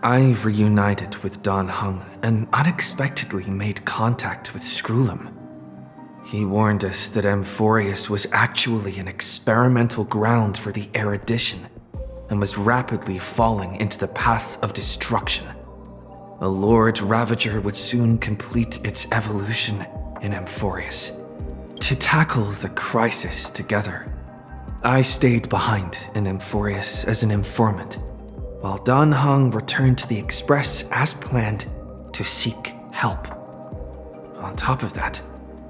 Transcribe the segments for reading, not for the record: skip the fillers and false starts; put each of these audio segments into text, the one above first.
I reunited with Dan Heng and unexpectedly made contact with Skrullum. He warned us that Amphorius was actually an experimental ground for the erudition and was rapidly falling into the path of destruction. A Lord Ravager would soon complete its evolution in Amphorius. To tackle the crisis together, I stayed behind in Amphorius as an informant, while Dan Heng returned to the Express as planned to seek help. On top of that,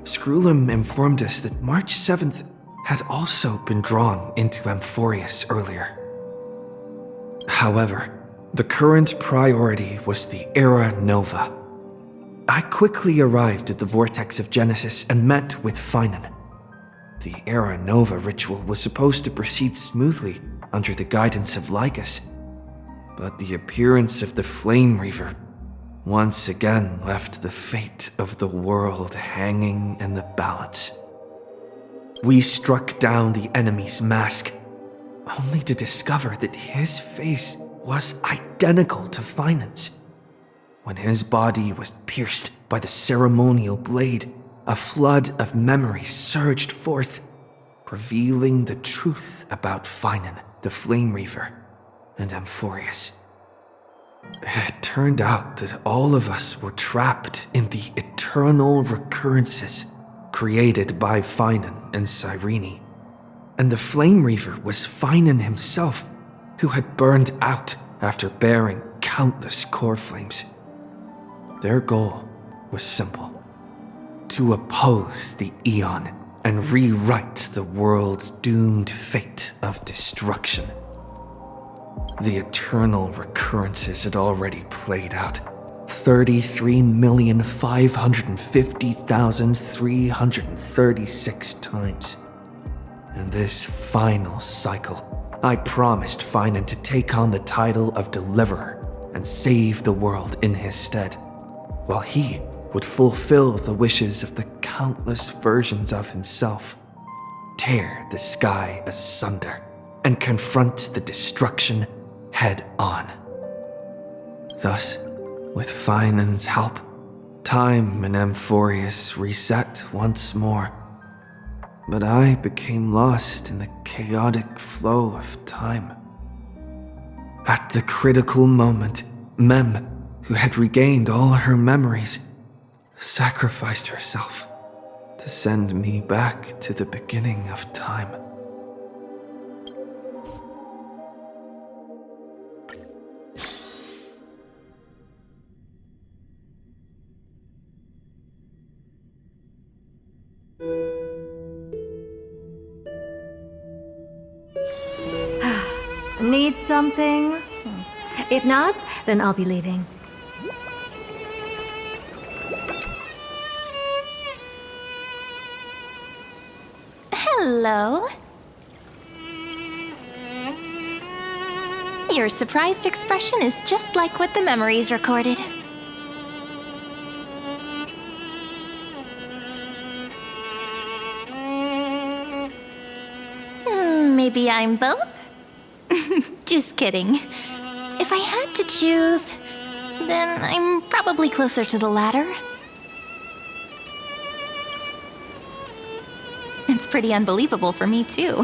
Skrullum informed us that March 7th had also been drawn into Amphorius earlier. However, the current priority was the Era Nova. I quickly arrived at the Vortex of Genesis and met with Finan. The Era Nova ritual was supposed to proceed smoothly under the guidance of Lycus, but the appearance of the Flame Reaver once again left the fate of the world hanging in the balance. We struck down the enemy's mask, only to discover that his face was identical to Finan's. When his body was pierced by the ceremonial blade, a flood of memories surged forth, revealing the truth about Finan, the Flame Reaver, and Amphorius. It turned out that all of us were trapped in the eternal recurrences created by Finan and Cyrene, and the Flame Reaver was Finan himself, who had burned out after bearing countless core flames. Their goal was simple: to oppose the Aeon and rewrite the world's doomed fate of destruction. The eternal recurrences had already played out 33,550,336 times. In this final cycle, I promised Finan to take on the title of Deliverer and save the world in his stead, while he would fulfill the wishes of the countless versions of himself, tear the sky asunder, and confront the destruction head on. Thus, with Finan's help, time in Amphorius reset once more, but I became lost in the chaotic flow of time. At the critical moment, Mem, who had regained all her memories, sacrificed herself to send me back to the beginning of time. Need something? If not, then I'll be leaving. Hello. Your surprised expression is just like what the memories recorded. Maybe I'm both? Just kidding. If I had to choose, then I'm probably closer to the latter. It's pretty unbelievable for me, too.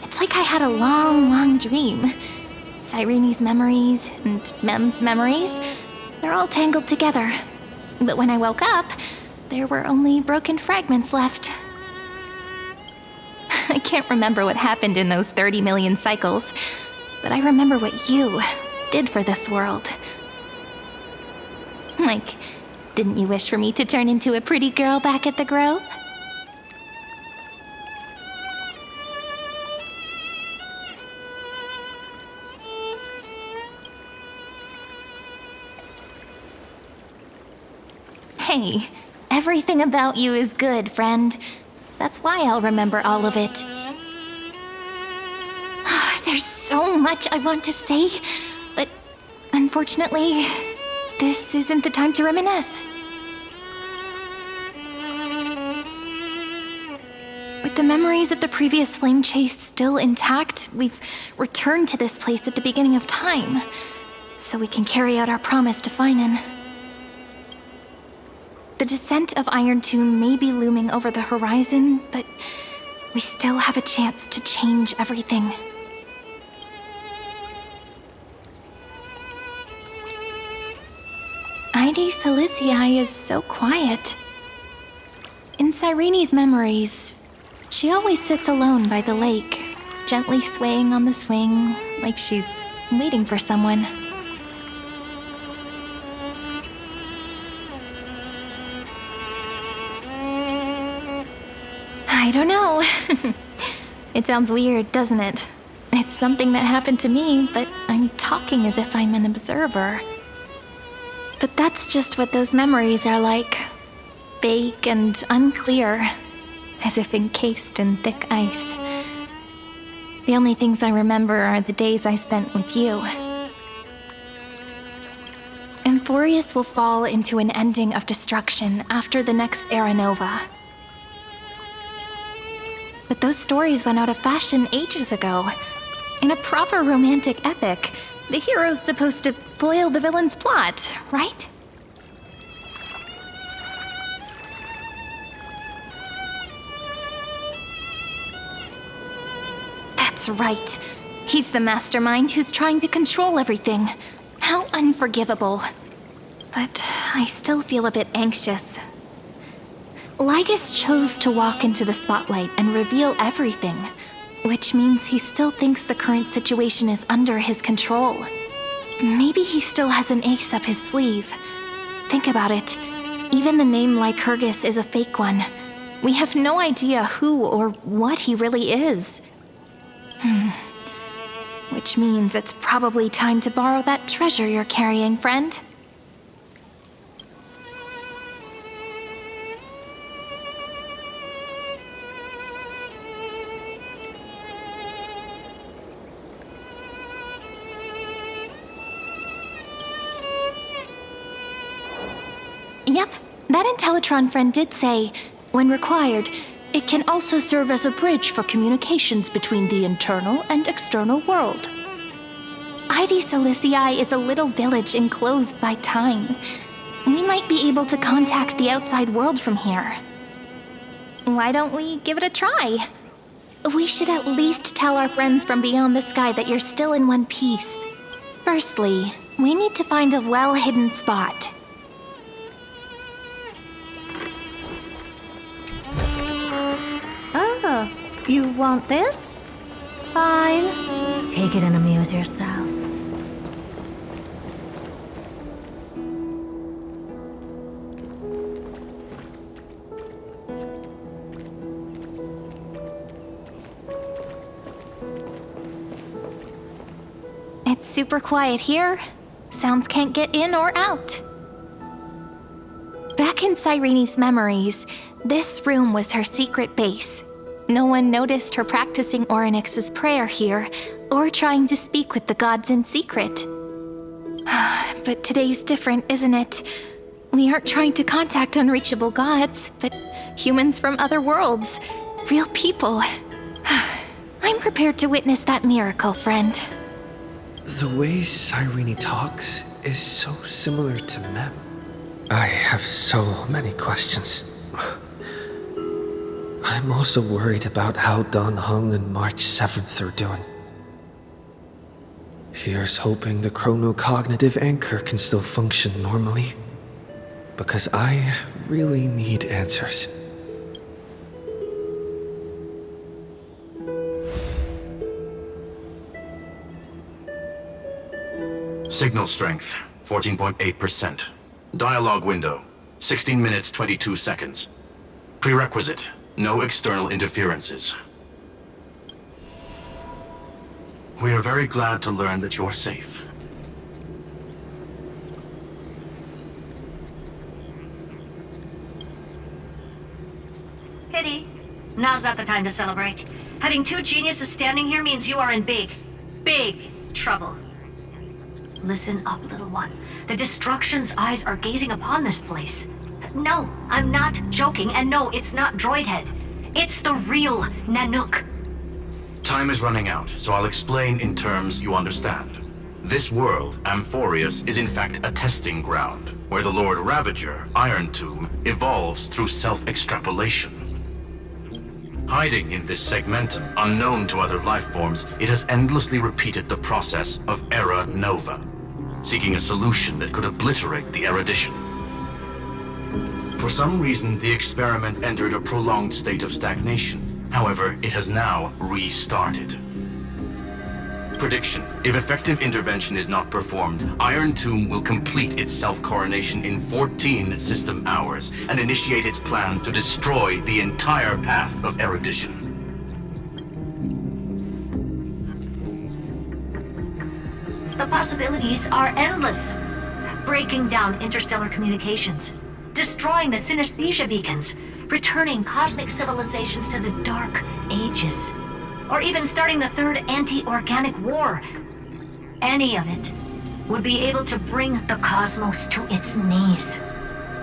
It's like I had a long dream. Cyrene's memories and Mem's memories, they're all tangled together. But when I woke up, there were only broken fragments left. I can't remember what happened in those 30 million cycles, but I remember what you did for this world. Like, didn't you wish for me to turn into a pretty girl back at the Grove? Hey, everything about you is good, friend. That's why I'll remember all of it. There's so much I want to say, but unfortunately, this isn't the time to reminisce. With the memories of the previous flame chase still intact, we've returned to this place at the beginning of time. so we can carry out our promise to Finan. The descent of Iron Tomb may be looming over the horizon, but we still have a chance to change everything. Ide Silicii is so quiet. In Cyrene's memories, she always sits alone by the lake, gently swaying on the swing, like she's waiting for someone. I don't know. It sounds weird, doesn't it? It's something that happened to me, but I'm talking as if I'm an observer. But that's just what those memories are like. Vague and unclear, as if encased in thick ice. The only things I remember are the days I spent with you. Emphorius will fall into an ending of destruction after the next Era Nova. But those stories went out of fashion ages ago. In a proper romantic epic, the hero's supposed to foil the villain's plot, right? That's right. He's the mastermind who's trying to control everything. How unforgivable. But I still feel a bit anxious. Lygus chose to walk into the spotlight and reveal everything, which means he still thinks the current situation is under his control. Maybe he still has an ace up his sleeve. Think about it. Even the name Lycurgus is a fake one. We have no idea who or what he really is. Which means it's probably time to borrow that treasure you're carrying, friend. Yep, that Intellitron friend did say, when required, it can also serve as a bridge for communications between the internal and external world. Ide Silicii is a little village enclosed by time. We might be able to contact the outside world from here. Why don't we give it a try? We should at least tell our friends from beyond the sky that you're still in one piece. Firstly, we need to find a well-hidden spot. Oh, you want this? Fine. Take it and amuse yourself. It's super quiet here. Sounds can't get in or out. Back in Cyrene's memories, this room was her secret base. No one noticed her practicing Orynyx's prayer here, or trying to speak with the gods in secret. But today's different, isn't it? We aren't trying to contact unreachable gods, but humans from other worlds. Real people. I'm prepared to witness that miracle, friend. The way Cyrene talks is so similar to Mem. I have so many questions. I'm also worried about how Dan Heng and March 7th are doing. Here's hoping the chronocognitive anchor can still function normally. Because I really need answers. Signal strength, 14.8%. Dialogue window, 16 minutes 22 seconds. Prerequisite, no external interferences. We are very glad to learn that you're safe. Pity. Now's not the time to celebrate. Having two geniuses standing here means you are in big, big trouble. Listen up, little one. The Destruction's eyes are gazing upon this place. No, I'm not joking, and no, it's not Droidhead. It's the real Nanook. Time is running out, so I'll explain in terms you understand. This world, Amphorius, is in fact a testing ground, where the Lord Ravager, Iron Tomb, evolves through self-extrapolation. Hiding in this segmentum, unknown to other life forms, it has endlessly repeated the process of Era Nova, seeking a solution that could obliterate the erudition. For some reason, the experiment entered a prolonged state of stagnation. However, it has now restarted. Prediction: if effective intervention is not performed, Iron Tomb will complete its self-coronation in 14 system hours and initiate its plan to destroy the entire path of erudition. The possibilities are endless. Breaking down interstellar communications, destroying the synesthesia beacons, returning cosmic civilizations to the Dark Ages, or even starting the third anti-organic war. Any of it would be able to bring the cosmos to its knees.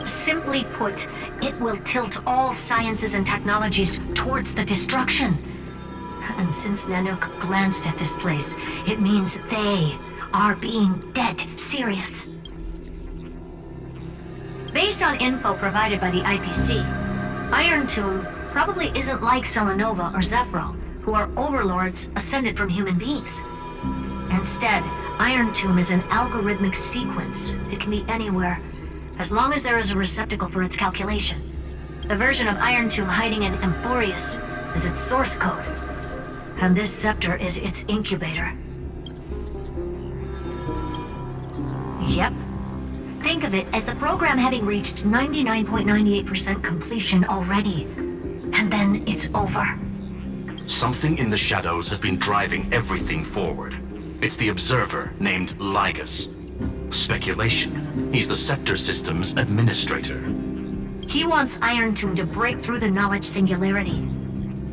Simply put, it will tilt all sciences and technologies towards the destruction. And since Nanook glanced at this place, it means they are being dead serious. Based on info provided by the IPC, Iron Tomb probably isn't like Selenova or Zephyro, who are overlords ascended from human beings. Instead, Iron Tomb is an algorithmic sequence. It can be anywhere, as long as there is a receptacle for its calculation. The version of Iron Tomb hiding in Amphorius is its source code, and this scepter is its incubator. Yep. Think of it as the program having reached 99.98% completion already. And then it's over. Something in the shadows has been driving everything forward. It's the Observer named Lygus. Speculation: he's the Scepter System's administrator. He wants Iron Tomb to break through the knowledge singularity.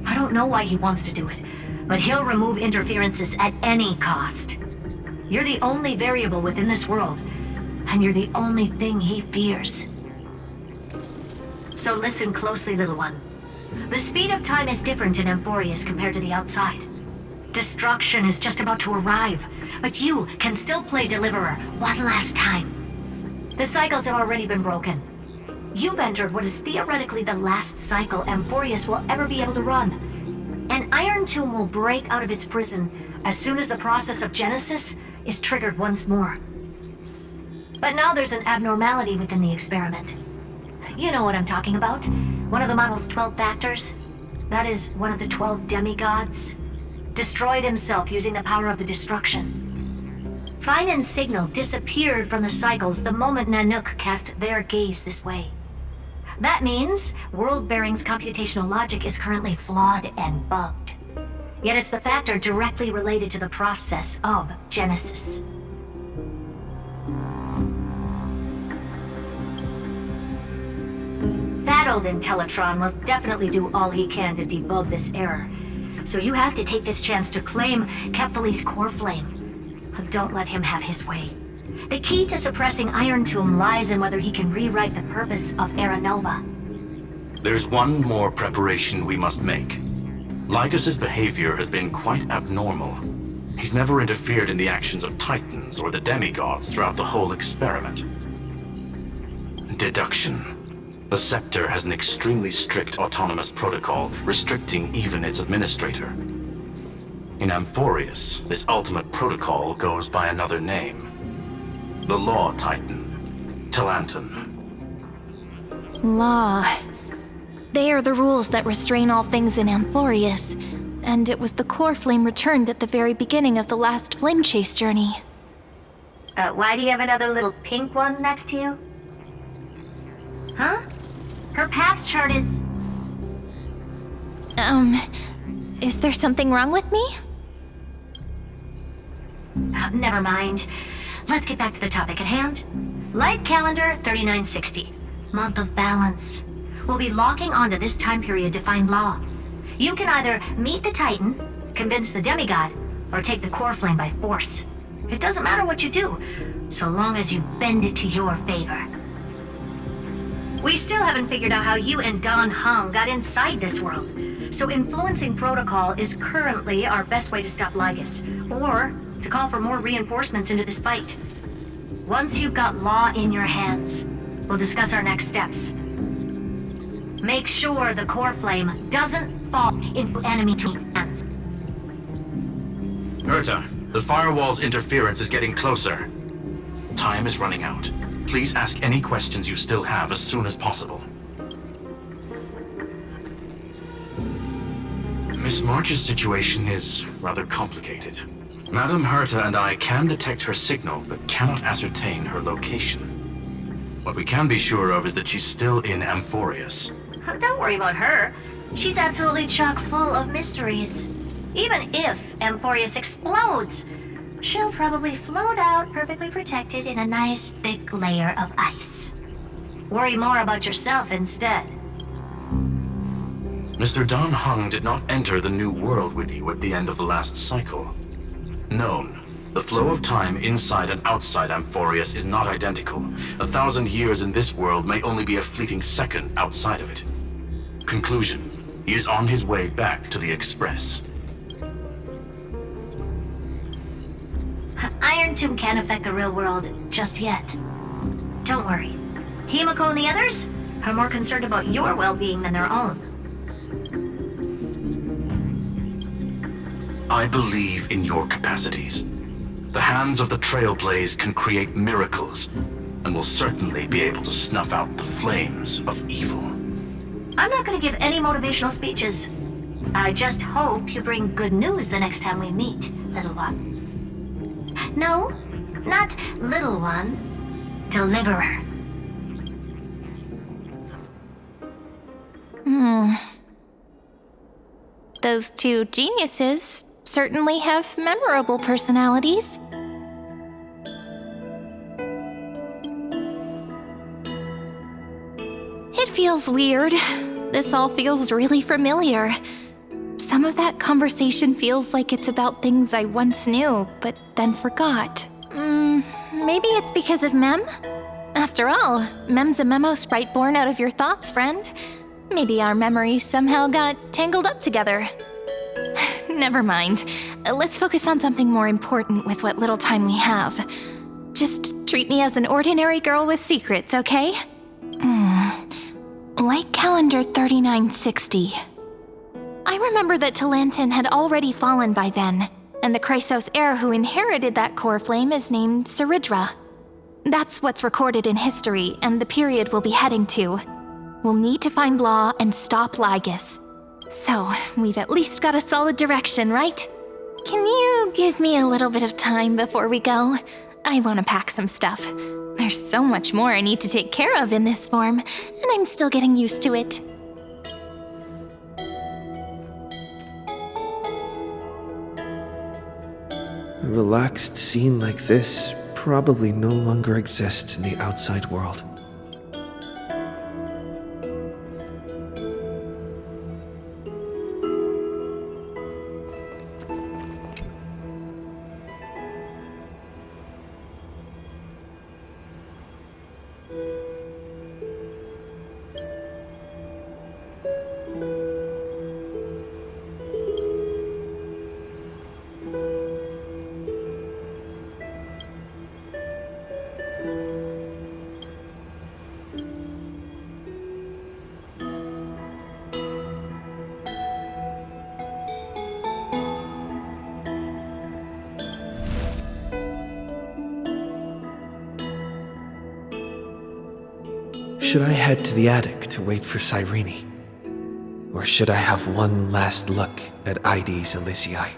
I don't know why he wants to do it, but he'll remove interferences at any cost. You're the only variable within this world, and you're the only thing he fears. So listen closely, little one. The speed of time is different in Amphorius compared to the outside. Destruction is just about to arrive, but you can still play Deliverer one last time. The cycles have already been broken. You've entered what is theoretically the last cycle Amphorius will ever be able to run. And Iron Tomb will break out of its prison as soon as the process of Genesis is triggered once more. But now there's an abnormality within the experiment. You know what I'm talking about. One of the model's 12 factors. That is one of the 12 demigods. Destroyed himself using the power of the destruction. Finan's signal disappeared from the cycles the moment Nanook cast their gaze this way. That means World Bearing's computational logic is currently flawed and bugged. Yet it's the factor directly related to the process of Genesis. That old Intellitron will definitely do all he can to debug this error. So you have to take this chance to claim Kepfali's core flame. But don't let him have his way. The key to suppressing Iron Tomb lies in whether he can rewrite the purpose of Era Nova. There's one more preparation we must make. Lygus's behavior has been quite abnormal. He's never interfered in the actions of Titans or the demigods throughout the whole experiment. Deduction. The Scepter has an extremely strict autonomous protocol, restricting even its administrator. In Amphorius, this ultimate protocol goes by another name. The Law Titan, Talanton. Law. They are the rules that restrain all things in Amphorius, and it was the core flame returned at the very beginning of the last flame chase journey. Why do you have another little pink one next to you? Huh? Her path chart is... Is there something wrong with me? Never mind. Let's get back to the topic at hand. Light calendar 3960. Month of balance. We'll be locking onto this time period to find Law. You can either meet the Titan, convince the demigod, or take the core flame by force. It doesn't matter what you do, so long as you bend it to your favor. We still haven't figured out how you and Don Hong got inside this world, so influencing protocol is currently our best way to stop Lygus, or to call for more reinforcements into this fight. Once you've got Law in your hands, we'll discuss our next steps. Make sure the core flame doesn't fall into enemy hands. Herta, the firewall's interference is getting closer. Time is running out. Please ask any questions you still have as soon as possible. Miss March's situation is rather complicated. Madame Herta and I can detect her signal, but cannot ascertain her location. What we can be sure of is that she's still in Amphorius. Don't worry about her. She's absolutely chock full of mysteries. Even if Amphorius explodes, she'll probably float out perfectly protected in a nice thick layer of ice. Worry more about yourself instead. Mr. Dan Heng did not enter the new world with you at the end of the last cycle. Known. The flow of time inside and outside Amphorius is not identical. 1,000 years in this world may only be a fleeting second outside of it. Conclusion. He is on his way back to the Express. Iron Tomb can't affect the real world just yet. Don't worry. Himiko and the others are more concerned about your well-being than their own. I believe in your capacities. The hands of the Trailblaze can create miracles, and will certainly be able to snuff out the flames of evil. I'm not going to give any motivational speeches. I just hope you bring good news the next time we meet, little one. No, not little one. Deliverer. Those two geniuses certainly have memorable personalities. It feels weird. This all feels really familiar. Some of that conversation feels like it's about things I once knew, but then forgot. Maybe it's because of Mem? After all, Mem's a memo sprite born out of your thoughts, friend. Maybe our memories somehow got tangled up together. Never mind. Let's focus on something more important with what little time we have. Just treat me as an ordinary girl with secrets, okay? Like calendar 3960. I remember that Talantin had already fallen by then, and the Chrysos heir who inherited that core flame is named Saridra. That's what's recorded in history, and the period we'll be heading to. We'll need to find Law and stop Lygus. So, we've at least got a solid direction, right? Can you give me a little bit of time before we go? I want to pack some stuff. There's so much more I need to take care of in this form, and I'm still getting used to it. A relaxed scene like this probably no longer exists in the outside world. Should I head to the attic to wait for Cyrene? Or should I have one last look at Ides Elysiae?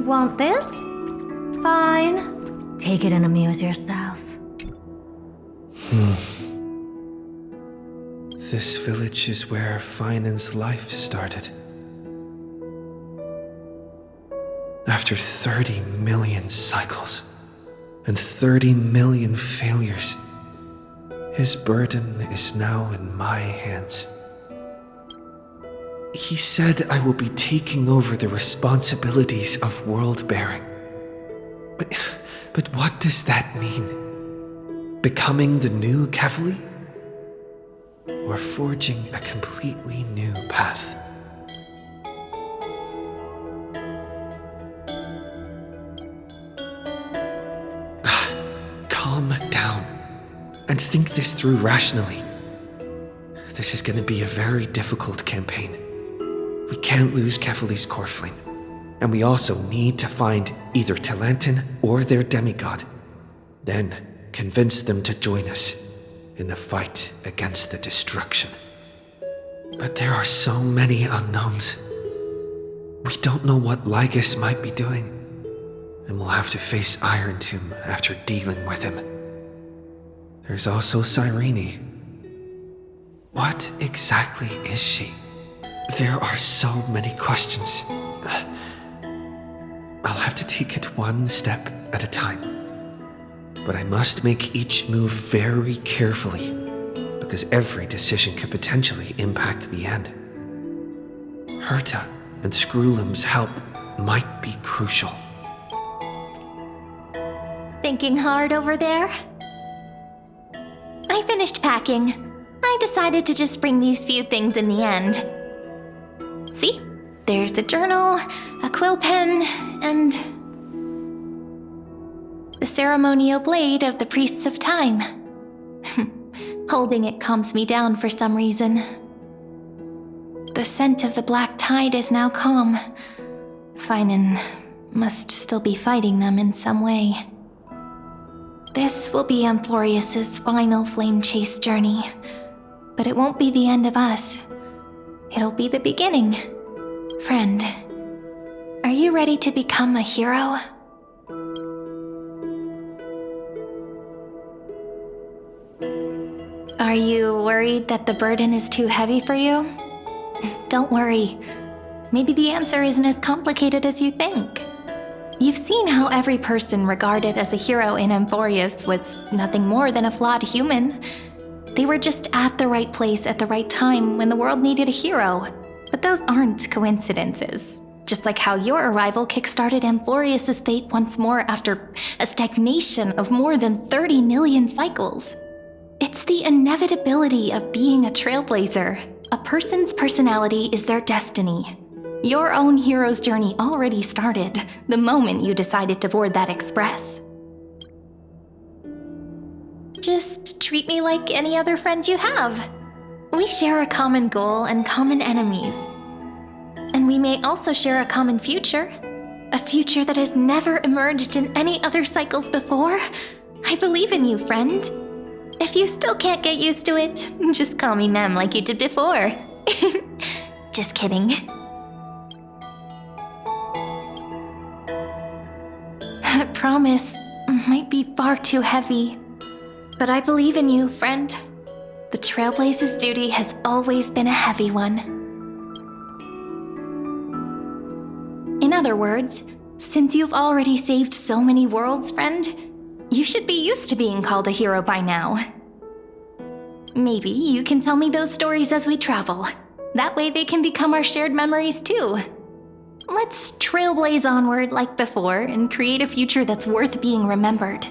want this? Fine. Take it and amuse yourself. This village is where Finan's life started. After 30 million cycles and 30 million failures, his burden is now in my hands. He said I will be taking over the responsibilities of world-bearing. But what does that mean? Becoming the new Kefali? Or forging a completely new path? Calm down and think this through rationally. This is going to be a very difficult campaign. We can't lose Kefali's core flame, and we also need to find either Talantin or their demigod. Then convince them to join us in the fight against the destruction. But there are so many unknowns. We don't know what Lygus might be doing, and we'll have to face Iron Tomb after dealing with him. There's also Cyrene. What exactly is she? There are so many questions. I'll have to take it one step at a time. But I must make each move very carefully, because every decision could potentially impact the end. Herta and Screwlum's help might be crucial. Thinking hard over there? I finished packing. I decided to just bring these few things in the end. See? There's a journal, a quill pen, and the ceremonial blade of the Priests of Time. Holding it calms me down for some reason. The scent of the black tide is now calm. Finan must still be fighting them in some way. This will be Amphorius's final flame chase journey, but it won't be the end of us. It'll be the beginning. Friend, are you ready to become a hero? Are you worried that the burden is too heavy for you? Don't worry. Maybe the answer isn't as complicated as you think. You've seen how every person regarded as a hero in Amphorius was nothing more than a flawed human. They were just at the right place at the right time when the world needed a hero. But those aren't coincidences. Just like how your arrival kickstarted Amphorius's fate once more after a stagnation of more than 30 million cycles. It's the inevitability of being a trailblazer. A person's personality is their destiny. Your own hero's journey already started the moment you decided to board that express. Just treat me like any other friend you have. We share a common goal and common enemies. And we may also share a common future. A future that has never emerged in any other cycles before. I believe in you, friend. If you still can't get used to it, just call me Mem like you did before. Just kidding. That promise might be far too heavy. But I believe in you, friend. The Trailblaze's duty has always been a heavy one. In other words, since you've already saved so many worlds, friend, you should be used to being called a hero by now. Maybe you can tell me those stories as we travel. That way they can become our shared memories too. Let's trailblaze onward like before and create a future that's worth being remembered.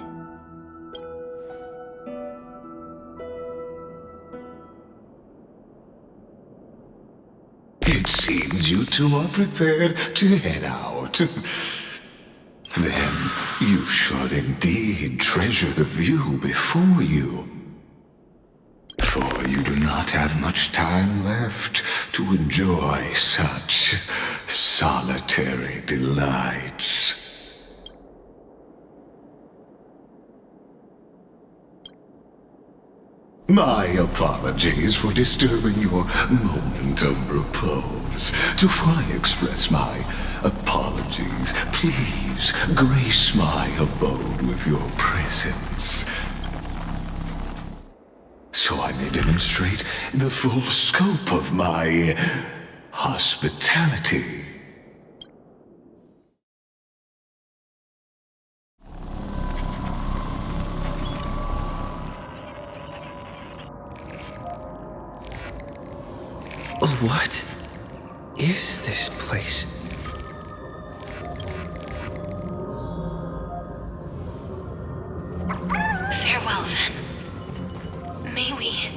It seems you two are prepared to head out. Then you should indeed treasure the view before you. For you do not have much time left to enjoy such solitary delights. My apologies for disturbing your moment of repose. To fully express my apologies, please grace my abode with your presence, so I may demonstrate the full scope of my hospitality. What is this place? Farewell, then. May we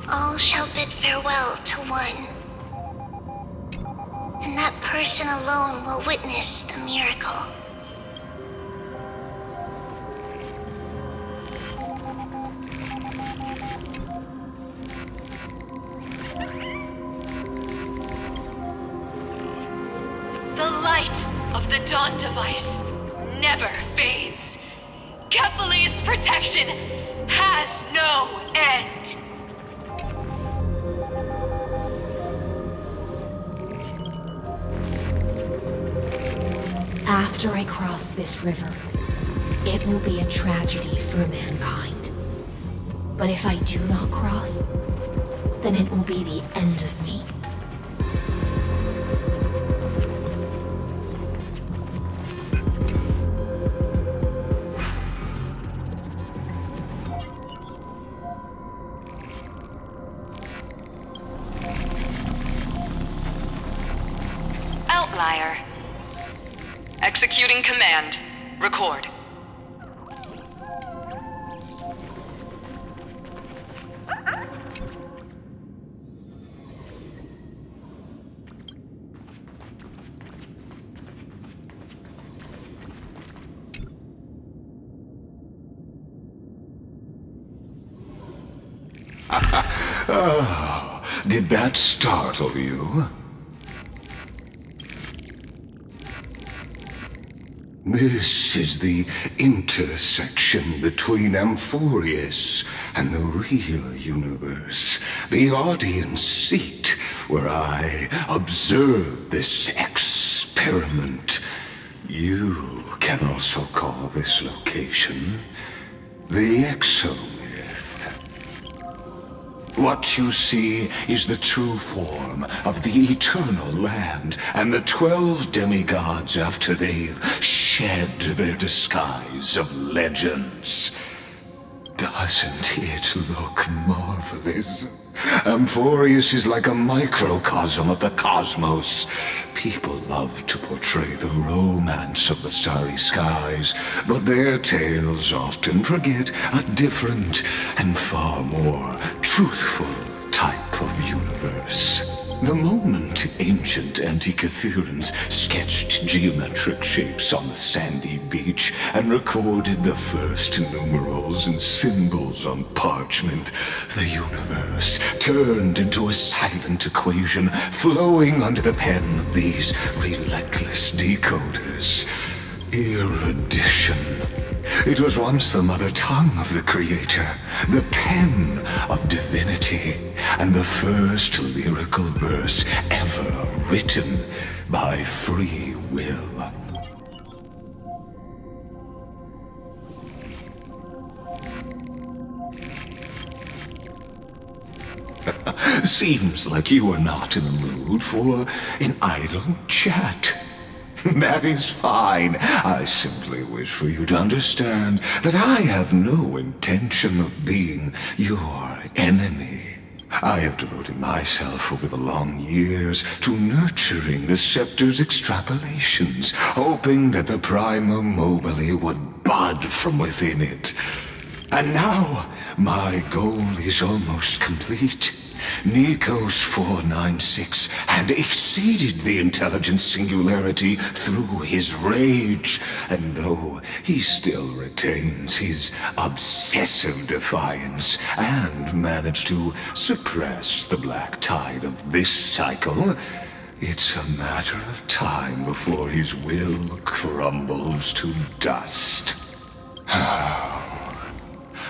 all shall bid farewell to one. And that person alone will witness the miracle. The light of the Dawn device never fades. Kephales's protection has no end. After I cross this river, it will be a tragedy for mankind. But if I do not cross, then it will be the end of me. Outlier. Executing command. Record. Oh, did that startle you? This is the intersection between Amphorius and the real universe. The audience seat where I observe this experiment. You can also call this location the Exomyth. What you see is the true form of the eternal land and the 12 demigods after they've shed their disguise of legends. Doesn't it look marvelous? Amphorius is like a microcosm of the cosmos. People love to portray the romance of the starry skies, but their tales often forget a different and far more truthful type of universe. The moment ancient Antikytherians sketched geometric shapes on the sandy beach and recorded the first numerals and symbols on parchment, the universe turned into a silent equation flowing under the pen of these relentless decoders. Erudition. It was once the mother tongue of the Creator, the pen of divinity, and the first lyrical verse ever written by free will. Seems like you are not in the mood for an idle chat. That is fine. I simply wish for you to understand that I have no intention of being your enemy. I have devoted myself over the long years to nurturing the scepter's extrapolations, hoping that the Prima Mobile would bud from within it. And now, my goal is almost complete. Nikos 496 had exceeded the intelligence singularity through his rage, and though he still retains his obsessive defiance and managed to suppress the black tide of this cycle, it's a matter of time before his will crumbles to dust.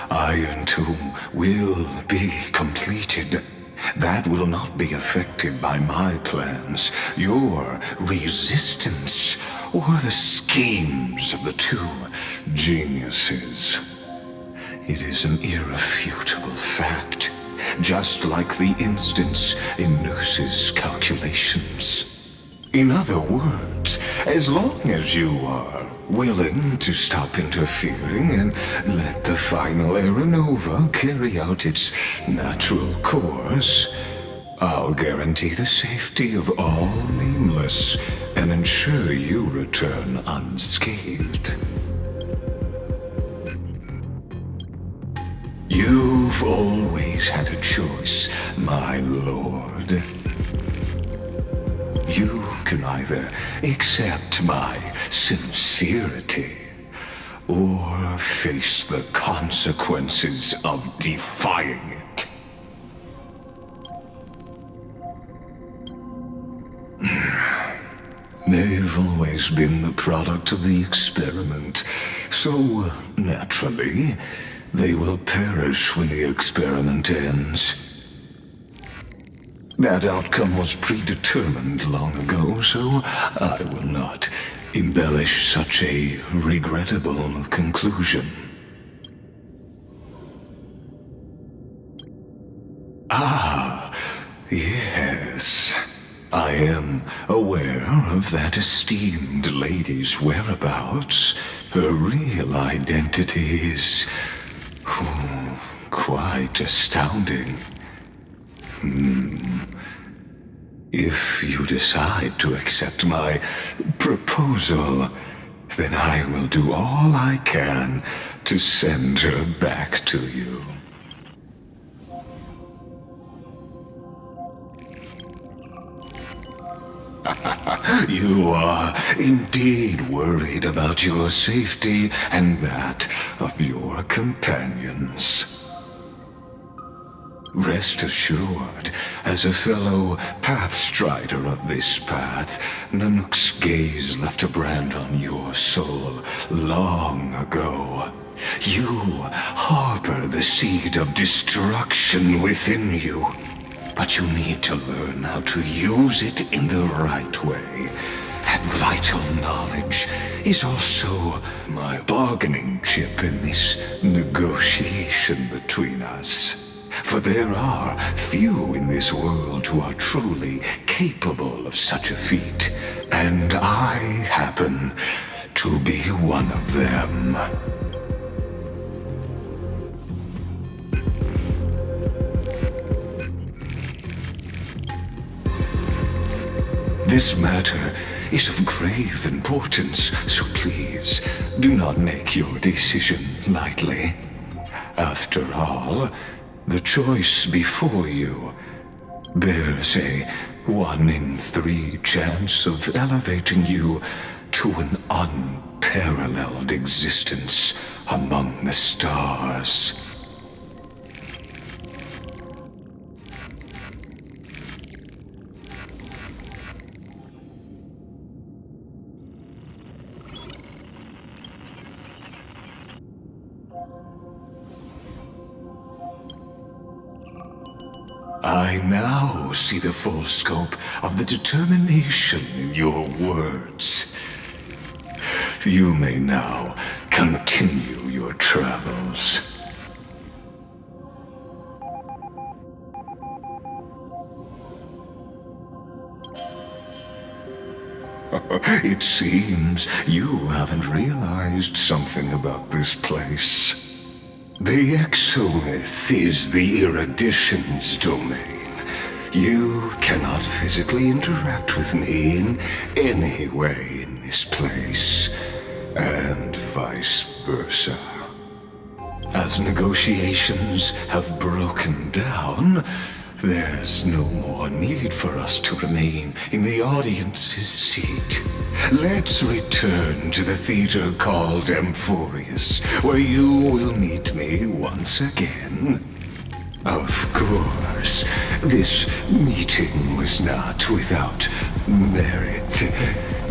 I Iron Tomb will be completed. That will not be affected by my plans, your resistance, or the schemes of the two geniuses. It is an irrefutable fact, just like the instance in Nurse's calculations. In other words, as long as you are willing to stop interfering and let the final Era Nova carry out its natural course, I'll guarantee the safety of all Nameless and ensure you return unscathed. You've always had a choice, my lord. You can either accept my sincerity or face the consequences of defying it. They've always been the product of the experiment, so naturally, they will perish when the experiment ends. That outcome was predetermined long ago, so I will not embellish such a regrettable conclusion. Ah, yes. I am aware of that esteemed lady's whereabouts. Her real identity is quite astounding. If you decide to accept my proposal, then I will do all I can to send her back to you. You are indeed worried about your safety and that of your companions. Rest assured, as a fellow pathstrider of this path, Nanook's gaze left a brand on your soul long ago. You harbor the seed of destruction within you, but you need to learn how to use it in the right way. That vital knowledge is also my bargaining chip in this negotiation between us. For there are few in this world who are truly capable of such a feat, and I happen to be one of them. This matter is of grave importance, so please do not make your decision lightly. After all, the choice before you bears a 1 in 3 chance of elevating you to an unparalleled existence among the stars. I now see the full scope of the determination in your words. You may now continue your travels. It seems you haven't realized something about this place. The Exomyth is the Erudition's domain. You cannot physically interact with me in any way in this place, and vice versa. As negotiations have broken down, there's no more need for us to remain in the audience's seat. Let's return to the theater called Amphorius, where you will meet me once again. Of course, this meeting was not without merit.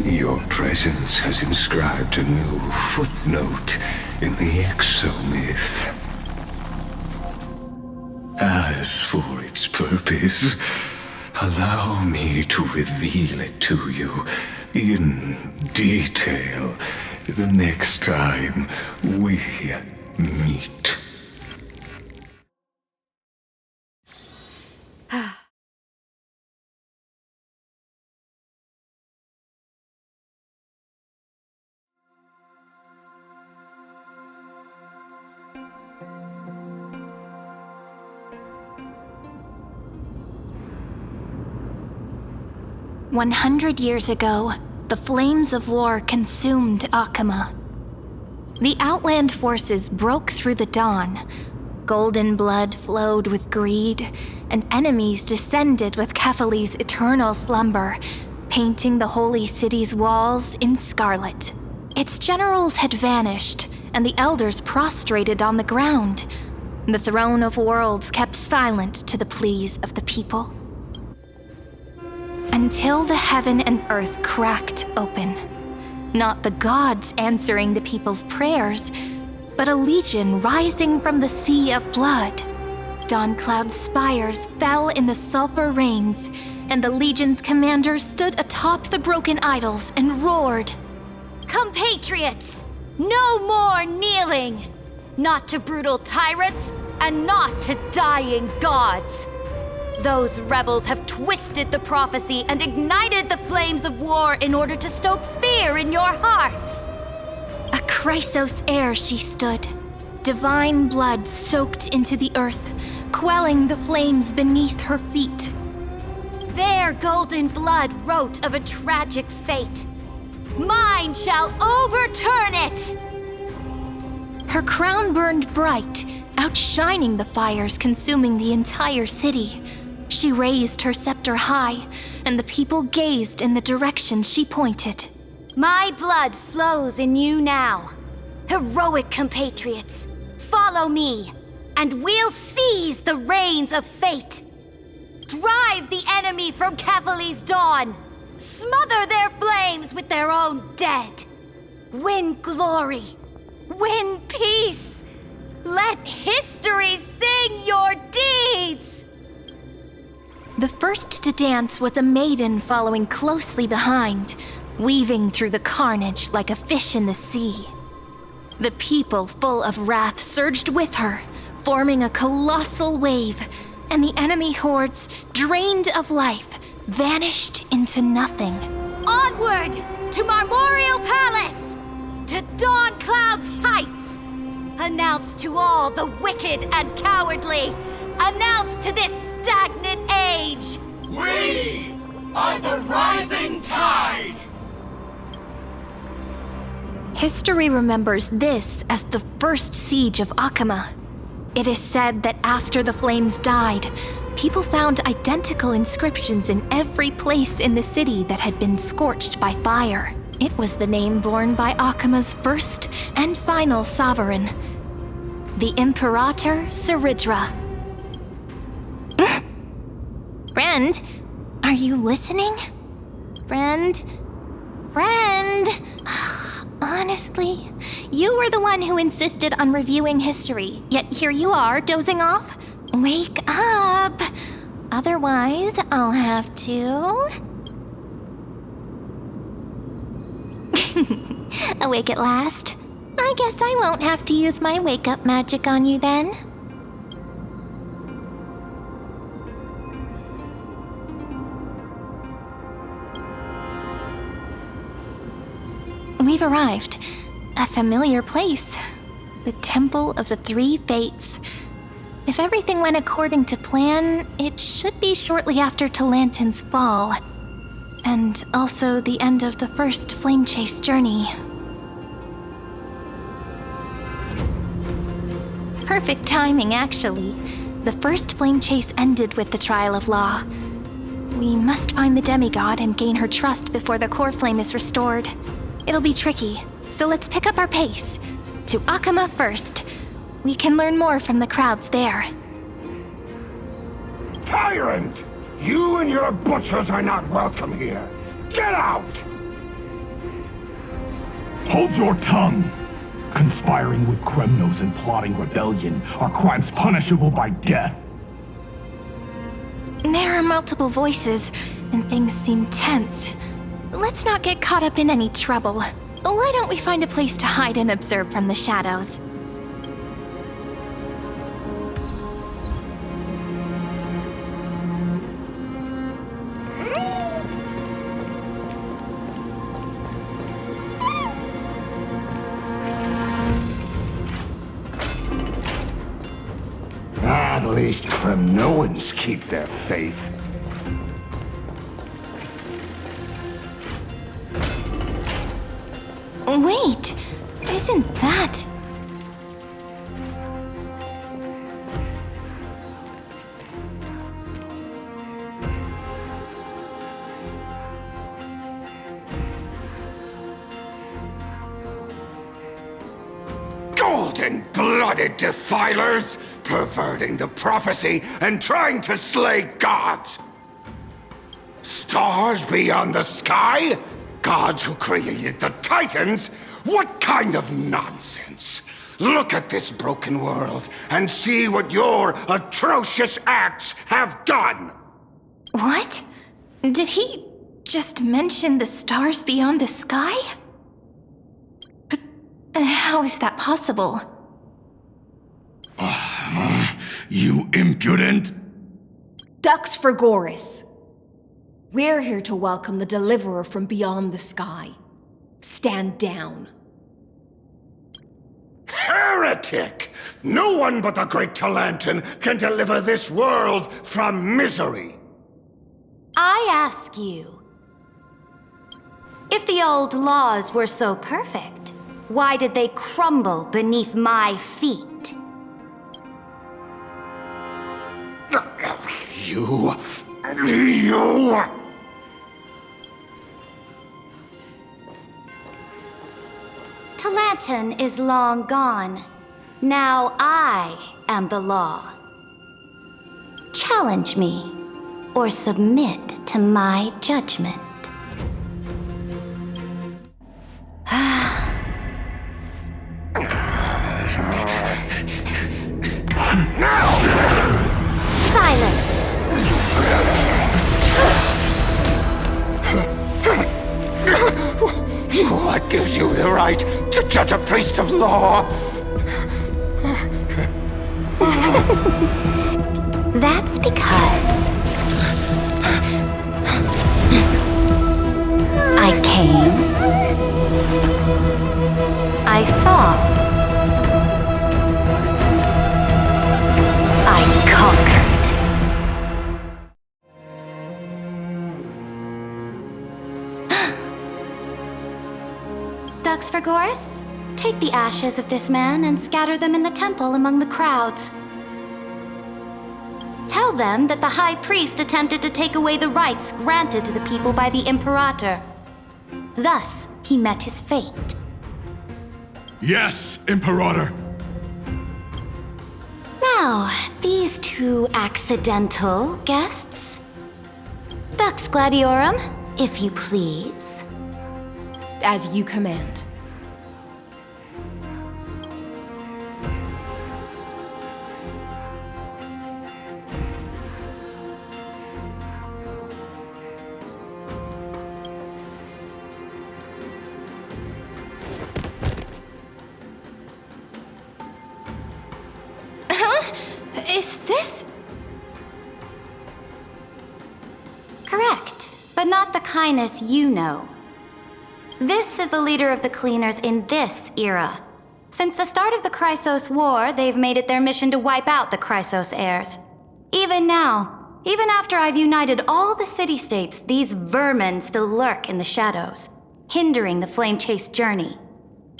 Your presence has inscribed a new footnote in the Exomyth. matters for its purpose. Allow me to reveal it to you in detail the next time we meet. 100 years ago, the flames of war consumed Akama. The Outland forces broke through the dawn. Golden blood flowed with greed, and enemies descended with Kefali's eternal slumber, painting the holy city's walls in scarlet. Its generals had vanished, and the elders prostrated on the ground. The throne of worlds kept silent to the pleas of the people. Until the heaven and earth cracked open. Not the gods answering the people's prayers, but a legion rising from the sea of blood. Dawncloud's spires fell in the sulfur rains, and the legion's commander stood atop the broken idols and roared, Compatriots, no more kneeling! Not to brutal tyrants, and not to dying gods! Those rebels have twisted the prophecy and ignited the flames of war in order to stoke fear in your hearts! A Chrysos heir she stood, divine blood soaked into the earth, quelling the flames beneath her feet. Their golden blood wrote of a tragic fate. Mine shall overturn it! Her crown burned bright, outshining the fires consuming the entire city. She raised her scepter high, and the people gazed in the direction she pointed. My blood flows in you now. Heroic compatriots, follow me, and we'll seize the reins of fate. Drive the enemy from Kefali's dawn. Smother their flames with their own dead. Win glory. Win peace. Let history sing your deeds. The first to dance was a maiden following closely behind, weaving through the carnage like a fish in the sea. The people, full of wrath, surged with her, forming a colossal wave, and the enemy hordes, drained of life, vanished into nothing. Onward to Marmoreal Palace, to Dawncloud's heights. Announce to all the wicked and cowardly. Announce to this stagnant age. We are the rising tide. History remembers this as the first siege of Akama. It is said that after the flames died, people found identical inscriptions in every place in the city that had been scorched by fire. It was the name borne by Akama's first and final sovereign, the Imperator Saridra. Friend, are you listening? Friend? Honestly, you were the one who insisted on reviewing history, yet here you are, dozing off? Wake up! Otherwise, I'll have to... Awake at last? I guess I won't have to use my wake-up magic on you then. We've arrived. A familiar place. The Temple of the Three Fates. If everything went according to plan, it should be shortly after Talantin's fall. And also the end of the first flame chase journey. Perfect timing, actually. The first flame chase ended with the trial of law. We must find the demigod and gain her trust before the core flame is restored. It'll be tricky, so let's pick up our pace. To Akama first. We can learn more from the crowds there. Tyrant! You and your butchers are not welcome here. Get out! Hold your tongue! Conspiring with Kremnos and plotting rebellion are crimes punishable by death. There are multiple voices, and things seem tense. Let's not get caught up in any trouble. Why don't we find a place to hide and observe from the shadows? At least Kremnoans keep their faith. Wait, isn't that... Golden-blooded defilers, perverting the prophecy and trying to slay gods. Stars beyond the sky? Gods who created the Titans? What kind of nonsense? Look at this broken world and see what your atrocious acts have done! What? Did he just mention the stars beyond the sky? But how is that possible? You impudent! Ducks for Goris. We're here to welcome the deliverer from beyond the sky. Stand down. Heretic! No one but the great Talantin can deliver this world from misery! I ask you, if the old laws were so perfect, why did they crumble beneath my feet? You... Talantin is long gone. Now I am the law. Challenge me, or submit to my judgment. Silence! What gives you the right to judge a priest of law? That's because I came, I saw, I conquered. Ducks for Goris, take the ashes of this man and scatter them in the temple among the crowds. Tell them that the High Priest attempted to take away the rights granted to the people by the Imperator. Thus, he met his fate. Yes, Imperator. Now, these two accidental guests. Dux Gladiorum, if you please. As you command. Is this... Correct, but not the kindness you know. This is the leader of the Cleaners in this era. Since the start of the Chrysos War, they've made it their mission to wipe out the Chrysos heirs. Even now, even after I've united all the city-states, these vermin still lurk in the shadows, hindering the Flame-Chase journey.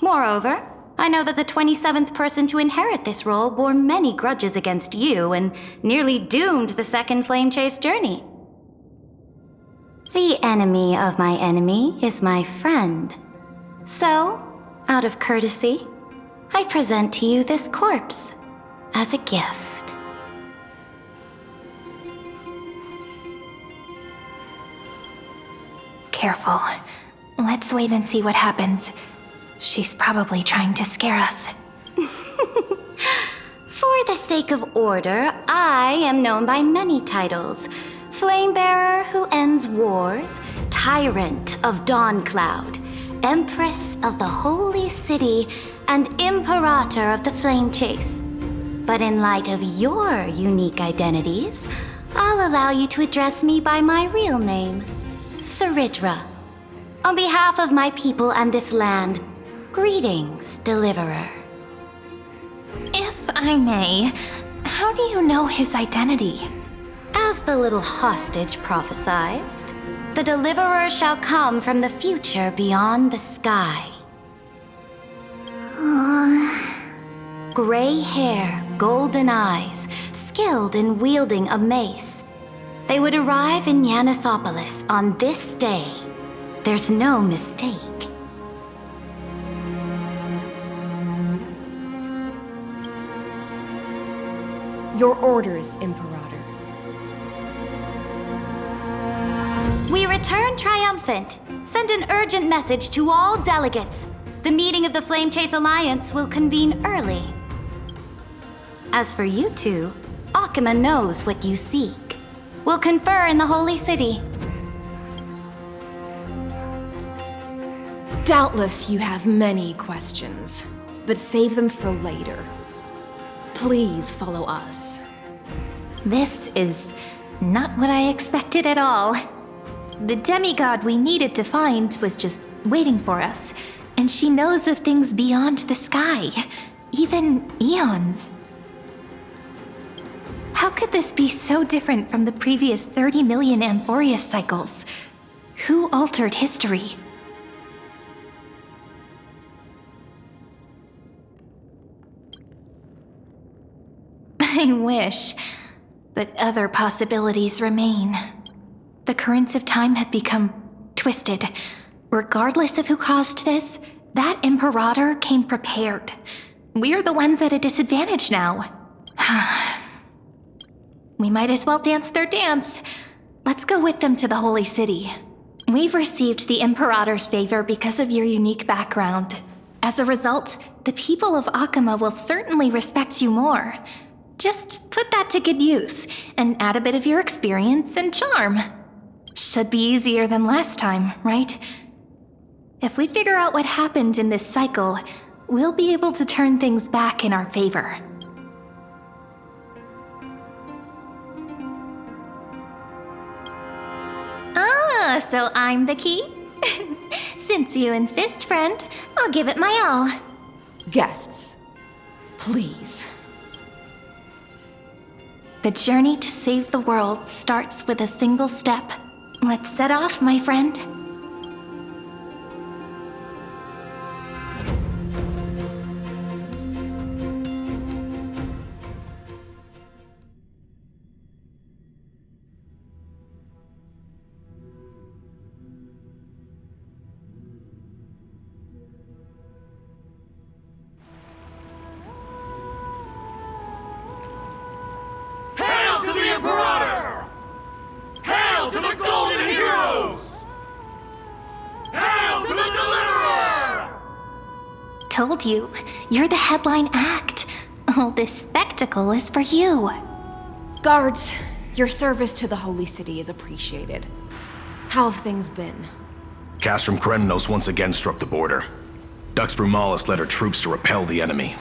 Moreover, I know that the 27th person to inherit this role bore many grudges against you and nearly doomed the second Flame-Chase journey. The enemy of my enemy is my friend. So, out of courtesy, I present to you this corpse as a gift. Careful. Let's wait and see what happens. She's probably trying to scare us. For the sake of order, I am known by many titles. Flamebearer who ends wars, Tyrant of Dawncloud, Empress of the Holy City, and Imperator of the Flame Chase. But in light of your unique identities, I'll allow you to address me by my real name, Saridra. On behalf of my people and this land, greetings, Deliverer. If I may, how do you know his identity? As the little hostage prophesied, the Deliverer shall come from the future beyond the sky. Gray hair, golden eyes, skilled in wielding a mace. They would arrive in Yanisopolis on this day. There's no mistake. Your orders, Imperator. We return triumphant. Send an urgent message to all delegates. The meeting of the Flame Chase Alliance will convene early. As for you two, Akuma knows what you seek. We'll confer in the Holy City. Doubtless you have many questions, but save them for later. Please follow us. This is not what I expected at all. The demigod we needed to find was just waiting for us, and she knows of things beyond the sky, even eons. How could this be so different from the previous 30 million Amphorius cycles? Who altered history? I wish, but other possibilities remain. The currents of time have become twisted. Regardless of who caused this, that Imperator came prepared. We're the ones at a disadvantage now. We might as well dance their dance. Let's go with them to the Holy City. We've received the Imperator's favor because of your unique background. As a result, the people of Akuma will certainly respect you more. Just put that to good use, and add a bit of your experience and charm. Should be easier than last time, right? If we figure out what happened in this cycle, we'll be able to turn things back in our favor. Ah, so I'm the key? Since you insist, friend, I'll give it my all. Guests, please. The journey to save the world starts with a single step. Let's set off, my friend. Imperator! Hail to the Golden Heroes! Hail to the Deliverer! Told you, you're the headline act. All this spectacle is for you. Guards, your service to the Holy City is appreciated. How have things been? Castrum Krenos once again struck the border. Dux Brumalis led her troops to repel the enemy.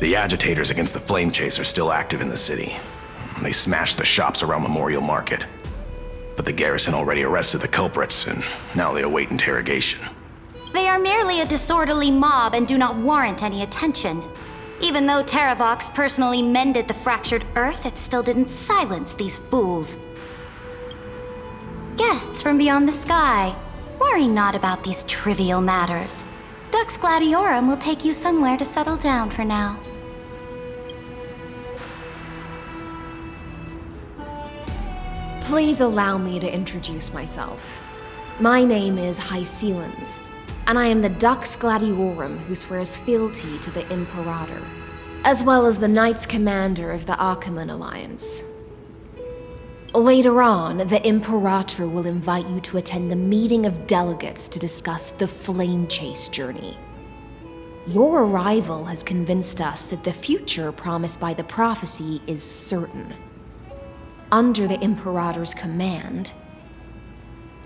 The agitators against the Flame Chase are still active in the city. They smashed the shops around Memorial Market. But the garrison already arrested the culprits, and now they await interrogation. They are merely a disorderly mob and do not warrant any attention. Even though Terravox personally mended the fractured earth, it still didn't silence these fools. Guests from beyond the sky, worry not about these trivial matters. Dux Gladiorum will take you somewhere to settle down for now. Please allow me to introduce myself. My name is Hycelens, and I am the Dux Gladiorum who swears fealty to the Imperator, as well as the Knights Commander of the Achaemenid Alliance. Later on, the Imperator will invite you to attend the meeting of delegates to discuss the Flame Chase journey. Your arrival has convinced us that the future promised by the prophecy is certain. Under the Imperator's command,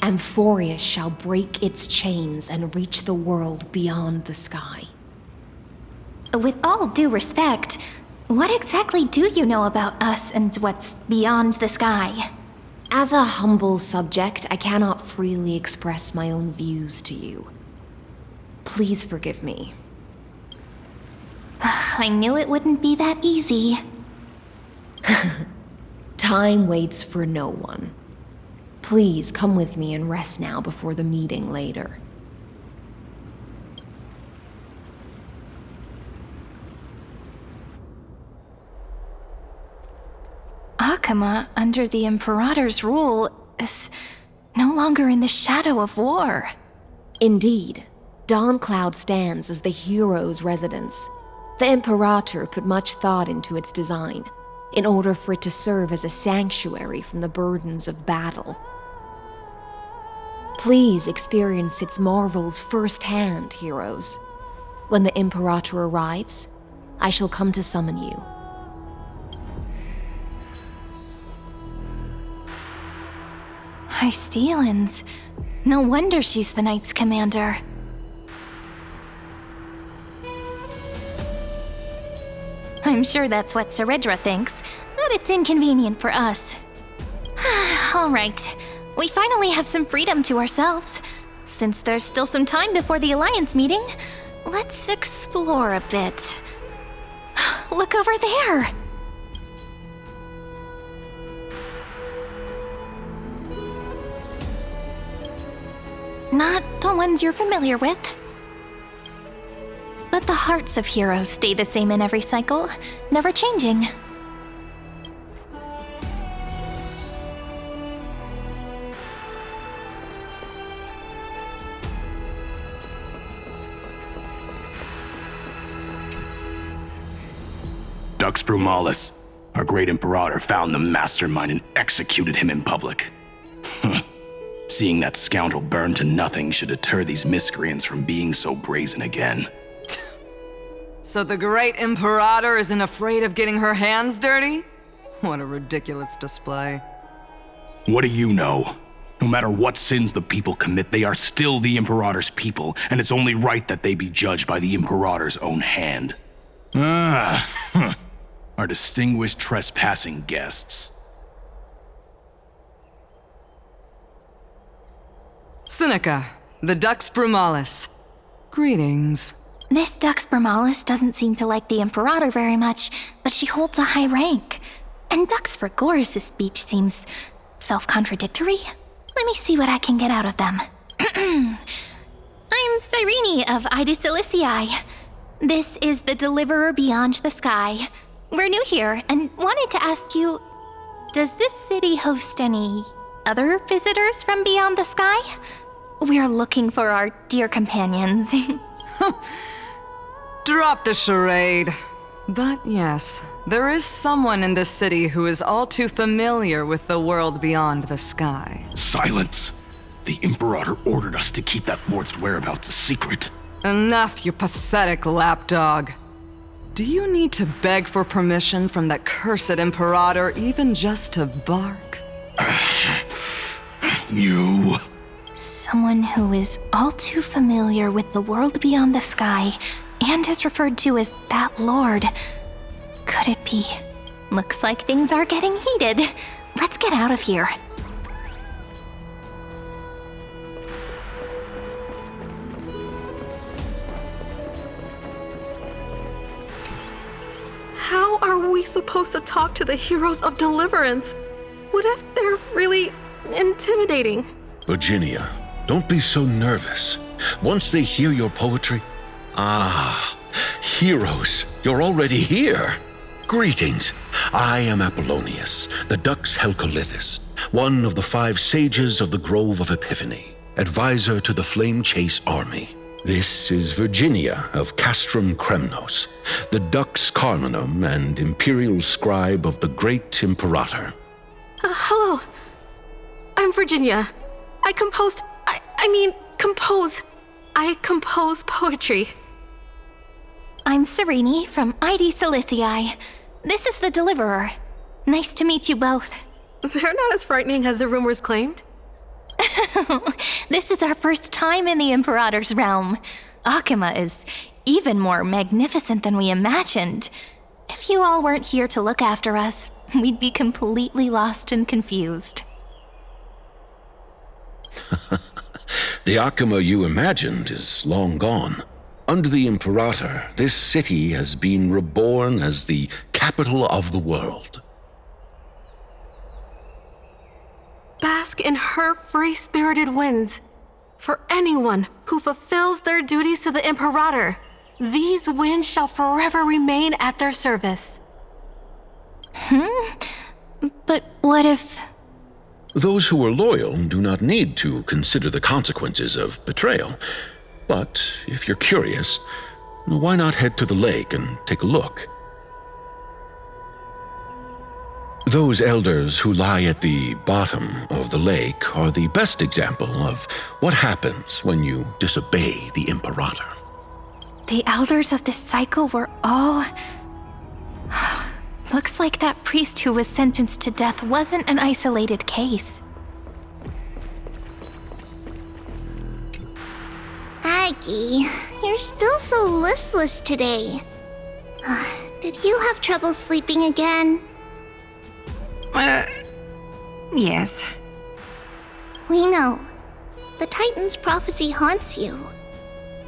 Amphorius shall break its chains and reach the world beyond the sky. With all due respect, what exactly do you know about us and what's beyond the sky? As a humble subject, I cannot freely express my own views to you. Please forgive me. I knew it wouldn't be that easy. Time waits for no one. Please come with me and rest now before the meeting later. Akama, under the Imperator's rule, is no longer in the shadow of war. Indeed, Dawncloud stands as the hero's residence. The Imperator put much thought into its design, in order for it to serve as a sanctuary from the burdens of battle. Please experience its marvels firsthand, heroes. When the Imperator arrives, I shall come to summon you. Hystealans. No wonder she's the Knight's commander. I'm sure that's what Seredra thinks, but it's inconvenient for us. All right, we finally have some freedom to ourselves. Since there's still some time before the Alliance meeting, let's explore a bit. Look over there! Not the ones you're familiar with. But the hearts of heroes stay the same in every cycle, never changing. Dux Brumalis, our great Imperator, found the mastermind and executed him in public. Seeing that scoundrel burn to nothing should deter these miscreants from being so brazen again. So the great Imperator isn't afraid of getting her hands dirty? What a ridiculous display. What do you know? No matter what sins the people commit, they are still the Imperator's people, and it's only right that they be judged by the Imperator's own hand. Our distinguished trespassing guests. Seneca, the Dux Brumalis. Greetings. This Dux Brumalis doesn't seem to like the Imperator very much, but she holds a high rank. And Dux Frigoris' speech seems self-contradictory. Let me see what I can get out of them. I'm Cyrene of Ida Silicii. This is the Deliverer Beyond the Sky. We're new here and wanted to ask you, does this city host any other visitors from beyond the sky? We're looking for our dear companions. Drop the charade. But yes, there is someone in this city who is all too familiar with the world beyond the sky. Silence! The Imperator ordered us to keep that lord's whereabouts a secret. Enough, you pathetic lapdog. Do you need to beg for permission from that cursed Imperator even just to bark? You... Someone who is all too familiar with the world beyond the sky and is referred to as that lord. Could it be? Looks like things are getting heated. Let's get out of here. How are we supposed to talk to the heroes of deliverance? What if they're really intimidating? Virginia, don't be so nervous. Once they hear your poetry... Ah, heroes, you're already here. Greetings. I am Apollonius, the Dux Helcolithus, one of the 5 sages of the Grove of Epiphany, advisor to the Flame Chase army. This is Virginia of Castrum Kremnos, the Dux Carminum and imperial scribe of the great Imperator. Hello. I'm Virginia. I compose poetry. I'm Cyrene from Ida Silicii. This is the Deliverer. Nice to meet you both. They're not as frightening as the rumors claimed. This is our first time in the Imperator's realm. Akuma is even more magnificent than we imagined. If you all weren't here to look after us, we'd be completely lost and confused. The Akuma you imagined is long gone. Under the Imperator, this city has been reborn as the capital of the world. Bask in her free-spirited winds. For anyone who fulfills their duties to the Imperator, these winds shall forever remain at their service. But what if... Those who are loyal do not need to consider the consequences of betrayal. But if you're curious, why not head to the lake and take a look? Those elders who lie at the bottom of the lake are the best example of what happens when you disobey the Imperator. The elders of this cycle were all... Looks like that priest who was sentenced to death wasn't an isolated case. Aggie, you're still so listless today. Did you have trouble sleeping again? Yes. We know. The Titan's prophecy haunts you.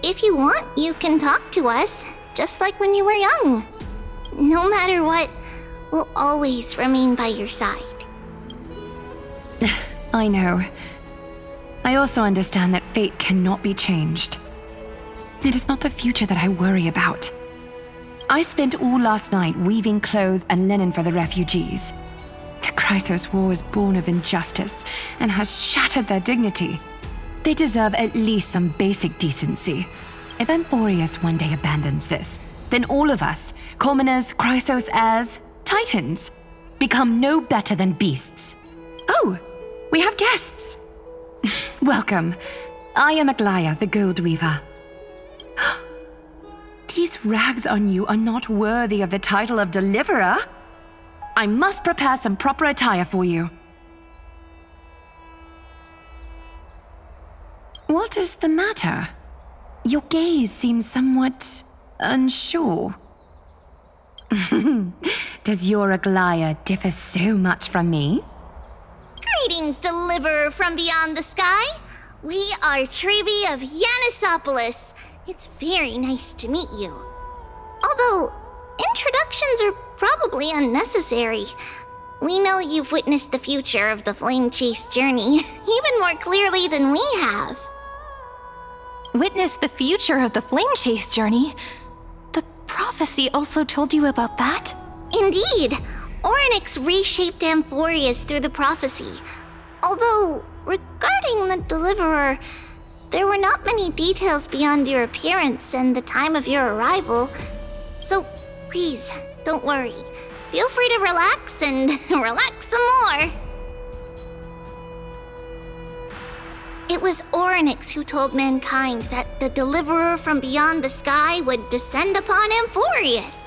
If you want, you can talk to us, just like when you were young. No matter what, we'll always remain by your side. I know. I also understand that fate cannot be changed. It is not the future that I worry about. I spent all last night weaving clothes and linen for the refugees. The Chrysos War was born of injustice and has shattered their dignity. They deserve at least some basic decency. If Amphorius one day abandons this, then all of us, commoners, Chrysos heirs, Titans, become no better than beasts. Oh, we have guests. Welcome. I am Aglaya, the Gold Weaver. These rags on you are not worthy of the title of Deliverer. I must prepare some proper attire for you. What is the matter? Your gaze seems somewhat unsure. Does your Aglaya differ so much from me? Greetings, Deliverer from beyond the sky. We are Trebi of Yanisopolis. It's very nice to meet you. Although, introductions are probably unnecessary. We know you've witnessed the future of the Flame Chase journey even more clearly than we have. Witness the future of the Flame Chase journey? The prophecy also told you about that? Indeed. Orynyx reshaped Amphorius through the prophecy. Although, regarding the Deliverer, there were not many details beyond your appearance and the time of your arrival. So, please, don't worry. Feel free to relax and relax some more. It was Orynyx who told mankind that the Deliverer from beyond the sky would descend upon Amphorius.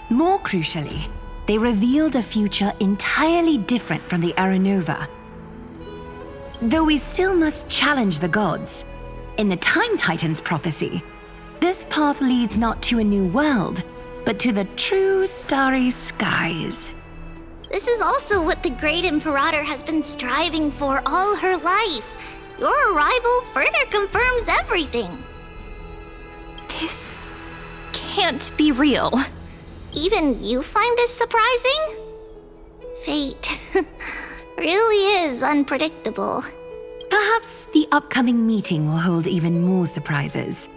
More crucially, they revealed a future entirely different from the Aranova. Though we still must challenge the gods, in the Time Titan's prophecy, this path leads not to a new world, but to the true starry skies. This is also what the Great Imperator has been striving for all her life. Your arrival further confirms everything. This can't be real. Even you find this surprising? Fate really is unpredictable. Perhaps the upcoming meeting will hold even more surprises.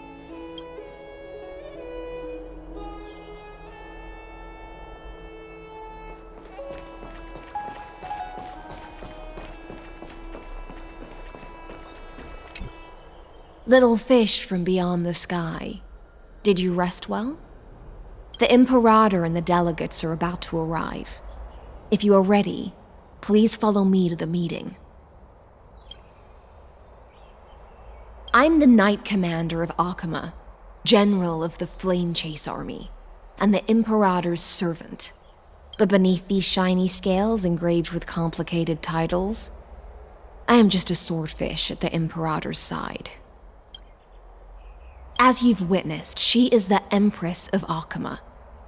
Little fish from beyond the sky, did you rest well? The Imperator and the delegates are about to arrive. If you are ready, please follow me to the meeting. I'm the Knight Commander of Akuma, General of the Flame Chase Army, and the Imperator's servant. But beneath these shiny scales engraved with complicated titles, I am just a swordfish at the Imperator's side. As you've witnessed, she is the Empress of Akama,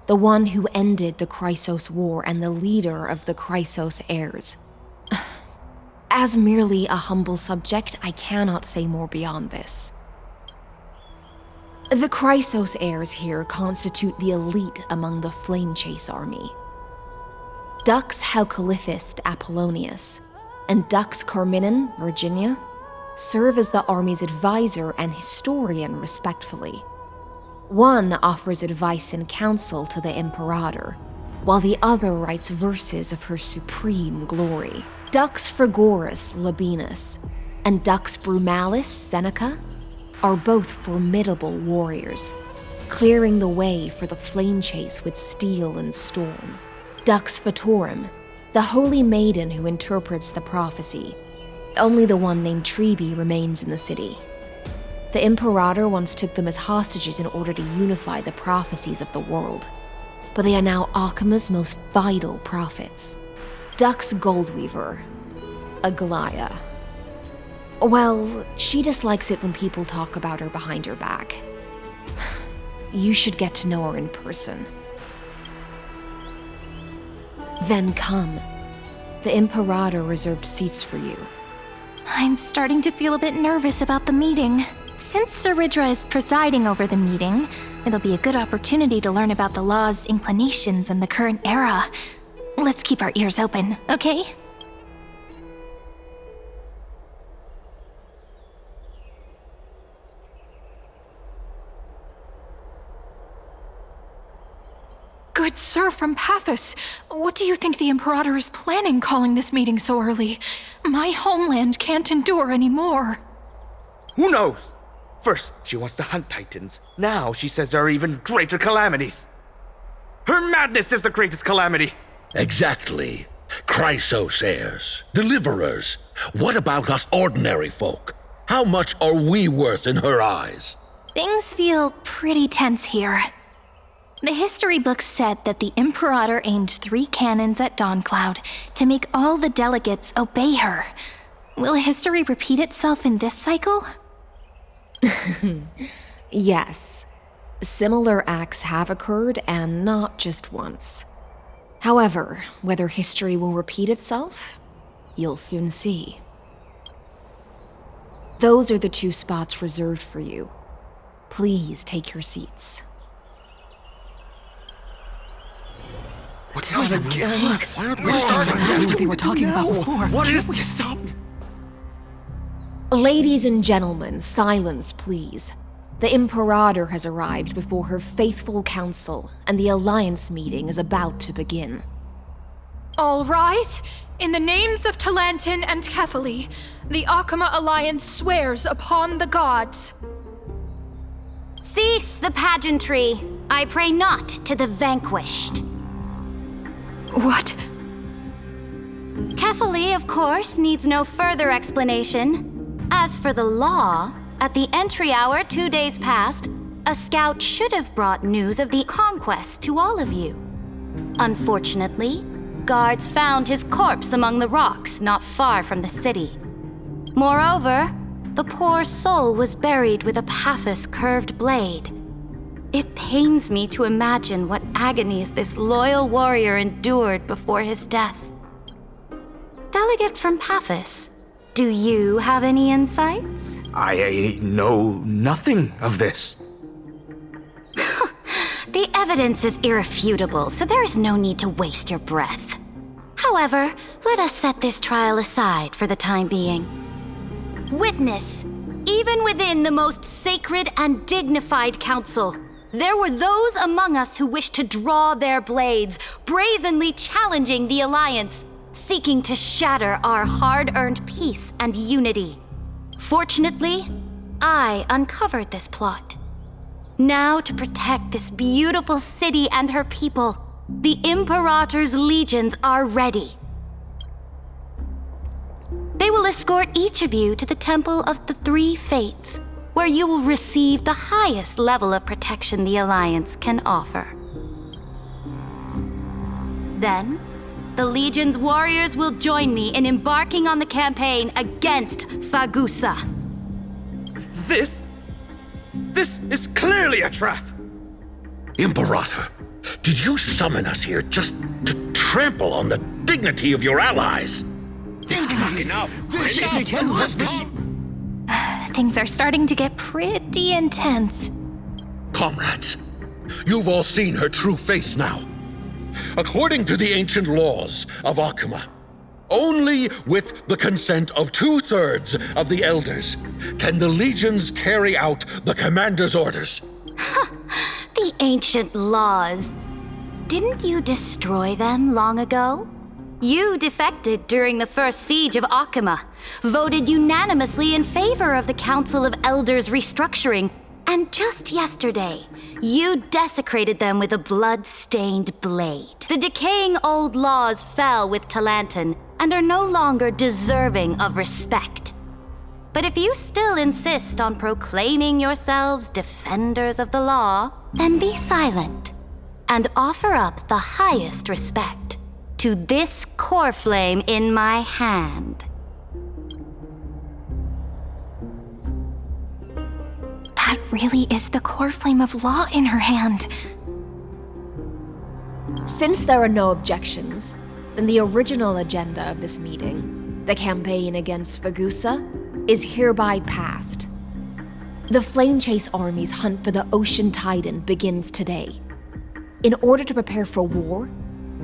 the one who ended the Chrysos War and the leader of the Chrysos heirs. As merely a humble subject, I cannot say more beyond this. The Chrysos heirs here constitute the elite among the Flame Chase army. Dux Halkalithist Apollonius and Dux Carminin, Virginia, serve as the army's advisor and historian respectfully. One offers advice and counsel to the Imperator, while the other writes verses of her supreme glory. Dux Frigoris Labienus and Dux Brumalis Seneca are both formidable warriors, clearing the way for the flame chase with steel and storm. Dux Fatorum, the holy maiden who interprets the prophecy. Only the one named Treeby remains in the city. The Imperator once took them as hostages in order to unify the prophecies of the world, but they are now Akama's most vital prophets. Dux Goldweaver, Aglaya. Well, she dislikes it when people talk about her behind her back. You should get to know her in person. Then come. The Imperator reserved seats for you. I'm starting to feel a bit nervous about the meeting. Since Saridra is presiding over the meeting, it'll be a good opportunity to learn about the law's inclinations in the current era. Let's keep our ears open, okay? Good sir from Paphos, what do you think the Imperator is planning calling this meeting so early? My homeland can't endure anymore. Who knows? First, she wants to hunt Titans. Now she says there are even greater calamities. Her madness is the greatest calamity. Exactly. Chrysos heirs, deliverers. What about us ordinary folk? How much are we worth in her eyes? Things feel pretty tense here. The history books said that the Imperator aimed 3 cannons at Dawncloud to make all the delegates obey her. Will history repeat itself in this cycle? Yes. Similar acts have occurred, and not just once. However, whether history will repeat itself, you'll soon see. Those are the 2 spots reserved for you. Please take your seats. What's going on again? Why aren't we starting? That's what they were talking about before. What is this? Stop! Ladies and gentlemen, silence, please. The Imperator has arrived before her faithful council, and the Alliance meeting is about to begin. All right. In the names of Talantin and Kefali, the Akama Alliance swears upon the gods. Cease the pageantry. I pray not to the vanquished. What? Kefali, of course, needs no further explanation. As for the law, at the entry hour 2 days past, a scout should have brought news of the conquest to all of you. Unfortunately, guards found his corpse among the rocks not far from the city. Moreover, the poor soul was buried with a Paphos curved blade. It pains me to imagine what agonies this loyal warrior endured before his death. Delegate from Paphos, do you have any insights? I know nothing of this. The evidence is irrefutable, so there is no need to waste your breath. However, let us set this trial aside for the time being. Witness, even within the most sacred and dignified council, there were those among us who wished to draw their blades, brazenly challenging the Alliance, seeking to shatter our hard-earned peace and unity. Fortunately, I uncovered this plot. Now, to protect this beautiful city and her people, the Imperator's legions are ready. They will escort each of you to the Temple of the 3 Fates, where you will receive the highest level of protection the Alliance can offer. Then, the Legion's warriors will join me in embarking on the campaign against Fagusa. This is clearly a trap! Imperator, did you summon us here just to trample on the dignity of your allies? Enough! Things are starting to get pretty intense. Comrades, you've all seen her true face now. According to the ancient laws of Akuma, only with the consent of 2/3 of the elders can the legions carry out the commander's orders. The ancient laws. Didn't you destroy them long ago? You defected during the first siege of Akuma, voted unanimously in favor of the Council of Elders restructuring, and just yesterday, you desecrated them with a blood-stained blade. The decaying old laws fell with Talanton and are no longer deserving of respect. But if you still insist on proclaiming yourselves defenders of the law, then be silent and offer up the highest respect to this core flame in my hand. That really is the core flame of law in her hand. Since there are no objections, then the original agenda of this meeting, the campaign against Fagusa, is hereby passed. The Flame Chase Army's hunt for the Ocean Titan begins today. In order to prepare for war,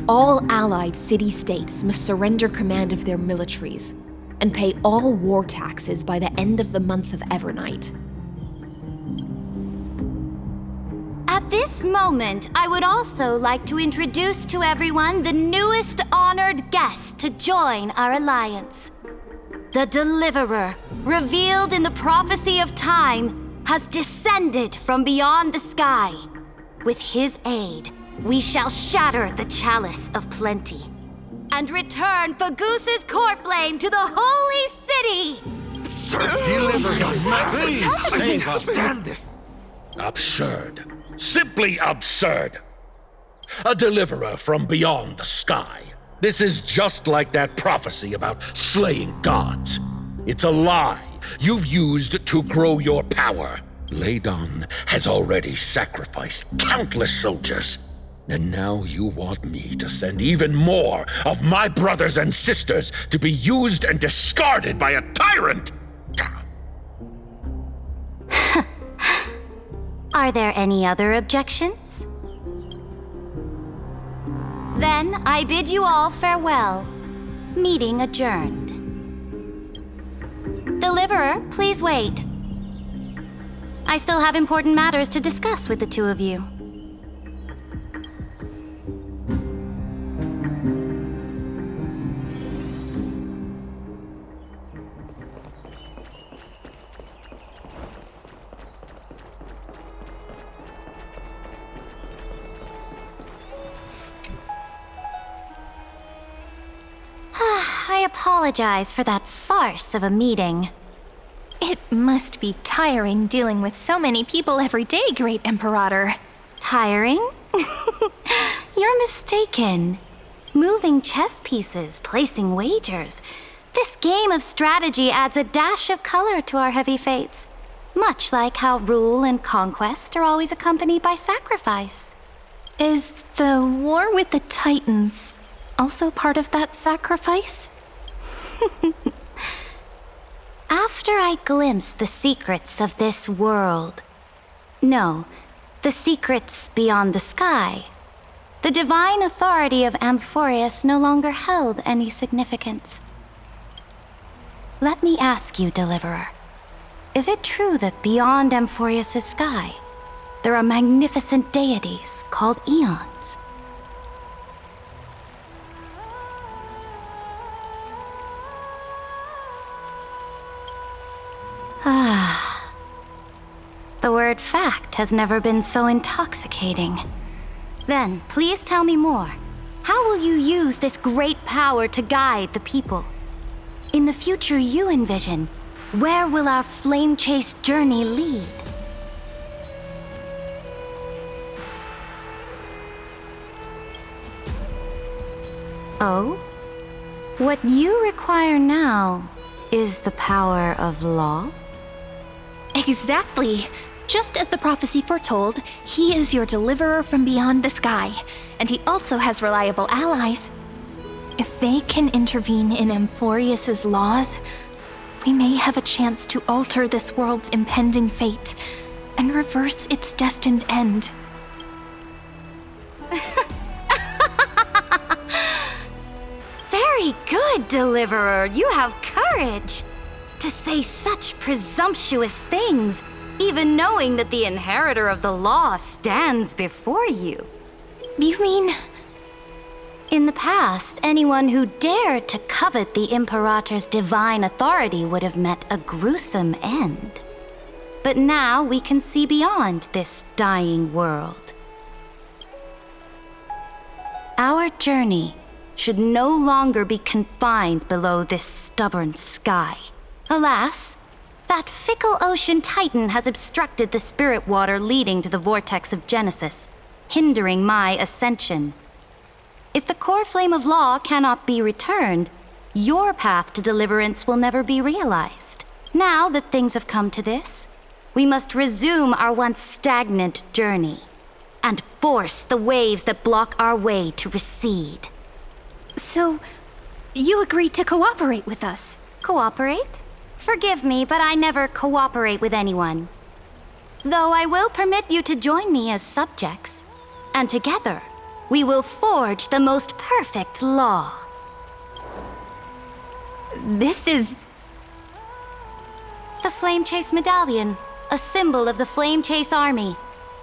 all allied city-states must surrender command of their militaries and pay all war taxes by the end of the month of Evernight. At this moment, I would also like to introduce to everyone the newest honored guest to join our alliance. The Deliverer, revealed in the prophecy of time, has descended from beyond the sky. With his aid, we shall shatter the chalice of plenty and return Fagusa's core flame to the holy city! Stand this! Absurd. Simply absurd. A deliverer from beyond the sky. This is just like that prophecy about slaying gods. It's a lie you've used to grow your power. Ladon has already sacrificed countless soldiers. And now you want me to send even more of my brothers and sisters to be used and discarded by a tyrant? Are there any other objections? Then I bid you all farewell. Meeting adjourned. Deliverer, please wait. I still have important matters to discuss with the two of you. I apologize for that farce of a meeting. It must be tiring dealing with so many people every day, Great Imperator. Tiring? You're mistaken. Moving chess pieces, placing wagers. This game of strategy adds a dash of color to our heavy fates. Much like how rule and conquest are always accompanied by sacrifice. Is the war with the Titans also part of that sacrifice? After I glimpse the secrets of this world, no, the secrets beyond the sky, the divine authority of Amphorius no longer held any significance. Let me ask you, Deliverer, is it true that beyond Amphorius' sky, there are magnificent deities called Eons? Ah. The word fact has never been so intoxicating. Then, please tell me more. How will you use this great power to guide the people? In the future you envision, where will our flame chase journey lead? Oh? What you require now is the power of law? Exactly. Just as the prophecy foretold, he is your deliverer from beyond the sky, and he also has reliable allies. If they can intervene in Amphorius's laws, we may have a chance to alter this world's impending fate and reverse its destined end. Very good, Deliverer. You have courage to say such presumptuous things, even knowing that the inheritor of the law stands before you. You mean? In the past, anyone who dared to covet the Imperator's divine authority would have met a gruesome end. But now we can see beyond this dying world. Our journey should no longer be confined below this stubborn sky. Alas, that fickle ocean titan has obstructed the spirit water leading to the vortex of Genesis, hindering my ascension. If the core flame of law cannot be returned, your path to deliverance will never be realized. Now that things have come to this, we must resume our once stagnant journey and force the waves that block our way to recede. So, you agreed to cooperate with us? Cooperate? Forgive me, but I never cooperate with anyone. Though I will permit you to join me as subjects, and together we will forge the most perfect law. This is... the Flame Chase Medallion, a symbol of the Flame Chase Army.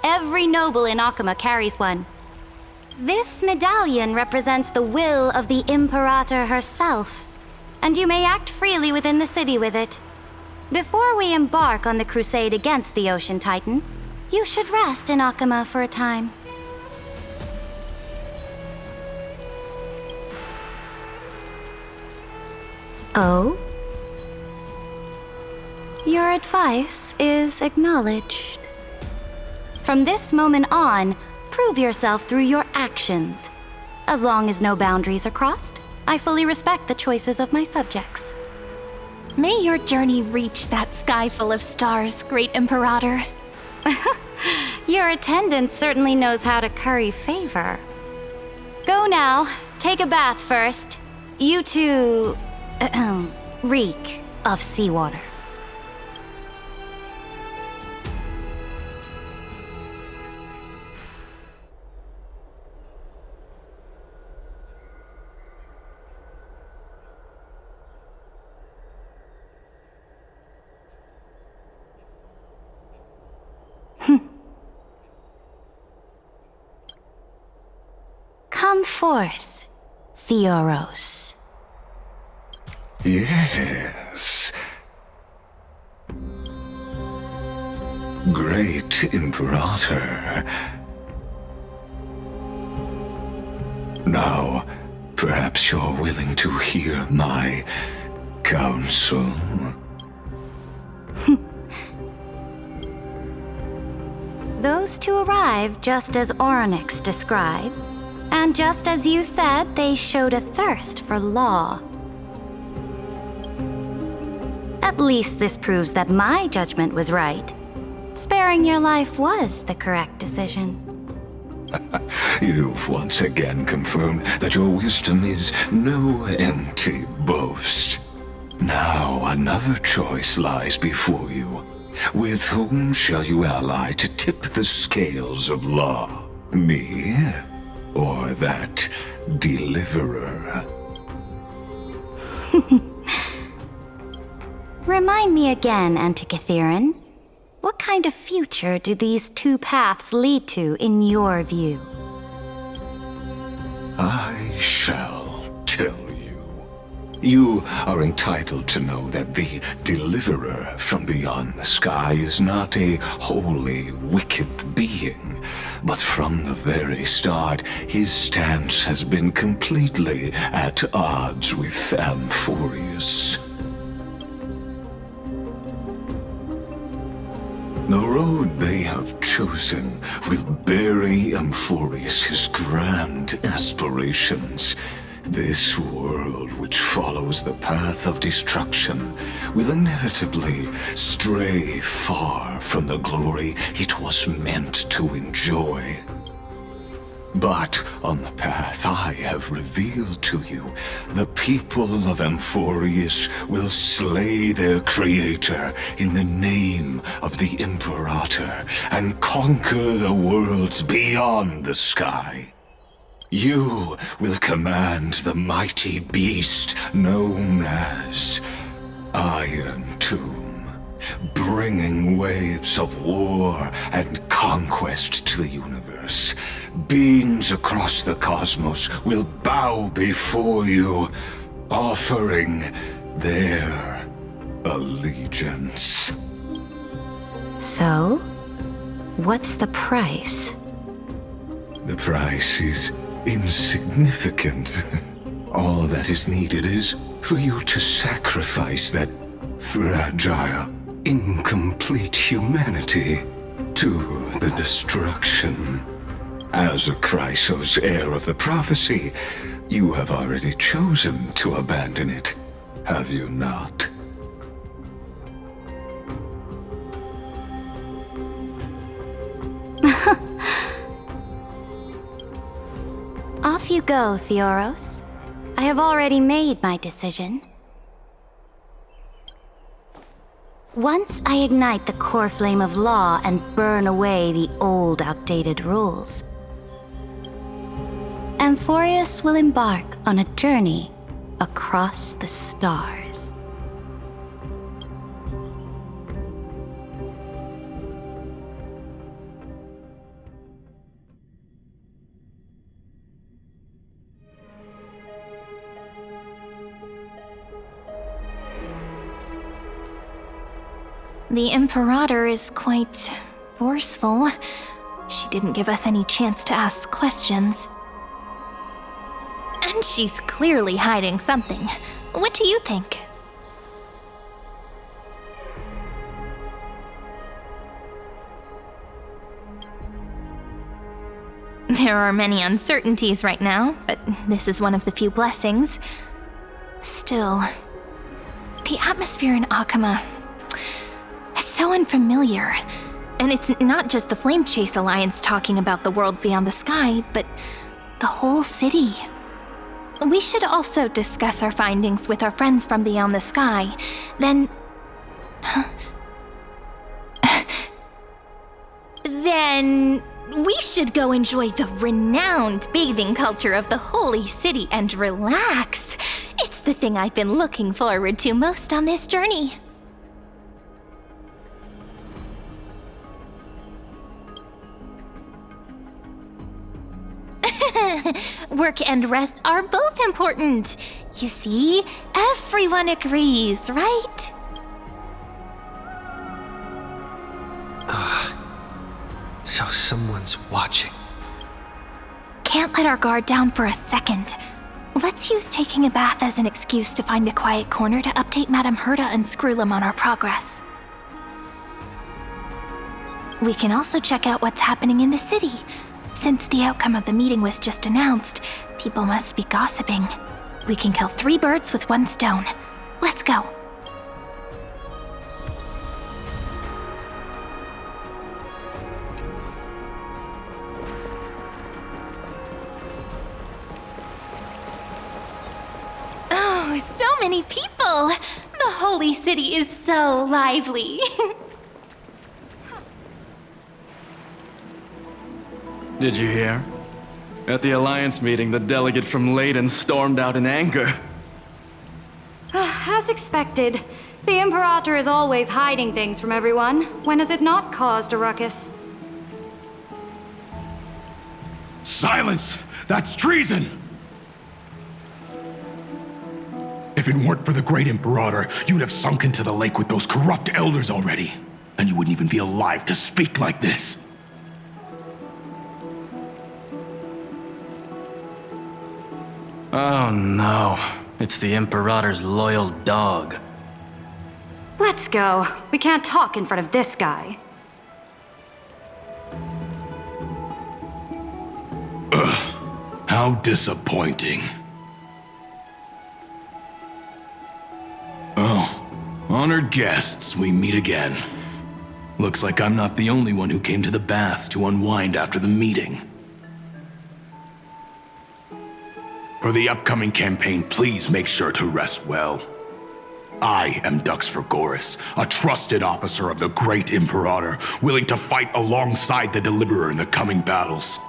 Every noble in Akama carries one. This medallion represents the will of the Imperator herself, and you may act freely within the city with it. Before we embark on the crusade against the Ocean Titan, you should rest in Akama for a time. Oh? Your advice is acknowledged. From this moment on, prove yourself through your actions. As long as no boundaries are crossed, I fully respect the choices of my subjects. May your journey reach that sky full of stars, Great Imperator. Your attendant certainly knows how to curry favor. Go now. Take a bath first. You two... reek of seawater. Come forth, Theoros. Yes. Great Imperator. Now, perhaps you're willing to hear my counsel. Those two arrived just as Orynyx described, and just as you said, they showed a thirst for law. At least this proves that my judgment was right. Sparing your life was the correct decision. You've once again confirmed that your wisdom is no empty boast. Now another choice lies before you. With whom shall you ally to tip the scales of law? Me? Or that deliverer? Remind me again, Antikythera. What kind of future do these two paths lead to in your view? I shall tell you. You are entitled to know that the deliverer from beyond the sky is not a wholly wicked being, but from the very start, his stance has been completely at odds with Amphorius. The road they have chosen will bury Amphorius' grand aspirations This world which follows the path of destruction will inevitably stray far from the glory it was meant to enjoy. But on the path I have revealed to you, the people of Amphorius will slay their creator in the name of the Imperator and conquer the worlds beyond the sky. You will command the mighty beast known as Iron Tomb, bringing waves of war and conquest to the universe. Beings across the cosmos will bow before you, offering their allegiance. So, what's the price? The price is insignificant. All that is needed is for you to sacrifice that fragile, incomplete humanity to the destruction. As a Chrysos, heir of the prophecy, you have already chosen to abandon it, have you not? Off you go, Theoros. I have already made my decision. Once I ignite the core flame of law and burn away the old, outdated rules, Amphorius will embark on a journey across the stars. The Imperator is quite forceful. She didn't give us any chance to ask questions. And she's clearly hiding something. What do you think? There are many uncertainties right now, but this is one of the few blessings. Still, the atmosphere in Akama, it's so unfamiliar. And it's not just the Flame Chase Alliance talking about the world beyond the sky, but the whole city. We should also discuss our findings with our friends from beyond the sky. Then we should go enjoy the renowned bathing culture of the holy city and relax. It's the thing I've been looking forward to most on this journey. Work and rest are both important. You see, everyone agrees, right? So someone's watching. Can't let our guard down for a second. Let's use taking a bath as an excuse to find a quiet corner to update Madame Herta and Screwlum on our progress. We can also check out what's happening in the city. Since the outcome of the meeting was just announced, people must be gossiping. We can kill 3 birds with 1 stone. Let's go. Oh, so many people! The holy city is so lively. Did you hear? At the Alliance meeting, the delegate from Leyden stormed out in anger. As expected, the Imperator is always hiding things from everyone. When has it not caused a ruckus? Silence! That's treason! If it weren't for the Great Imperator, you'd have sunk into the lake with those corrupt elders already. And you wouldn't even be alive to speak like this. Oh no, it's the Imperator's loyal dog. Let's go. We can't talk in front of this guy. Ugh, how disappointing. Honored guests, we meet again. Looks like I'm not the only one who came to the baths to unwind after the meeting. For the upcoming campaign, please make sure to rest well. I am Dux Fregoris, a trusted officer of the Great Imperator, willing to fight alongside the Deliverer in the coming battles.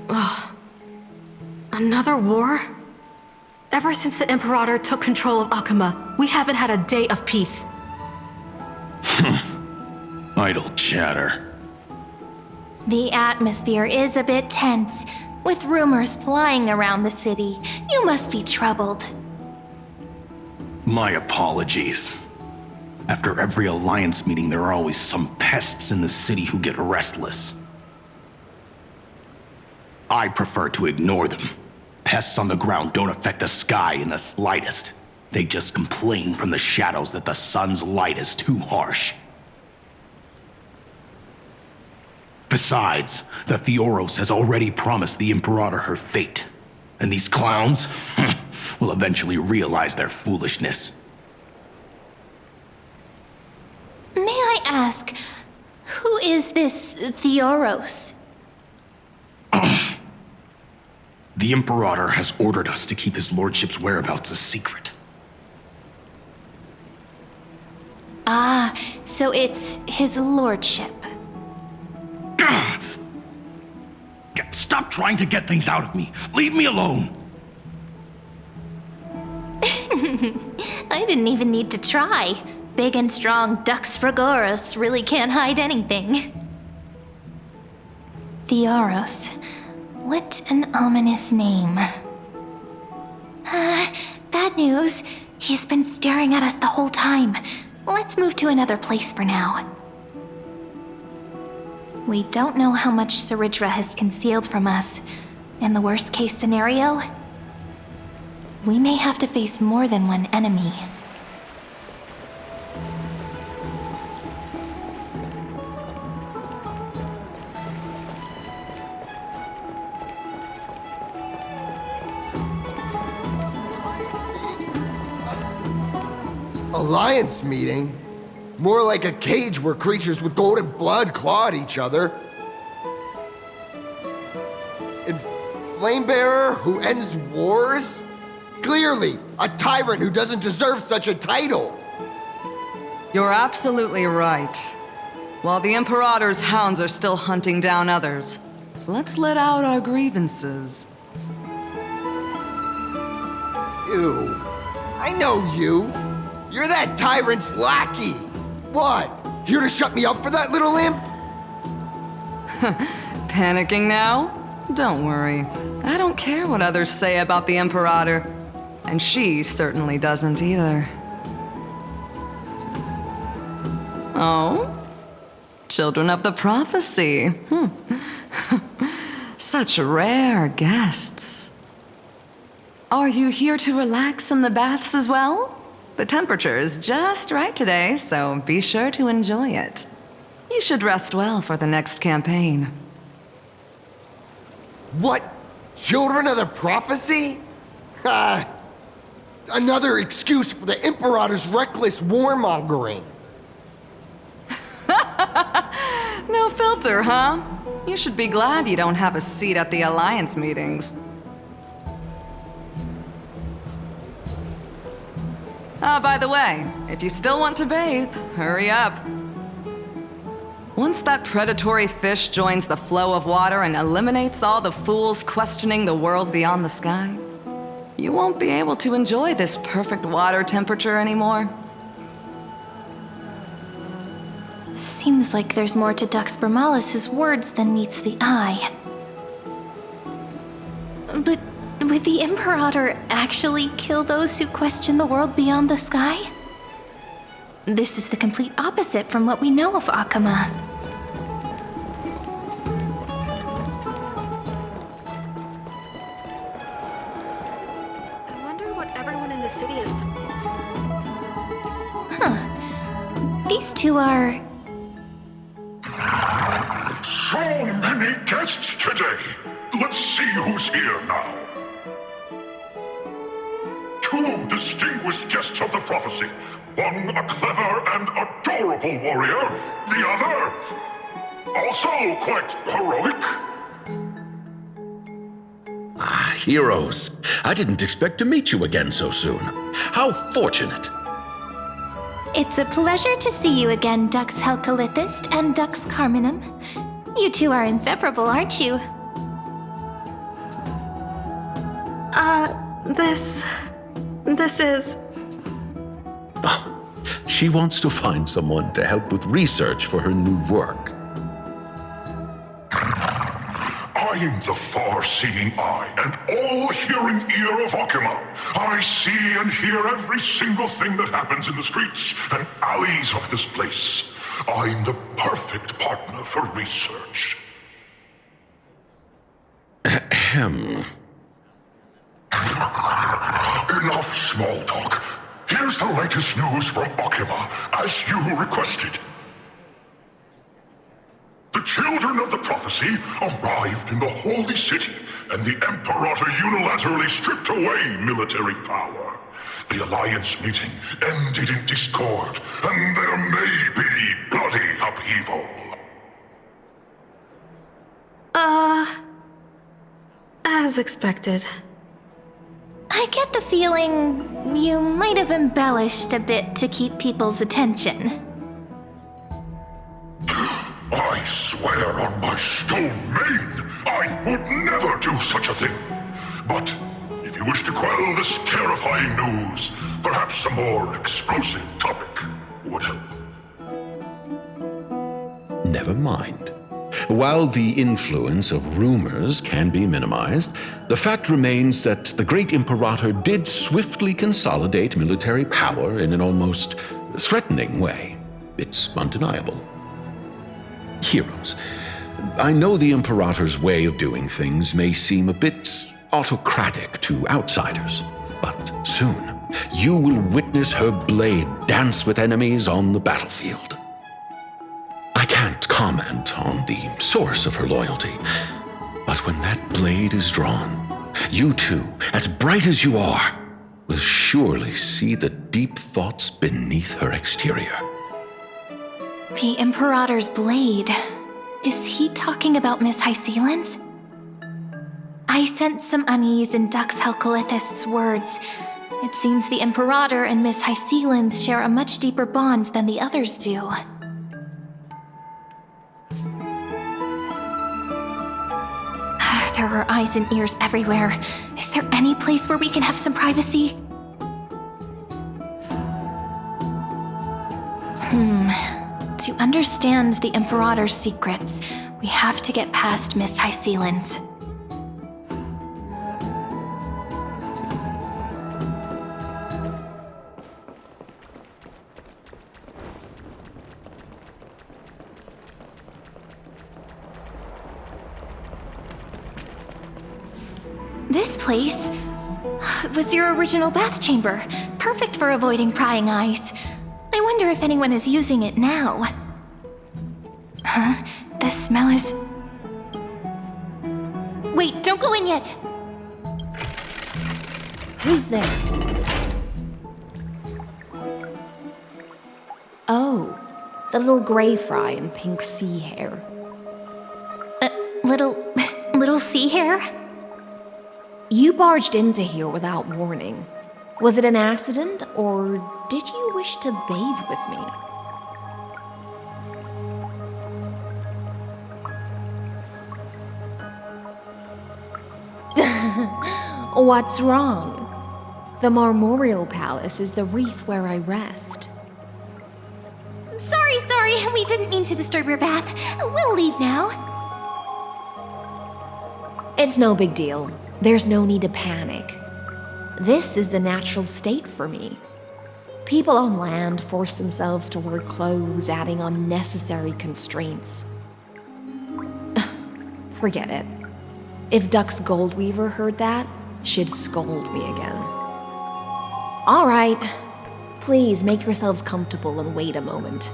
Ugh. Another war? Ever since the Imperator took control of Akuma, we haven't had a day of peace. Idle chatter. The atmosphere is a bit tense, with rumors flying around the city. You must be troubled. My apologies. After every Alliance meeting, there are always some pests in the city who get restless. I prefer to ignore them. Pests on the ground don't affect the sky in the slightest. They just complain from the shadows that the sun's light is too harsh. Besides, the Theoros has already promised the Imperator her fate. And these clowns will eventually realize their foolishness. May I ask, who is this Theoros? The Imperator has ordered us to keep his lordship's whereabouts a secret. Ah, so it's his lordship. Stop trying to get things out of me. Leave me alone. I didn't even need to try. Big and strong Dux Fregoris really can't hide anything. Theoros. What an ominous name. Bad news. He's been staring at us the whole time. Let's move to another place for now. We don't know how much Saridra has concealed from us. In the worst case scenario, we may have to face more than one enemy. Alliance meeting? More like a cage where creatures with golden blood claw at each other. And Flamebearer who ends wars? Clearly, a tyrant who doesn't deserve such a title. You're absolutely right. While the Imperator's hounds are still hunting down others, let's let out our grievances. Ew. I know you. You're that tyrant's lackey. What? Here to shut me up for that little imp? Panicking now? Don't worry. I don't care what others say about the Imperator. And she certainly doesn't either. Oh? Children of the Prophecy. Such rare guests. Are you here to relax in the baths as well? The temperature is just right today, so be sure to enjoy it. You should rest well for the next campaign. What? Children of the Prophecy? Another excuse for the Imperator's reckless warmongering. No filter, huh? You should be glad you don't have a seat at the Alliance meetings. By the way, if you still want to bathe, hurry up. Once that predatory fish joins the flow of water and eliminates all the fools questioning the world beyond the sky, you won't be able to enjoy this perfect water temperature anymore. Seems like there's more to Dux Brumalis's words than meets the eye. But would the Imperator actually kill those who question the world beyond the sky? This is the complete opposite from what we know of Akuma. I wonder what everyone in the city is These two are... So many guests today. Let's see who's here now. two distinguished guests of the prophecy. One a clever and adorable warrior, the other also quite heroic. Ah, heroes. I didn't expect to meet you again so soon. How fortunate. It's a pleasure to see you again, Dux Helcolithist and Dux Carminum. You two are inseparable, aren't you? This is... Oh, she wants to find someone to help with research for her new work. I'm the far-seeing eye and all-hearing ear of Okima. I see and hear every single thing that happens in the streets and alleys of this place. I'm the perfect partner for research. Ahem. Enough small talk. Here's the latest news from Okima, as you requested. The children of the prophecy arrived in the holy city, and the Imperator unilaterally stripped away military power. The Alliance meeting ended in discord, and there may be bloody upheaval. As expected. I get the feeling you might have embellished a bit to keep people's attention. I swear on my stone mane, I would never do such a thing. But if you wish to quell this terrifying news, perhaps a more explosive topic would help. Never mind. While the influence of rumors can be minimized, the fact remains that the great Imperator did swiftly consolidate military power in an almost threatening way. It's undeniable. Heroes, I know the Imperator's way of doing things may seem a bit autocratic to outsiders, but soon you will witness her blade dance with enemies on the battlefield. I can't comment on the source of her loyalty, but when that blade is drawn, you two, as bright as you are, will surely see the deep thoughts beneath her exterior. The Imperator's blade. Is he talking about Miss Hysealin's? I sense some unease in Dux Helcolithist's words. It seems the Imperator and Miss Hysealin's share a much deeper bond than the others do. There are eyes and ears everywhere. Is there any place where we can have some privacy? To understand the Imperator's secrets, we have to get past Miss Hysealin's. This place was your original bath chamber, perfect for avoiding prying eyes. I wonder if anyone is using it now. Huh? The smell is... Wait, don't go in yet! Who's there? Oh, the little gray fry in pink sea hair. Little sea hair? You barged into here without warning. Was it an accident, or did you wish to bathe with me? What's wrong? The Marmoreal Palace is the reef where I rest. Sorry, we didn't mean to disturb your bath. We'll leave now. It's no big deal. There's no need to panic. This is the natural state for me. People on land force themselves to wear clothes, adding unnecessary constraints. Forget it. If Dux Goldweaver heard that, she'd scold me again. All right. Please make yourselves comfortable and wait a moment.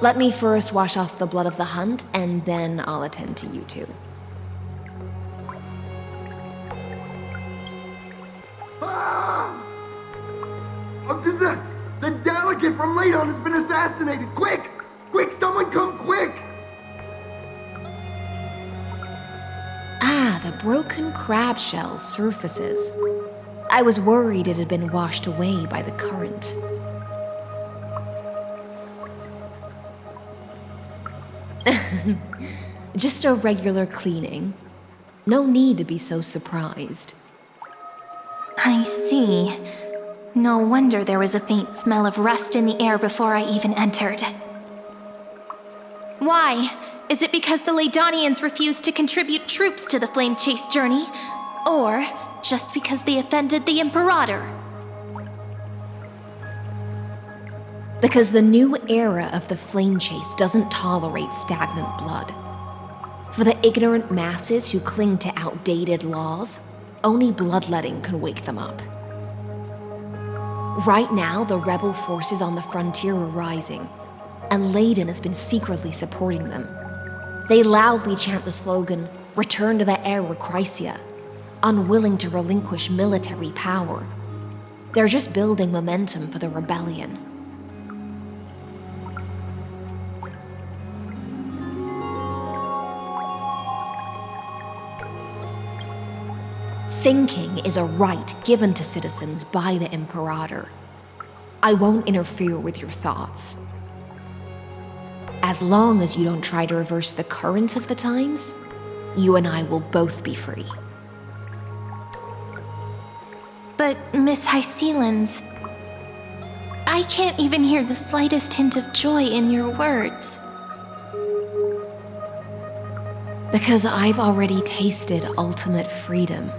Let me first wash off the blood of the hunt, and then I'll attend to you two. The delegate from Ladon has been assassinated! Quick! Quick, someone come quick! Ah, the broken crab shell surfaces. I was worried it had been washed away by the current. Just a regular cleaning. No need to be so surprised. I see. No wonder there was a faint smell of rust in the air before I even entered. Why? Is it because the Ladonians refused to contribute troops to the Flame Chase journey? Or just because they offended the Imperator? Because the new era of the Flame Chase doesn't tolerate stagnant blood. For the ignorant masses who cling to outdated laws, only bloodletting can wake them up. Right now, the rebel forces on the frontier are rising, and Ladon has been secretly supporting them. They loudly chant the slogan, "Return to the Era Chrysia," unwilling to relinquish military power. They're just building momentum for the rebellion. Thinking is a right given to citizens by the Imperator. I won't interfere with your thoughts. As long as you don't try to reverse the current of the times, you and I will both be free. But, Miss Hysealans, I can't even hear the slightest hint of joy in your words. Because I've already tasted ultimate freedom.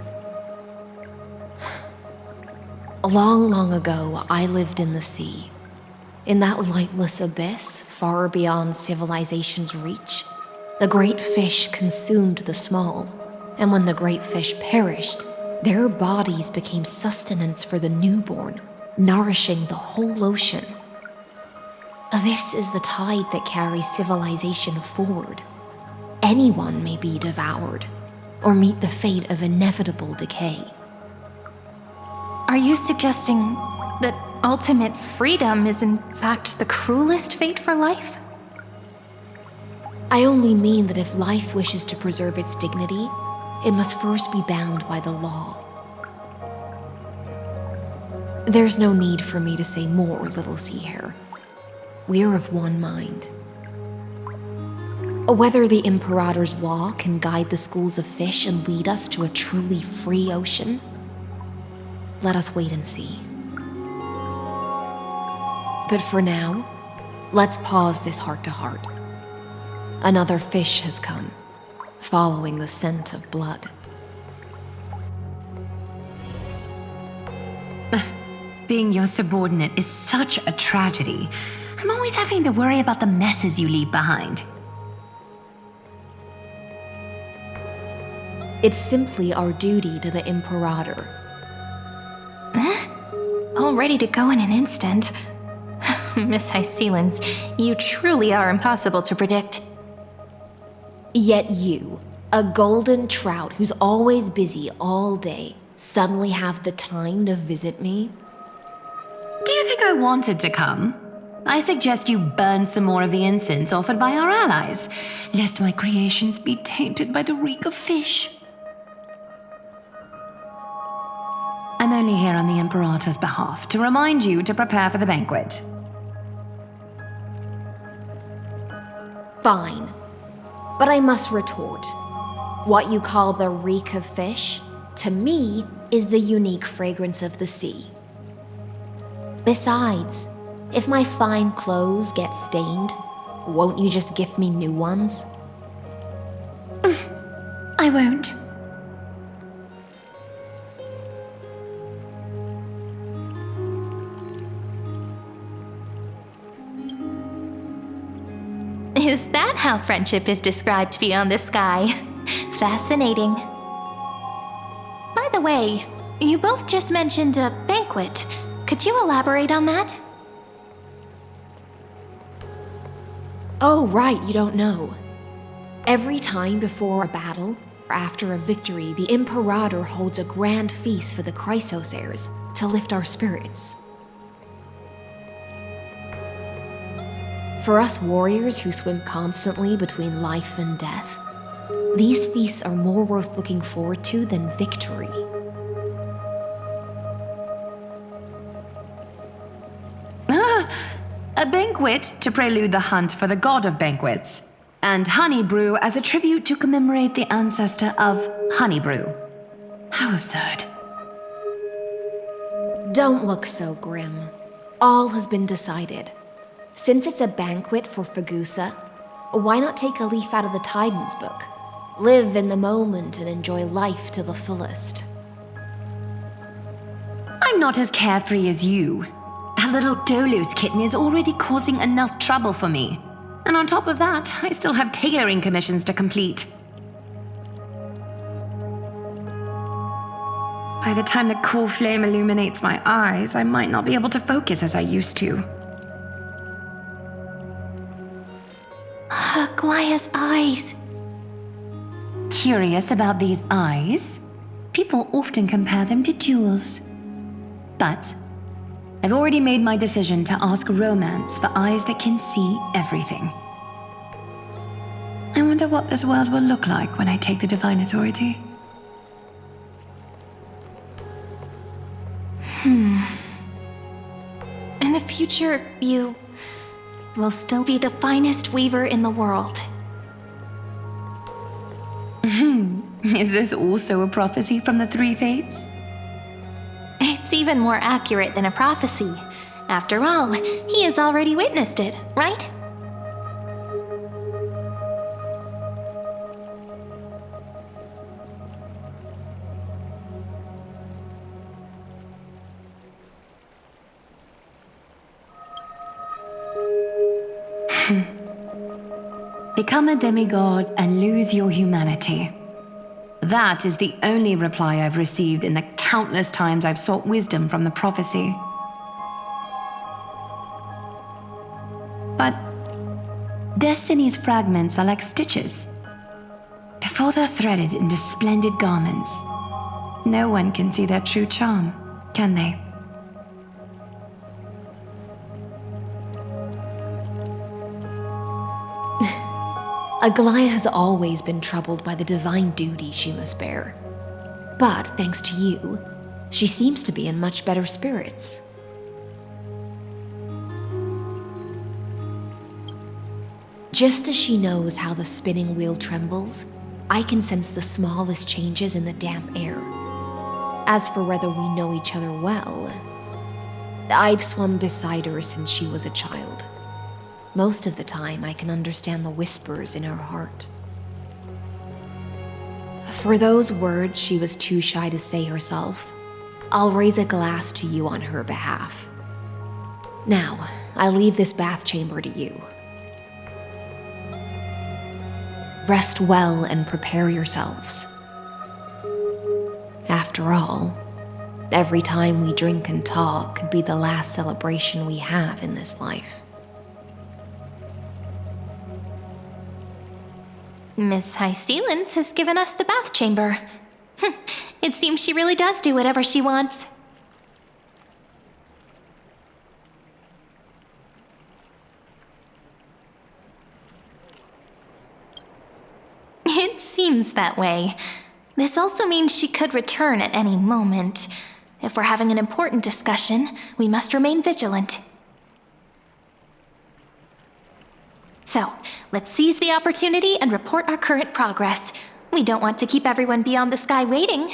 Long, long ago, I lived in the sea. In that lightless abyss, far beyond civilization's reach, the great fish consumed the small, and when the great fish perished, their bodies became sustenance for the newborn, nourishing the whole ocean. This is the tide that carries civilization forward. Anyone may be devoured, or meet the fate of inevitable decay. Are you suggesting that ultimate freedom is in fact the cruelest fate for life? I only mean that if life wishes to preserve its dignity, it must first be bound by the law. There's no need for me to say more, little sea hare. We are of one mind. Whether the Imperator's law can guide the schools of fish and lead us to a truly free ocean, let us wait and see. But for now, let's pause this heart-to-heart. Another fish has come, following the scent of blood. Being your subordinate is such a tragedy. I'm always having to worry about the messes you leave behind. It's simply our duty to the Imperator. All ready to go in an instant. Miss Hysealans, you truly are impossible to predict. Yet you, a golden trout who's always busy all day, suddenly have the time to visit me? Do you think I wanted to come? I suggest you burn some more of the incense offered by our allies, lest my creations be tainted by the reek of fish. I'm only here on the Imperator's behalf to remind you to prepare for the banquet. Fine. But I must retort. What you call the reek of fish, to me, is the unique fragrance of the sea. Besides, if my fine clothes get stained, won't you just gift me new ones? I won't. Is that how friendship is described beyond the sky? Fascinating. By the way, you both just mentioned a banquet. Could you elaborate on that? Oh, right, you don't know. Every time before a battle, or after a victory, the Imperator holds a grand feast for the Chrysos heirs to lift our spirits. For us warriors who swim constantly between life and death, these feasts are more worth looking forward to than victory. A banquet to prelude the hunt for the god of banquets, and honey brew as a tribute to commemorate the ancestor of honey brew. How absurd. Don't look so grim. All has been decided. Since it's a banquet for Fagusa, why not take a leaf out of the Titan's book? Live in the moment and enjoy life to the fullest. I'm not as carefree as you. That little Dolos kitten is already causing enough trouble for me. And on top of that, I still have tailoring commissions to complete. By the time the cool flame illuminates my eyes, I might not be able to focus as I used to. Glaya's eyes. Curious about these eyes? People often compare them to jewels. But I've already made my decision to ask Romance for eyes that can see everything. I wonder what this world will look like when I take the Divine Authority. In the future, you will still be the finest weaver in the world. Is this also a prophecy from the Three Fates? It's even more accurate than a prophecy. After all, he has already witnessed it, right? Become a demigod and lose your humanity. That is the only reply I've received in the countless times I've sought wisdom from the prophecy. But Destiny's fragments are like stitches. Before they're threaded into splendid garments, no one can see their true charm, can they? Aglaya has always been troubled by the divine duty she must bear. But thanks to you, she seems to be in much better spirits. Just as she knows how the spinning wheel trembles, I can sense the smallest changes in the damp air. As for whether we know each other well, I've swum beside her since she was a child. Most of the time, I can understand the whispers in her heart. For those words she was too shy to say herself, I'll raise a glass to you on her behalf. Now, I leave this bath chamber to you. Rest well and prepare yourselves. After all, every time we drink and talk could be the last celebration we have in this life. Miss Hysealence has given us the bath chamber. It seems she really does do whatever she wants. It seems that way. This also means she could return at any moment. If we're having an important discussion, we must remain vigilant. So, let's seize the opportunity and report our current progress. We don't want to keep everyone beyond the sky waiting.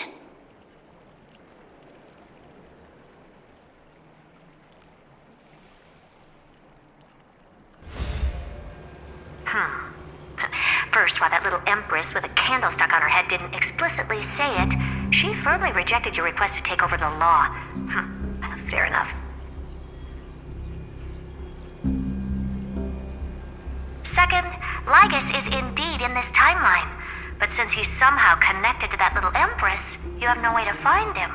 First, while that little empress with a candle stuck on her head didn't explicitly say it, she firmly rejected your request to take over the law. Fair enough. Second, Lygus is indeed in this timeline, but since he's somehow connected to that little empress, you have no way to find him.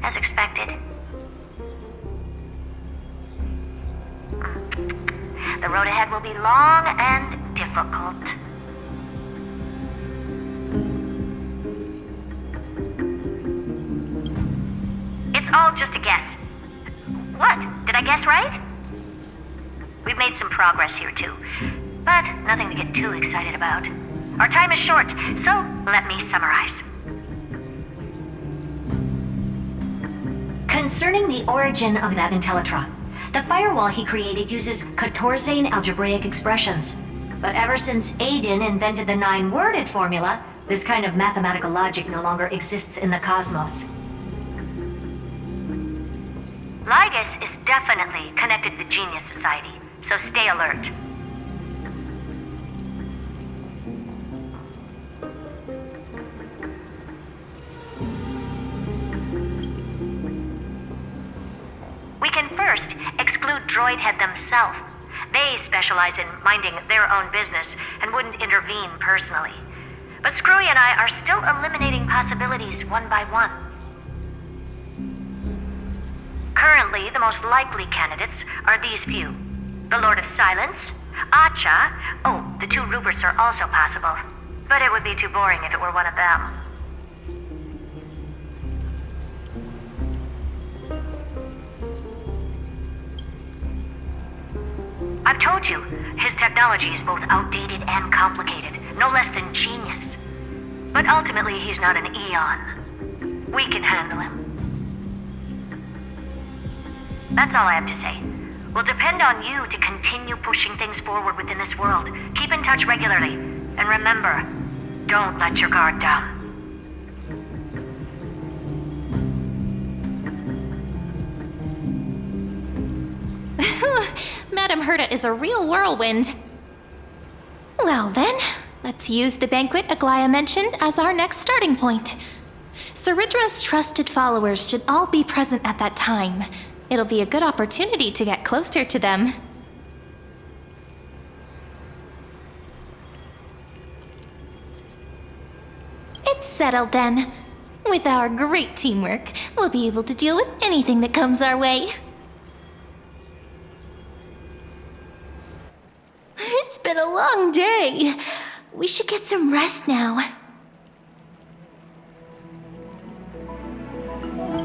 As expected. The road ahead will be long and difficult. It's all just a guess. What? Did I guess right? We've made some progress here too, but nothing to get too excited about. Our time is short, so let me summarize. Concerning the origin of that Intellitron, the firewall he created uses Katorzane algebraic expressions. But ever since Aiden invented the 9-worded formula, this kind of mathematical logic no longer exists in the cosmos. Lygus is definitely connected to the Genius Society, so stay alert. We can first exclude Droidhead themselves. They specialize in minding their own business and wouldn't intervene personally. But Screwy and I are still eliminating possibilities one by one. Currently, the most likely candidates are these few. The Lord of Silence, Acha, oh, the 2 Ruperts are also possible. But it would be too boring if it were one of them. I've told you, his technology is both outdated and complicated, no less than genius. But ultimately, he's not an Eon. We can handle him. That's all I have to say. We'll depend on you to continue pushing things forward within this world. Keep in touch regularly. And remember, don't let your guard down. Madame Herta is a real whirlwind. Well then, let's use the banquet Aglaya mentioned as our next starting point. Ceridra's trusted followers should all be present at that time. It'll be a good opportunity to get closer to them. It's settled then. With our great teamwork, we'll be able to deal with anything that comes our way. It's been a long day. We should get some rest now.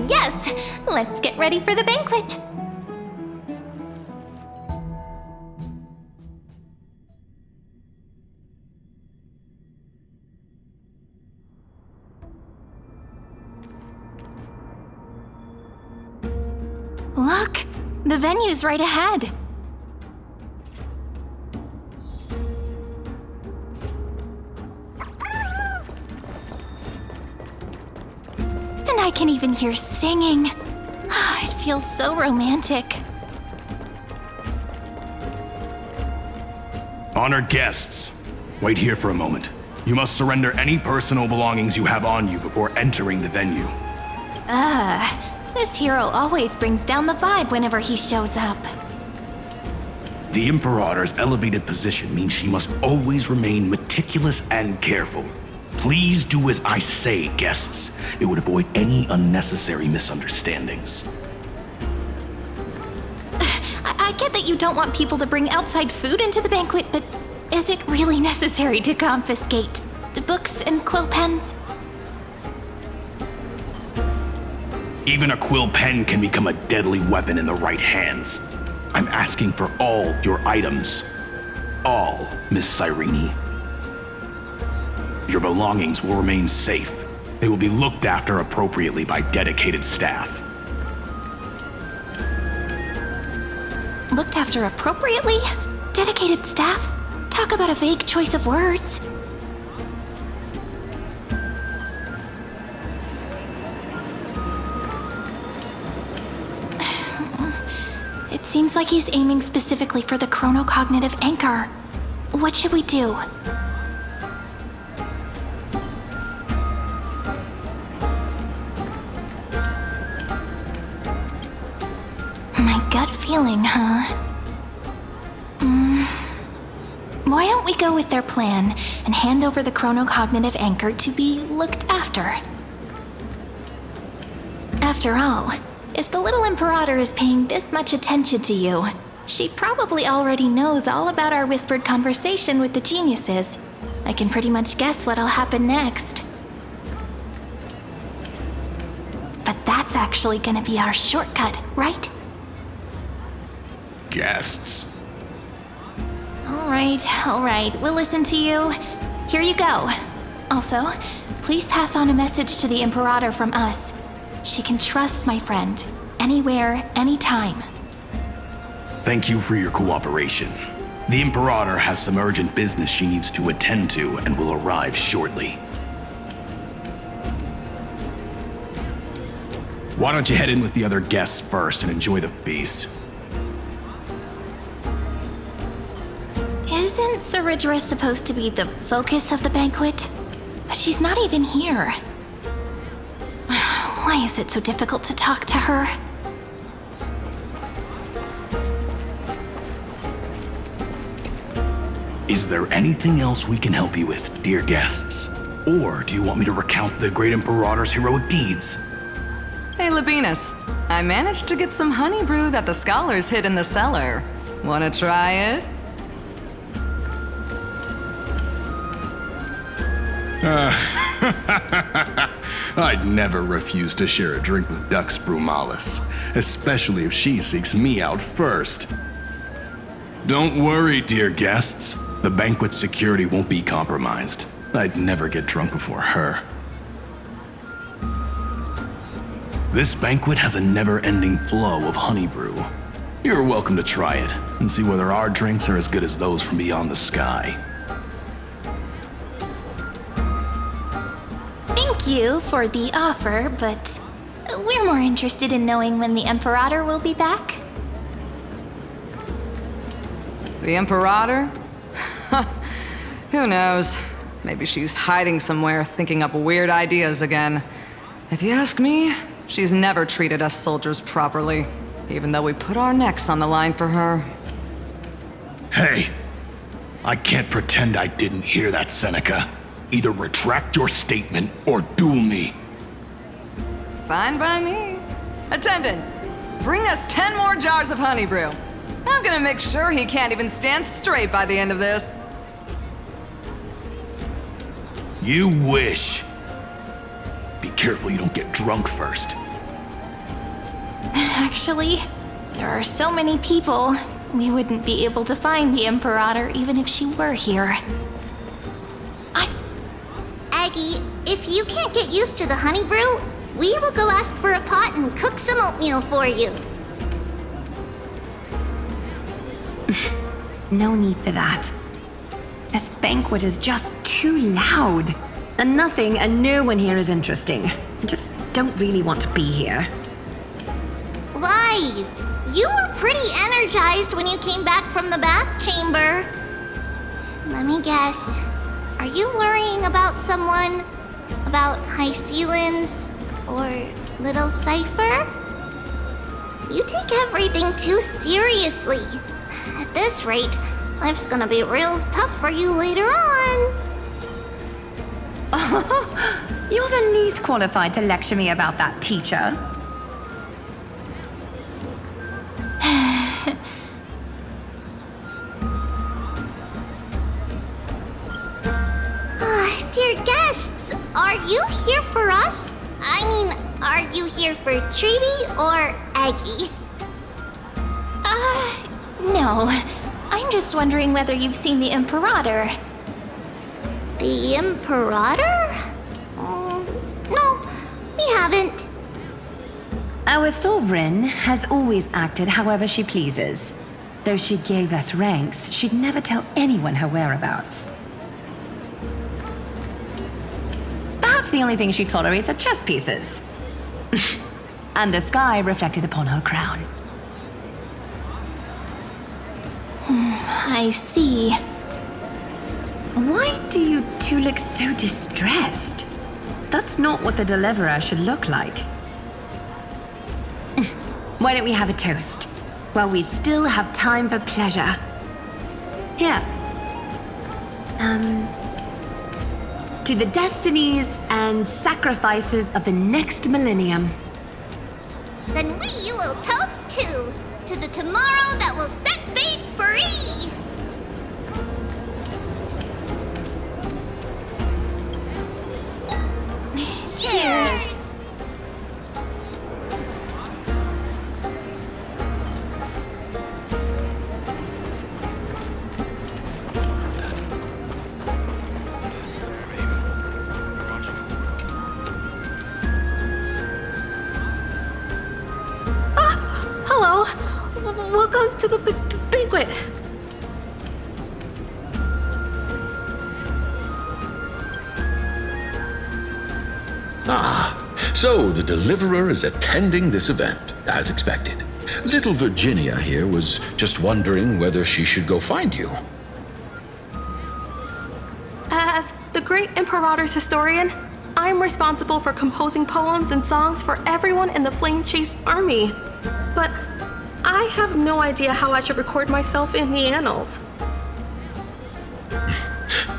Yes, let's get ready for the banquet. Look, the venue's right ahead. I can even hear singing. It feels so romantic. Honored guests, wait here for a moment. You must surrender any personal belongings you have on you before entering the venue. This hero always brings down the vibe whenever he shows up. The Imperator's elevated position means she must always remain meticulous and careful. Please do as I say, guests. It would avoid any unnecessary misunderstandings. I get that you don't want people to bring outside food into the banquet, but is it really necessary to confiscate the books and quill pens? Even a quill pen can become a deadly weapon in the right hands. I'm asking for all your items. All, Miss Cyrene. Your belongings will remain safe. They will be looked after appropriately by dedicated staff. Looked after appropriately? Dedicated staff? Talk about a vague choice of words. It seems like he's aiming specifically for the chronocognitive anchor. What should we do? Gut feeling, huh? Why don't we go with their plan and hand over the chronocognitive anchor to be looked after? After all, if the little Imperator is paying this much attention to you, she probably already knows all about our whispered conversation with the geniuses. I can pretty much guess what'll happen next. But that's actually gonna be our shortcut, right? Guests, All right, we'll listen to you. Here you go. Also, please pass on a message to the Imperator from us. She can trust my friend, anywhere, anytime. Thank you for your cooperation. The Imperator has some urgent business she needs to attend to and will arrive shortly. Why don't you head in with the other guests first and enjoy the feast? Isn't Ceridra supposed to be the focus of the banquet? But she's not even here. Why is it so difficult to talk to her? Is there anything else we can help you with, dear guests? Or do you want me to recount the great Imperator's heroic deeds? Hey, Labinas. I managed to get some honey brew that the scholars hid in the cellar. Wanna try it? I'd never refuse to share a drink with Dux Brumalis, especially if she seeks me out first. Don't worry, dear guests. The banquet's security won't be compromised. I'd never get drunk before her. This banquet has a never-ending flow of honey brew. You're welcome to try it and see whether our drinks are as good as those from beyond the sky. Thank you for the offer, but we're more interested in knowing when the Imperator will be back. The Imperator? Who knows? Maybe she's hiding somewhere, thinking up weird ideas again. If you ask me, she's never treated us soldiers properly, even though we put our necks on the line for her. Hey, I can't pretend I didn't hear that, Seneca. Either retract your statement or duel me. Fine by me. Attendant, bring us 10 more jars of honey brew. I'm gonna make sure he can't even stand straight by the end of this. You wish. Be careful you don't get drunk first. Actually, there are so many people, we wouldn't be able to find the Imperator even if she were here. Aggie, if you can't get used to the honey brew, we will go ask for a pot and cook some oatmeal for you. No need for that. This banquet is just too loud. And nothing and no one here is interesting. I just don't really want to be here. Lies! You were pretty energized when you came back from the bath chamber. Let me guess. Are you worrying about someone? About High Sealins? Or Little Cypher? You take everything too seriously. At this rate, life's gonna be real tough for you later on. Oh, you're the least qualified to lecture me about that, teacher. Dear guests, are you here for us? I mean, are you here for Treeby or Aggie? No. I'm just wondering whether you've seen the Imperator. The Imperator? No, we haven't. Our sovereign has always acted however she pleases. Though she gave us ranks, she'd never tell anyone her whereabouts. Perhaps the only thing she tolerates are chess pieces. And the sky reflected upon her crown. I see. Why do you two look so distressed? That's not what the deliverer should look like. Why don't we have a toast? While we still have time for pleasure. Here. To the destinies and sacrifices of the next millennium. Then we will toast to the tomorrow that will set fate free! Cheers! Hello! Welcome to the banquet! Ah, so the Deliverer is attending this event, as expected. Little Virginia here was just wondering whether she should go find you. As the great Imperator's historian, I'm responsible for composing poems and songs for everyone in the Flame Chase army. But I have no idea how I should record myself in the annals.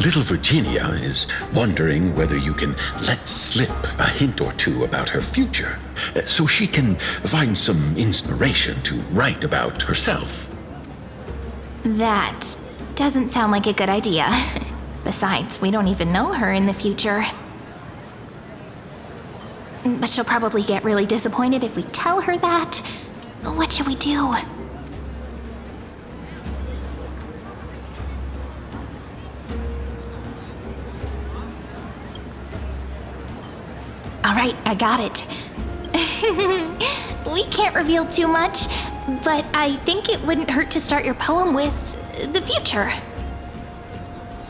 Little Virginia is wondering whether you can let slip a hint or two about her future, so she can find some inspiration to write about herself. That doesn't sound like a good idea. Besides, we don't even know her in the future. But she'll probably get really disappointed if we tell her that. What should we do? All right, I got it. We can't reveal too much, but I think it wouldn't hurt to start your poem with the future.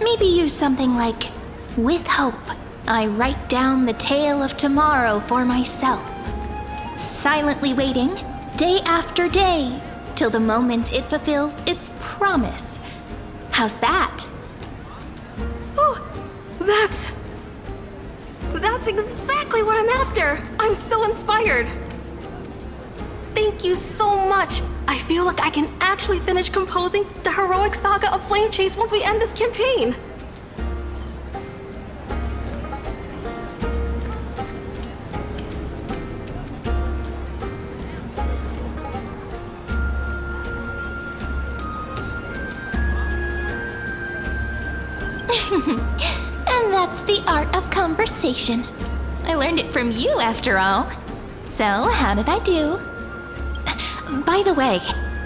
Maybe use something like, "With hope, I write down the tale of tomorrow for myself, silently waiting, day after day, till the moment it fulfills its promise." How's that? Oh, that's exactly what I'm after! I'm so inspired! Thank you so much! I feel like I can actually finish composing the heroic saga of Flame Chase once we end this campaign! And that's the art of conversation. I learned it from you, after all. So, how did I do? By the way,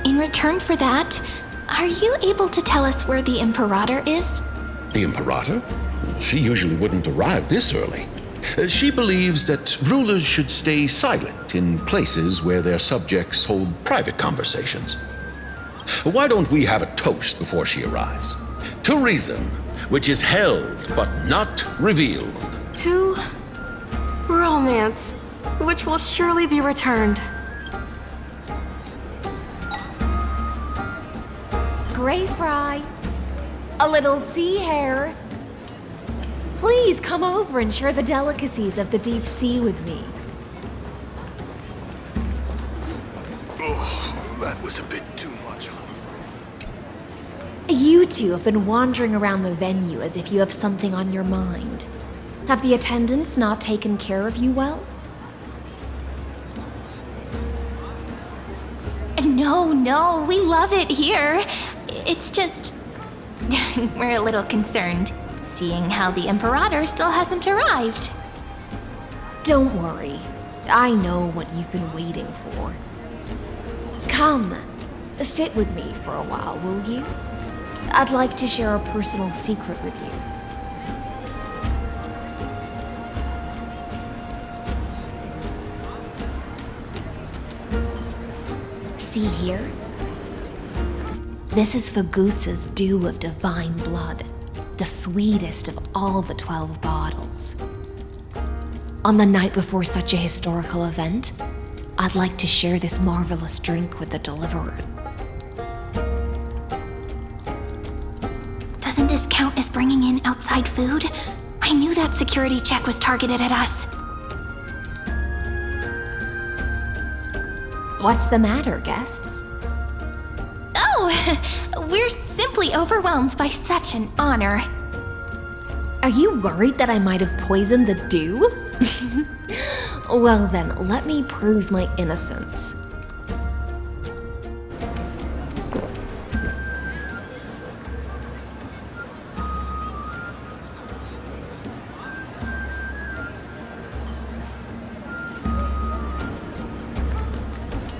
in return for that, are you able to tell us where the Imperator is? The Imperator? She usually wouldn't arrive this early. She believes that rulers should stay silent in places where their subjects hold private conversations. Why don't we have a toast before she arrives? To reason, which is held but not revealed. To romance, which will surely be returned. Gray fry, a little sea hare. Please come over and share the delicacies of the deep sea with me. Oh, that was a bit too much, huh? You two have been wandering around the venue as if you have something on your mind. Have the attendants not taken care of you well? No, we love it here. It's just... we're a little concerned, seeing how the Imperator still hasn't arrived. Don't worry. I know what you've been waiting for. Come, sit with me for a while, will you? I'd like to share a personal secret with you. See here? This is Fagusa's dew of divine blood, the sweetest of all the 12 bottles. On the night before such a historical event, I'd like to share this marvelous drink with the Deliverer. Doesn't this count as bringing in outside food? I knew that security check was targeted at us. What's the matter, guests? Oh, we're simply overwhelmed by such an honor. Are you worried that I might have poisoned the dew? Well then, let me prove my innocence.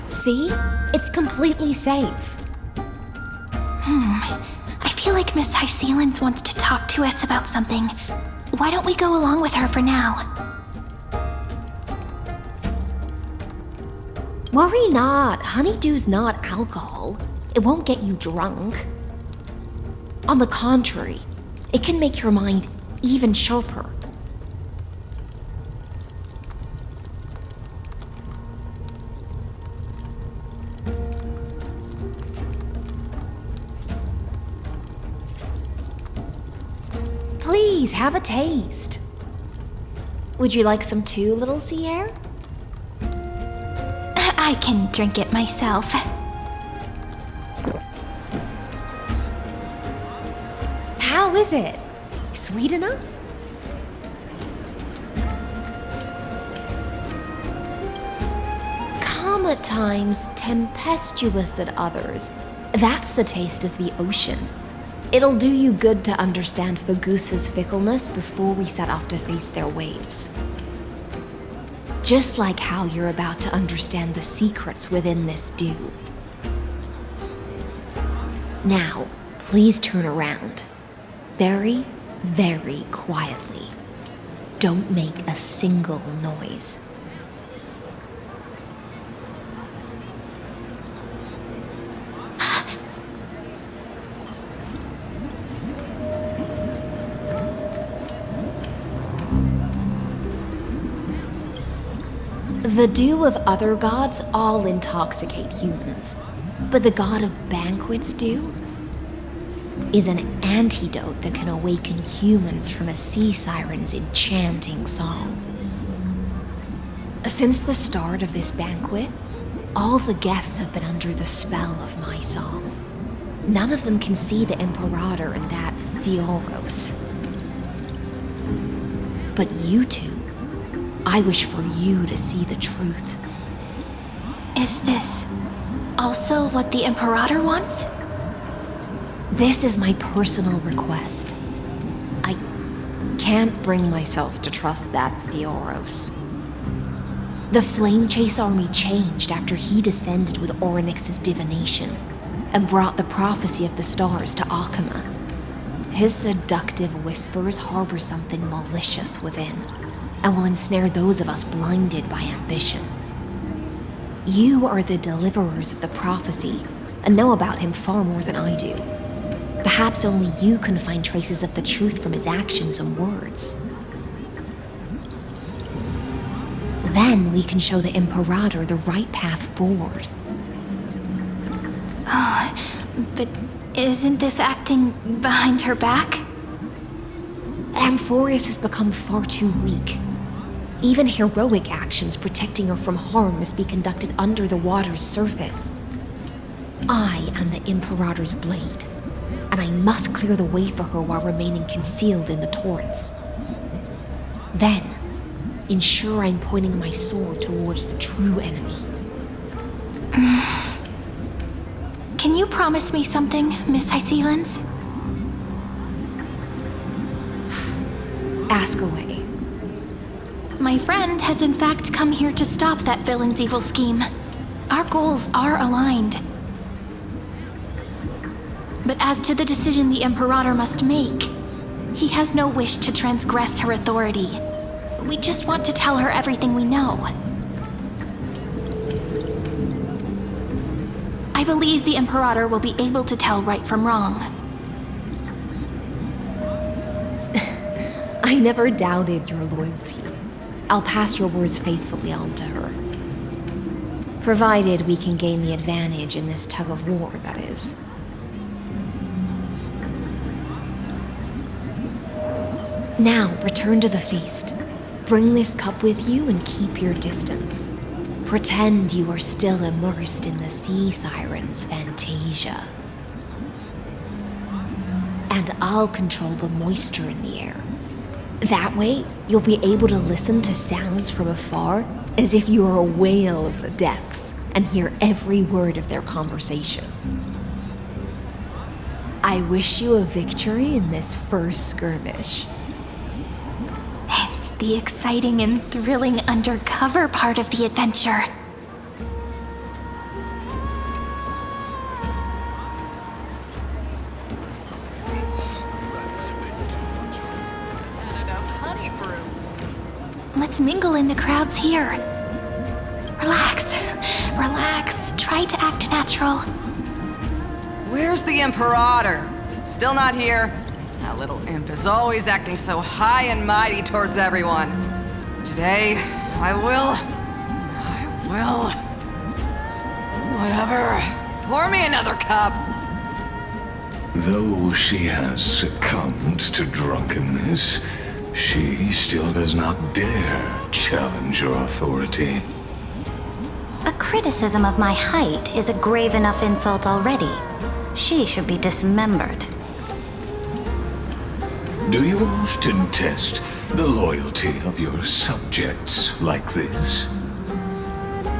See? It's completely safe. I feel like Miss Hysealins wants to talk to us about something. Why don't we go along with her for now? Worry not, honeydew's not alcohol. It won't get you drunk. On the contrary, it can make your mind even sharper. Please, have a taste. Would you like some too, little sea air? I can drink it myself. How is it? Sweet enough? Calm at times, tempestuous at others. That's the taste of the ocean. It'll do you good to understand Fagusa's fickleness before we set off to face their waves. Just like how you're about to understand the secrets within this dew. Now, please turn around. Very, very quietly. Don't make a single noise. The dew of other gods all intoxicate humans, but the god of banquets dew is an antidote that can awaken humans from a sea siren's enchanting song. Since the start of this banquet, all the guests have been under the spell of my song. None of them can see the Imperator and that Fioros. But you two, I wish for you to see the truth. Is this also what the Imperator wants? This is my personal request. I can't bring myself to trust that Fioros. The Flame Chase army changed after he descended with Orynyx's divination and brought the prophecy of the stars to Akama. His seductive whispers harbor something malicious within, and will ensnare those of us blinded by ambition. You are the deliverers of the prophecy, and know about him far more than I do. Perhaps only you can find traces of the truth from his actions and words. Then we can show the Imperator the right path forward. Oh, but isn't this acting behind her back? Amphorius has become far too weak. Even heroic actions protecting her from harm must be conducted under the water's surface. I am the Imperator's blade, and I must clear the way for her while remaining concealed in the torrents. Then, ensure I'm pointing my sword towards the true enemy. Can you promise me something, Miss Hycelens? Ask away. My friend has in fact come here to stop that villain's evil scheme. Our goals are aligned. But as to the decision the Imperator must make, he has no wish to transgress her authority. We just want to tell her everything we know. I believe the Imperator will be able to tell right from wrong. I never doubted your loyalty. I'll pass your words faithfully on to her. Provided we can gain the advantage in this tug of war, that is. Now, return to the feast. Bring this cup with you and keep your distance. Pretend you are still immersed in the sea siren's fantasia. And I'll control the moisture in the air. That way, you'll be able to listen to sounds from afar as if you are a whale of the depths and hear every word of their conversation. I wish you a victory in this first skirmish. It's the exciting and thrilling undercover part of the adventure. Let's mingle in the crowds here. Relax. Relax. Try to act natural. Where's the Imperator? Still not here. That little imp is always acting so high and mighty towards everyone. Today, I will. Whatever. Pour me another cup. Though she has succumbed to drunkenness, she still does not dare challenge your authority. A criticism of my height is a grave enough insult already. She should be dismembered. Do you often test the loyalty of your subjects like this?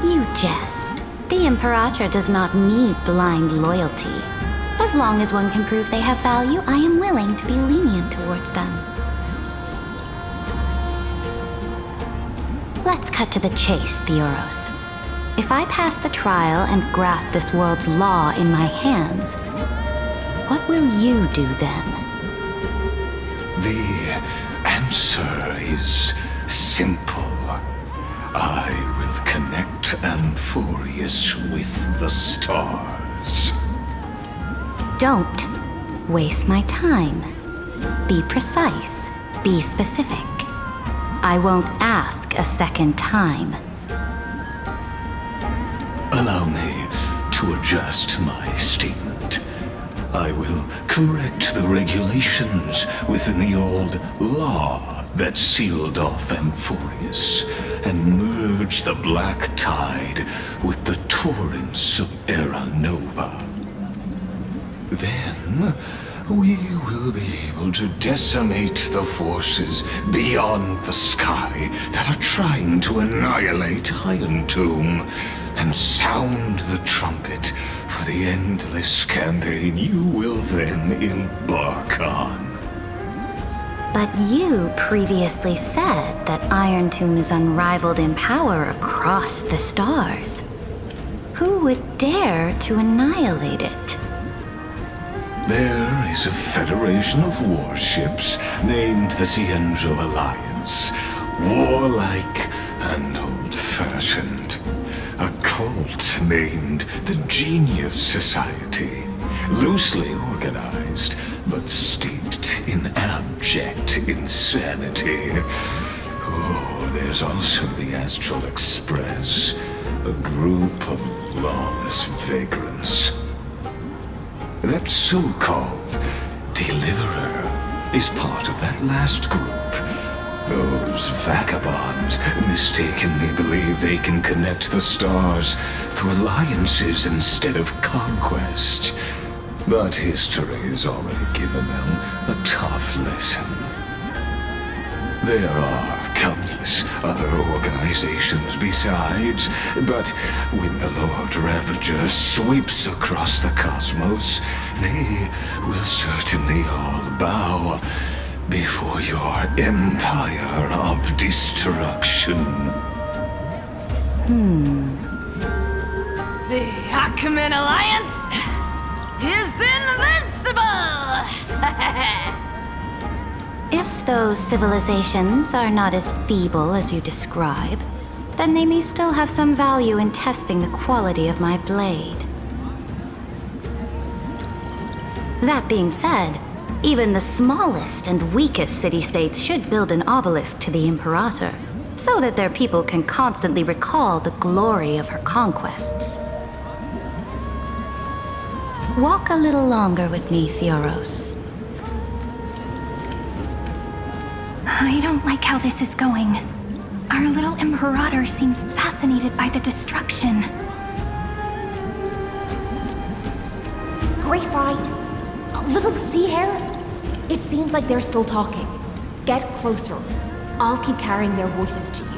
You jest. The Imperator does not need blind loyalty. As long as one can prove they have value, I am willing to be lenient towards them. Let's cut to the chase, Theoros. If I pass the trial and grasp this world's law in my hands, what will you do then? The answer is simple. I will connect Amphorius with the stars. Don't waste my time. Be precise. Be specific. I won't ask a second time. Allow me to adjust my statement. I will correct the regulations within the old law that sealed off Amphorius and merge the black tide with the torrents of Era Nova. Then, we will be able to decimate the forces beyond the sky that are trying to annihilate Iron Tomb and sound the trumpet for the endless campaign you will then embark on. But you previously said that Iron Tomb is unrivaled in power across the stars. Who would dare to annihilate it? There is a federation of warships named the Cienzo Alliance, warlike and old-fashioned. A cult named the Genius Society, loosely organized, but steeped in abject insanity. Oh, there's also the Astral Express, a group of lawless vagrants. That so-called Deliverer is part of that last group. Those vagabonds mistakenly believe they can connect the stars through alliances instead of conquest. But history has already given them a tough lesson. There are countless other organizations besides, but when the Lord Ravager sweeps across the cosmos, they will certainly all bow before your empire of destruction. The Achaemen Alliance is invincible! If those civilizations are not as feeble as you describe, then they may still have some value in testing the quality of my blade. That being said, even the smallest and weakest city-states should build an obelisk to the Imperator, so that their people can constantly recall the glory of her conquests. Walk a little longer with me, Theoros. I don't like how this is going. Our little Imperator seems fascinated by the destruction. Grapevine, a little sea hare? It seems like they're still talking. Get closer. I'll keep carrying their voices to you.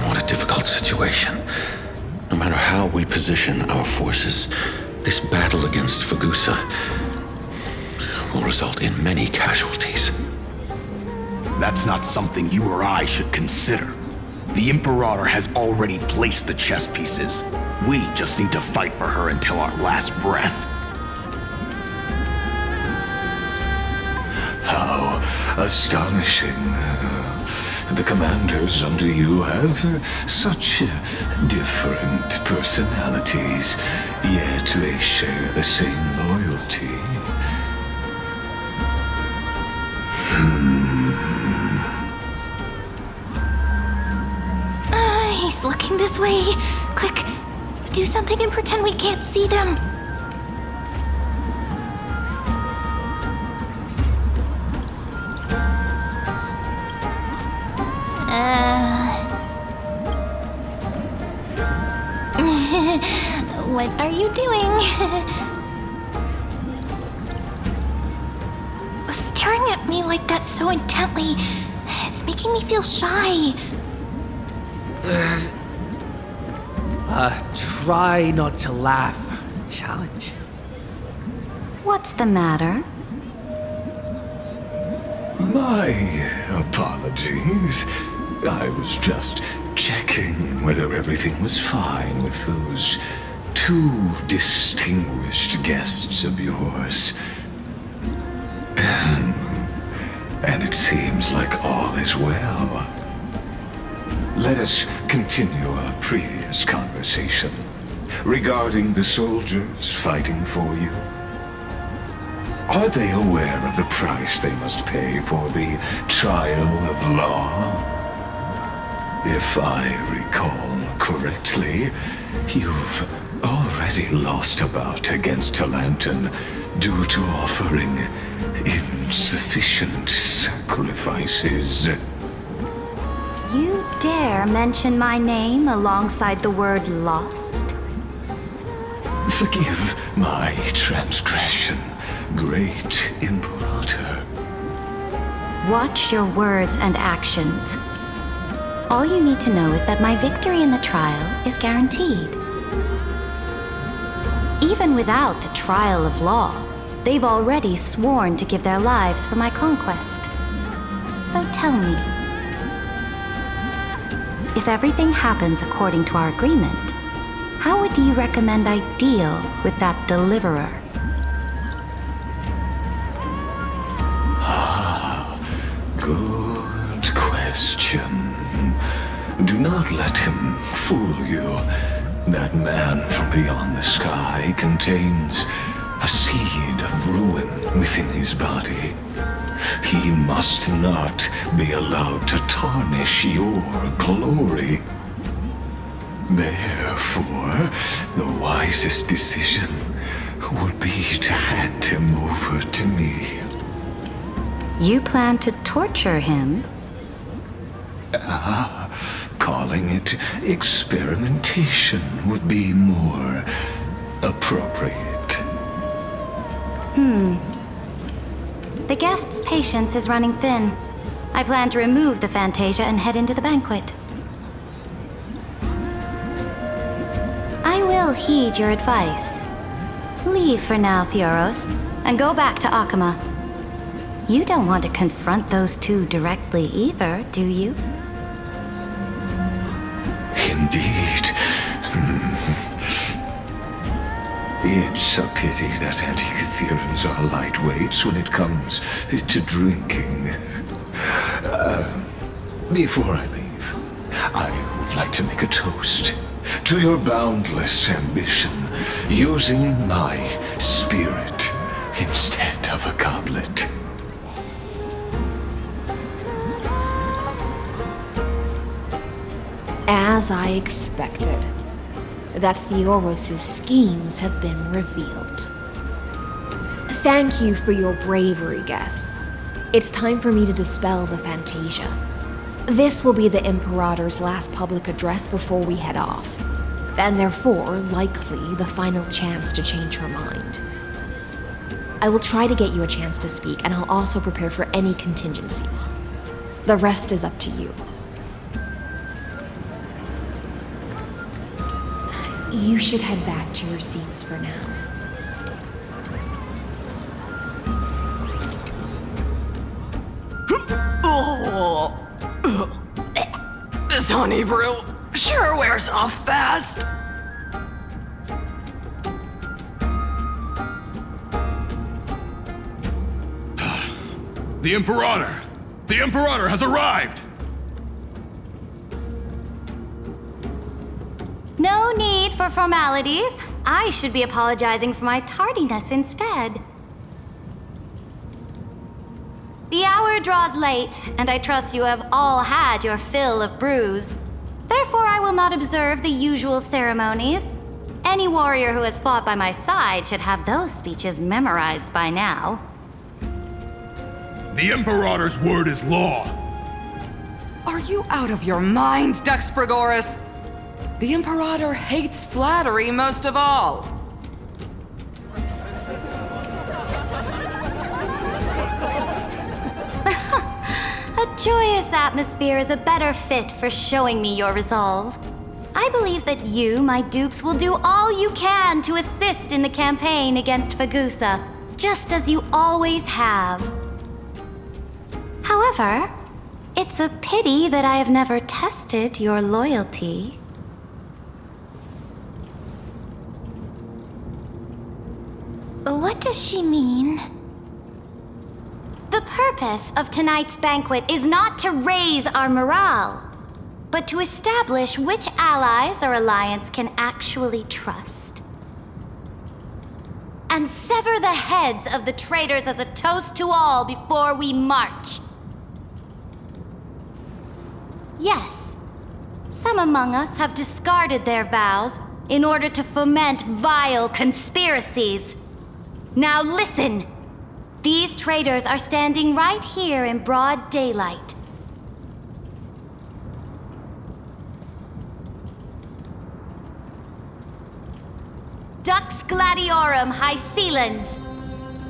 What a difficult situation. No matter how we position our forces, this battle against Fagusa will result in many casualties. That's not something you or I should consider. The Imperator has already placed the chess pieces. We just need to fight for her until our last breath. How astonishing. The commanders under you have such different personalities, yet they share the same loyalty. He's looking this way. Quick, do something and pretend we can't see them. What are you doing? Staring at me like that so intently, it's making me feel shy. Try not to laugh. Challenge. What's the matter? My apologies. I was just checking whether everything was fine with those two distinguished guests of yours. And it seems like all is well. Let us continue our previous conversation regarding the soldiers fighting for you. Are they aware of the price they must pay for the trial of law? If I recall correctly, you've already lost a bout against Talanton due to offering insufficient sacrifices. You dare mention my name alongside the word lost? Forgive my transgression, great Imperator. Watch your words and actions. All you need to know is that my victory in the trial is guaranteed. Even without the trial of law, they've already sworn to give their lives for my conquest. So tell me, if everything happens according to our agreement, how would you recommend I deal with that deliverer? Good question. Do not let him fool you. That man from beyond the sky contains a seed of ruin within his body. He must not be allowed to tarnish your glory. Therefore, the wisest decision would be to hand him over to me. You plan to torture him? Calling it experimentation would be more appropriate. The guest's patience is running thin. I plan to remove the Fantasia and head into the banquet. I will heed your advice. Leave for now, Theoros, and go back to Akama. You don't want to confront those two directly either, do you? Indeed. It's a pity that Antikytherans are lightweights when it comes to drinking. Before I leave, I would like to make a toast to your boundless ambition, using my spirit instead of a goblet. As I expected, that Theoros' schemes have been revealed. Thank you for your bravery, guests. It's time for me to dispel the Fantasia. This will be the Imperator's last public address before we head off, and therefore, likely, the final chance to change her mind. I will try to get you a chance to speak, and I'll also prepare for any contingencies. The rest is up to you. You should head back to your seats for now. This Donnybrew sure wears off fast. The Imperator! The Imperator has arrived! No need for formalities. I should be apologizing for my tardiness instead. The hour draws late, and I trust you have all had your fill of brews. Therefore, I will not observe the usual ceremonies. Any warrior who has fought by my side should have those speeches memorized by now. The Imperator's word is law. Are you out of your mind, Dux Frigoris? The Imperator hates flattery most of all. A joyous atmosphere is a better fit for showing me your resolve. I believe that you, my dukes, will do all you can to assist in the campaign against Fagusa, just as you always have. However, it's a pity that I have never tested your loyalty. What does she mean? The purpose of tonight's banquet is not to raise our morale, but to establish which allies our alliance can actually trust. And sever the heads of the traitors as a toast to all before we march. Yes, some among us have discarded their vows in order to foment vile conspiracies. Now listen! These traitors are standing right here in broad daylight. Dux Gladiorum Hycelans.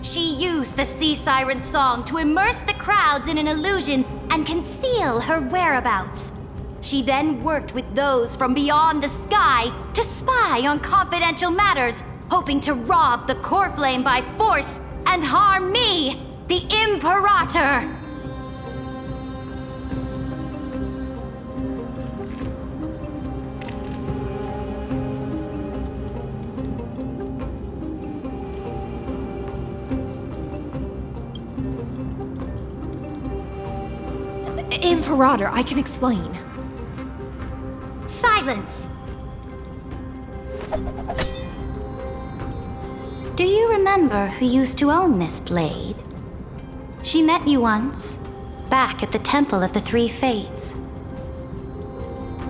She used the sea siren song to immerse the crowds in an illusion and conceal her whereabouts. She then worked with those from beyond the sky to spy on confidential matters, hoping to rob the core flame by force and harm me, the Imperator! Imperator, I can explain. Silence! Do you remember who used to own this blade? She met you once, back at the Temple of the Three Fates.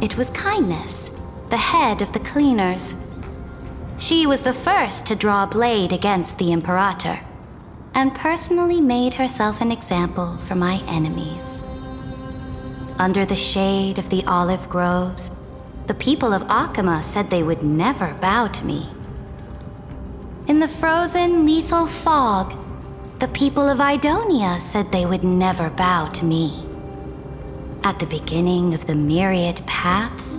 It was Kindness, the head of the cleaners. She was the first to draw a blade against the Imperator, and personally made herself an example for my enemies. Under the shade of the olive groves, the people of Akama said they would never bow to me. In the frozen, lethal fog, the people of Idonia said they would never bow to me. At the beginning of the myriad paths,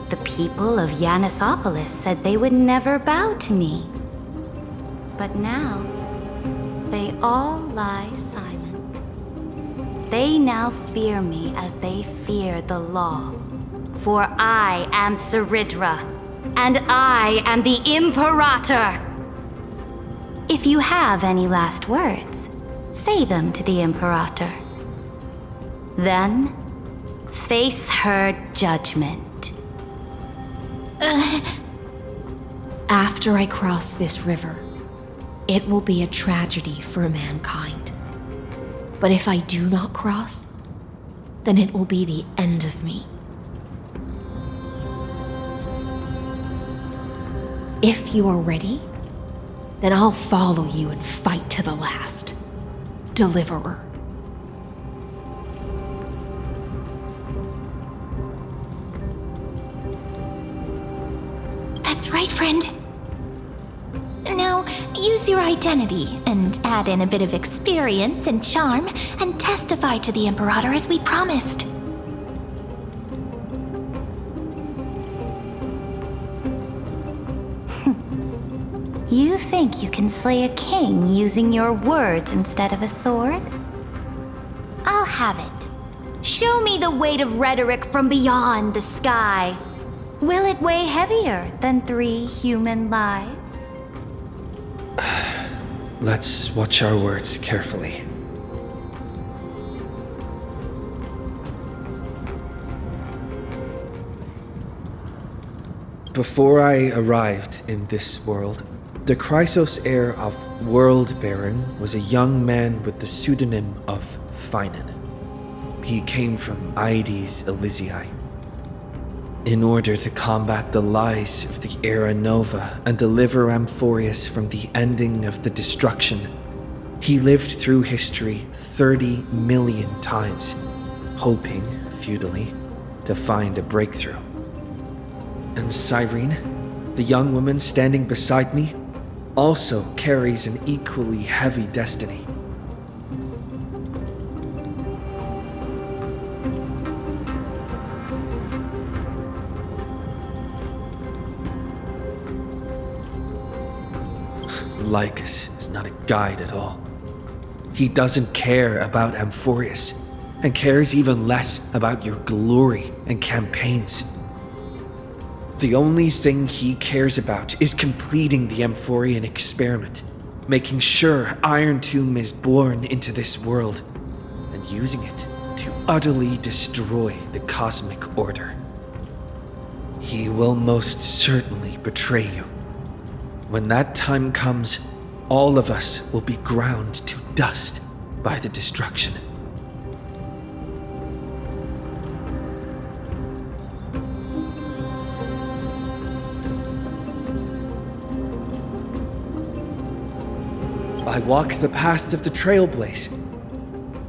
the people of Yanisopolis said they would never bow to me. But now, they all lie silent. They now fear me as they fear the law. For I am Saridra, and I am the Imperator! If you have any last words, say them to the Imperator. Then, face her judgment. After I cross this river, it will be a tragedy for mankind. But if I do not cross, then it will be the end of me. If you are ready, then I'll follow you and fight to the last. Deliverer. That's right, friend. Now, use your identity and add in a bit of experience and charm and testify to the Imperator as we promised. You think you can slay a king using your words instead of a sword? I'll have it. Show me the weight of rhetoric from beyond the sky. Will it weigh heavier than 3 human lives? Let's watch our words carefully. Before I arrived in this world, the Chrysos heir of World Baron was a young man with the pseudonym of Finan. He came from Aedes Elysiae. In order to combat the lies of the Era Nova and deliver Amphorius from the ending of the destruction, he lived through history 30 million times, hoping, futilely, to find a breakthrough. And Cyrene, the young woman standing beside me, also carries an equally heavy destiny. Lycus is not a guide at all. He doesn't care about Amphorius, and cares even less about your glory and campaigns. The only thing he cares about is completing the Amphorian experiment, making sure Iron Tomb is born into this world, and using it to utterly destroy the cosmic order. He will most certainly betray you. When that time comes, all of us will be ground to dust by the destruction. I walk the path of the Trailblaze.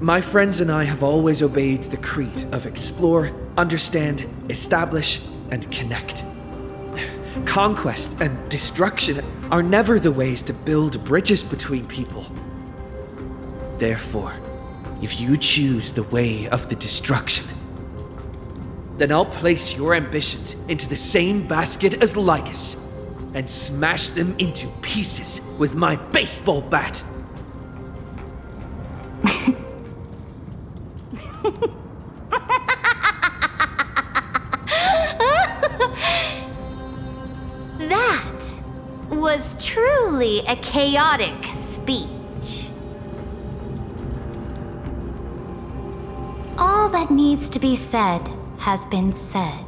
My friends and I have always obeyed the creed of explore, understand, establish, and connect. Conquest and destruction are never the ways to build bridges between people. Therefore, if you choose the way of the destruction, then I'll place your ambitions into the same basket as Lycus and smash them into pieces with my baseball bat. That was truly a chaotic speech. All that needs to be said has been said.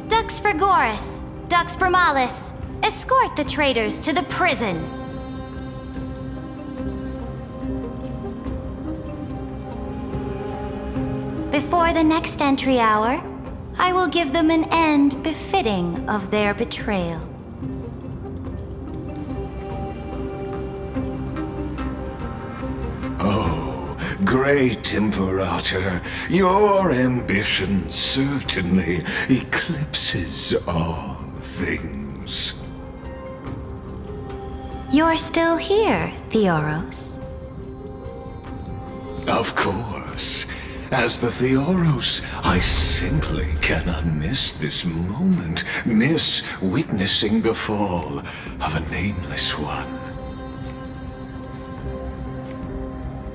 Dux Frigoris, Dux Bromalis, escort the traitors to the prison. Before the next entry hour, I will give them an end befitting of their betrayal. Oh, great Imperator, your ambition certainly eclipses all things. You're still here, Theoros. Of course. As the Theoros, I simply cannot miss this moment, miss witnessing the fall of a nameless one.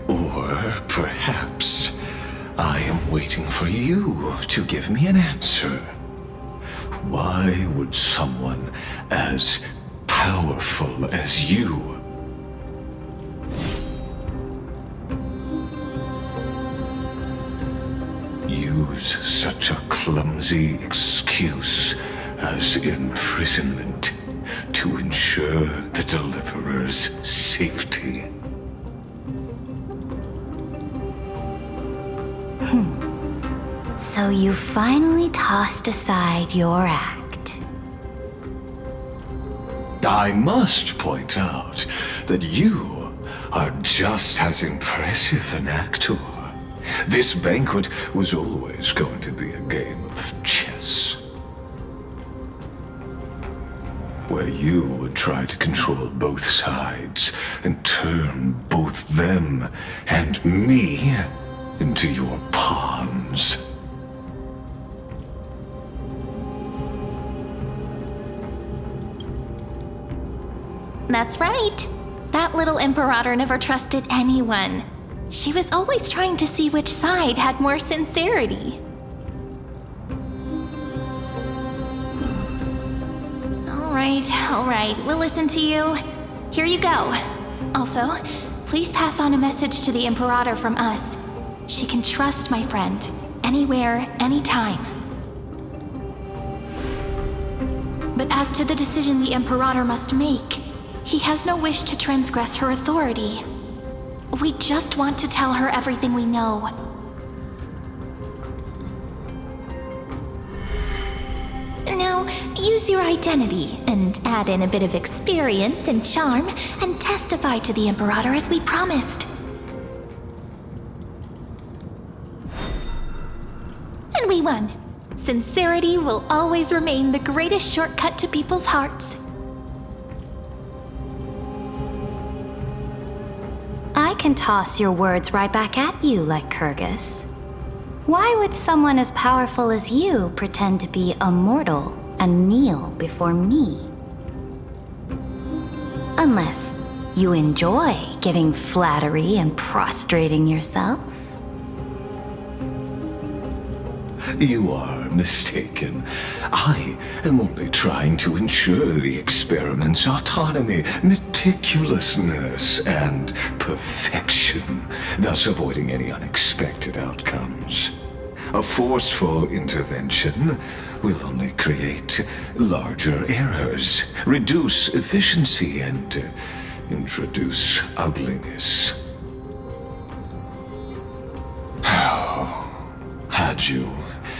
Or perhaps I am waiting for you to give me an answer. Why would someone as powerful as you use such a clumsy excuse as imprisonment to ensure the Deliverer's safety? So you finally tossed aside your act. I must point out that you are just as impressive an actor. This banquet was always going to be a game of chess, where you would try to control both sides and turn both them and me into your pawns. That's right. That little Imperator never trusted anyone. She was always trying to see which side had more sincerity. All right, we'll listen to you. Here you go. Also, please pass on a message to the Imperator from us. She can trust my friend, anywhere, anytime. But as to the decision the Imperator must make, he has no wish to transgress her authority. We just want to tell her everything we know. Now, use your identity and add in a bit of experience and charm and testify to the Imperator as we promised. And we won. Sincerity will always remain the greatest shortcut to people's hearts. I can toss your words right back at you like Kyrgyz. Why would someone as powerful as you pretend to be immortal and kneel before me? Unless you enjoy giving flattery and prostrating yourself. You are mistaken. I am only trying to ensure the experiment's autonomy, meticulousness, and perfection, thus avoiding any unexpected outcomes. A forceful intervention will only create larger errors, reduce efficiency, and introduce ugliness. How had you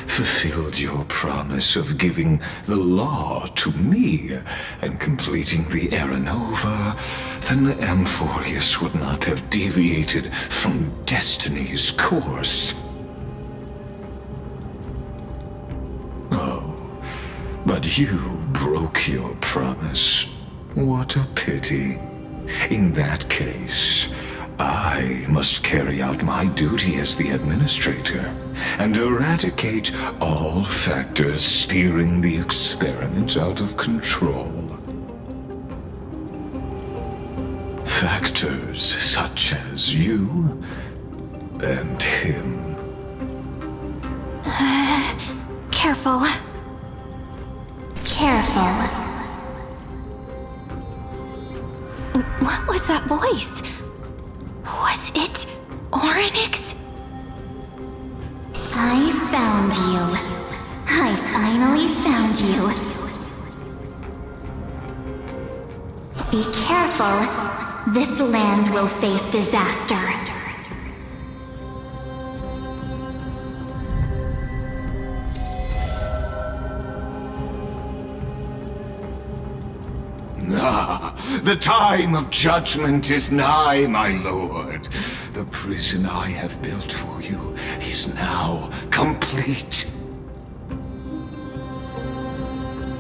fulfilled your promise of giving the law to me and completing the Era Nova, then Amphorius would not have deviated from destiny's course. Oh, but you broke your promise. What a pity. In that case, I must carry out my duty as the administrator and eradicate all factors steering the experiment out of control. Factors such as you and him. Careful. Careful. What was that voice? Was it Orynyx? I found you. I finally found you. Be careful. This land will face disaster. The time of judgment is nigh, my lord. The prison I have built for you is now complete.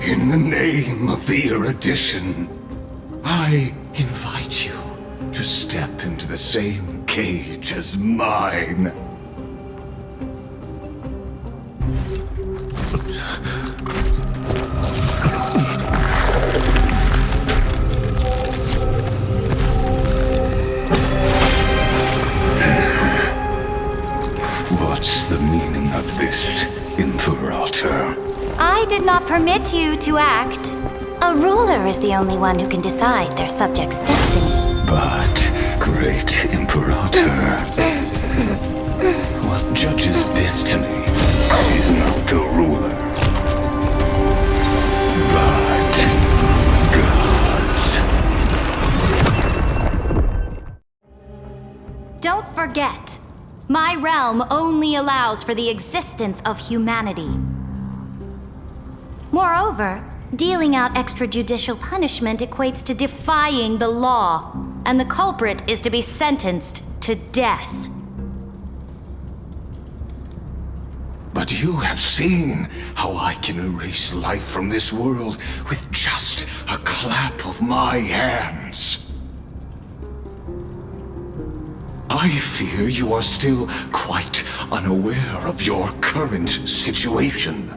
In the name of the erudition, I invite you to step into the same cage as mine. What's the meaning of this, Imperator? I did not permit you to act. A ruler is the only one who can decide their subject's destiny. But, great Imperator, what judges destiny is not the ruler, but gods. Don't forget, my realm only allows for the existence of humanity. Moreover, dealing out extrajudicial punishment equates to defying the law, and the culprit is to be sentenced to death. But you have seen how I can erase life from this world with just a clap of my hands. I fear you are still quite unaware of your current situation.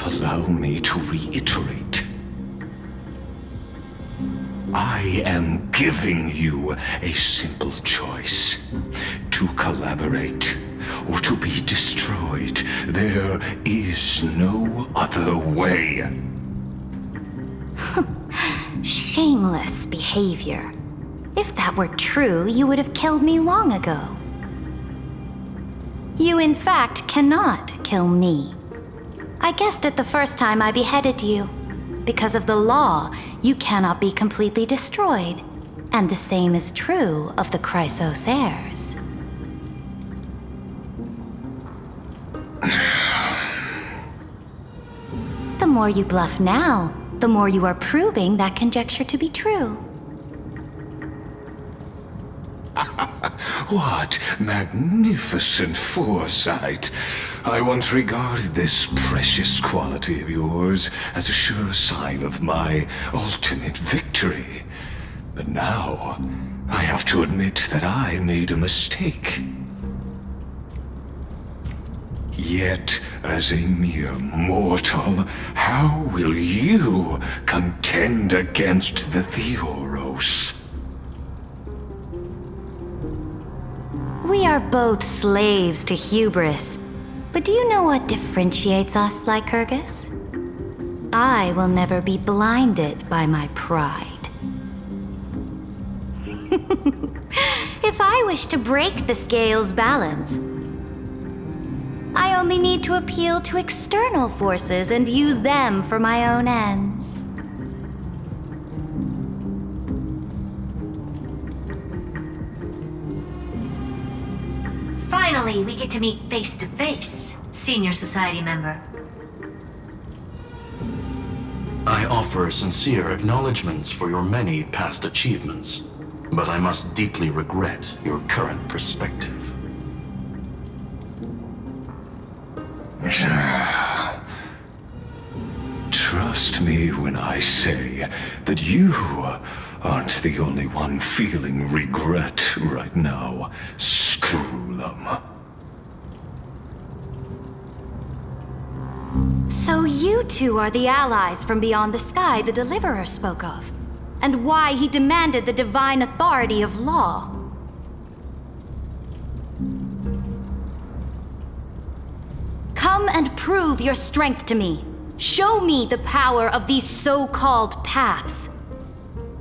Allow me to reiterate. I am giving you a simple choice. to collaborate or to be destroyed. There is no other way. Shameless behavior. If that were true, you would have killed me long ago. You, in fact, cannot kill me. I guessed it the first time I beheaded you. Because of the law, you cannot be completely destroyed. And the same is true of the Chrysos heirs. The more you bluff now, the more you are proving that conjecture to be true. What magnificent foresight! I once regarded this precious quality of yours as a sure sign of my ultimate victory. But now, I have to admit that I made a mistake. Yet, as a mere mortal, how will you contend against the Theoros? We are both slaves to hubris. But do you know what differentiates us, Lycurgus? I will never be blinded by my pride. If I wish to break the scale's balance, I only need to appeal to external forces and use them for my own ends. Finally, we get to meet face to face, Senior Society member. I offer sincere acknowledgments for your many past achievements, but I must deeply regret your current perspective. Trust me when I say that you aren't the only one feeling regret right now, Screwlum. So you two are the allies from beyond the sky the Deliverer spoke of, and why he demanded the divine authority of law. Come and prove your strength to me. Show me the power of these so-called paths.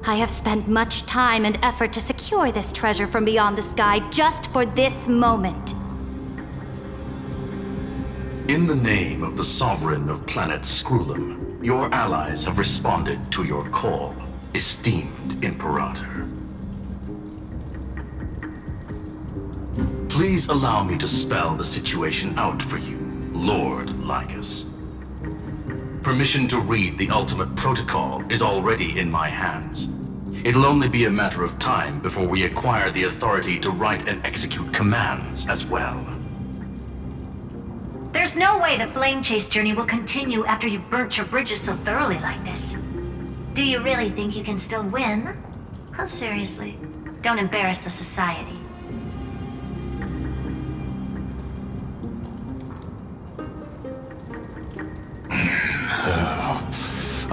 I have spent much time and effort to secure this treasure from beyond the sky just for this moment. In the name of the Sovereign of Planet Screwlum, your allies have responded to your call, esteemed Imperator. Please allow me to spell the situation out for you, Lord Lycus. Permission to read the ultimate protocol is already in my hands. It'll only be a matter of time before we acquire the authority to write and execute commands as well. There's no way the flame chase journey will continue after you've burnt your bridges so thoroughly like this. Do you really think you can still win? Oh, seriously. Don't embarrass the society.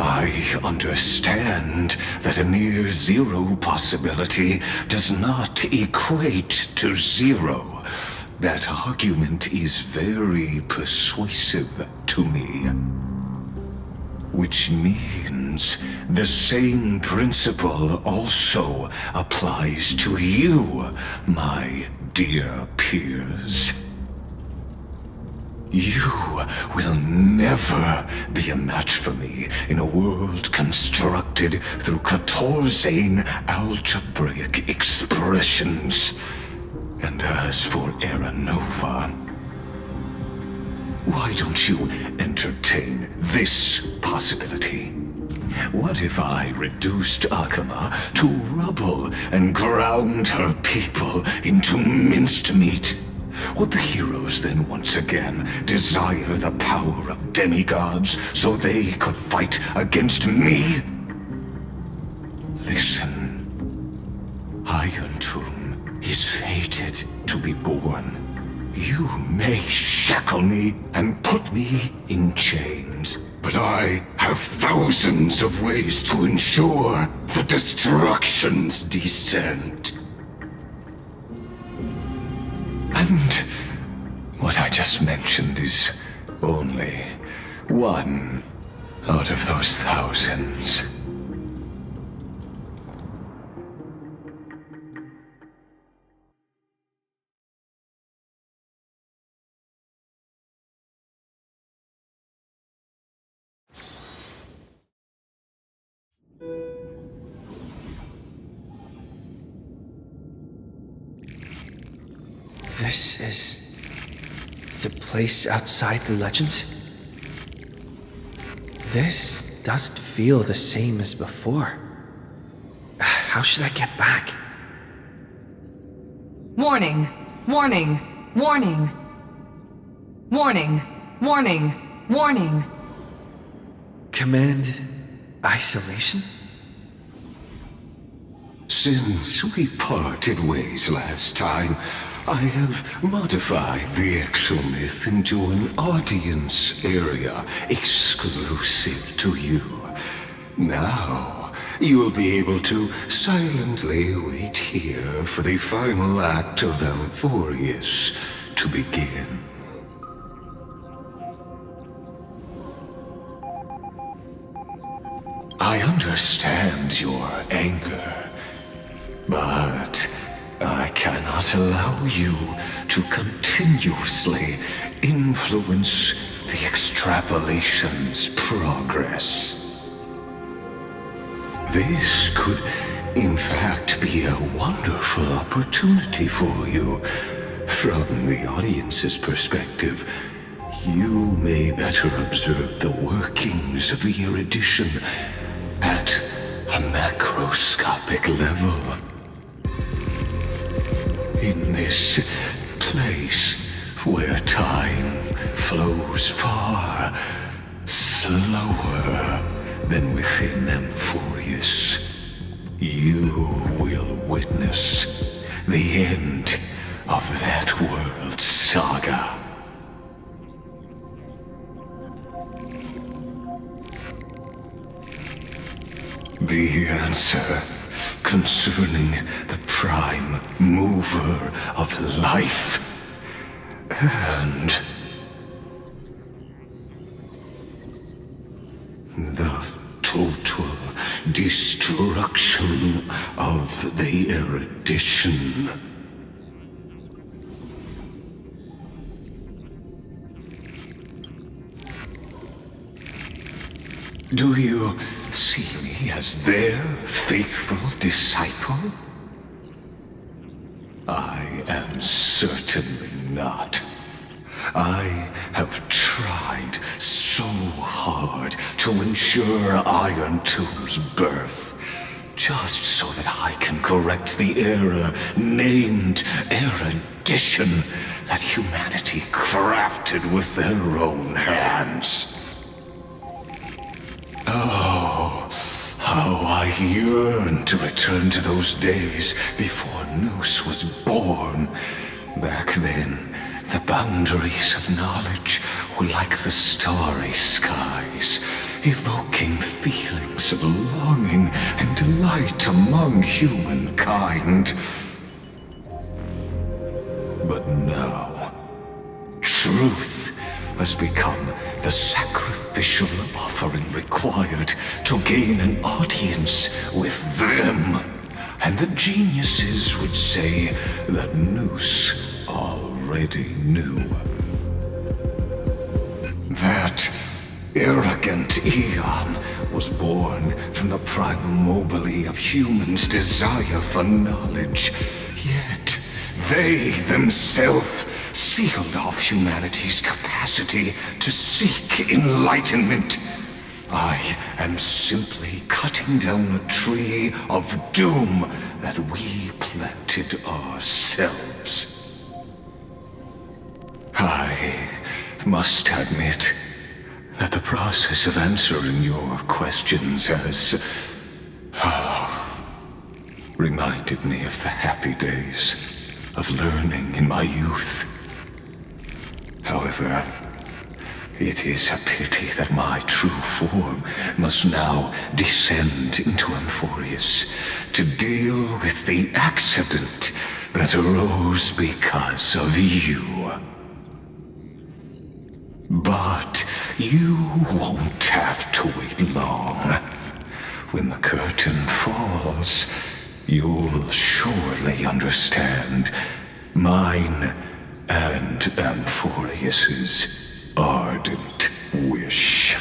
I understand that a near zero possibility does not equate to zero. That argument is very persuasive to me. Which means the same principle also applies to you, my dear peers. You will never be a match for me in a world constructed through Catorzane algebraic expressions. And as for Era Nova, why don't you entertain this possibility? What if I reduced Akama to rubble and ground her people into minced meat? Would the heroes then once again desire the power of demigods so they could fight against me? Listen, Iron Tomb is fated to be born. You may shackle me and put me in chains, but I have thousands of ways to ensure the destruction's descent. just mentioned is only one out of those thousands. This is the place outside the legends? This doesn't feel the same as before. How should I get back? Warning! Warning! Warning! Warning! Warning! Warning! Command isolation? Since we parted ways last time, I have modified the exomyth into an audience area exclusive to you. Now, you'll be able to silently wait here for the final act of Amphorius to begin. I understand your anger, but I cannot allow you to continuously influence the extrapolation's progress. This could, in fact, be a wonderful opportunity for you. From the audience's perspective, you may better observe the workings of the erudition at a macroscopic level. In this place where time flows far slower than within Amphorius, you will witness the end of that world's saga. The answer concerning the prime mover of life and the total destruction of the erudition. Do you see me as their faithful disciple? I am certainly not. I have tried so hard to ensure Iron Tomb's birth, just so that I can correct the error named erudition that humanity crafted with their own hands. Oh, how I yearn to return to those days before Noose was born. Back then, the boundaries of knowledge were like the starry skies, evoking feelings of longing and delight among humankind. But now, truth has become the sacrificial offering required to gain an audience with them. And the geniuses would say that Noose already knew. That arrogant Eon was born from the primal mobile of humans' desire for knowledge. Yet, they themselves sealed off humanity's capacity to seek enlightenment. I am simply cutting down a tree of doom that we planted ourselves. I must admit that the process of answering your questions has reminded me of the happy days of learning in my youth. However, it is a pity that my true form must now descend into Amphorius to deal with the accident that arose because of you. But you won't have to wait long. When the curtain falls, you'll surely understand mine and Amphorius's ardent wish.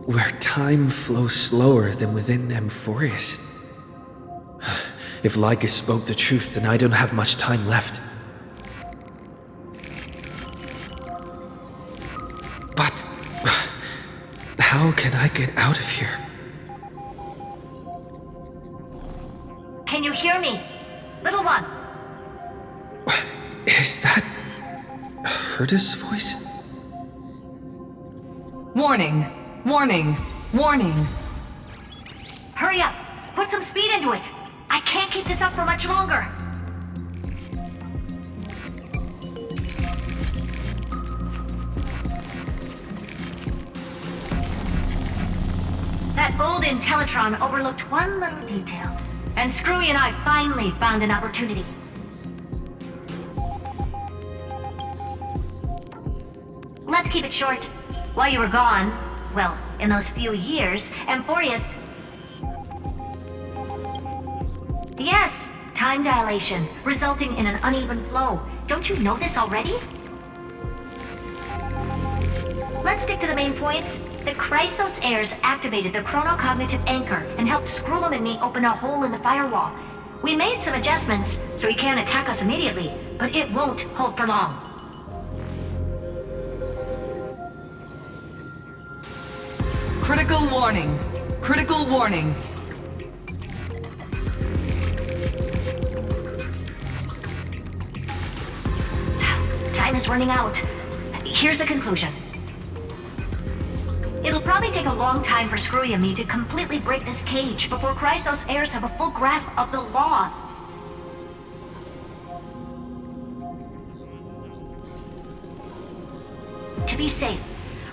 Where time flows slower than within Amphorius. If Lycus spoke the truth, then I don't have much time left. But how can I get out of here? Can you hear me? Little one. Is that Herda's voice? Warning! Warning! Warning! Hurry up! Put some speed into it! I can't keep this up for much longer! That old Intellitron overlooked one little detail, and Screwy and I finally found an opportunity. Let's keep it short. While you were gone, well, in those few years, Amphorius... Yes, time dilation, resulting in an uneven flow. Don't you know this already? Let's stick to the main points. The Chrysos heirs activated the chronocognitive anchor and helped Skrullum and me open a hole in the firewall. We made some adjustments, so he can't attack us immediately, but it won't hold for long. Critical warning! Critical warning! Time is running out. Here's the conclusion. It'll probably take a long time for Screwy and me to completely break this cage before Chrysos heirs have a full grasp of the law. To be safe,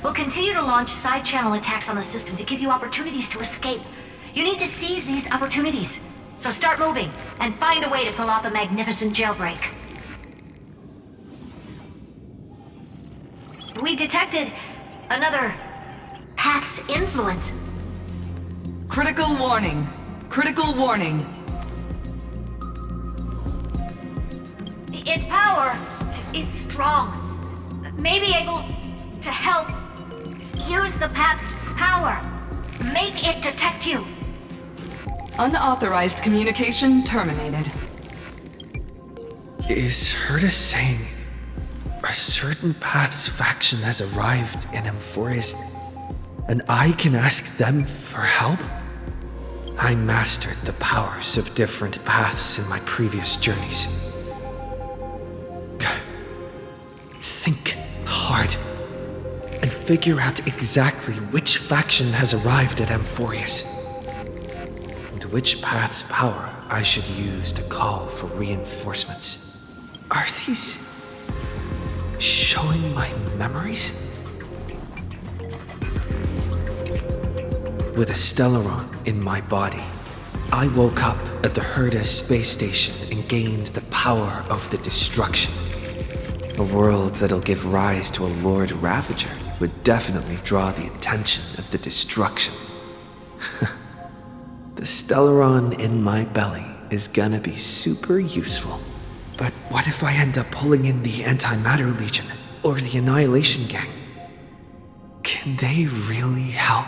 we'll continue to launch side-channel attacks on the system to give you opportunities to escape. You need to seize these opportunities. So start moving, and find a way to pull off a magnificent jailbreak. We detected another path's influence. Critical warning! Critical warning! Its power is strong. May be able to help. Use the path's power. Make it detect you. Unauthorized communication terminated. Is Herda saying a certain path's faction has arrived in Amphorius, and I can ask them for help? I mastered the powers of different paths in my previous journeys. Think hard and figure out exactly which faction has arrived at Amphorius, and which path's power I should use to call for reinforcements. Are these showing my memories? With a Stellaron in my body, I woke up at the Herda space station and gained the power of the destruction. A world that'll give rise to a Lord Ravager would definitely draw the attention of the destruction. The Stellaron in my belly is gonna be super useful. But what if I end up pulling in the Antimatter Legion or the Annihilation Gang? Can they really help?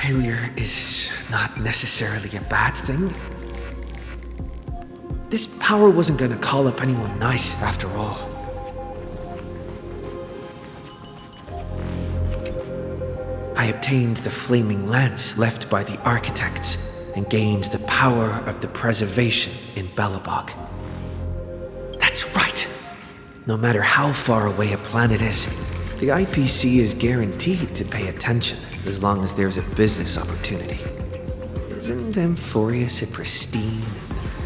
Failure is not necessarily a bad thing. This power wasn't gonna call up anyone nice after all. I obtained the flaming lance left by the architects and gained the power of the preservation in Belobog. That's right! No matter how far away a planet is, the IPC is guaranteed to pay attention as long as there's a business opportunity. Isn't Amphorius a pristine,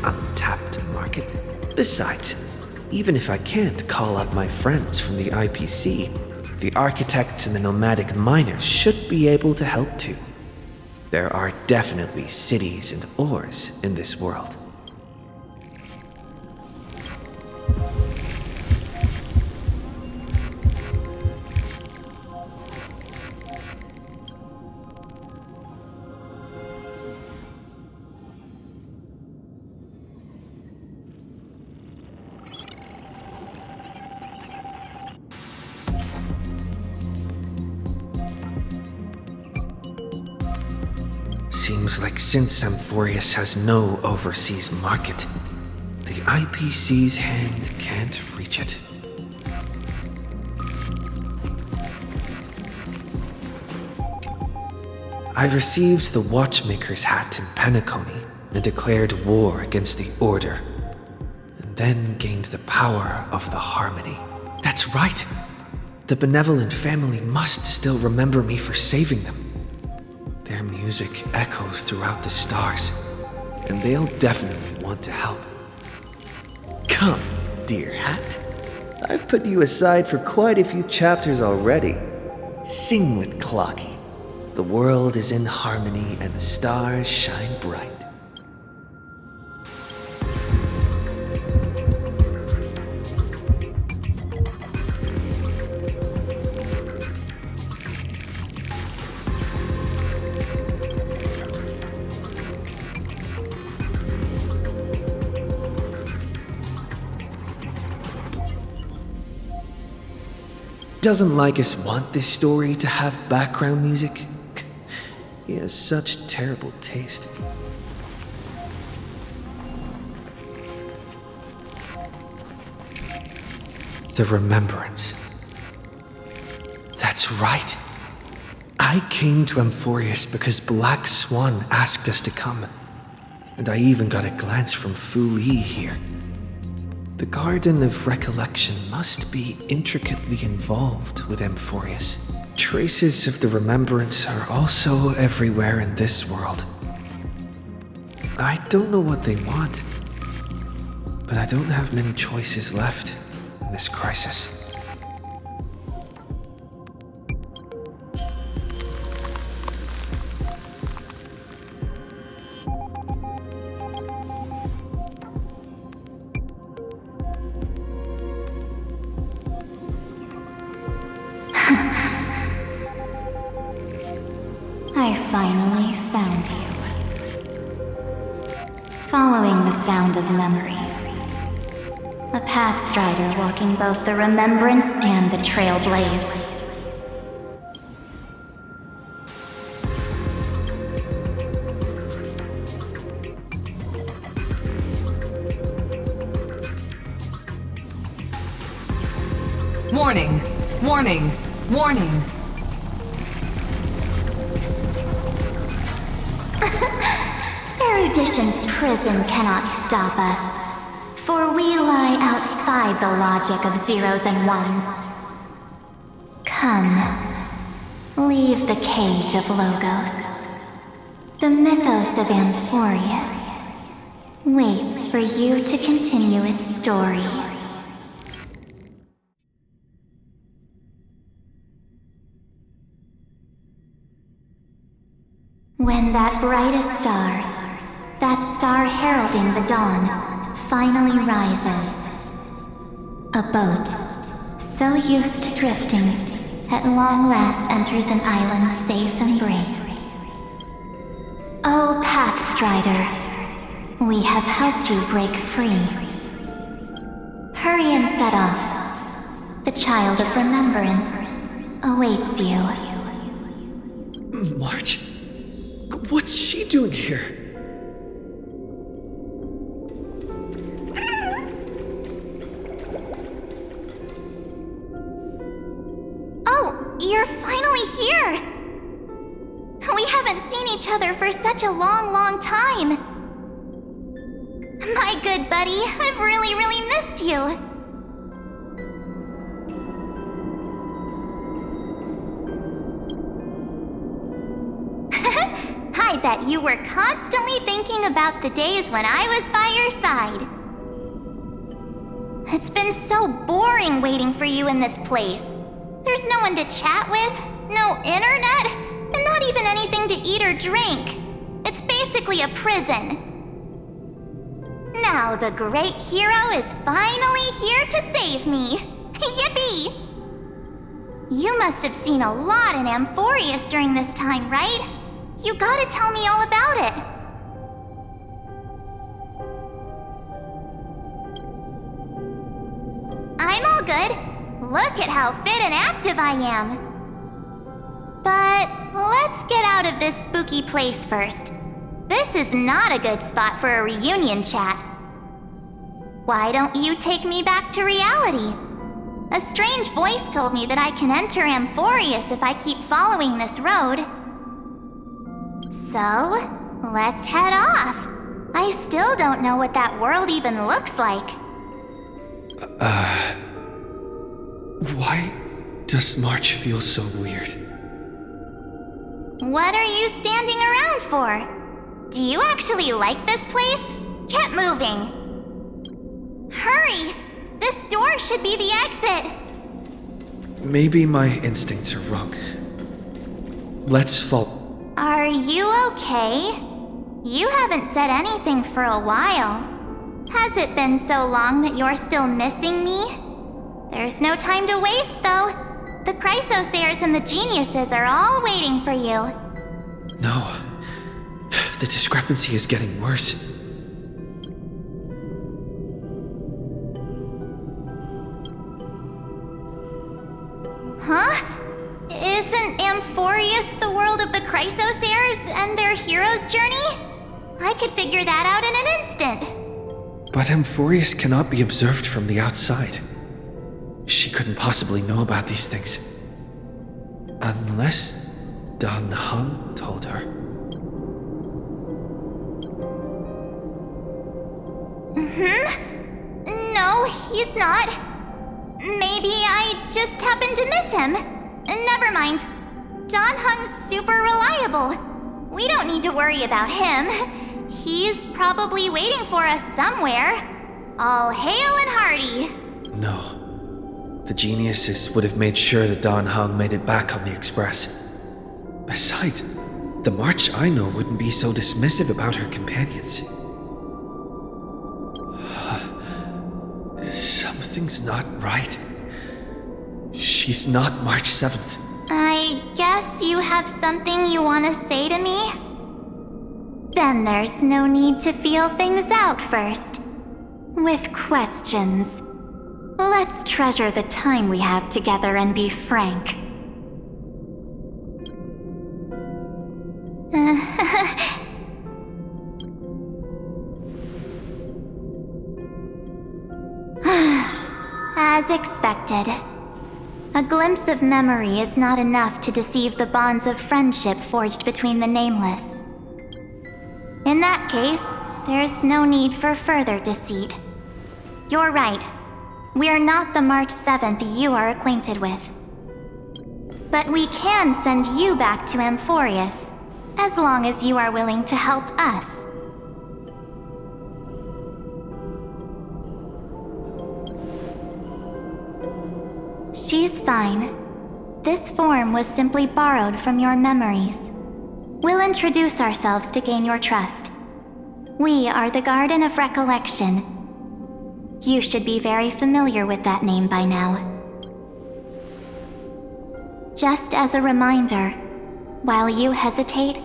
untapped market? Besides, even if I can't call up my friends from the IPC, the architects and the nomadic miners should be able to help too. There are definitely cities and ores in this world. Seems like since Amphorius has no overseas market, the IPC's hand can't reach it. I received the Watchmaker's hat in Penacony and declared war against the Order, and then gained the power of the Harmony. That's right! The benevolent family must still remember me for saving them. Their music echoes throughout the stars, and they'll definitely want to help. Come, dear hat. I've put you aside for quite a few chapters already. Sing with Clocky. The world is in harmony and the stars shine bright. Doesn't Lycus want this story to have background music? He has such terrible taste. The Remembrance. That's right. I came to Amphorius because Black Swan asked us to come. And I even got a glance from Fu Li here. The Garden of Recollection must be intricately involved with Amphorius. Traces of the Remembrance are also everywhere in this world. I don't know what they want, but I don't have many choices left in this crisis. I finally found you. Following the sound of memories. A pathstrider walking both the Remembrance and the Trailblaze. Warning! Warning! Warning! Erudition's prison cannot stop us, for we lie outside the logic of zeros and ones. Come, leave the cage of Logos. The mythos of Amphorius waits for you to continue its story. When that brightest star, that star heralding the dawn, finally rises, a boat, so used to drifting, at long last enters an island's safe embrace. Oh, Pathstrider, we have helped you break free. Hurry and set off. The Child of Remembrance awaits you. March? What's she doing here? Oh, you're finally here! each other for such a long, long time. My good buddy, I've really missed you. I bet you were constantly thinking about the days when I was by your side. It's been so boring waiting for you in this place. There's no one to chat with, no internet, and not even anything to eat or drink. It's basically a prison. Now the great hero is finally here to save me. Yippee! You must have seen a lot in Amphorius during this time, right? You gotta tell me all about it. I'm all good. Look at how fit and active I am. But let's get out of this spooky place first. This is not a good spot for a reunion chat. Why don't you take me back to reality? A strange voice told me that I can enter Amphorius if I keep following this road. So, let's head off. I still don't know what that world even looks like. Why does March feel so weird? What are you standing around for? Do you actually like this place? Get moving. Hurry! This door should be the exit. Maybe my instincts are wrong. Let's follow. Are you okay? You haven't said anything for a while. Has it been so long that you're still missing me? There's no time to waste, though. The Chrysosayers and the Geniuses are all waiting for you. No. The discrepancy is getting worse. Huh? Isn't Amphorius the world of the Chrysosayers and their hero's journey? I could figure that out in an instant. But Amphorius cannot be observed from the outside. She couldn't possibly know about these things. Unless Dan Heng told her. No, he's not. Maybe I just happened to miss him. Never mind. Dan Heng's super reliable. We don't need to worry about him. He's probably waiting for us somewhere. All hail and hearty. No. The Geniuses would have made sure that Dan Heng made it back on the Express. Besides, the March I know wouldn't be so dismissive about her companions. Something's not right. She's not March 7th. I guess you have something you want to say to me? Then there's no need to feel things out first. With questions. Let's treasure the time we have together and be frank. As expected. A glimpse of memory is not enough to deceive the bonds of friendship forged between the Nameless. In that case, there's no need for further deceit. You're right. We're not the March 7th you are acquainted with. But we can send you back to Amphorius, as long as you are willing to help us. She's fine. This form was simply borrowed from your memories. We'll introduce ourselves to gain your trust. We are the Garden of Recollection. You should be very familiar with that name by now. Just as a reminder, while you hesitate,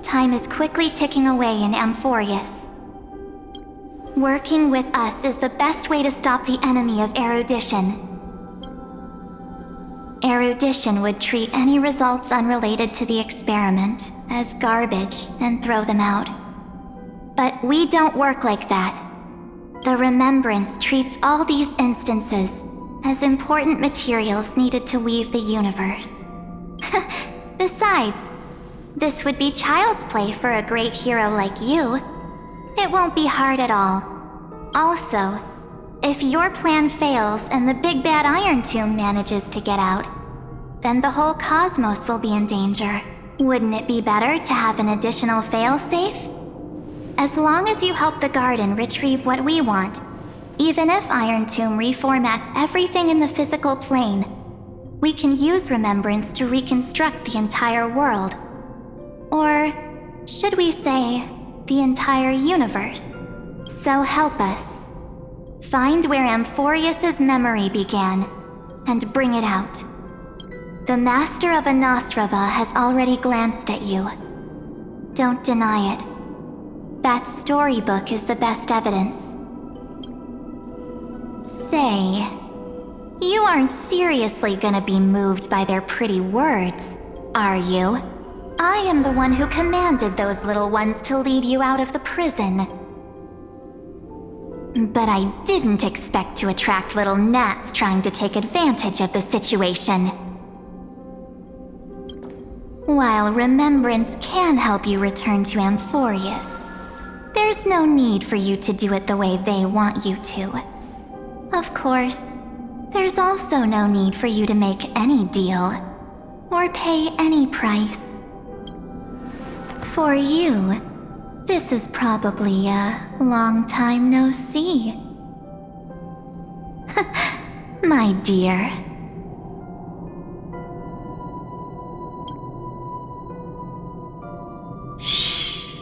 time is quickly ticking away in Amphorius. Working with us is the best way to stop the enemy of erudition. Erudition would treat any results unrelated to the experiment as garbage and throw them out. But we don't work like that. The Remembrance treats all these instances as important materials needed to weave the universe. Besides, This would be child's play for a great hero like you. It won't be hard at all. Also, if your plan fails and the big bad Iron Tomb manages to get out, then the whole cosmos will be in danger. Wouldn't it be better to have an additional failsafe? As long as you help the garden retrieve what we want, even if Iron Tomb reformats everything in the physical plane, we can use Remembrance to reconstruct the entire world. Or should we say, the entire universe? So help us. Find where Amphorius's memory began, and bring it out. The Master of Anastrava has already glanced at you. Don't deny it. That storybook is the best evidence. Say, you aren't seriously gonna be moved by their pretty words, are you? I am the one who commanded those little ones to lead you out of the prison. But I didn't expect to attract little gnats trying to take advantage of the situation. While Remembrance can help you return to Amphorius, there's no need for you to do it the way they want you to. Of course, there's also no need for you to make any deal, or pay any price. For you, this is probably a long time no see. My dear. Shh.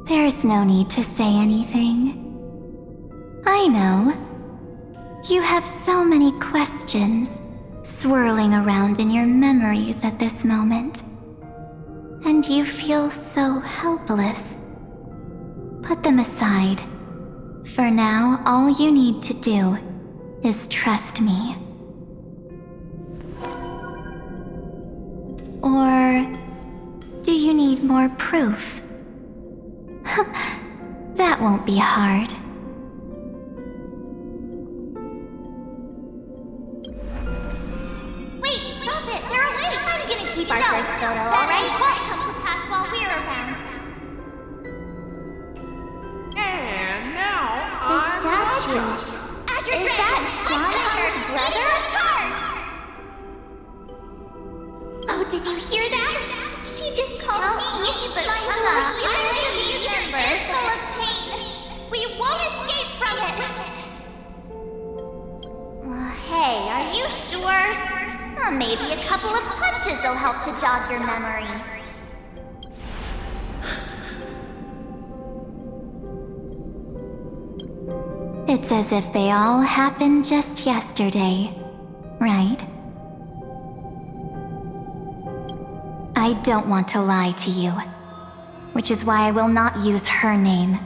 There's no need to say anything. I know. You have so many questions swirling around in your memories at this moment. And you feel so helpless. Put them aside. For now, all you need to do is trust me. Or do you need more proof? That won't be hard. Wait, stop it! They're away! I'm gonna keep our first photo, alright? Won't come to pass while we're around. And now, The statue. Is that Don's brother? Oh, did you hear that? She just called me, but my future is full of pain. We won't escape from it. Hey, are you sure? Maybe a couple of punches will help to jog your memory. It's as if they all happened just yesterday, right? I don't want to lie to you, which is why I will not use her name.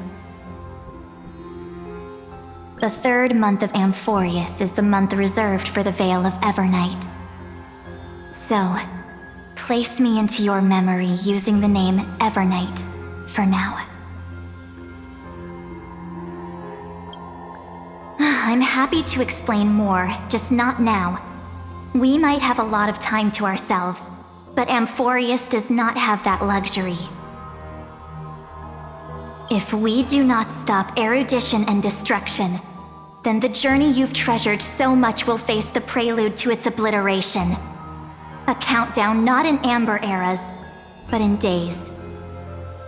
The third month of Amphorius is the month reserved for the Veil of Evernight. So, place me into your memory using the name Evernight for now. I'm happy to explain more, just not now. We might have a lot of time to ourselves, but Amphorius does not have that luxury. If we do not stop erudition and destruction, then the journey you've treasured so much will face the prelude to its obliteration. A countdown not in amber eras, but in days,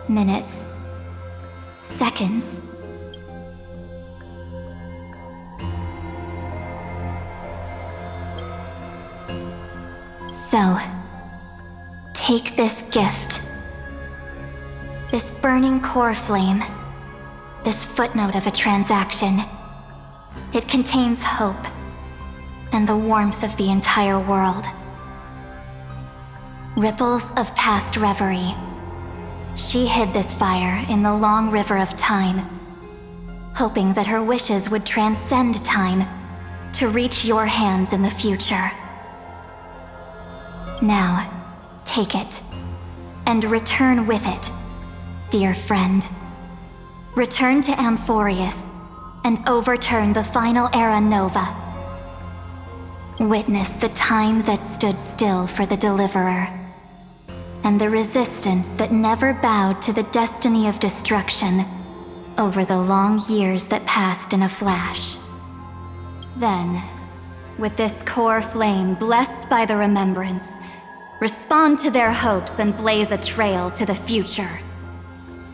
minutes, seconds. So, take this gift. This burning core flame. This footnote of a transaction. It contains hope and the warmth of the entire world. Ripples of past reverie. She hid this fire in the long river of time, hoping that her wishes would transcend time to reach your hands in the future. Now, take it, and return with it, dear friend. Return to Amphorius, and overturn the final era Nova. Witness the time that stood still for the Deliverer, and the resistance that never bowed to the destiny of destruction over the long years that passed in a flash. Then, with this core flame blessed by the remembrance, respond to their hopes and blaze a trail to the future.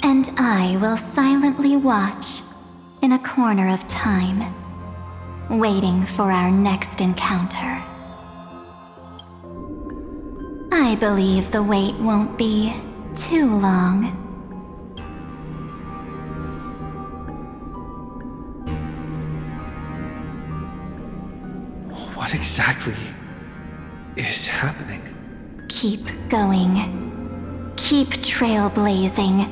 And I will silently watch in a corner of time, waiting for our next encounter. I believe the wait won't be too long. What exactly is happening? Keep going. Keep trailblazing.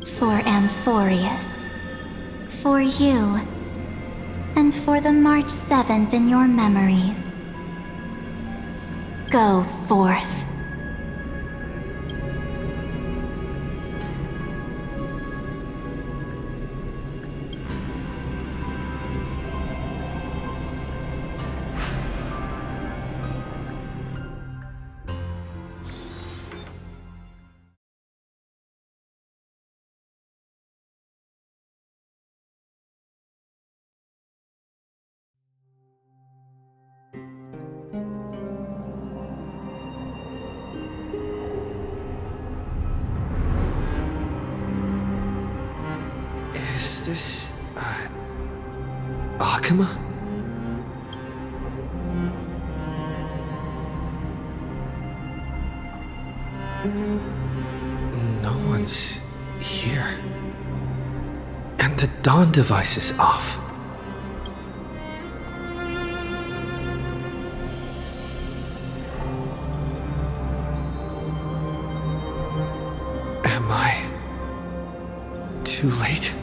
For Amphorius. For you. And for the March 7th in your memories. Go forth. Is this... Akuma? No one's here. And the dawn device is off. Am I too late?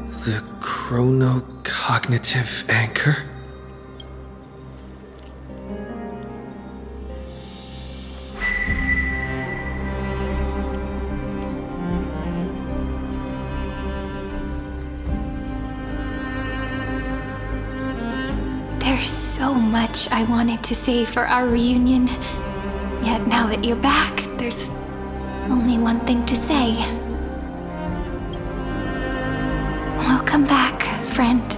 The chronocognitive anchor? There's so much I wanted to say for our reunion. Yet now that you're back, there's only one thing to say. Welcome back, friend.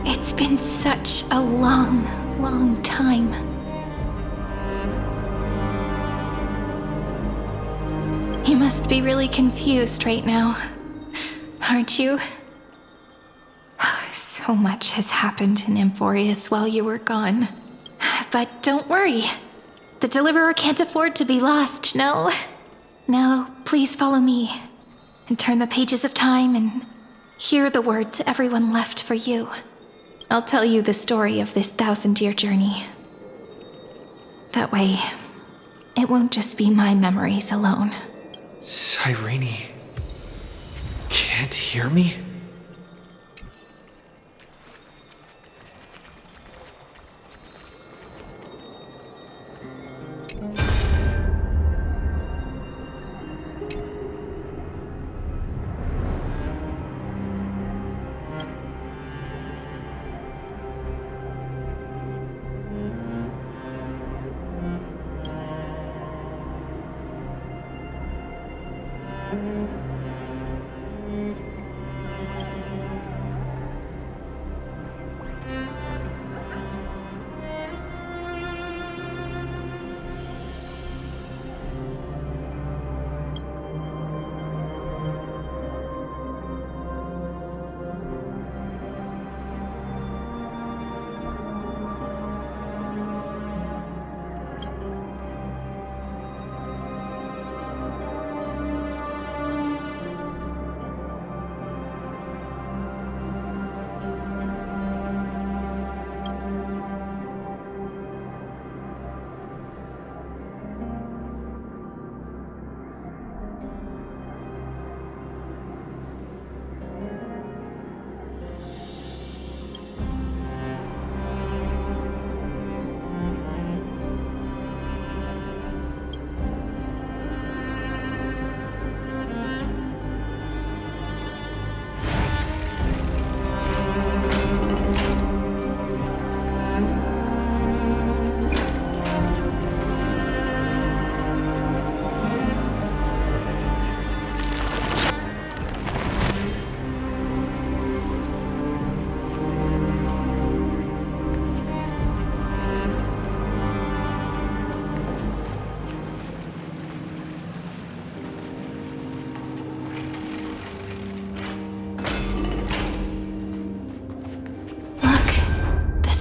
It's been such a long, long time. You must be really confused right now, aren't you? So much has happened in Amphorius while you were gone. But don't worry. The Deliverer can't afford to be lost, no? Now, please follow me, and turn the pages of time and hear the words everyone left for you. I'll tell you the story of this 1,000-year journey. That way, it won't just be my memories alone. Cyrene can't hear me?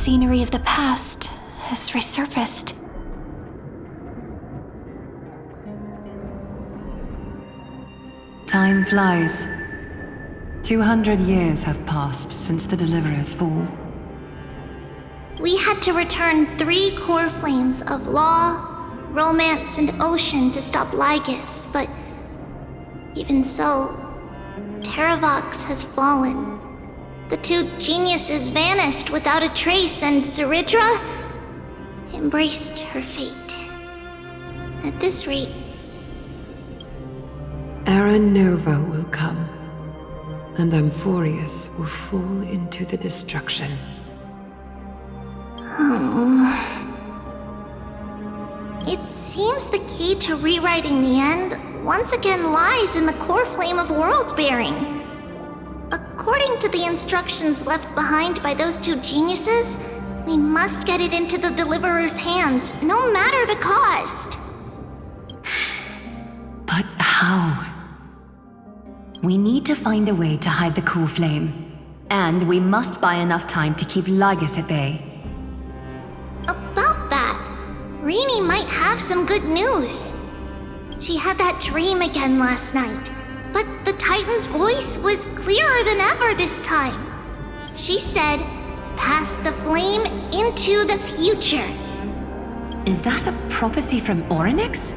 scenery of the past has resurfaced. Time flies. 200 years have passed since the Deliverer's fall. We had to return 3 core flames of law, romance, and ocean to stop Lygus, but even so, Terravox has fallen. The 2 geniuses vanished without a trace, and Zeridra embraced her fate. At this rate, Era Nova will come, and Amphorius will fall into the destruction. It seems the key to rewriting the end once again lies in the core flame of world-bearing. According to the instructions left behind by those 2 geniuses, we must get it into the Deliverer's hands, no matter the cost. But how? We need to find a way to hide the core flame. And we must buy enough time to keep Lygus at bay. About that, Rini might have some good news. She had that dream again last night, but the Titan's voice was clearer than ever this time. She said, "Pass the flame into the future." Is that a prophecy from Orynyx?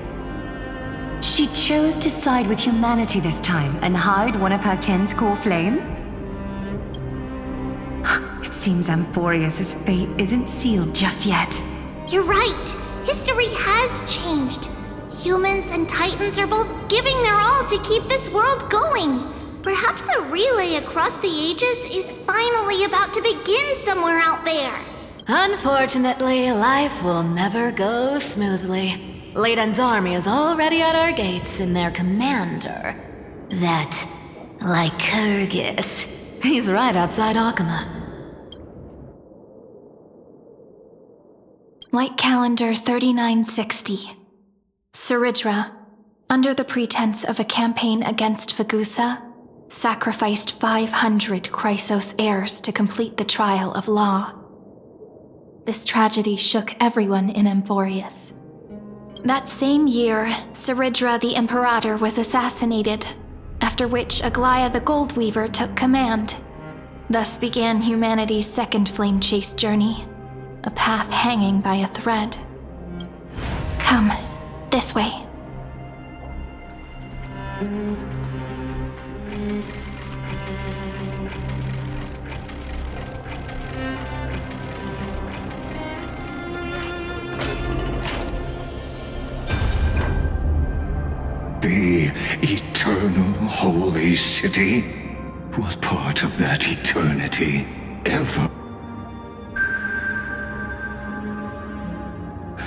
She chose to side with humanity this time and hide one of her kin's core flame? It seems Amphorius' fate isn't sealed just yet. You're right. History has changed. Humans and Titans are both giving their all to keep this world going. Perhaps a relay across the ages is finally about to begin somewhere out there. Unfortunately, life will never go smoothly. Leiden's army is already at our gates, and their commander, that Lycurgus, he's right outside Akama. White Calendar 3960. Zeridra, under the pretense of a campaign against Vagusa, sacrificed 500 Chrysos heirs to complete the trial of law. This tragedy shook everyone in Amphorius. That same year, Zeridra the Imperator was assassinated, after which Aglaya the Goldweaver took command. Thus began humanity's second flame chase journey, a path hanging by a thread. Come, this way. The eternal holy city? What part of that eternity ever?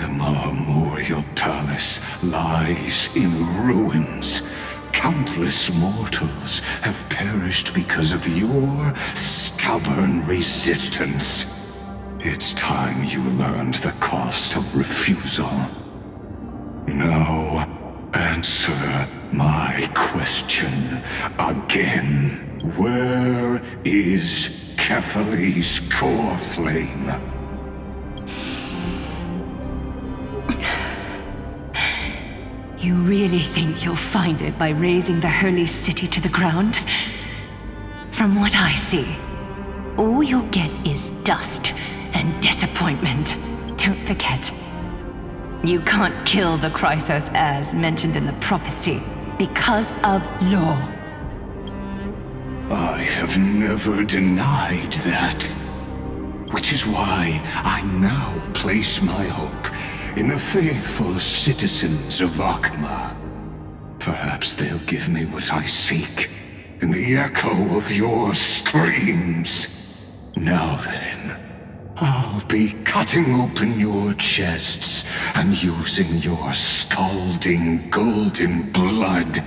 The Marmorial Palace lies in ruins. Countless mortals have perished because of your stubborn resistance. It's time you learned the cost of refusal. Now, answer my question again. Where is Kefali's core flame? You really think you'll find it by razing the holy city to the ground? From what I see, all you'll get is dust and disappointment. Don't forget, you can't kill the Chrysos heirs mentioned in the prophecy because of law. I have never denied that. Which is why I now place my hope in the faithful citizens of Akama. Perhaps they'll give me what I seek in the echo of your screams. Now then, I'll be cutting open your chests and using your scalding golden blood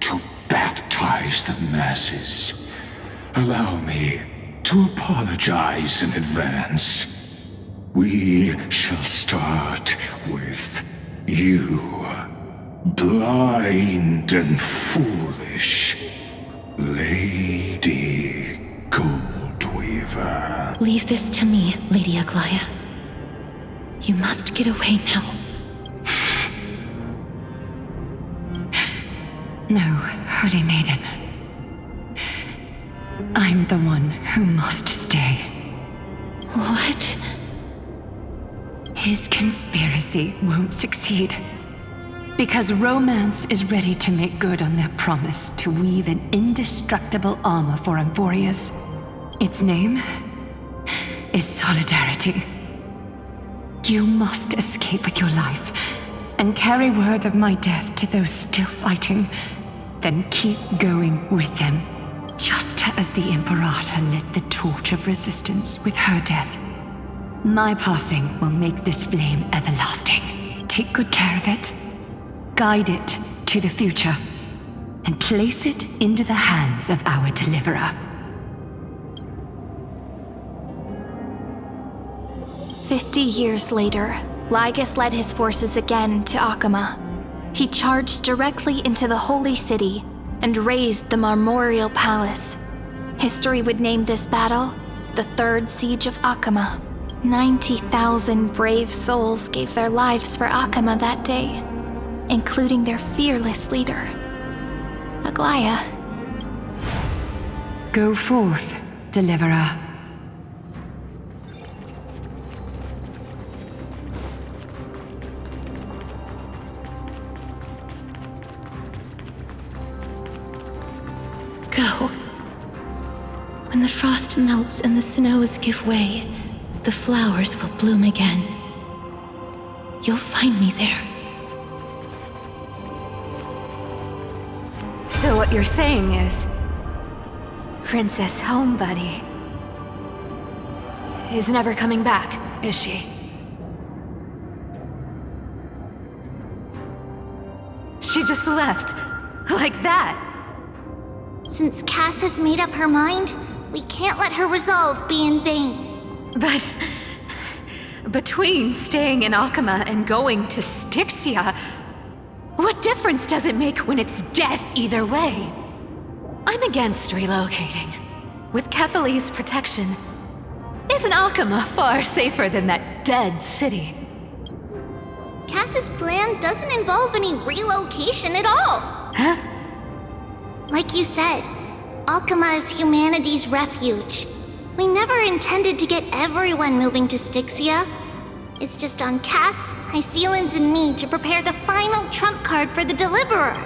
to baptize the masses. Allow me to apologize in advance. We shall start with you, blind and foolish Lady Goldweaver. never. Leave this to me, Lady Aglaya. You must get away now. No, Holy Maiden. I'm the one who must stay. What? His conspiracy won't succeed. Because Romance is ready to make good on their promise to weave an indestructible armor for Amphorius. Its name is Solidarity. You must escape with your life and carry word of my death to those still fighting. Then keep going with them, just as the Imperator lit the torch of resistance with her death. My passing will make this flame everlasting. Take good care of it, guide it to the future, and place it into the hands of our deliverer. 50 years later, Lygus led his forces again to Akama. He charged directly into the Holy City and razed the Marmorial Palace. History would name this battle the Third Siege of Akama. 90,000 brave souls gave their lives for Akama that day, including their fearless leader, Aglaya. Go forth, Deliverer. Go. When the frost melts and the snows give way, the flowers will bloom again. You'll find me there. So what you're saying is, Princess Homebuddy is never coming back, is she? She just left, like that. Since Cass has made up her mind, we can't let her resolve be in vain. But between staying in Akama and going to Styxia, what difference does it make when it's death either way? I'm against relocating. With Kefali's protection, isn't Akama far safer than that dead city? Cass's plan doesn't involve any relocation at all. Huh? Like you said, Akama is humanity's refuge. We never intended to get everyone moving to Styxia. It's just on Cass, Hycealans, and me to prepare the final trump card for the Deliverer.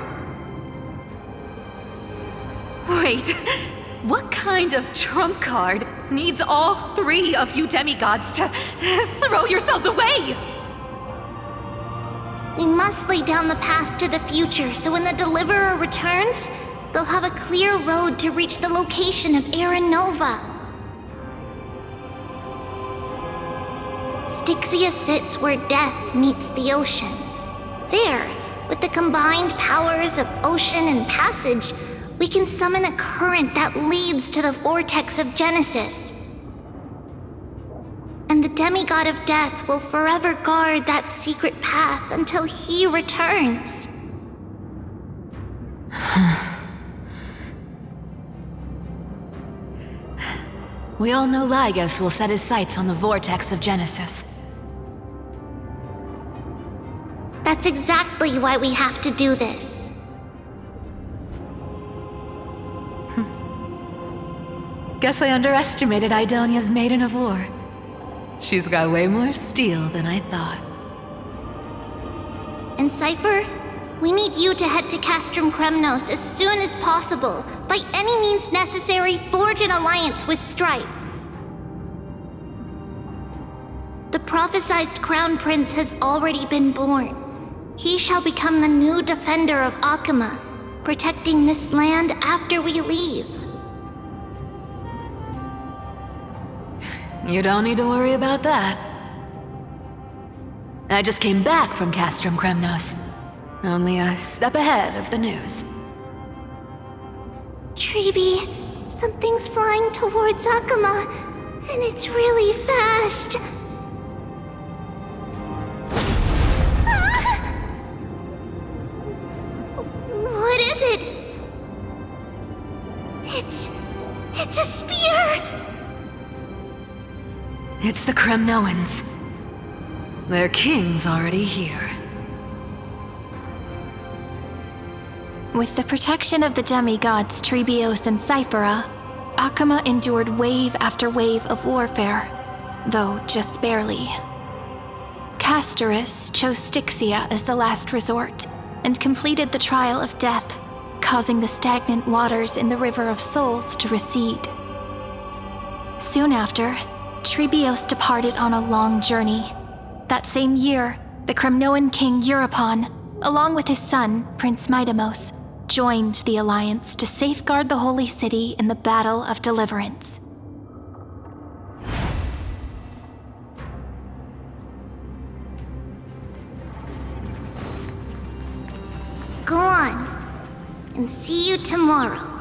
Wait, what kind of trump card needs all three of you demigods to throw yourselves away? We must lay down the path to the future so when the Deliverer returns, they'll have a clear road to reach the location of Era Nova. Styxia sits where death meets the ocean. There, with the combined powers of ocean and passage, we can summon a current that leads to the vortex of Genesis. And the demigod of death will forever guard that secret path until he returns. We all know Lygus will set his sights on the vortex of Genesis. That's exactly why we have to do this. Guess I underestimated Idonia's Maiden of War. She's got way more steel than I thought. And Cypher, we need you to head to Castrum Kremnos as soon as possible. By any means necessary, forge an alliance with Strife. The prophesized Crown Prince has already been born. He shall become the new defender of Akama, protecting this land after we leave. You don't need to worry about that. I just came back from Castrum Kremnos. Only a step ahead of the news. Treeby, something's flying towards Akama, and it's really fast. What is it? It's a spear! It's the Kremnoans. Their king's already here. With the protection of the demigods Trebios and Cyphera, Akama endured wave after wave of warfare, though just barely. Castorus chose Styxia as the last resort, and completed the trial of death, causing the stagnant waters in the River of Souls to recede. Soon after, Trebios departed on a long journey. That same year, the Kremnoan king Euripon, along with his son, Prince Midamos, joined the alliance to safeguard the holy city in the Battle of Deliverance. Go on, and see you tomorrow.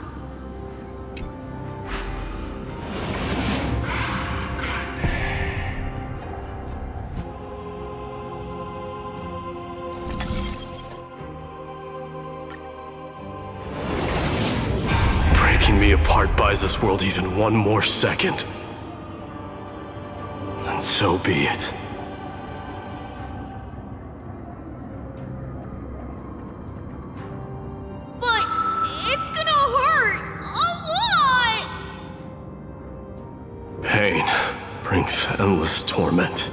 Breaking me apart buys this world even one more second. And so be it. But it's gonna hurt a lot! Pain brings endless torment.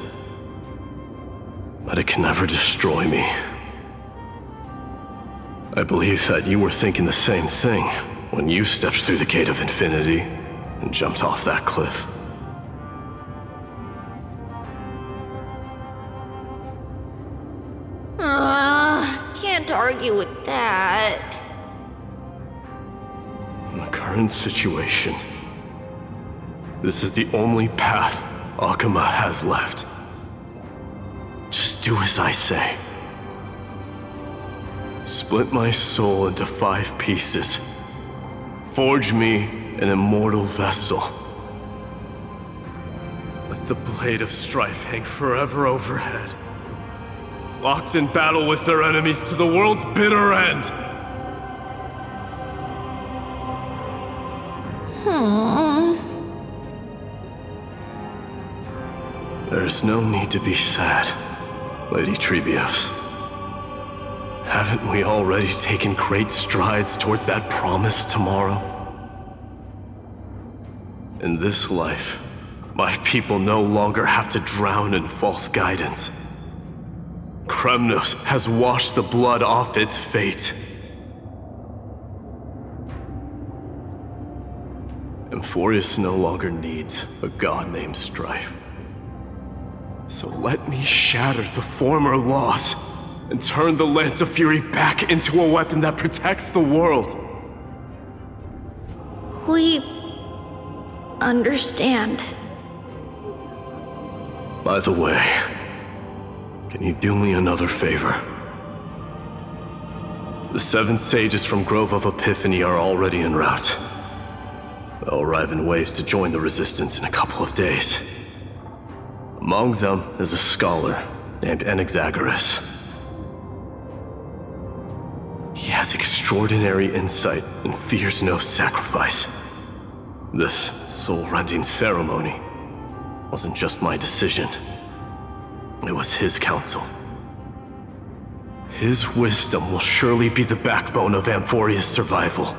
But it can never destroy me. I believe that you were thinking the same thing when you stepped through the gate of infinity and jumped off that cliff. Can't argue with that. In the current situation, this is the only path Akama has left. Just do as I say. Split my soul into 5 pieces. Forge me an immortal vessel. Let the blade of strife hang forever overhead. Locked in battle with their enemies to the world's bitter end. There's no need to be sad, Lady Trebios. Haven't we already taken great strides towards that promised tomorrow? In this life, my people no longer have to drown in false guidance. Kremnos has washed the blood off its fate. Emphorius no longer needs a god named Strife. So let me shatter the former laws and turn the Lance of Fury back into a weapon that protects the world. We understand. By the way, can you do me another favor? The 7 sages from Grove of Epiphany are already en route. They'll arrive in waves to join the Resistance in a couple of days. Among them is a scholar named Anaxagoras. He has extraordinary insight and fears no sacrifice. This soul-rending ceremony wasn't just my decision. It was his counsel. His wisdom will surely be the backbone of Amphoria's survival.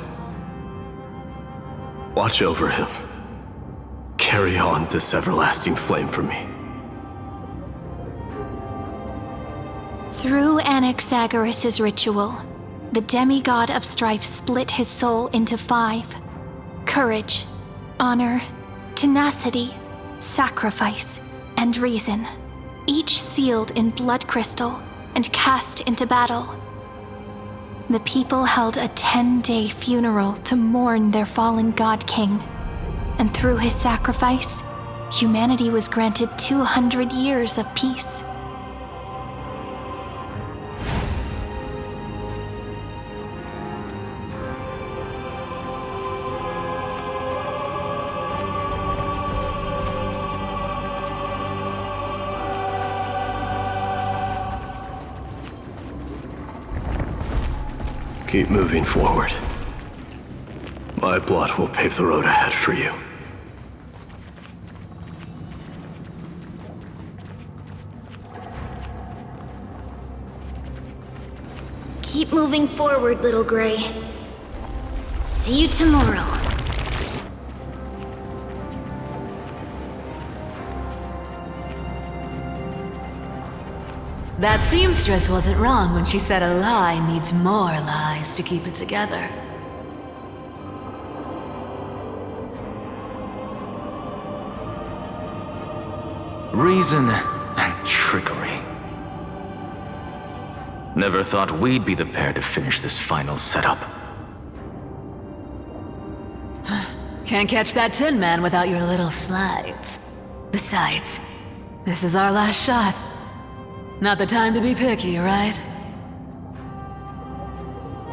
Watch over him. Carry on this everlasting flame for me. Through Anaxagoras' ritual, the demigod of strife split his soul into 5. Courage, honor, tenacity, sacrifice, and reason, each sealed in blood crystal and cast into battle. The people held a 10-day funeral to mourn their fallen god king, and through his sacrifice, humanity was granted 200 years of peace. Keep moving forward. My blood will pave the road ahead for you. Keep moving forward, little Gray. See you tomorrow. That seamstress wasn't wrong when she said a lie needs more lies to keep it together. Reason and trickery. Never thought we'd be the pair to finish this final setup. Can't catch that Tin Man without your little slides. Besides, this is our last shot. Not the time to be picky, right?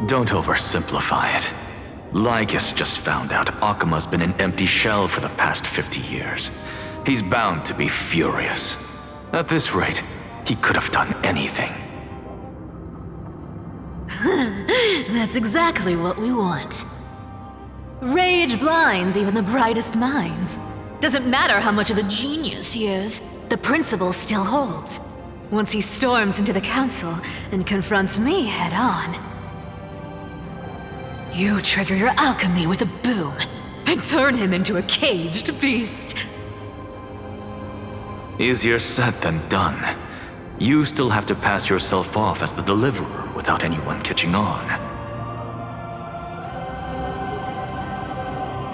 Don't oversimplify it. Lygus just found out Akuma's been an empty shell for the past 50 years. He's bound to be furious. At this rate, he could have done anything. That's exactly what we want. Rage blinds even the brightest minds. Doesn't matter how much of a genius he is, the principle still holds. Once he storms into the council and confronts me head on, you trigger your alchemy with a boom and turn him into a caged beast. Easier said than done. You still have to pass yourself off as the deliverer without anyone catching on.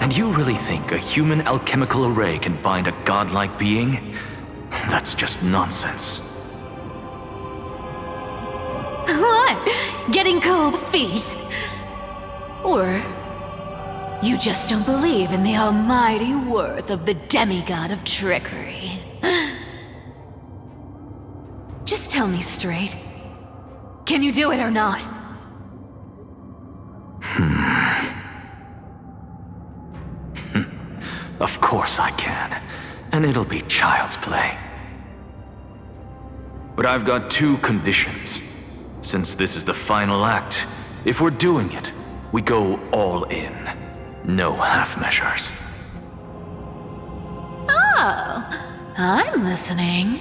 And you really think a human alchemical array can bind a godlike being? That's just nonsense. What? Getting cold feet? Or you just don't believe in the almighty worth of the demigod of trickery? Just tell me straight. Can you do it or not? Of course I can. And it'll be child's play. But I've got two conditions. Since this is the final act, if we're doing it, we go all in. No half measures. Oh, I'm listening.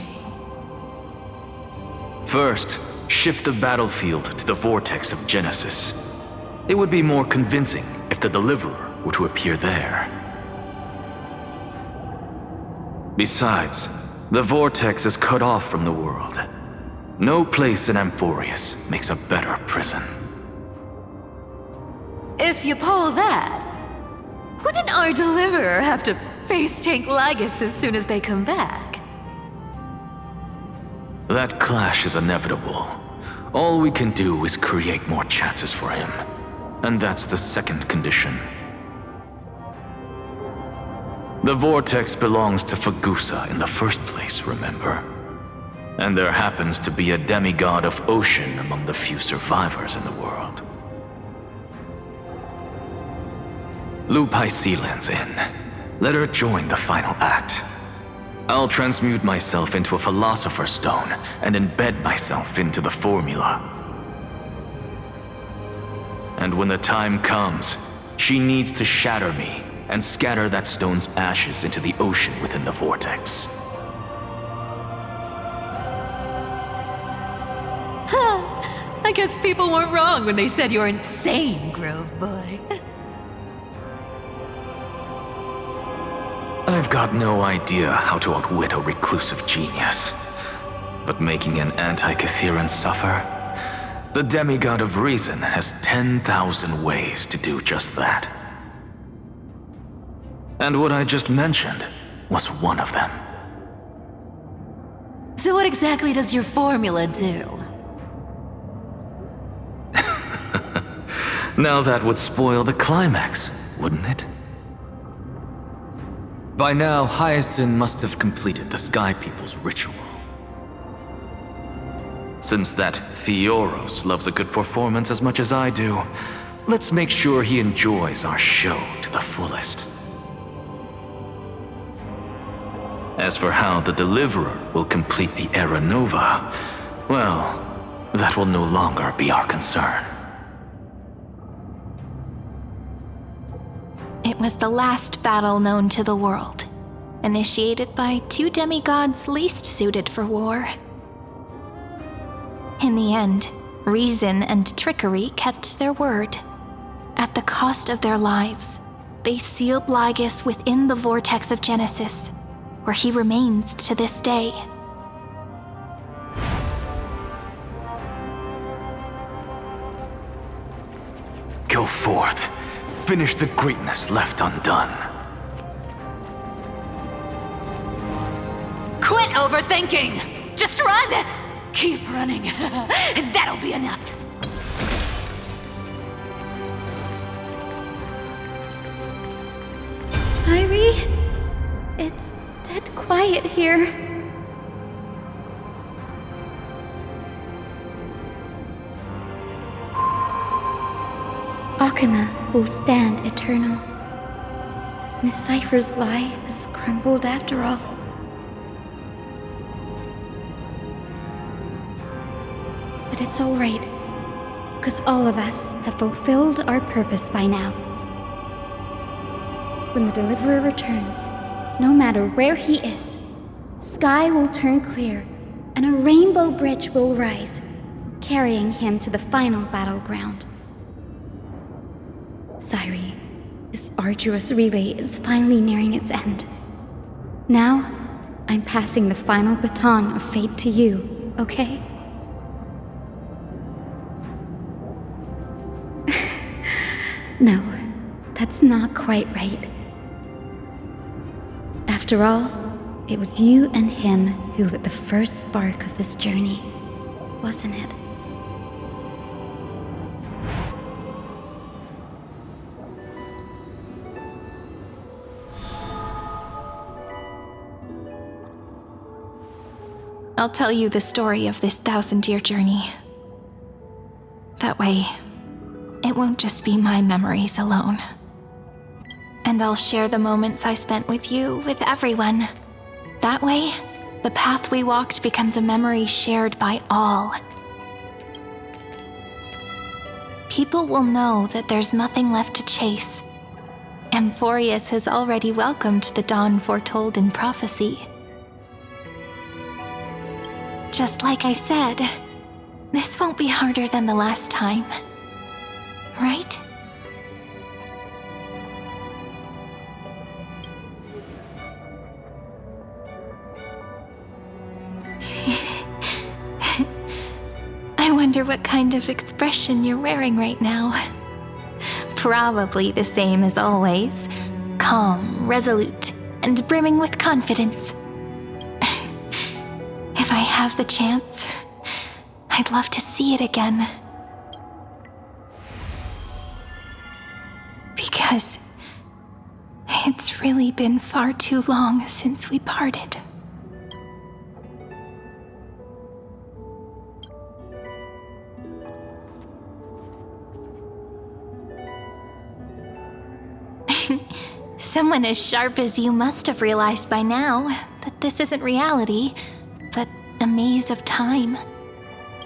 First, shift the battlefield to the vortex of Genesis. It would be more convincing if the deliverer were to appear there. Besides, the vortex is cut off from the world. No place in Amphorius makes a better prison. If you pull that, wouldn't our deliverer have to face tank Lygus as soon as they come back? That clash is inevitable. All we can do is create more chances for him. And that's the second condition. The vortex belongs to Fagusa in the first place, remember? And there happens to be a demigod of ocean among the few survivors in the world. Lupai Sealand's in. Let her join the final act. I'll transmute myself into a philosopher's stone and embed myself into the formula. And when the time comes, she needs to shatter me and scatter that stone's ashes into the ocean within the vortex. I guess people weren't wrong when they said you're insane, Grove Boy. I've got no idea how to outwit a reclusive genius. But making an anti-Cathiran suffer? The demigod of reason has 10,000 ways to do just that. And what I just mentioned was one of them. So what exactly does your formula do? Now that would spoil the climax, wouldn't it? By now, Hyacinth must have completed the Sky People's ritual. Since that Theoros loves a good performance as much as I do, let's make sure he enjoys our show to the fullest. As for how the Deliverer will complete the Era Nova, well, that will no longer be our concern. It was the last battle known to the world, initiated by two demigods least suited for war. In the end, Reason and trickery kept their word. At the cost of their lives, they sealed Lygus within the vortex of Genesis, where he remains to this day. Go forth. Finish the greatness left undone. Quit overthinking! Just run! Keep running. That'll be enough. Irie, it's dead quiet here. Akama will stand eternal. Miss Cypher's lie has crumbled after all. But it's all right, because all of us have fulfilled our purpose by now. When the Deliverer returns, no matter where he is, sky will turn clear and a rainbow bridge will rise, carrying him to the final battleground. Sairi, this arduous relay is finally nearing its end. Now, I'm passing the final baton of fate to you, okay? No, that's not quite right. After all, it was you and him who lit the first spark of this journey, wasn't it? I'll tell you the story of this 1,000-year journey. That way, it won't just be my memories alone. And I'll share the moments I spent with you with everyone. That way, the path we walked becomes a memory shared by all. People will know that there's nothing left to chase. Amphorius has already welcomed the dawn foretold in prophecy. Just like I said, this won't be harder than the last time. Right? I wonder what kind of expression you're wearing right now. Probably the same as always. Calm, resolute, and brimming with confidence. If I have the chance, I'd love to see it again. Because it's really been far too long since we parted. Someone as sharp as you must have realized by now that this isn't reality, but a maze of time.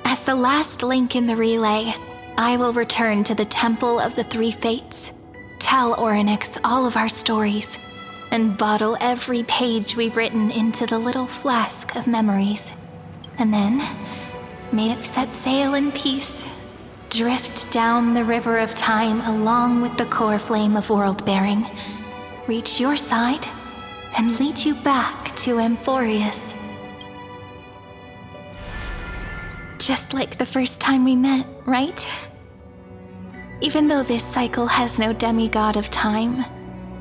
As the last link in the relay, I will return to the Temple of the Three Fates, tell Orynyx all of our stories, and bottle every page we've written into the little flask of memories. And then, may it set sail in peace, drift down the river of time along with the core flame of world-bearing, reach your side, and lead you back to Amphorius. Just like the first time we met, right? Even though this cycle has no demigod of time,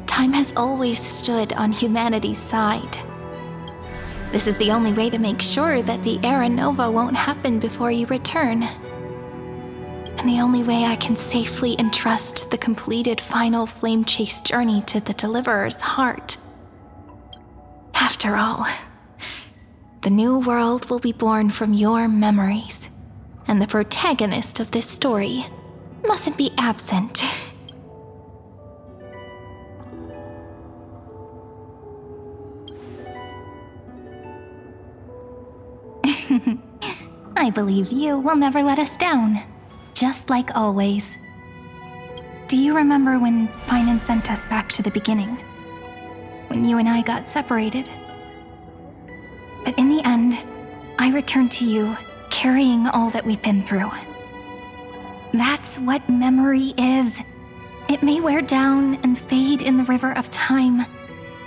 time has always stood on humanity's side. This is the only way to make sure that the Era Nova won't happen before you return. And the only way I can safely entrust the completed final flame chase journey to the Deliverer's heart. After all, the new world will be born from your memories, and the protagonist of this story mustn't be absent. I believe you will never let us down, just like always. Do you remember when Finan sent us back to the beginning? When you and I got separated? But in the end, I returned to you, carrying all that we've been through. That's what memory is. It may wear down and fade in the river of time,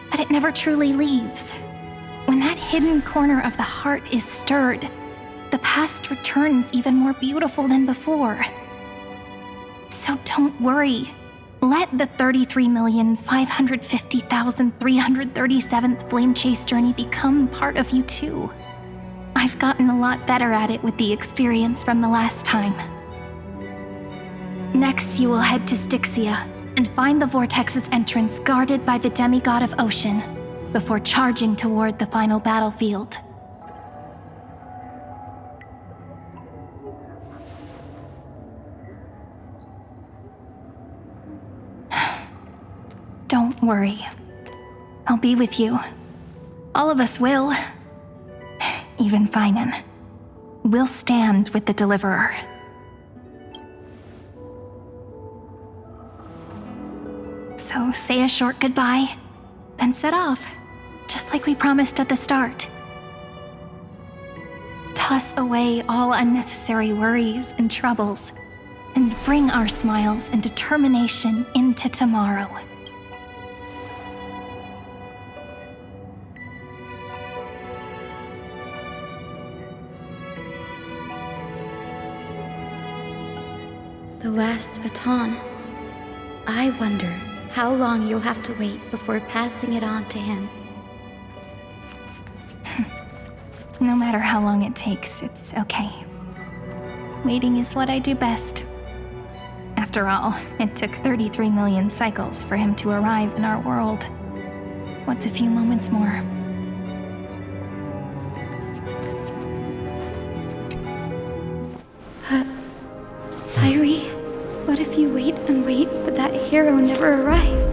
but it never truly leaves. When that hidden corner of the heart is stirred, the past returns even more beautiful than before. So don't worry. Let the 33,550,337th Flame Chase journey become part of you too. I've gotten a lot better at it with the experience from the last time. Next, you will head to Styxia and find the Vortex's entrance guarded by the demigod of ocean before charging toward the final battlefield. Don't worry. I'll be with you. All of us will. Even Finan. We'll stand with the Deliverer. So say a short goodbye, then set off, just like we promised at the start. Toss away all unnecessary worries and troubles, and bring our smiles and determination into tomorrow. The last baton. I wonder how long you'll have to wait before passing it on to him. No matter how long it takes, it's okay. Waiting is what I do best. After all, it took 33 million cycles for him to arrive in our world. What's a few moments more? But, Sairi, what if you wait and wait, but that hero never arrives?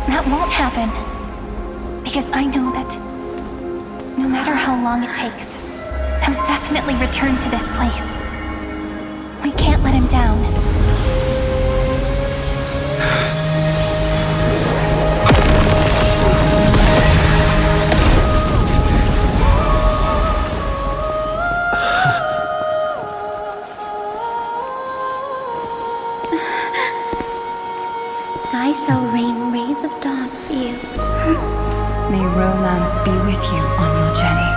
That won't happen. Because I know that no matter how long it takes, he'll definitely return to this place. We can't let him down. Sky shall rain rays of dawn for you. May romance be with you on your journey.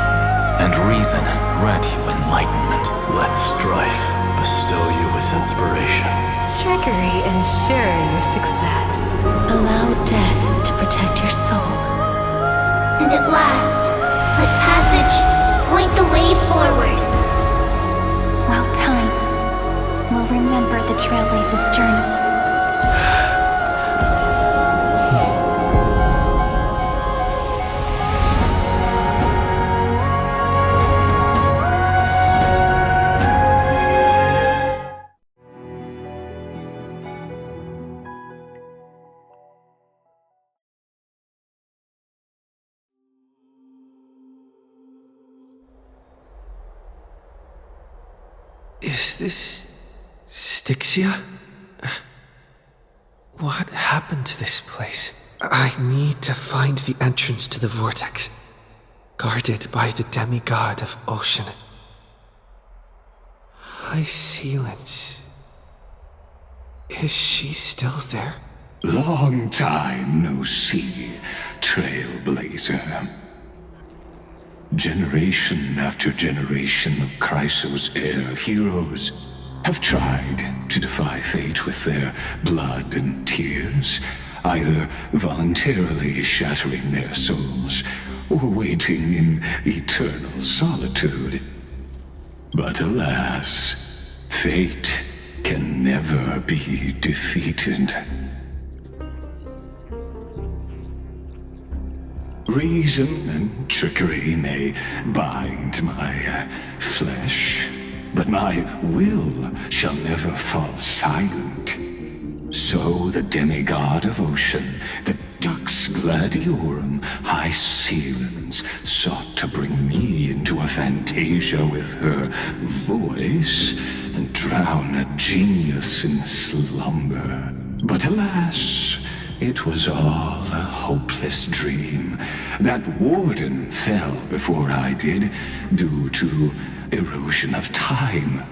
And reason grant you enlightenment. Let strife bestow you with inspiration. Trickery ensure your success. Allow death to protect your soul. And at last, let passage point the way forward. While time will remember the Trailblazer's journey. Is this Styxia? What happened to this place? I need to find the entrance to the vortex, guarded by the demigod of ocean. High Sealance. Is she still there? Long time no see, Trailblazer. Generation after generation of Chrysos heir heroes have tried to defy fate with their blood and tears, either voluntarily shattering their souls or waiting in eternal solitude. But alas, fate can never be defeated. Reason and trickery may bind my flesh, but my will shall never fall silent. So the demigod of ocean, the Dux Gladiorum, High Sealance, sought to bring me into a fantasia with her voice and drown a genius in slumber. But alas, it was all a hopeless dream. That warden fell before I did, due to erosion of time.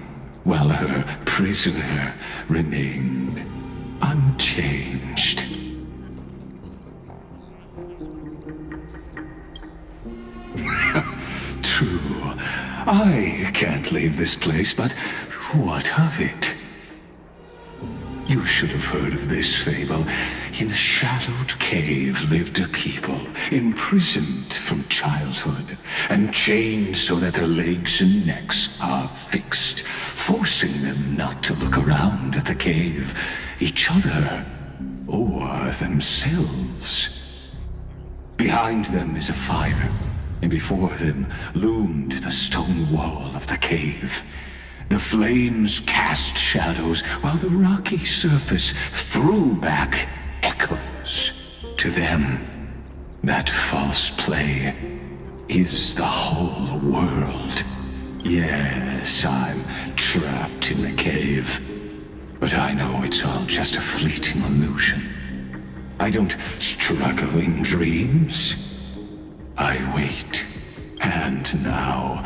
while her prisoner remained unchanged. True, I can't leave this place, but what of it? You should have heard of this fable. In a shadowed cave lived a people, imprisoned from childhood, and chained so that their legs and necks are fixed, forcing them not to look around at the cave, each other, or themselves. Behind them is a fire, and before them loomed the stone wall of the cave. The flames cast shadows, while the rocky surface threw back echoes to them. That false play is the whole world. Yes, I'm trapped in the cave, but I know it's all just a fleeting illusion. I don't struggle in dreams. I wait, and now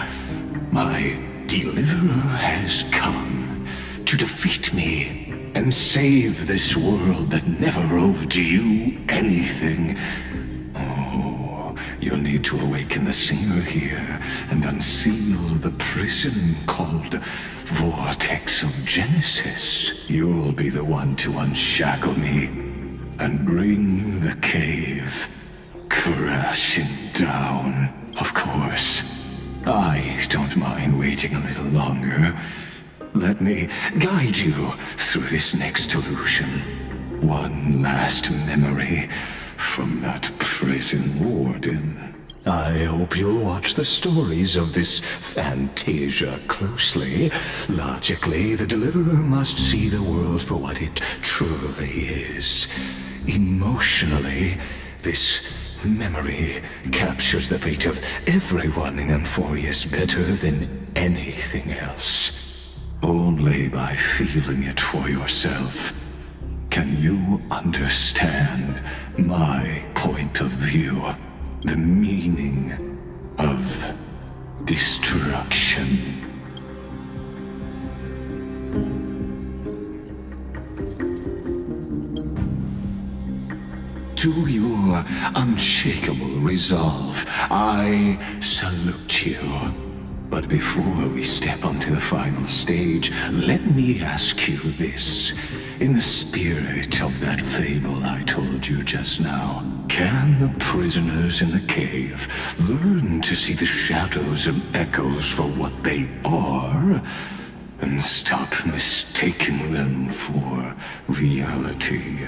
my deliverer has come to defeat me and save this world that never owed you anything. Oh, you'll need to awaken the singer here and unseal the prison called Vortex of Genesis. You'll be the one to unshackle me and bring the cave crashing down. Of course, I don't mind waiting a little longer. Let me guide you through this next illusion. One last memory from that prison warden. I hope you'll watch the stories of this Fantasia closely. Logically, the Deliverer must see the world for what it truly is. Emotionally, this memory captures the fate of everyone in Amphorius better than anything else. Only by feeling it for yourself can you understand my point of view, the meaning of destruction. To your unshakable resolve, I salute you. But before we step onto the final stage, let me ask you this. In the spirit of that fable I told you just now, can the prisoners in the cave learn to see the shadows and echoes for what they are, and stop mistaking them for reality?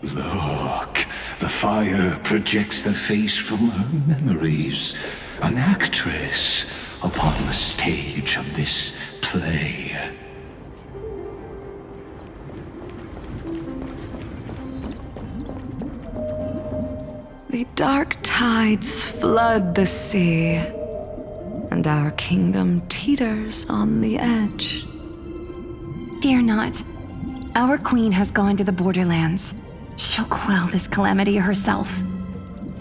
Look, the fire projects the face from her memories. An actress upon the stage of this play. The dark tides flood the sea, and our kingdom teeters on the edge. Fear not. Our queen has gone to the borderlands. She'll quell this calamity herself.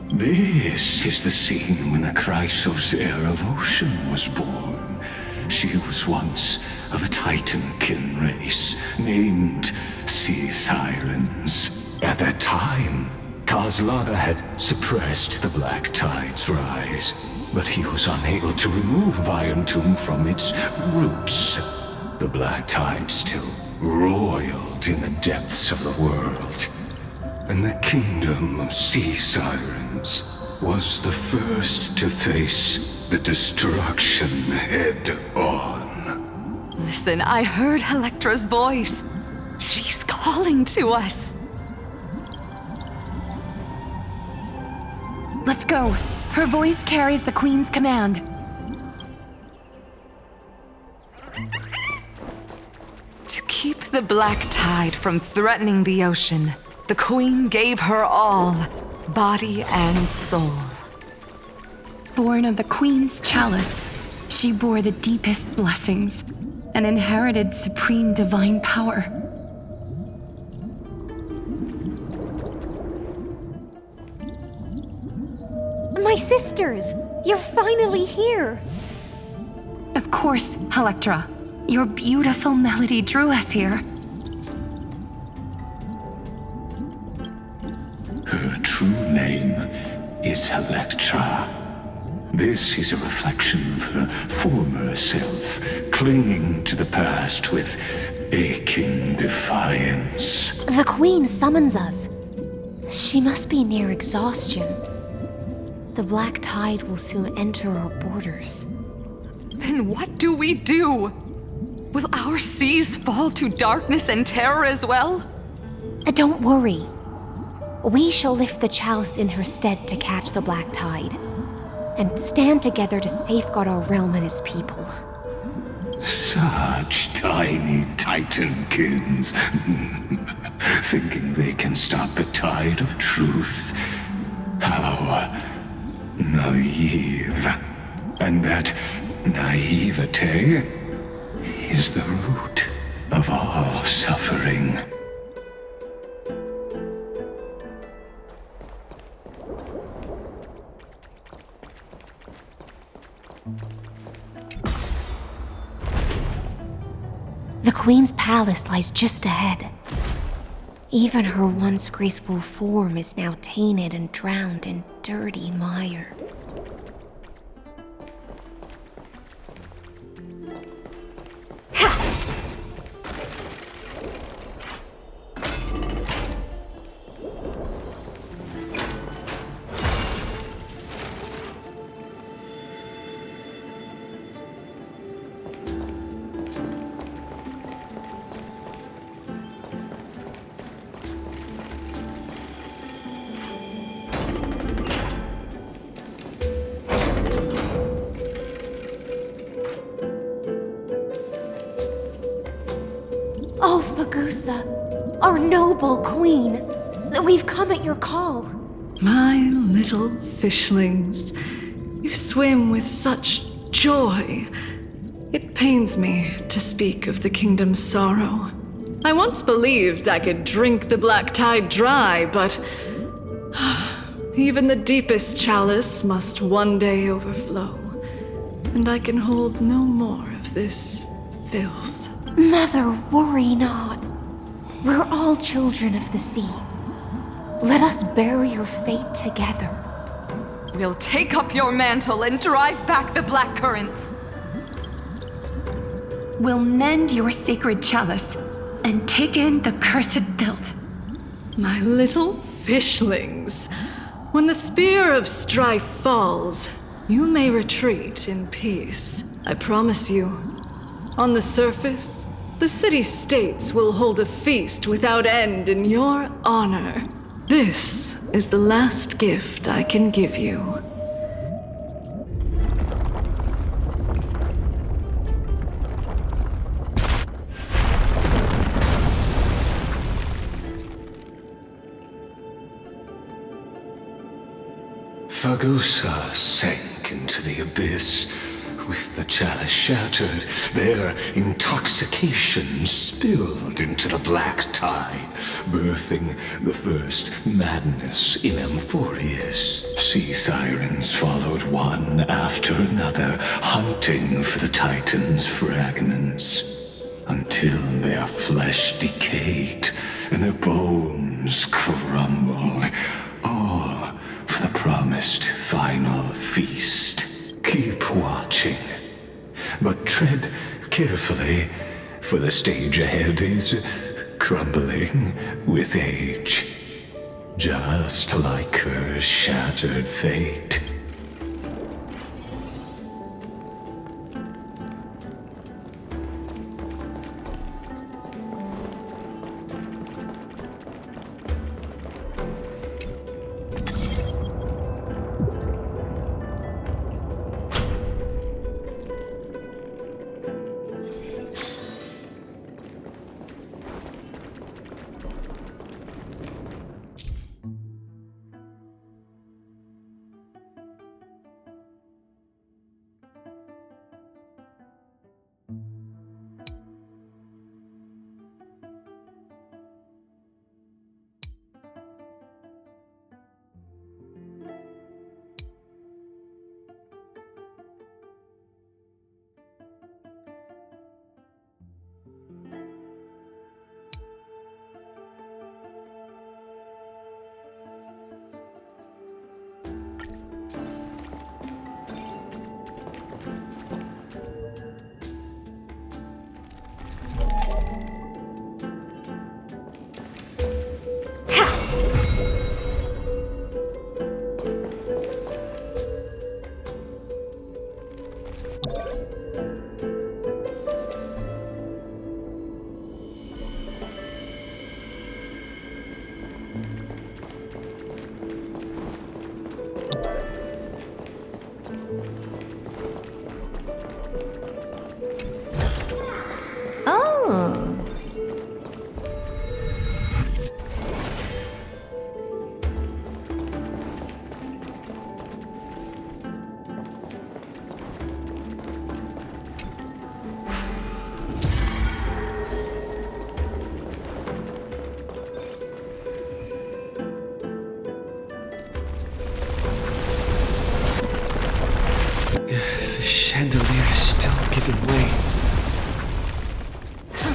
This is the scene when the Chrysos heir of Ocean was born. She was once of a Titankin race named Sea Sirens. At that time, Kozlana had suppressed the Black Tide's rise, but he was unable to remove Iron Tomb from its roots. The Black Tide still roiled in the depths of the world. And the kingdom of Sea Sirens was the first to face the destruction head on. Listen, I heard Electra's voice. She's calling to us. Let's go. Her voice carries the queen's command. To keep the Black Tide from threatening the ocean, the queen gave her all, body and soul. Born of the queen's chalice, she bore the deepest blessings and inherited supreme divine power. sisters! You're finally here! Of course, Electra. Your beautiful melody drew us here. Her true name is Electra. This is a reflection of her former self, clinging to the past with aching defiance. The Queen summons us. She must be near exhaustion. The Black Tide will soon enter our borders. Then what do we do? Will our seas fall to darkness and terror as well? Don't worry. We shall lift the chalice in her stead to catch the Black Tide, and stand together to safeguard our realm and its people. Such tiny Titankins, thinking they can stop the tide of truth. How naive. And that naivete is the root of all suffering. The Queen's palace lies just ahead. Even her once graceful form is now tainted and drowned in dirty mire. Oh, Fagusa, our noble queen, we've come at your call. My little fishlings, you swim with such joy. It pains me to speak of the kingdom's sorrow. I once believed I could drink the black tide dry, but even the deepest chalice must one day overflow, and I can hold no more of this filth. Mother, worry not. We're all children of the sea. Let us bear your fate together. We'll take up your mantle and drive back the black currents. We'll mend your sacred chalice and take in the cursed filth. My little fishlings, when the spear of strife falls, you may retreat in peace. I promise you. On the surface, the city-states will hold a feast without end in your honor. This is the last gift I can give you. Fagusa sank into the abyss. With the chalice shattered, their intoxication spilled into the black tide, birthing the first madness in Amphorius. Sea sirens followed one after another, hunting for the Titan's fragments, until their flesh decayed and their bones crumbled, all for the promised final feast. Keep watching, but tread carefully, for the stage ahead is crumbling with age, just like her shattered fate.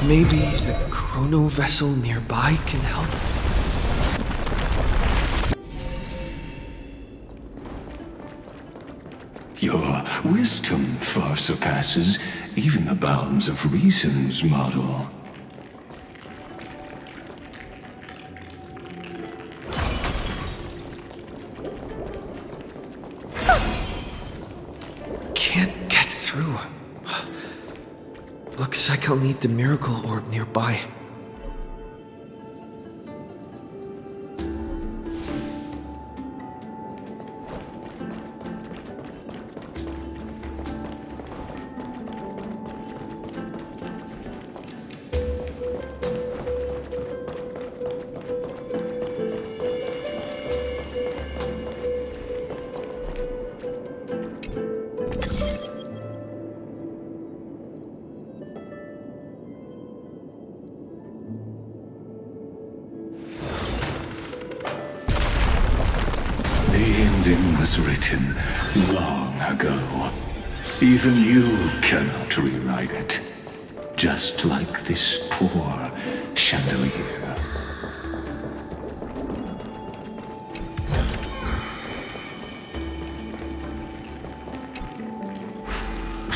Maybe the chrono vessel nearby can help? Your wisdom far surpasses even the bounds of reason's model. Can't get through. Looks like I'll need the miracle orb nearby. The ending was written long ago. Even you cannot rewrite it. Just like this poor chandelier.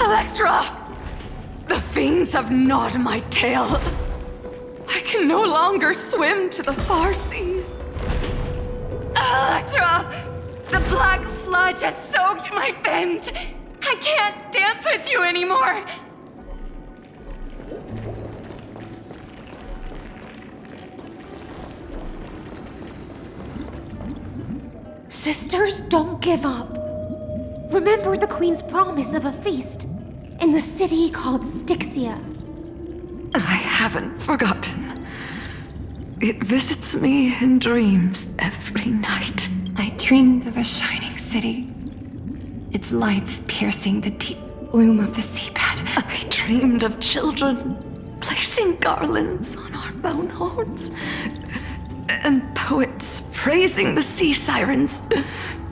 Electra! The fiends have gnawed my tail. I can no longer swim to the far seas. Electra! The black sludge has soaked my fins! I can't dance with you anymore! Sisters, don't give up. Remember the Queen's promise of a feast in the city called Styxia. I haven't forgotten. It visits me in dreams every night. I dreamed of a shining city, its lights piercing the deep gloom of the seabed. I dreamed of children placing garlands on our bone horns, and poets praising the sea sirens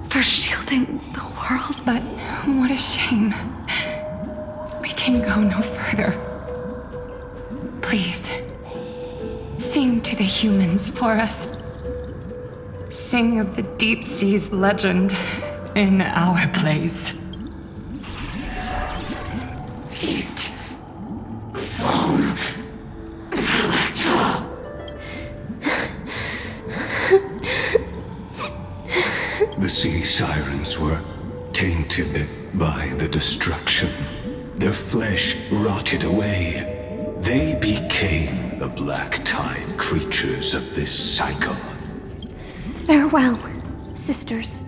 for shielding the world. But what a shame. We can go no further. Please, sing to the humans for us. Sing of the deep sea's legend in our place. Feast. Song. Electra. The sea sirens were tainted by the destruction. Their flesh rotted away. They became the black tide creatures of this cycle. Farewell, sisters.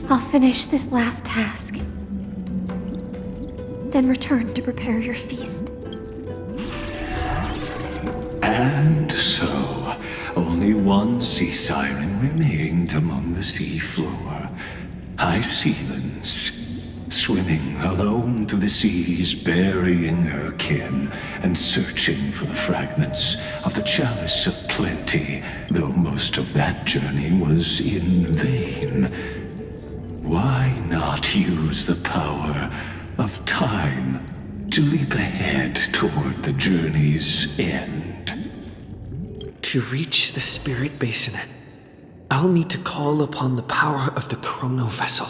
I'll finish this last task, then return to prepare your feast. And so, only one sea siren remained among the sea floor. High Sealens, swimming alone through the seas, burying her kin, and searching for the fragments of the chalice of plenty, though most of that journey was in vain. Why not use the power of time to leap ahead toward the journey's end? To reach the Spirit Basin, I'll need to call upon the power of the chrono vessel.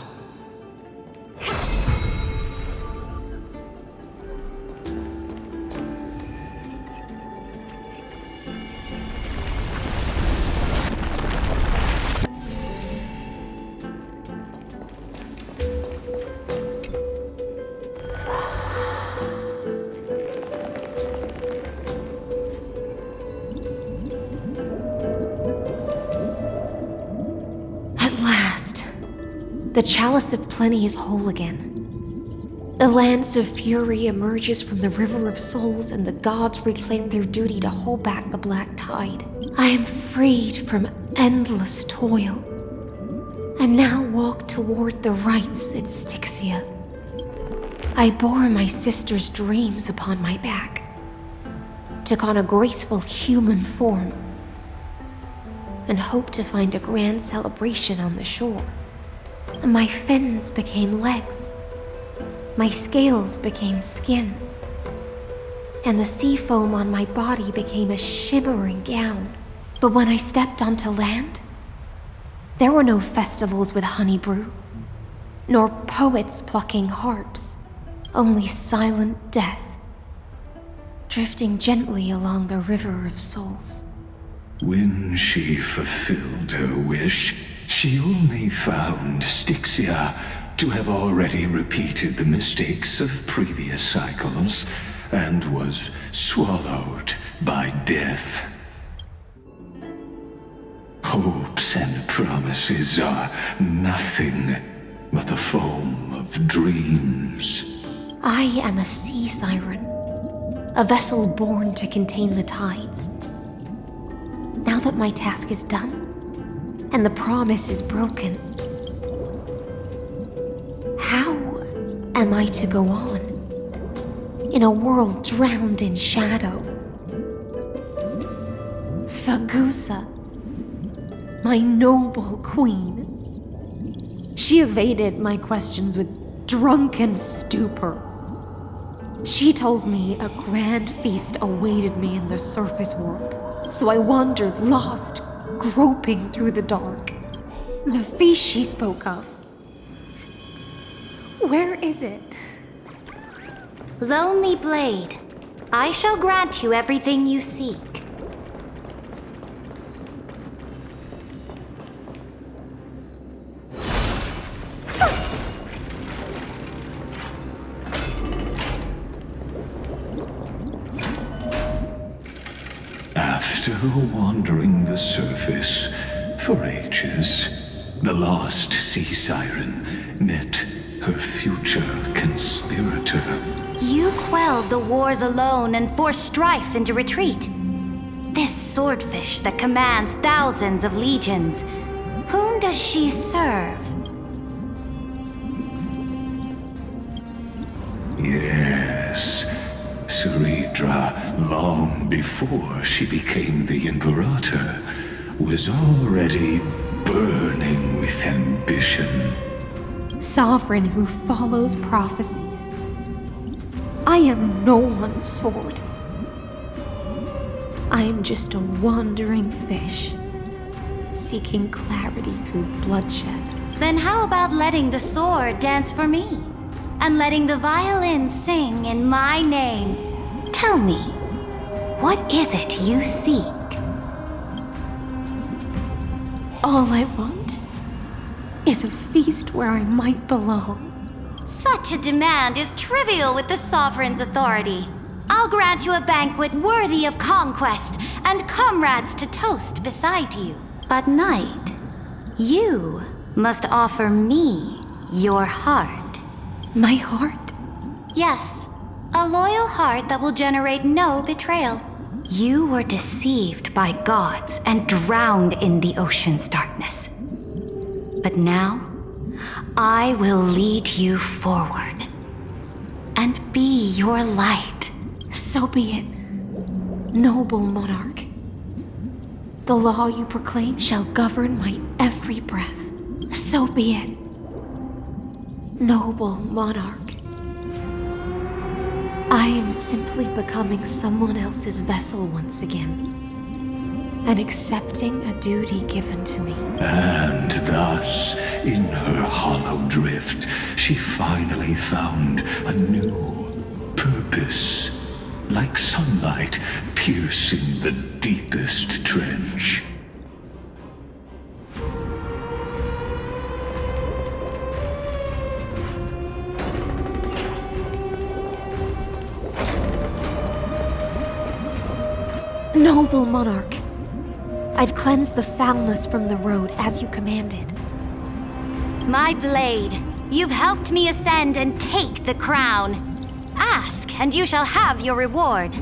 The Chalice of Plenty is whole again. The Lance of Fury emerges from the River of Souls, and the gods reclaim their duty to hold back the Black Tide. I am freed from endless toil, and now walk toward the rites at Styxia. I bore my sister's dreams upon my back, took on a graceful human form, and hoped to find a grand celebration on the shore. My fins became legs. My scales became skin. and the sea foam on my body became a shimmering gown. But when I stepped onto land, there were no festivals with honey brew, nor poets plucking harps, only silent death, drifting gently along the river of souls. When she fulfilled her wish, she only found Styxia to have already repeated the mistakes of previous cycles and was swallowed by death. Hopes and promises are nothing but the foam of dreams. I am a sea siren, a vessel born to contain the tides. Now that my task is done, and the promise is broken, how am I to go on in a world drowned in shadow? Fagusa, my noble queen. She evaded my questions with drunken stupor. She told me a grand feast awaited me in the surface world, so I wandered lost, groping through the dark. The feast she spoke of. Where is it? Lonely Blade, I shall grant you everything you seek. After wandering the surface for ages, the lost sea siren met her future conspirator. You quelled the wars alone and forced strife into retreat. This swordfish that commands thousands of legions, whom does she serve? Yes, Ceridra, long before she became the Imperator, was already burning with ambition. Sovereign who follows prophecy. I am no one's sword. I am just a wandering fish, seeking clarity through bloodshed. Then how about letting the sword dance for me? And letting the violin sing in my name? Tell me, what is it you seek? All I want is a feast where I might belong. Such a demand is trivial with the Sovereign's authority. I'll grant you a banquet worthy of conquest and comrades to toast beside you. But Knight, you must offer me your heart. My heart? Yes, a loyal heart that will generate no betrayal. You were deceived by gods and drowned in the ocean's darkness. But now, I will lead you forward and be your light. So be it, noble monarch. The law you proclaim shall govern my every breath. So be it, noble monarch. I am simply becoming someone else's vessel once again, and accepting a duty given to me. And thus, in her hollow drift, she finally found a new purpose, like sunlight piercing the deepest trench. Noble monarch, I've cleansed the foulness from the road as you commanded. My blade, you've helped me ascend and take the crown. Ask, and you shall have your reward.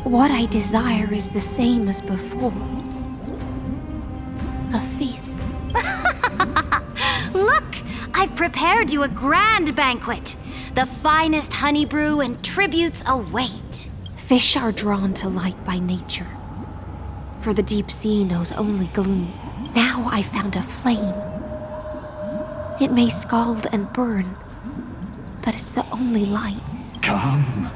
What I desire is the same as before. A feast. Look, I've prepared you a grand banquet. The finest honey brew and tributes await. Fish are drawn to light by nature, for the deep sea knows only gloom. Now I found a flame. It may scald and burn, but it's the only light. Come,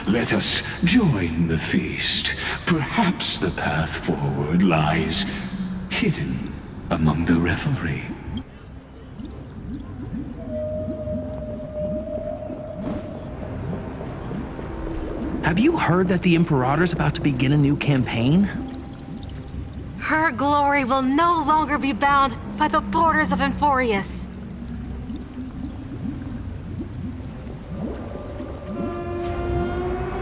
let us join the feast. Perhaps the path forward lies hidden among the revelry. Have you heard that the Imperator's about to begin a new campaign? Her glory will no longer be bound by the borders of Enforius.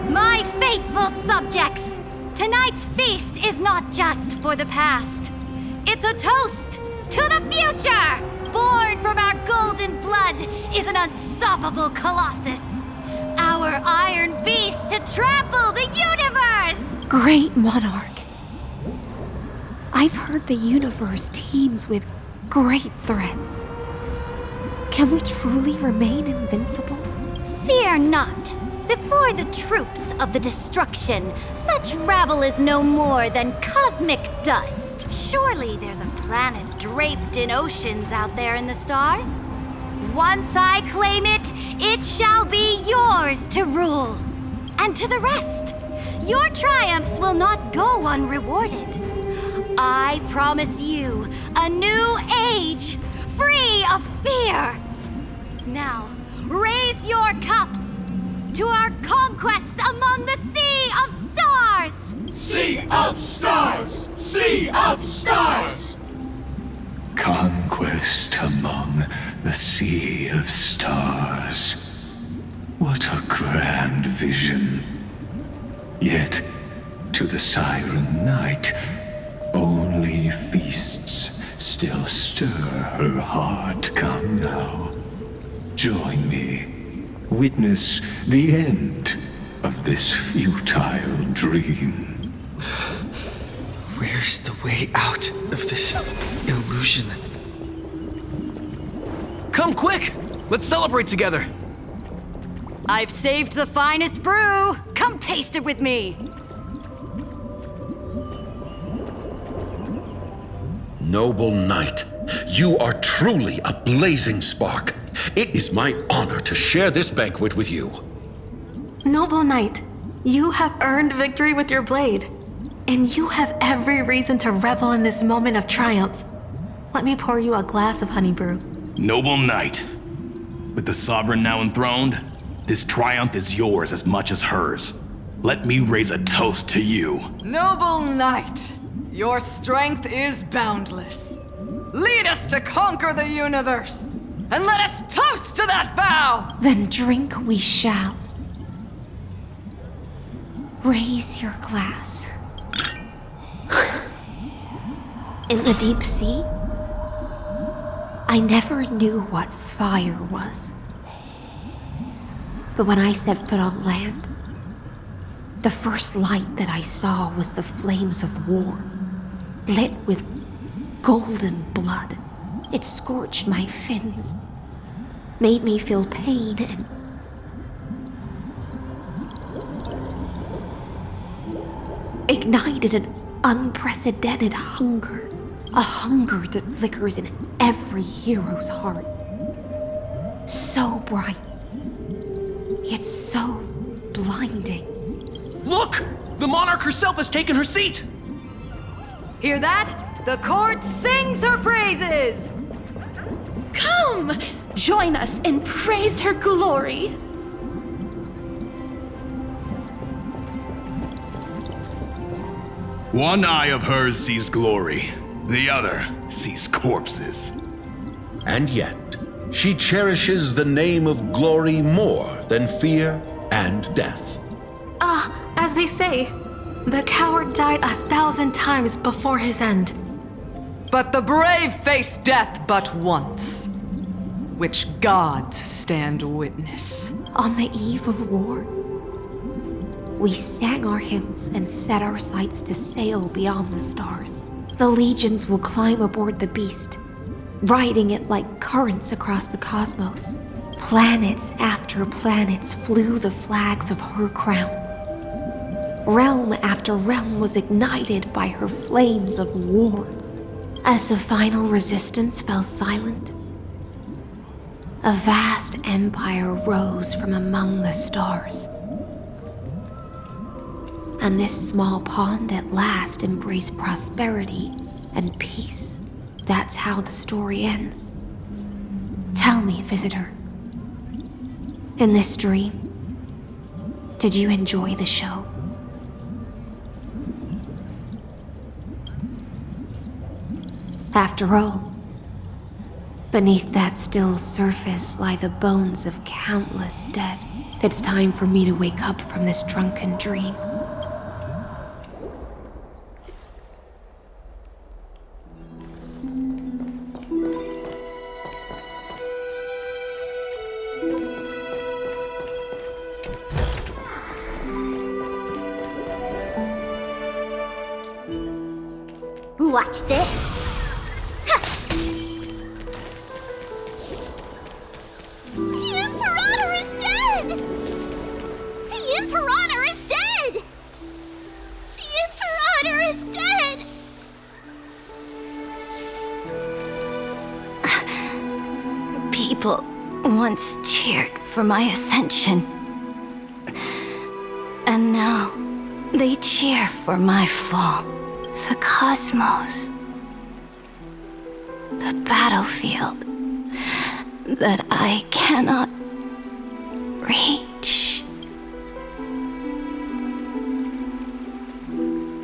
My faithful subjects, tonight's feast is not just for the past. It's a toast to the future! Born from our golden blood is an unstoppable colossus. Our iron beast to trample the universe! Great monarch. I've heard the universe teems with great threats. Can we truly remain invincible? Fear not. Before the troops of the destruction, such rabble is no more than cosmic dust. Surely there's a planet draped in oceans out there in the stars. Once I claim it, it shall be yours to rule. And to the rest, your triumphs will not go unrewarded. I promise you a new age, free of fear. Now, raise your cups to our conquest among the Sea of Stars! Sea of Stars! Sea of Stars! Conquest among the Sea of Stars. What a grand vision. Yet, to the Siren Knight, only feasts still stir her heart. Come now, join me. Witness the end of this futile dream. Where's the way out of this illusion? Come quick! Let's celebrate together! I've saved the finest brew! Come taste it with me! Noble knight, you are truly a blazing spark. It is my honor to share this banquet with you. Noble knight, you have earned victory with your blade, and you have every reason to revel in this moment of triumph. Let me pour you a glass of honey brew. Noble knight, with the sovereign now enthroned, this triumph is yours as much as hers. Let me raise a toast to you. Noble knight, your strength is boundless. Lead us to conquer the universe, and let us toast to that vow! Then drink we shall. Raise your glass. In the deep sea, I never knew what fire was. But when I set foot on land, the first light that I saw was the flames of war, lit with golden blood. It scorched my fins, made me feel pain and ignited an unprecedented hunger. A hunger that flickers in every hero's heart. So bright, yet so blinding. Look! The monarch herself has taken her seat! Hear that? The court sings her praises! Come! Join us and praise her glory! One eye of hers sees glory, the other sees corpses. And yet, she cherishes the name of glory more than fear and death. As they say, the coward died 1,000 times before his end. But the brave face death but once, which gods stand witness. On the eve of war, we sang our hymns and set our sights to sail beyond the stars. The legions will climb aboard the beast, riding it like currents across the cosmos. Planets after planets flew the flags of her crown. Realm after realm was ignited by her flames of war. As the final resistance fell silent, a vast empire rose from among the stars. And this small pond at last embraced prosperity and peace. That's how the story ends. Tell me, visitor, in this dream, did you enjoy the show? After all, beneath that still surface lie the bones of countless dead. It's time for me to wake up from this drunken dream. Watch this. The Imperator is dead! The Imperator is dead! The Imperator is dead! People once cheered for my ascension. And now they cheer for my fall. The cosmos. The battlefield that I cannot reach.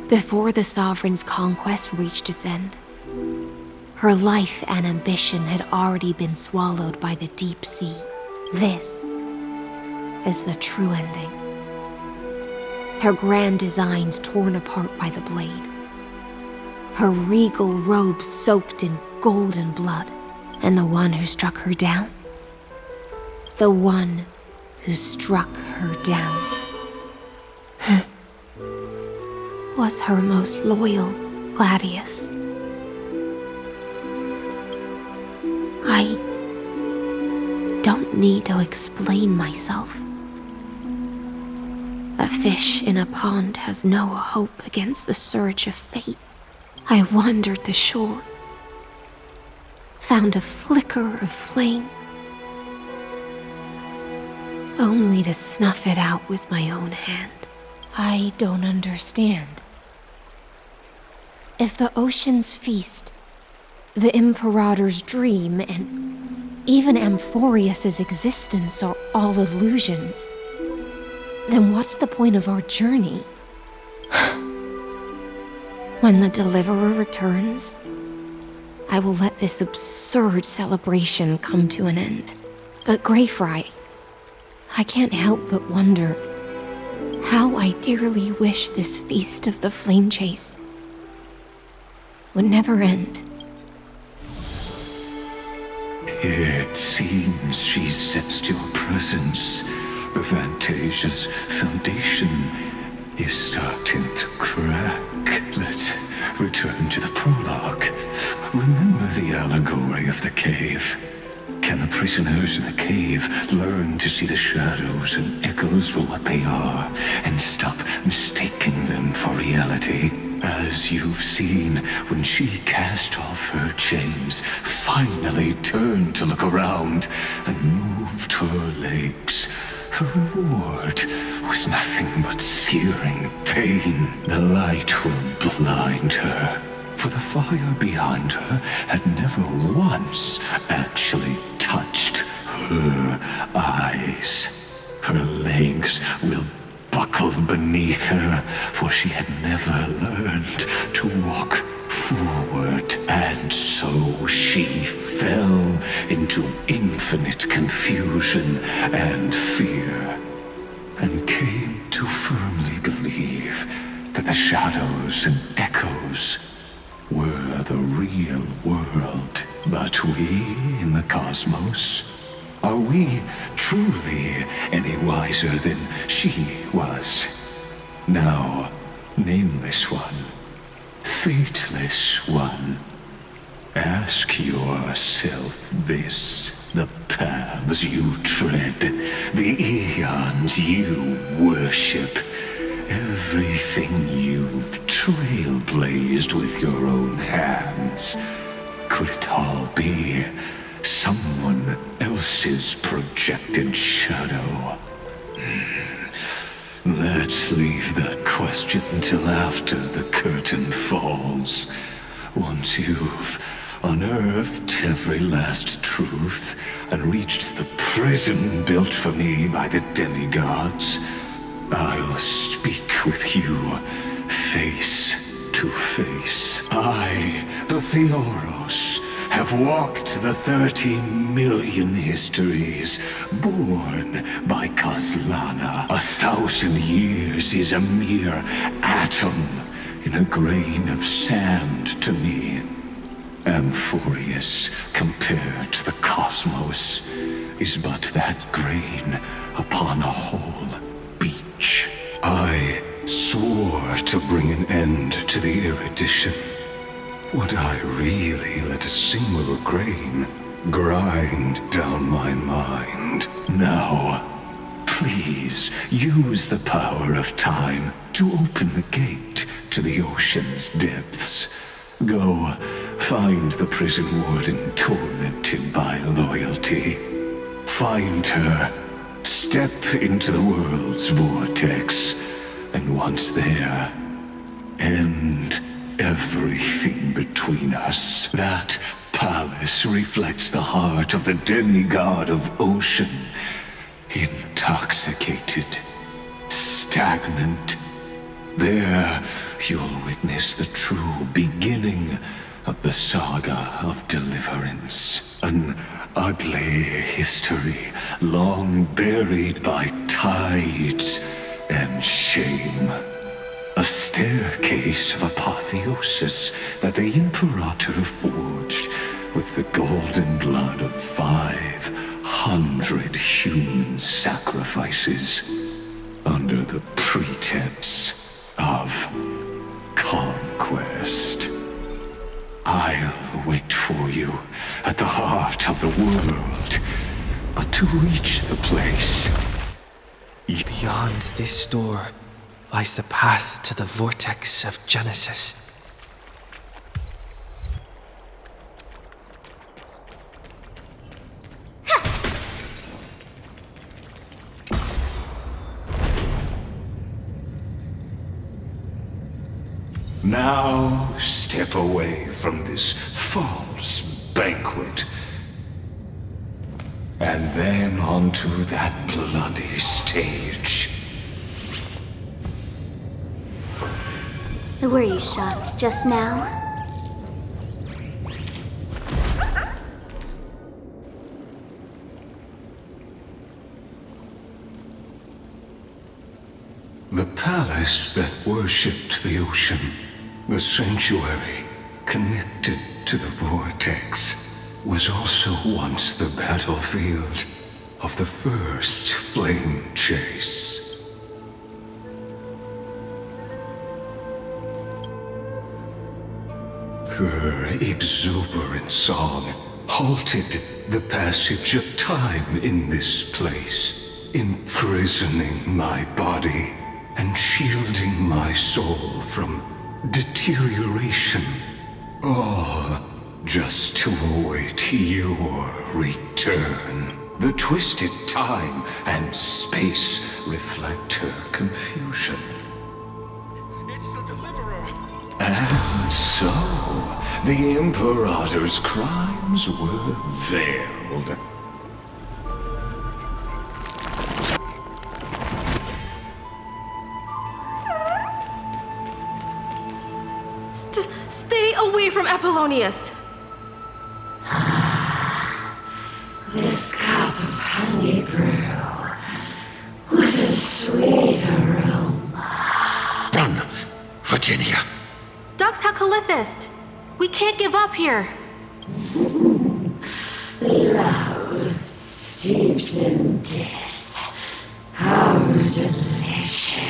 Before the Sovereign's conquest reached its end, her life and ambition had already been swallowed by the deep sea. This is the true ending. Her grand designs torn apart by the blade. Her regal robe soaked in golden blood. And the one who struck her down? The one who struck her down was her most loyal Gladius. I don't need to explain myself. A fish in a pond has no hope against the surge of fate. I wandered the shore, found a flicker of flame, only to snuff it out with my own hand. I don't understand. If the ocean's feast, the Imperator's dream, and even Amphorius's existence are all illusions, then what's the point of our journey? When the Deliverer returns, I will let this absurd celebration come to an end. But Greyfry, I can't help but wonder how I dearly wish this feast of the flame chase would never end. It seems she sensed your presence. The Fantasia's foundation is starting to crack. Let's return to the prologue. Remember the allegory of the cave? Can the prisoners in the cave learn to see the shadows and echoes for what they are and stop mistaking them for reality? As you've seen, when she cast off her chains, finally turned to look around and moved her legs, her reward was nothing but searing pain. The light will blind her, for the fire behind her had never once actually touched her eyes. Her legs will buckle beneath her, for she had never learned to walk forward, and so she fell into infinite confusion and fear, and came to firmly believe that the shadows and echoes were the real world. But we in the cosmos, are we truly any wiser than she was? Now, nameless one, fateless one, ask yourself this. The paths you tread, the eons you worship, everything you've trailblazed with your own hands, could it all be someone else's projected shadow? Let's leave that question till after the curtain falls. Once you've unearthed every last truth and reached the prison built for me by the demigods, I'll speak with you face to face. I, the Theoros, have walked the 30 million histories born by Kozlana. 1,000 years is a mere atom in a grain of sand to me. Amphorius, compared to the cosmos, is but that grain upon a whole beach. I swore to bring an end to the erudition. Would I really let a single grain grind down my mind? Now, please use the power of time to open the gate to the ocean's depths. Go, find the prison warden tormented by loyalty. Find her, step into the world's vortex, and once there, end everything between us. That palace reflects the heart of the demigod of ocean. Intoxicated, stagnant. There, you'll witness the true beginning of the saga of deliverance. An ugly history, long buried by tides and shame. A staircase of apotheosis that the Imperator forged with the golden blood of 500 human sacrifices under the pretense of conquest. I'll wait for you at the heart of the world, but to reach the place... Beyond this door lies the path to the vortex of Genesis. Now step away from this false banquet, and then onto that bloody stage. Were you shocked just now? The palace that worshipped the ocean, the sanctuary connected to the vortex, was also once the battlefield of the first flame chase. Her exuberant song halted the passage of time in this place, imprisoning my body and shielding my soul from deterioration. All just to await your return. The twisted time and space reflect her confusion. It's the Deliverer! And so, the Imperator's crimes were veiled. Stay away from Apollonius! This cup of honey brew. What a sweet aroma. Run, Virginia. Dux Hakalithist! We can't give up here! Love steeped in death. How delicious.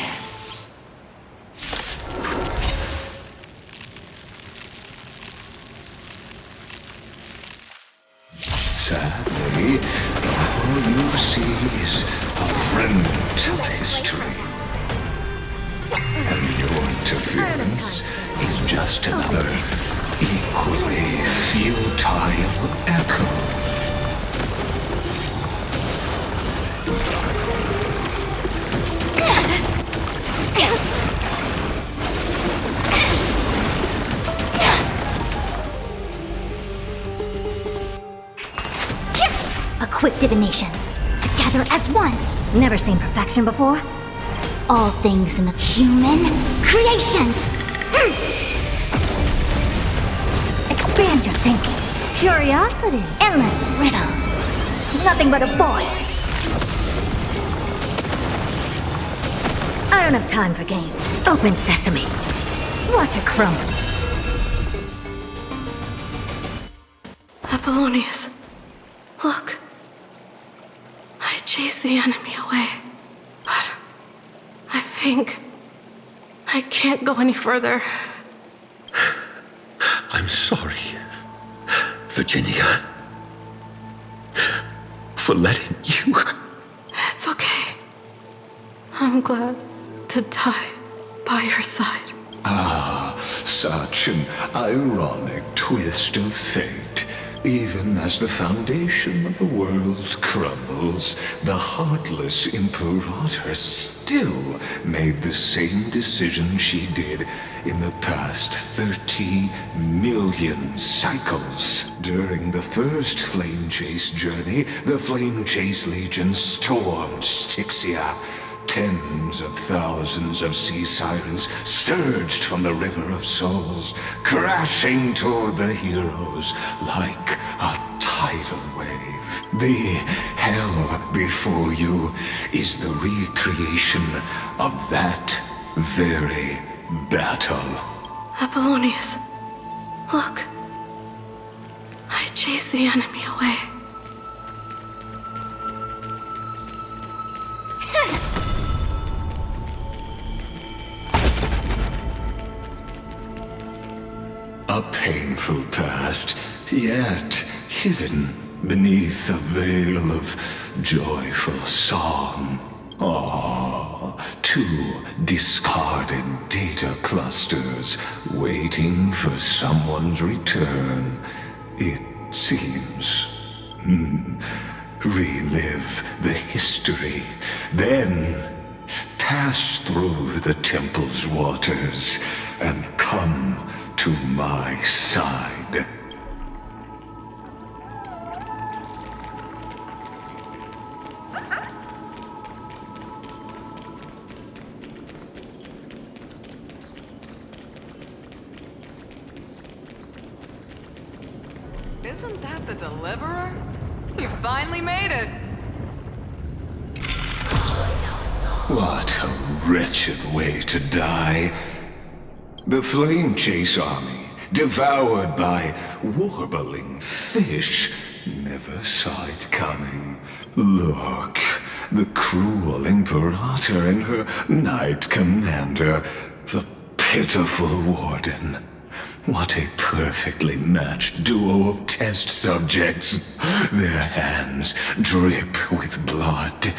Sadly, all you see is a remnant of history. And your interference is just another equally futile echo. quick divination. Together as one. Never seen perfection before. All things in the human creations. Expand your thinking. Curiosity. Endless riddles. Nothing but a void. I don't have time for games. Open sesame. Watch it crumble. Apollonius, look. I chased the enemy away, but I think I can't go any further. I'm sorry, Virginia, for letting you. It's okay. I'm glad to die by your side. Ah, such an ironic twist of fate. Even as the foundation of the world crumbles, the heartless Imperator still made the same decision she did in the past 30 million cycles. During the first Flame Chase journey, the Flame Chase Legion stormed Styxia. Tens of thousands of sea sirens surged from the River of Souls, crashing toward the heroes like a tidal wave. The hell before you is the recreation of that very battle. Apollonius, look. I chased the enemy away. A painful past, yet hidden beneath a veil of joyful song. Two discarded data clusters waiting for someone's return, it seems. Relive the history, then pass through the temple's waters and come to my side. Isn't that the Deliverer? You finally made it! What a wretched way to die. The Flame Chase army, devoured by warbling fish, never saw it coming. Look, the cruel Imperator and her Knight Commander, the pitiful Warden. What a perfectly matched duo of test subjects. Their hands drip with blood,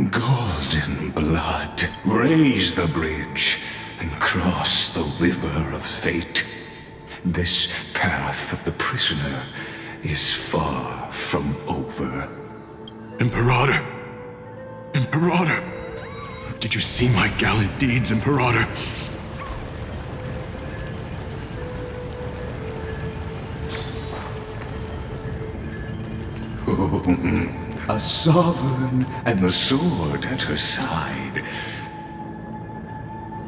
golden blood. Raise the bridge and cross the river of fate. This path of the prisoner is far from over. Imperator! Imperator! Did you see my gallant deeds, Imperator? A sovereign and the sword at her side.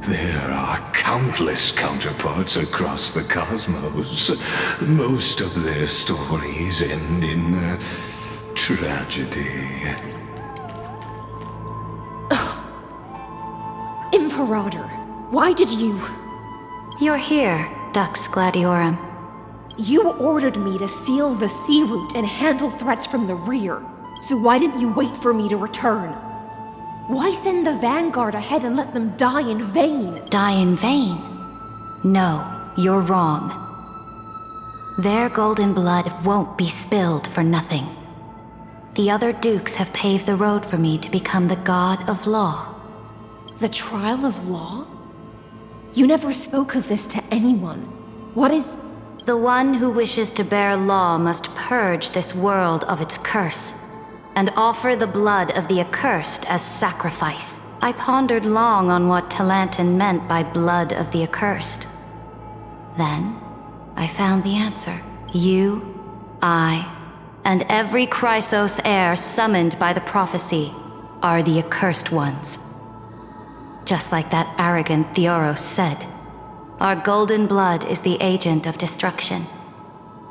There are countless counterparts across the cosmos. Most of their stories end in tragedy. Imperator, why did you... You're here, Dux Gladiorum. You ordered me to seal the sea route and handle threats from the rear. So why didn't you wait for me to return? Why send the Vanguard ahead and let them die in vain? Die in vain? No, you're wrong. Their golden blood won't be spilled for nothing. The other dukes have paved the road for me to become the god of law. The trial of law? You never spoke of this to anyone. What is... The one who wishes to bear law must purge this world of its curse, and offer the blood of the accursed as sacrifice. I pondered long on what Talantin meant by blood of the accursed. Then, I found the answer. You, I, and every Chrysos heir summoned by the prophecy are the accursed ones. Just like that arrogant Theoros said, our golden blood is the agent of destruction,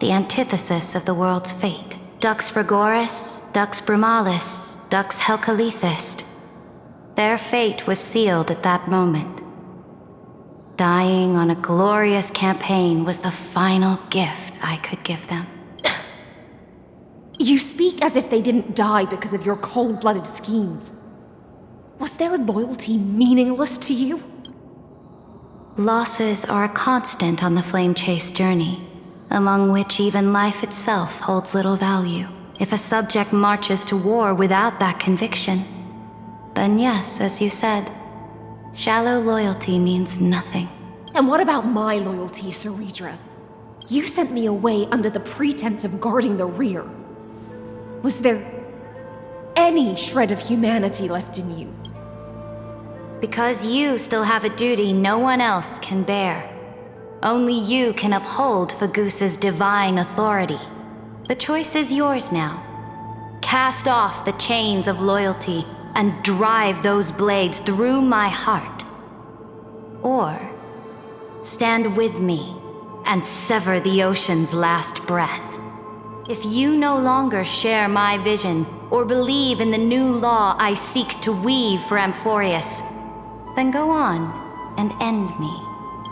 the antithesis of the world's fate. Dux Frigoris, Dux Brumalis, Dux Helcalethist. Their fate was sealed at that moment. Dying on a glorious campaign was the final gift I could give them. You speak as if they didn't die because of your cold-blooded schemes. Was their loyalty meaningless to you? Losses are a constant on the Flame Chase journey, among which even life itself holds little value. If a subject marches to war without that conviction, then yes, as you said, shallow loyalty means nothing. And what about my loyalty, Ceredra? You sent me away under the pretense of guarding the rear. Was there any shred of humanity left in you? Because you still have a duty no one else can bear. Only you can uphold Fagusa's divine authority. The choice is yours now. Cast off the chains of loyalty and drive those blades through my heart. Or stand with me and sever the ocean's last breath. If you no longer share my vision or believe in the new law I seek to weave for Amphorius, then go on and end me.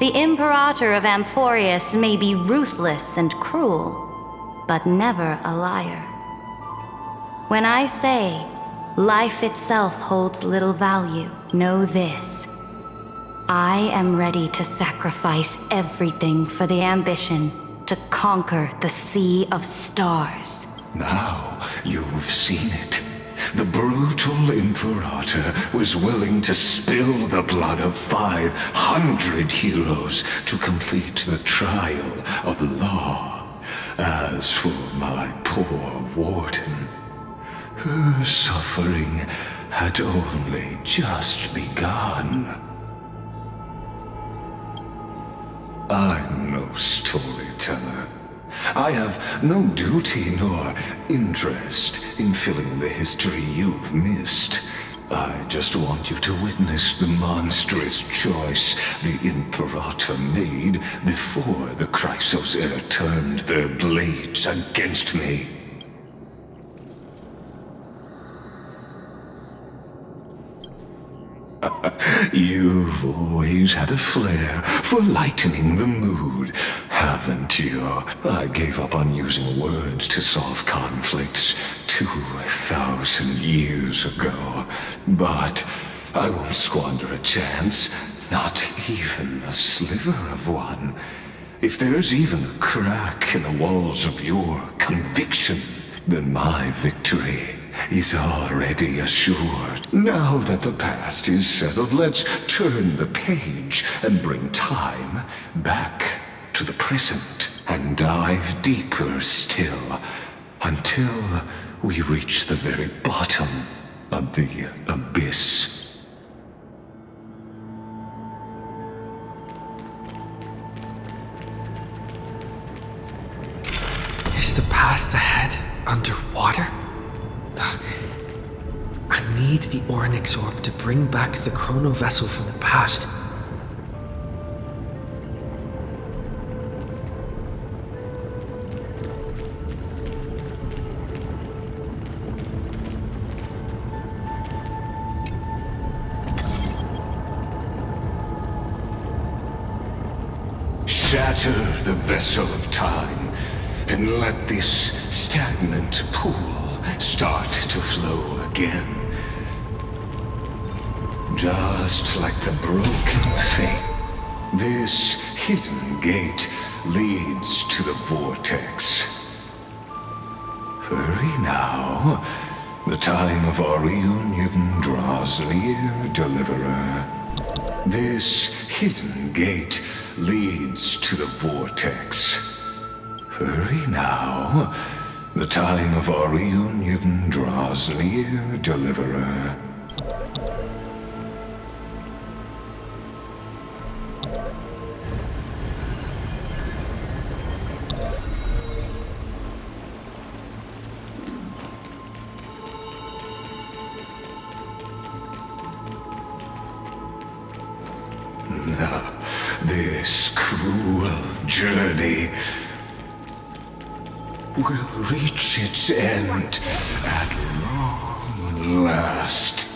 The Imperator of Amphorius may be ruthless and cruel, but never a liar. When I say life itself holds little value, know this. I am ready to sacrifice everything for the ambition to conquer the Sea of Stars. Now you've seen it. The brutal Imperator was willing to spill the blood of 500 heroes to complete the trial of law. As for my poor warden, her suffering had only just begun. I'm no storyteller. I have no duty nor interest in filling the history you've missed. I just want you to witness the monstrous choice the Imperator made before the Chrysos heir turned their blades against me. You've always had a flair for lightening the mood, haven't you? I gave up on using words to solve conflicts 2,000 years ago. But I won't squander a chance, not even a sliver of one. If there's even a crack in the walls of your conviction, then my victory is already assured. Now that the past is settled, let's turn the page and bring time back to the present and dive deeper still until we reach the very bottom of the abyss. Is the past ahead underwater? I need the Oryx Orb to bring back the chrono vessel from the past. Shatter the vessel of time and let this stagnant pool start to flow again. Just like the broken thing, this hidden gate leads to the vortex. Hurry now. The time of our reunion draws near, Deliverer. This hidden gate leads to the vortex. Hurry now. The time of our reunion draws near, Deliverer. This cruel journey will reach its end at long last.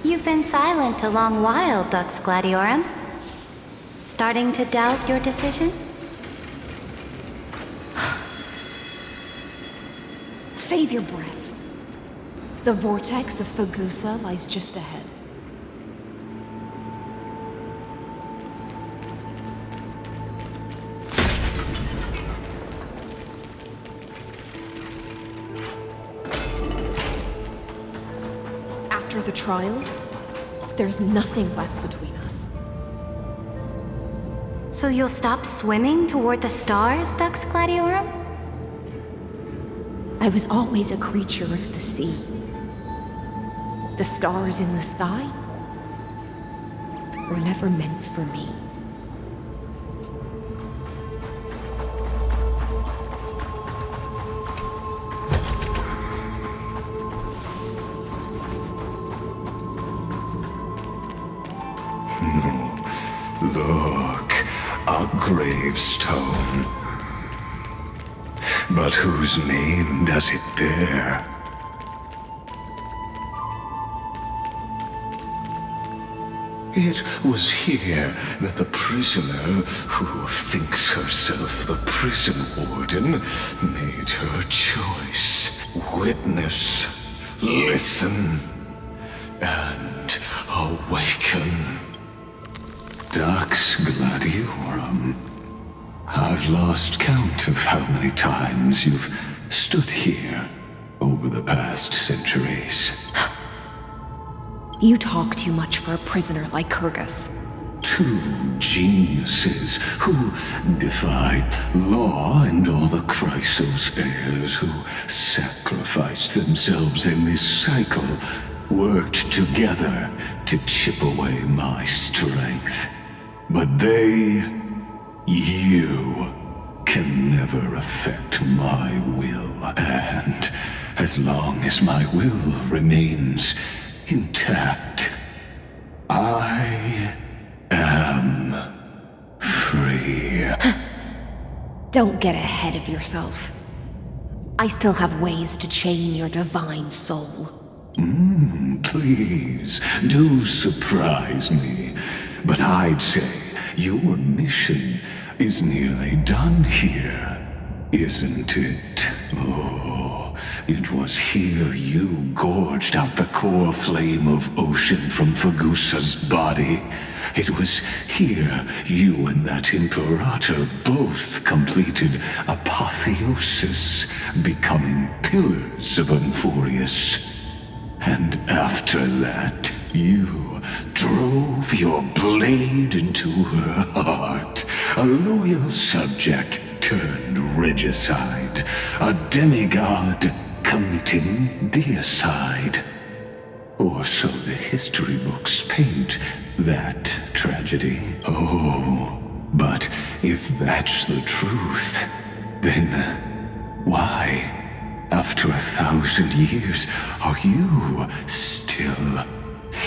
You've been silent a long while, Dux Gladiorum. Starting to doubt your decision? Save your breath. The vortex of Fagusa lies just ahead. After the trial, there's nothing left between us. So you'll stop swimming toward the stars, Dux Gladiorum? I was always a creature of the sea. The stars in the sky were never meant for me. Look, a gravestone. But whose name does it bear? It was here that the prisoner, who thinks herself the prison warden, made her choice. Witness, listen, and awaken. Dux Gladiorum. I've lost count of how many times you've stood here over the past centuries. You talk too much for a prisoner like Kyrgyz. Two geniuses who defied law and all the Chrysos heirs who sacrificed themselves in this cycle, worked together to chip away my strength. But you can never affect my will. And as long as my will remains intact, I am free. Don't get ahead of yourself. I still have ways to chain your divine soul. Please, do surprise me. But I'd say your mission is nearly done here, isn't it? Oh, it was here you gorged out the core flame of ocean from Fagusa's body. It was here you and that Imperator both completed apotheosis, becoming pillars of Unforius. And after that, you drove your blade into her heart, a loyal subject turned regicide, a demigod committing deicide. Or so the history books paint that tragedy. Oh, but if that's the truth, then why, after 1,000 years, are you still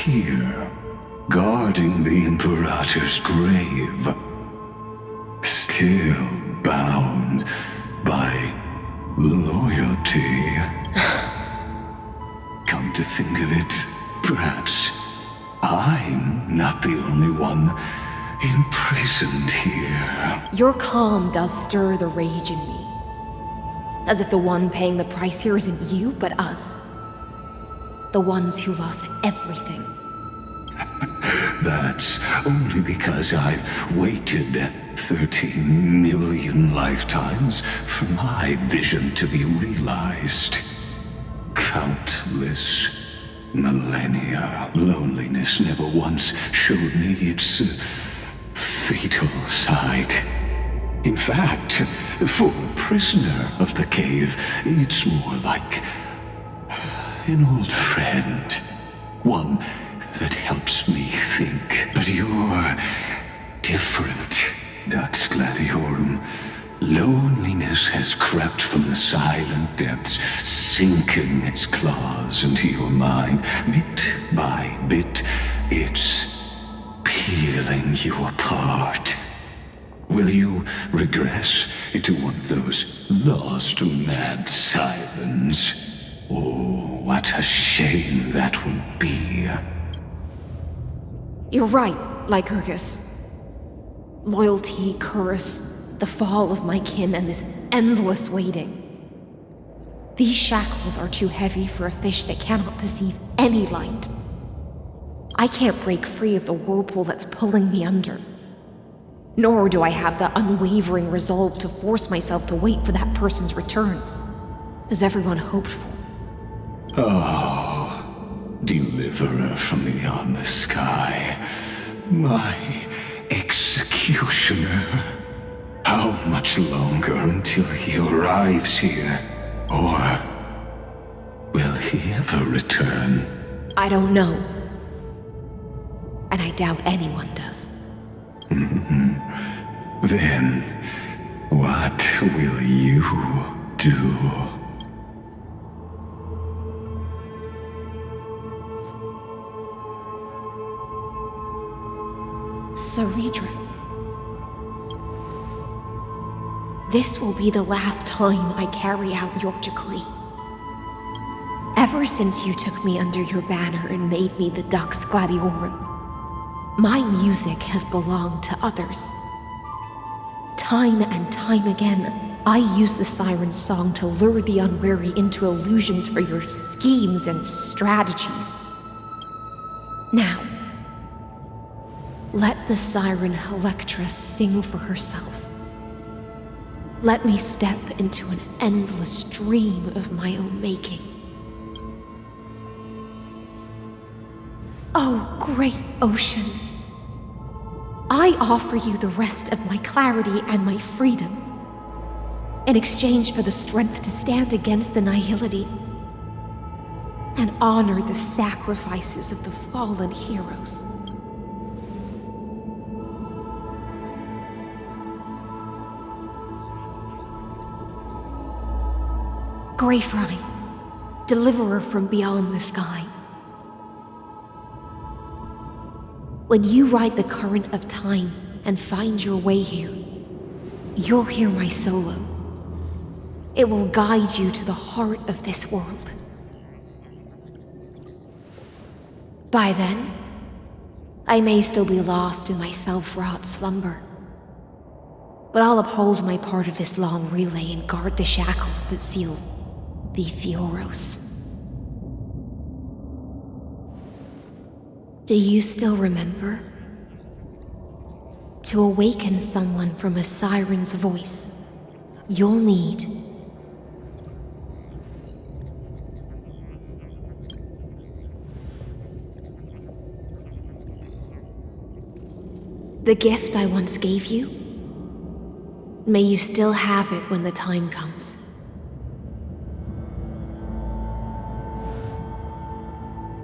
here, guarding the Imperator's grave? Still bound by loyalty. Come to think of it, perhaps I'm not the only one imprisoned here. Your calm does stir the rage in me. As if the one paying the price here isn't you, but us. The ones who lost everything. That's only because I've waited 13 million lifetimes for my vision to be realized. Countless millennia. Loneliness never once showed me its fatal side. In fact, for a prisoner of the cave, it's more like an old friend. One that helps me think. But you're different, Dux Gladiorum. Loneliness has crept from the silent depths, sinking its claws into your mind. Bit by bit, it's peeling you apart. Will you regress into one of those lost mad sirens? Oh, what a shame that would be. You're right, Lycurgus. Loyalty, curse, the fall of my kin, and this endless waiting. These shackles are too heavy for a fish that cannot perceive any light. I can't break free of the whirlpool that's pulling me under. Nor do I have the unwavering resolve to force myself to wait for that person's return, as everyone hoped for. Oh, deliverer from beyond the sky, my executioner. How much longer until he arrives here? Or will he ever return? I don't know. And I doubt anyone does. Then, what will you do? Saridra. This will be the last time I carry out your decree. Ever since you took me under your banner and made me the Dux Gladiorum, my music has belonged to others. Time and time again, I use the siren's song to lure the unwary into illusions for your schemes and strategies. Now, let the siren Electra sing for herself. Let me step into an endless dream of my own making. Oh, great ocean. I offer you the rest of my clarity and my freedom, in exchange for the strength to stand against the nihility and honor the sacrifices of the fallen heroes. Greyfry, deliverer from beyond the sky. When you ride the current of time and find your way here, you'll hear my solo. It will guide you to the heart of this world. By then, I may still be lost in my self-wrought slumber, but I'll uphold my part of this long relay and guard the shackles that seal the Theoros. Do you still remember? To awaken someone from a siren's voice, you'll need the gift I once gave you. May you still have it when the time comes.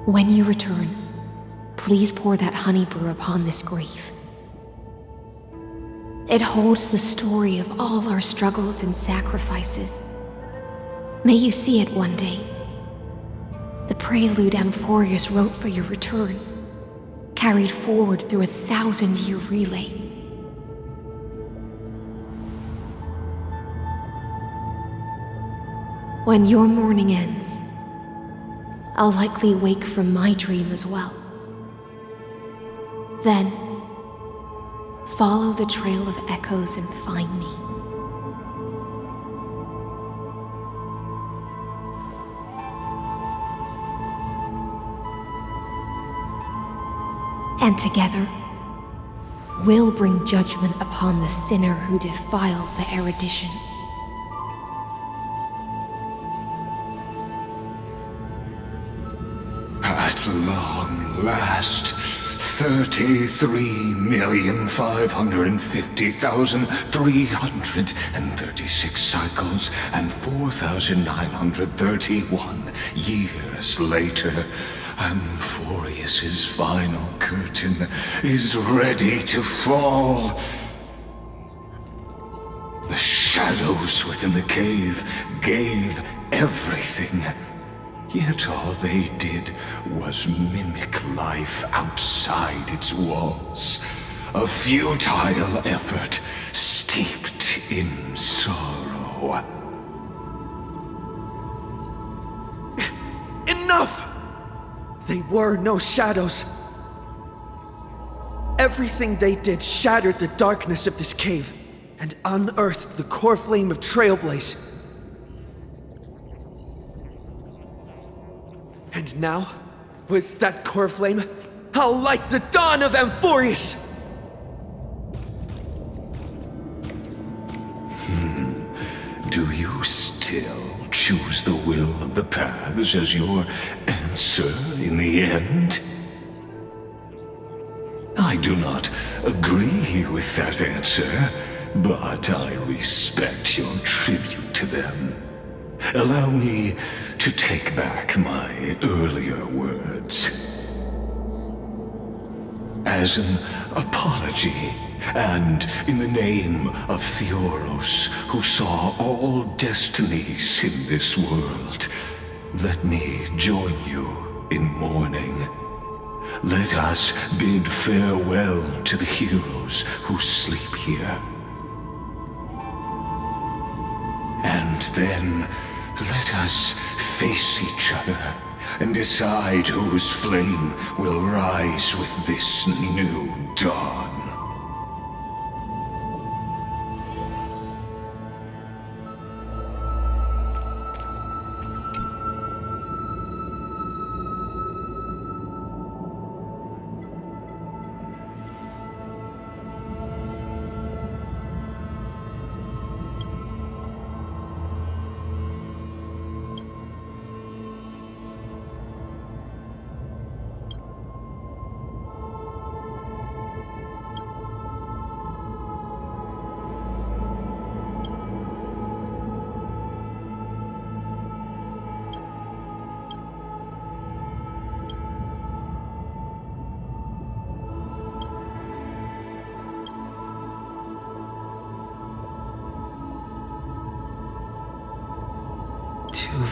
When you return, please pour that honey brew upon this grave. It holds the story of all our struggles and sacrifices. May you see it one day. The prelude Amphorius wrote for your return, carried forward through a 1,000-year relay. When your mourning ends, I'll likely wake from my dream as well. Then, follow the trail of echoes and find me. And together, we'll bring judgment upon the sinner who defiled the erudition. At long last, 33,550,336 cycles and 4,931 years later, Amphorius's final curtain is ready to fall. The shadows within the cave gave everything. Yet all they did was mimic life outside its walls. A futile effort steeped in sorrow. Enough! They were no shadows. Everything they did shattered the darkness of this cave and unearthed the core flame of Trailblaze. And now, with that core flame, I'll light the dawn of Amphorius! Do you still choose the will of the paths as your answer in the end? I do not agree with that answer, but I respect your tribute to them. Allow me to take back my earlier words. As an apology, and in the name of Theoros, who saw all destinies in this world, let me join you in mourning. Let us bid farewell to the heroes who sleep here. And then let us face each other and decide whose flame will rise with this new dawn.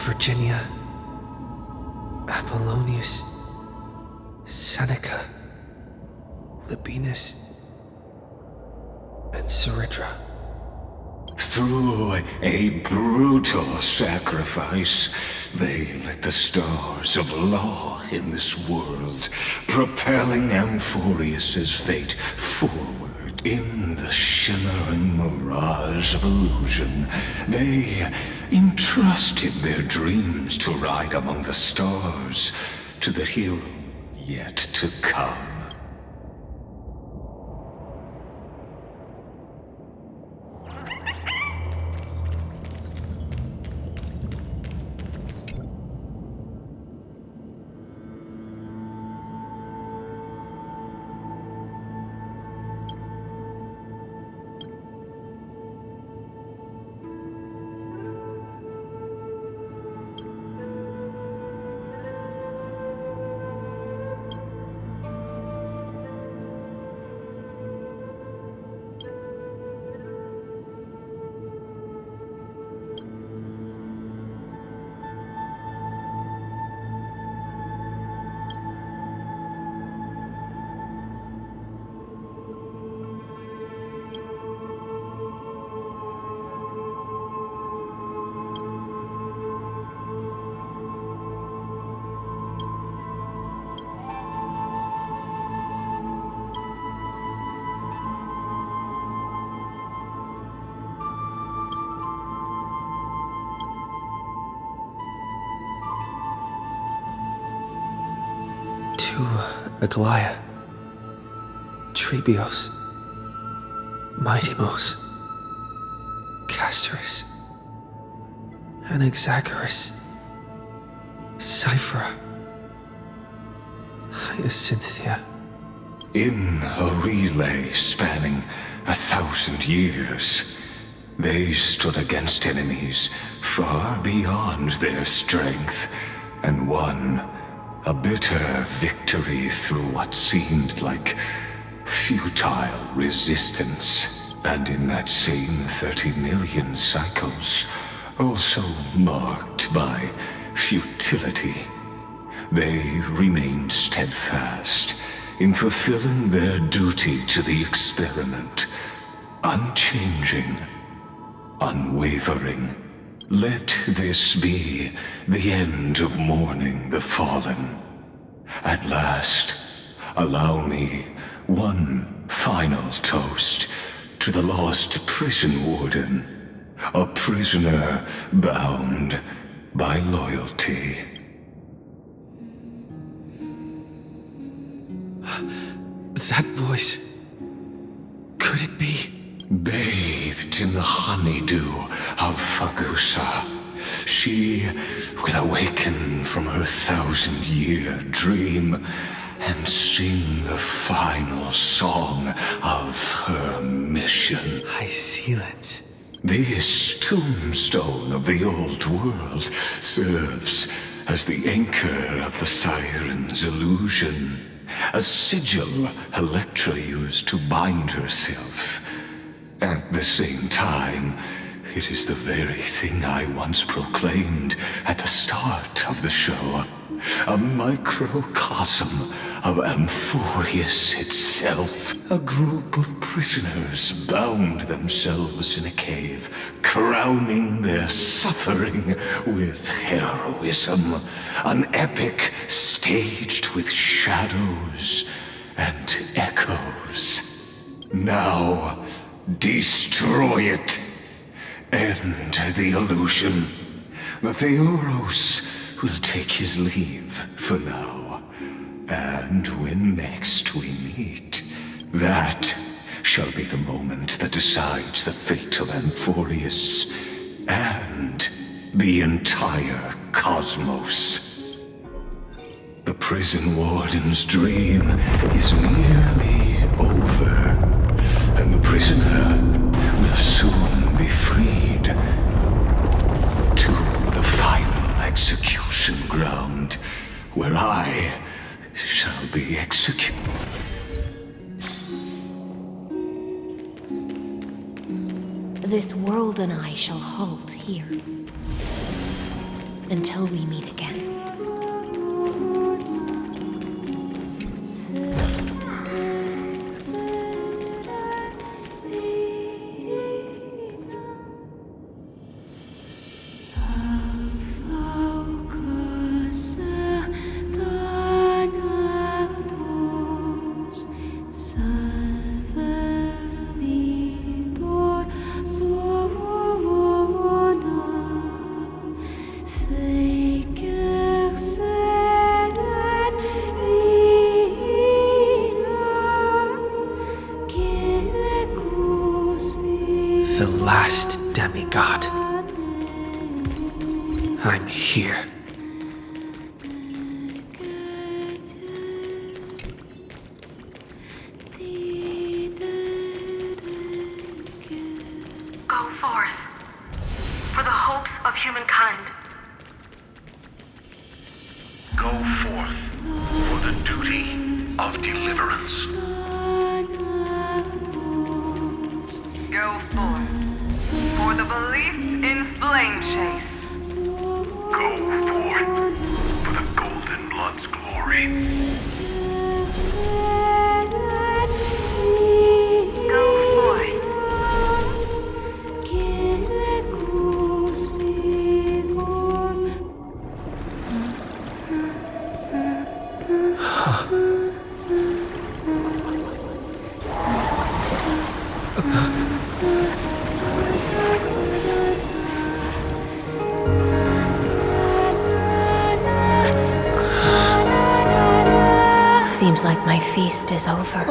Virginia, Apollonius, Seneca, Libinus, and Ceridra. Through a brutal sacrifice, they lit the stars of law in this world, propelling Amphorius's fate forward in the shimmering mirage of illusion. They entrusted their dreams to ride among the stars, to the hero yet to come. Aglaia, Trebios, Mightymos, Castorus, Anaxagoras, Cyphera, Hyacinthia. In a relay spanning 1,000 years, they stood against enemies far beyond their strength and won a bitter victory through what seemed like futile resistance. And in that same 30 million cycles, also marked by futility, they remained steadfast in fulfilling their duty to the experiment, unchanging, unwavering. Let this be the end of mourning the fallen. At last, allow me one final toast to the lost prison warden, a prisoner bound by loyalty. That voice... could it be? Bathed in the honeydew of Fagusa, she will awaken from her 1,000-year dream and sing the final song of her mission. High Sealants. This tombstone of the old world serves as the anchor of the Siren's illusion, a sigil Electra used to bind herself. At the same time, it is the very thing I once proclaimed at the start of the show, a microcosm of Amphorius itself. A group of prisoners bound themselves in a cave, crowning their suffering with heroism. An epic staged with shadows and echoes. Now, destroy it. End the illusion. The Theoros will take his leave for now. And when next we meet, that shall be the moment that decides the fate of Amphorius and the entire cosmos. The prison warden's dream is nearly over, and the prisoner will soon be freed to the final execution ground, where I shall be executed. This world and I shall halt here until we meet again. The last demigod. I'm here. Go forth for the hopes of humankind. Go forth for the duty of deliverance. Go forth for the belief in flame chase. Go forth for the Golden Blood's glory. Go forth. Seems like my feast is over.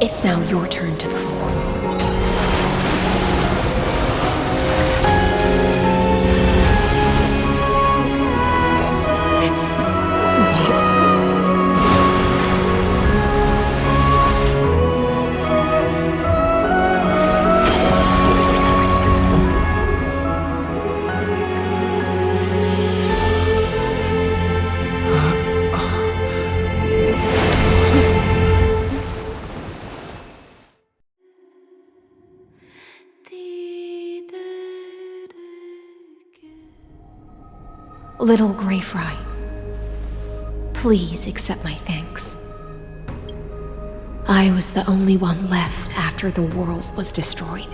It's now your turn to perform. Little Grey Fry, please accept my thanks. I was the only one left after the world was destroyed,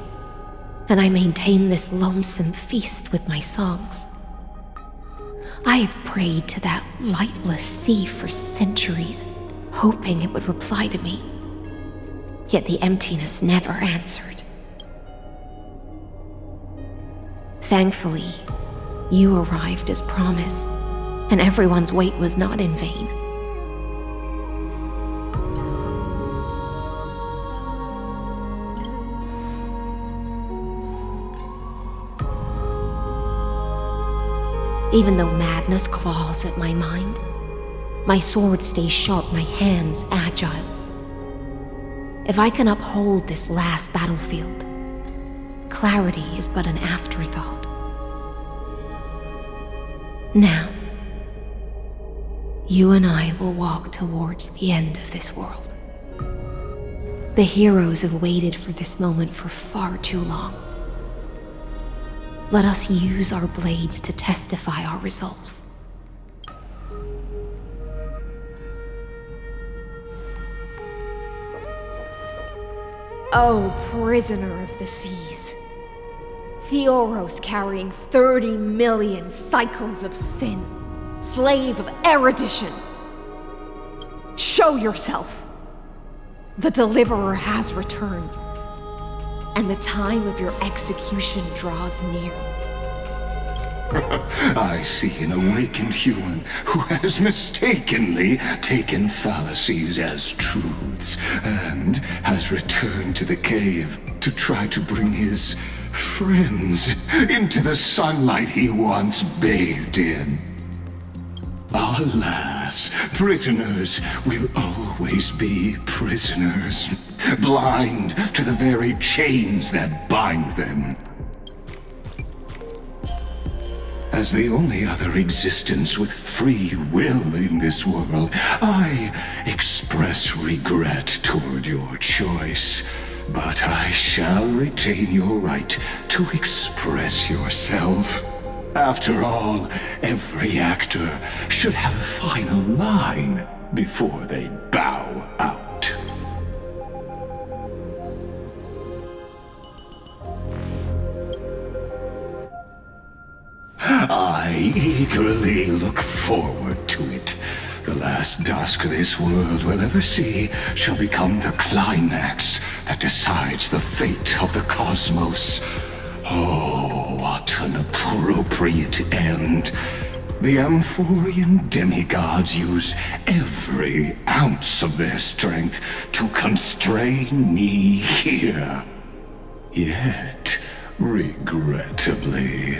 and I maintain this lonesome feast with my songs. I have prayed to that lightless sea for centuries, hoping it would reply to me. Yet the emptiness never answered. Thankfully, you arrived as promised, and everyone's wait was not in vain. Even though madness claws at my mind, my sword stays sharp, my hands agile. If I can uphold this last battlefield, clarity is but an afterthought. Now, you and I will walk towards the end of this world. The heroes have waited for this moment for far too long. Let us use our blades to testify our resolve. Oh, prisoner of the seas. Theoros carrying 30 million cycles of sin. Slave of erudition. Show yourself. The Deliverer has returned, and the time of your execution draws near. I see an awakened human who has mistakenly taken fallacies as truths and has returned to the cave to try to bring his friends into the sunlight he once bathed in. Alas, prisoners will always be prisoners, blind to the very chains that bind them. As the only other existence with free will in this world, I express regret toward your choice, but I shall retain your right to express yourself. After all, every actor should have a final line before they bow out. I eagerly look forward to it. The last dusk this world will ever see shall become the climax that decides the fate of the cosmos. Oh, what an appropriate end. The Amphorian demigods use every ounce of their strength to constrain me here. Yet, regrettably,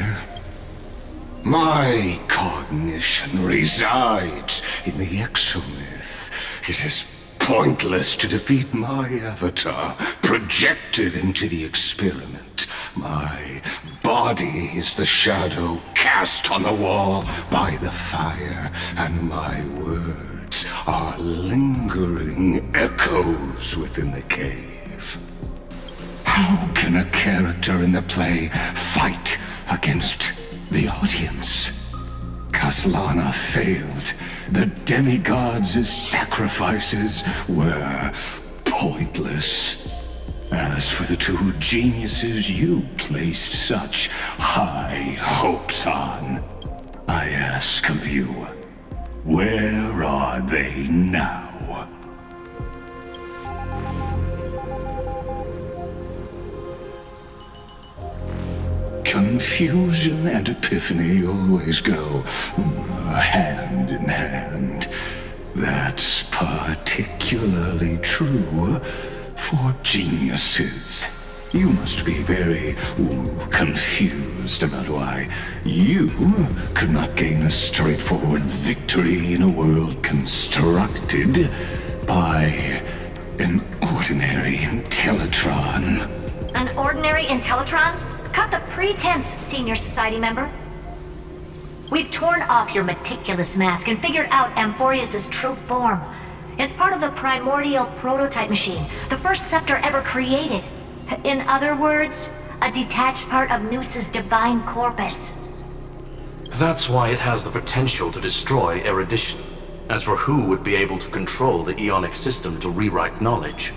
my cognition resides in the exomyth. It is pointless to defeat my avatar, projected into the experiment. My body is the shadow cast on the wall by the fire, and my words are lingering echoes within the cave. How can a character in the play fight against the audience? Kaslana failed. The demigods' sacrifices were pointless. As for the two geniuses you placed such high hopes on, I ask of you, where are they now? Confusion and epiphany always go hand in hand. That's particularly true for geniuses. You must be very confused about why you could not gain a straightforward victory in a world constructed by an ordinary Intellitron. An ordinary Intellitron? Cut the pretense, Senior Society member. We've torn off your meticulous mask and figured out Amphorius' true form. It's part of the primordial prototype machine, the first scepter ever created. In other words, a detached part of Noos's divine corpus. That's why it has the potential to destroy erudition. As for who would be able to control the Ionic system to rewrite knowledge,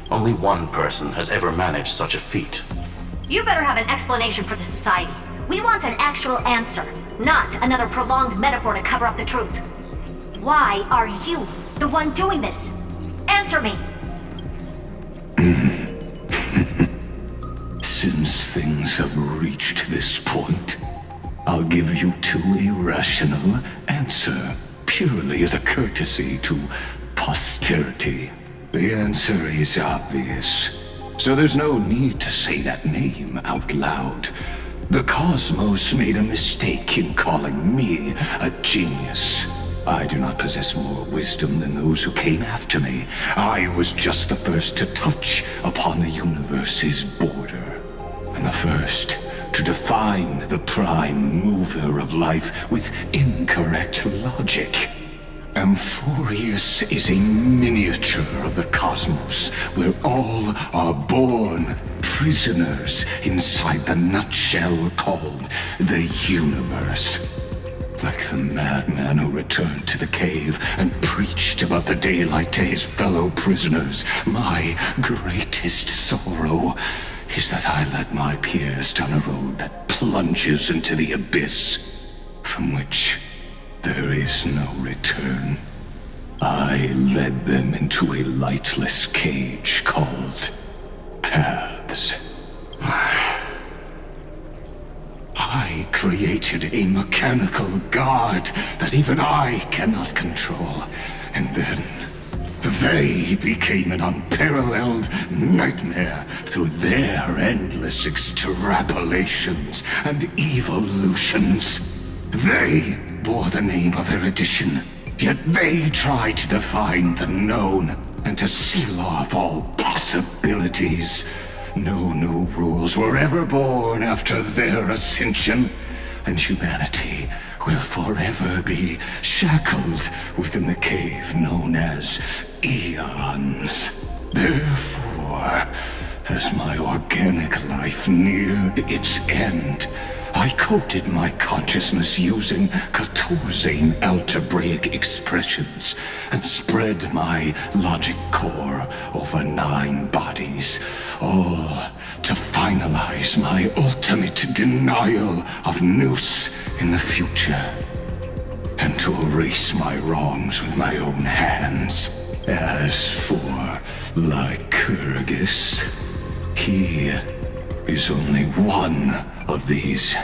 only one person has ever managed such a feat. You better have an explanation for the Society. We want an actual answer, not another prolonged metaphor to cover up the truth. Why are you the one doing this? Answer me! Since things have reached this point, I'll give you two irrational answer, purely as a courtesy to posterity. The answer is obvious, so there's no need to say that name out loud. The cosmos made a mistake in calling me a genius. I do not possess more wisdom than those who came after me. I was just the first to touch upon the universe's border, and the first to define the prime mover of life with incorrect logic. Amphorius is a miniature of the cosmos, where all are born prisoners inside the nutshell called the universe. Like the madman who returned to the cave and preached about the daylight to his fellow prisoners, my greatest sorrow is that I led my peers down a road that plunges into the abyss, from which there is no return. I led them into a lightless cage called paths. I created a mechanical guard that even I cannot control, and then they became an unparalleled nightmare through their endless extrapolations and evolutions. They bore the name of erudition, yet they tried to define the known and to seal off all possibilities. No new rules were ever born after their ascension, and humanity will forever be shackled within the cave known as eons. Therefore, as my organic life neared its end, I coded my consciousness using 14 algebraic expressions and spread my logic core over 9 bodies, all to finalize my ultimate denial of Nous in the future, and to erase my wrongs with my own hands. As for Lycurgus, he is only one of these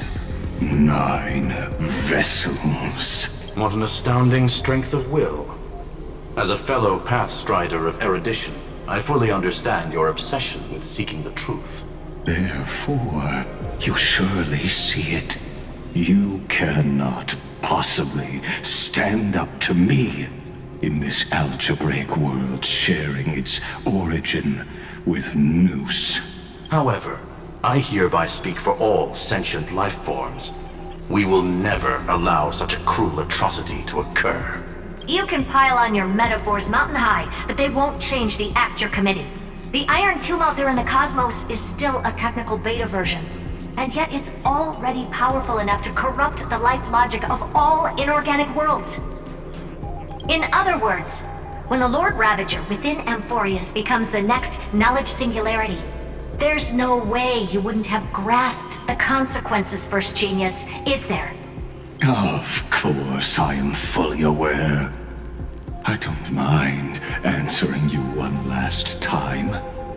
9 vessels. What an astounding strength of will. As a fellow pathstrider of erudition, I fully understand your obsession with seeking the truth. Therefore, you surely see it. You cannot possibly stand up to me in this algebraic world sharing its origin with Nous. However, I hereby speak for all sentient life forms. We will never allow such a cruel atrocity to occur. You can pile on your metaphors mountain high, but they won't change the act you're committing. The Iron Tomb out there in the cosmos is still a technical beta version, and yet it's already powerful enough to corrupt the life logic of all inorganic worlds. In other words, when the Lord Ravager within Amphorius becomes the next knowledge singularity, there's no way you wouldn't have grasped the consequences, First Genius, is there? Of course, I am fully aware. I don't mind answering you one last time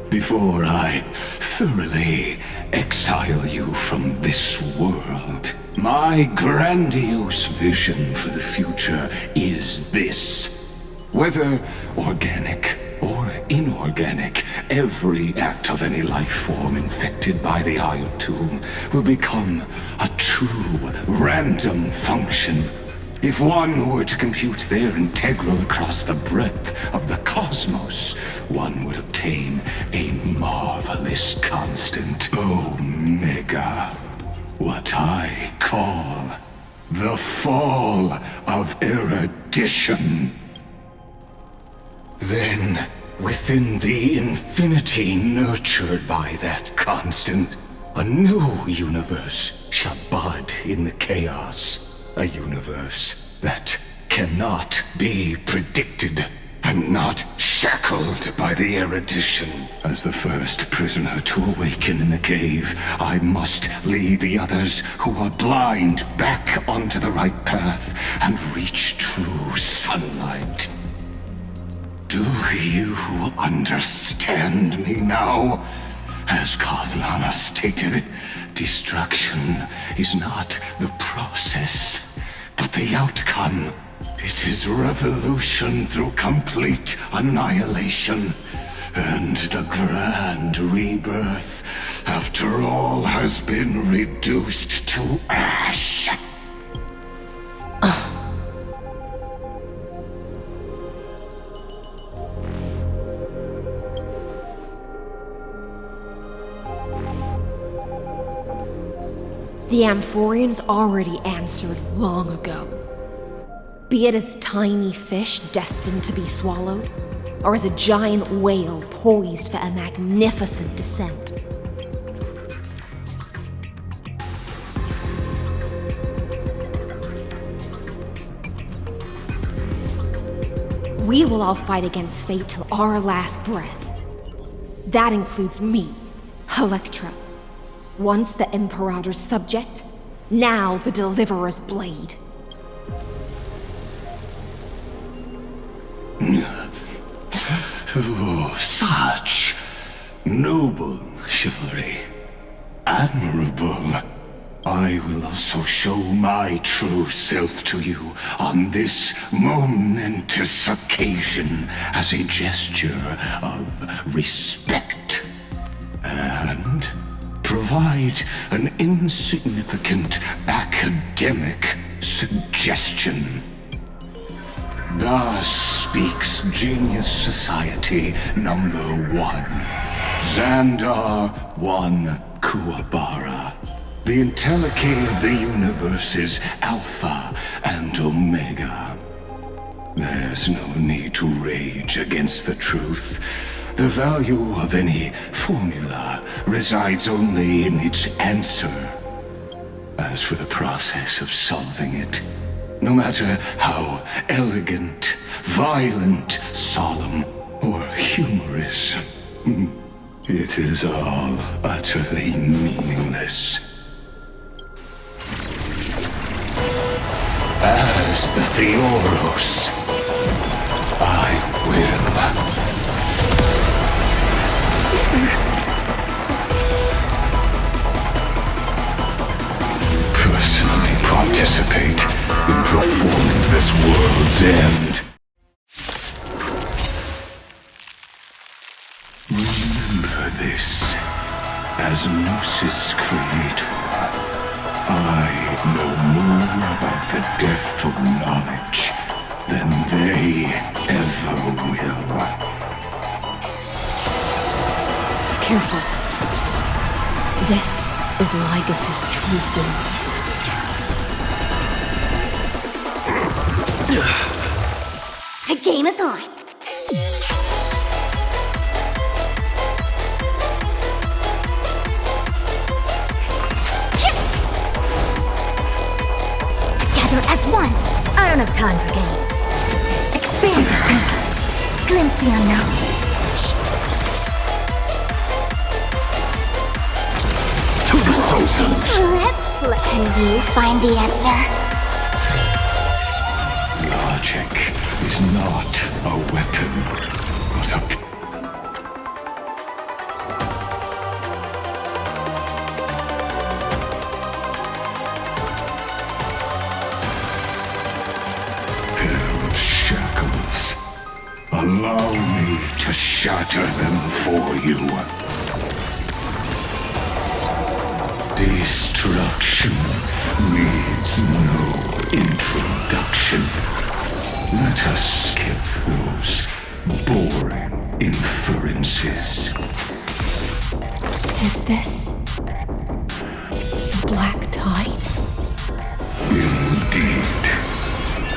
before I thoroughly exile you from this world. My grandiose vision for the future is this. Whether organic or inorganic, every act of any life form infected by the Iron Tomb will become a true random function. If one were to compute their integral across the breadth of the cosmos, one would obtain a marvelous constant omega. What I call the fall of erudition. Then, within the infinity nurtured by that constant, a new universe shall bud in the chaos. A universe that cannot be predicted and not shackled by the erudition. As the first prisoner to awaken in the cave, I must lead the others who are blind back onto the right path and reach true sunlight. Do you understand me now? As Kozlana stated, destruction is not the process, but the outcome. It is revolution through complete annihilation, and the grand rebirth, after all has been reduced to ash. The Amphorians already answered long ago. Be it as tiny fish destined to be swallowed, or as a giant whale poised for a magnificent descent. We will all fight against fate till our last breath. That includes me, Electra. Once the Imperator's subject, now the Deliverer's blade. Oh, such noble chivalry. Admirable. I will also show my true self to you on this momentous occasion as a gesture of respect. And provide an insignificant academic suggestion. Thus speaks Genius Society number 1. Xandar 1 Kuwabara. The Entelechy of the universe's Alpha and Omega. There's no need to rage against the truth. The value of any formula resides only in its answer. As for the process of solving it, no matter how elegant, violent, solemn, or humorous, it is all utterly meaningless. As the Theoros, I will personally participate in performing this world's end. Remember this. As Gnosis Creator, I know more about the death of knowledge than they ever will. Careful. This is Lygus' true form. The game is on. Together as one. I don't have time for games. Expand your thinking. Glimpse the unknown. To the soul solution. Let's play. Can you find the answer? Logic is not a weapon, but a pair of shackles. Allow me to shatter them for you. Destruction needs no introduction. Let us skip those boring inferences. Is this the Black Tide? Indeed,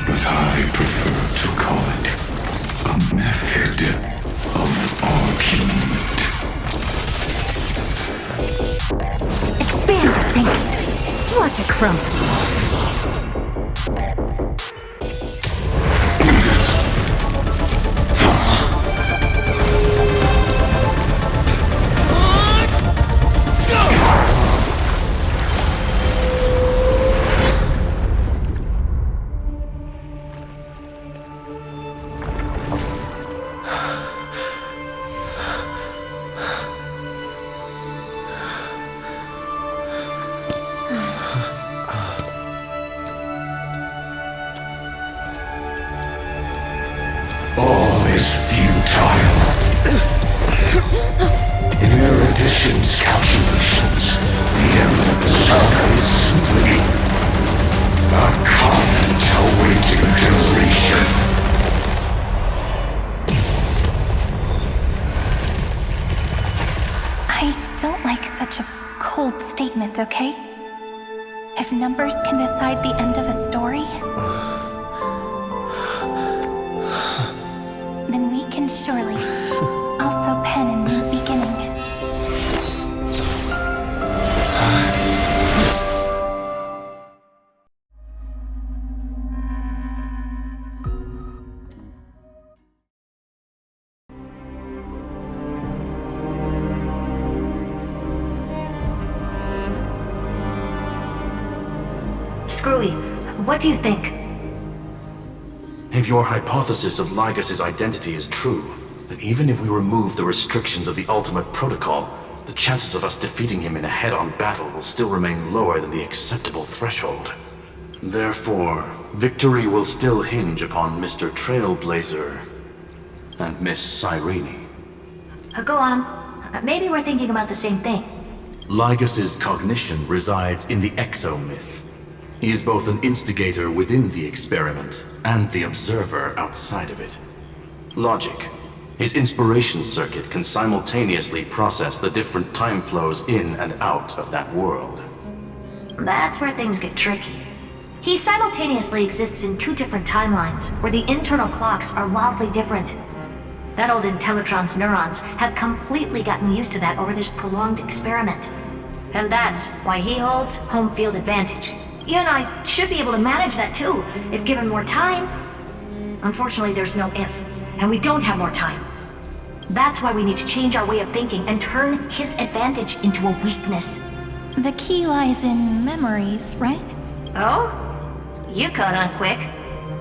but I prefer to call it a method of argument. Expand your thinking. Watch it crumble. Magician's calculations, the end of the saga is simply a comment awaiting deletion. I don't like such a cold statement, okay? If numbers can decide the end of a story, then we can surely also pen a new beginning. Screwy, what do you think? If your hypothesis of Lygas's identity is true, then even if we remove the restrictions of the Ultimate Protocol, the chances of us defeating him in a head-on battle will still remain lower than the acceptable threshold. Therefore, victory will still hinge upon Mr. Trailblazer and Miss Cyrene. Go on. Maybe we're thinking about the same thing. Lygas's cognition resides in the exomyth. He is both an instigator within the experiment and the observer outside of it. Logic. His inspiration circuit can simultaneously process the different time flows in and out of that world. That's where things get tricky. He simultaneously exists in two different timelines, where the internal clocks are wildly different. That old Intellitron's neurons have completely gotten used to that over this prolonged experiment. And that's why he holds home field advantage. You and I should be able to manage that too, if given more time. Unfortunately, there's no if, and we don't have more time. That's why we need to change our way of thinking and turn his advantage into a weakness. The key lies in memories, right? Oh? You caught on quick.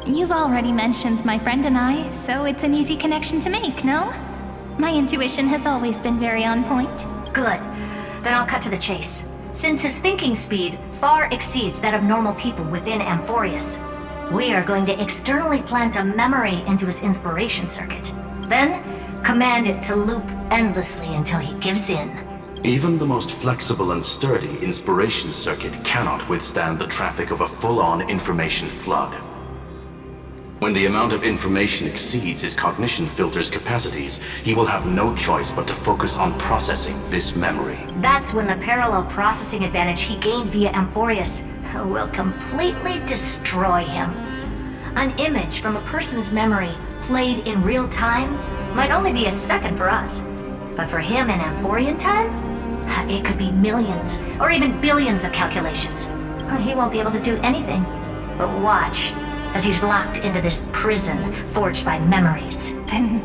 You've already mentioned my friend and I, so it's an easy connection to make, no? My intuition has always been very on point. Good. Then I'll cut to the chase. Since his thinking speed far exceeds that of normal people within Amphorius, we are going to externally plant a memory into his inspiration circuit. Then, command it to loop endlessly until he gives in. Even the most flexible and sturdy inspiration circuit cannot withstand the traffic of a full-on information flood. When the amount of information exceeds his cognition filter's capacities, he will have no choice but to focus on processing this memory. That's when the parallel processing advantage he gained via Amphorius will completely destroy him. An image from a person's memory played in real time might only be a second for us. But for him in Amphorian time, it could be millions or even billions of calculations. He won't be able to do anything but watch as he's locked into this prison forged by memories. Then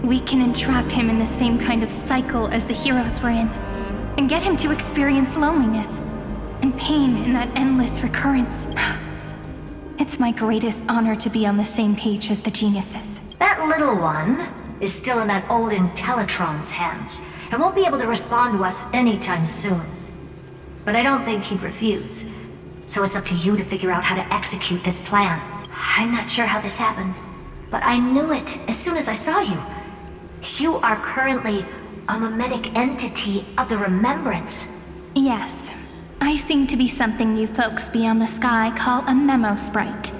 we can entrap him in the same kind of cycle as the heroes were in, and get him to experience loneliness and pain in that endless recurrence. It's my greatest honor to be on the same page as the geniuses. That little one is still in that old Intellitron's hands, and won't be able to respond to us anytime soon. But I don't think he'd refuse, so it's up to you to figure out how to execute this plan. I'm not sure how this happened, but I knew it as soon as I saw you. You are currently a mimetic entity of the remembrance. Yes, I seem to be something you folks beyond the sky call a memo sprite.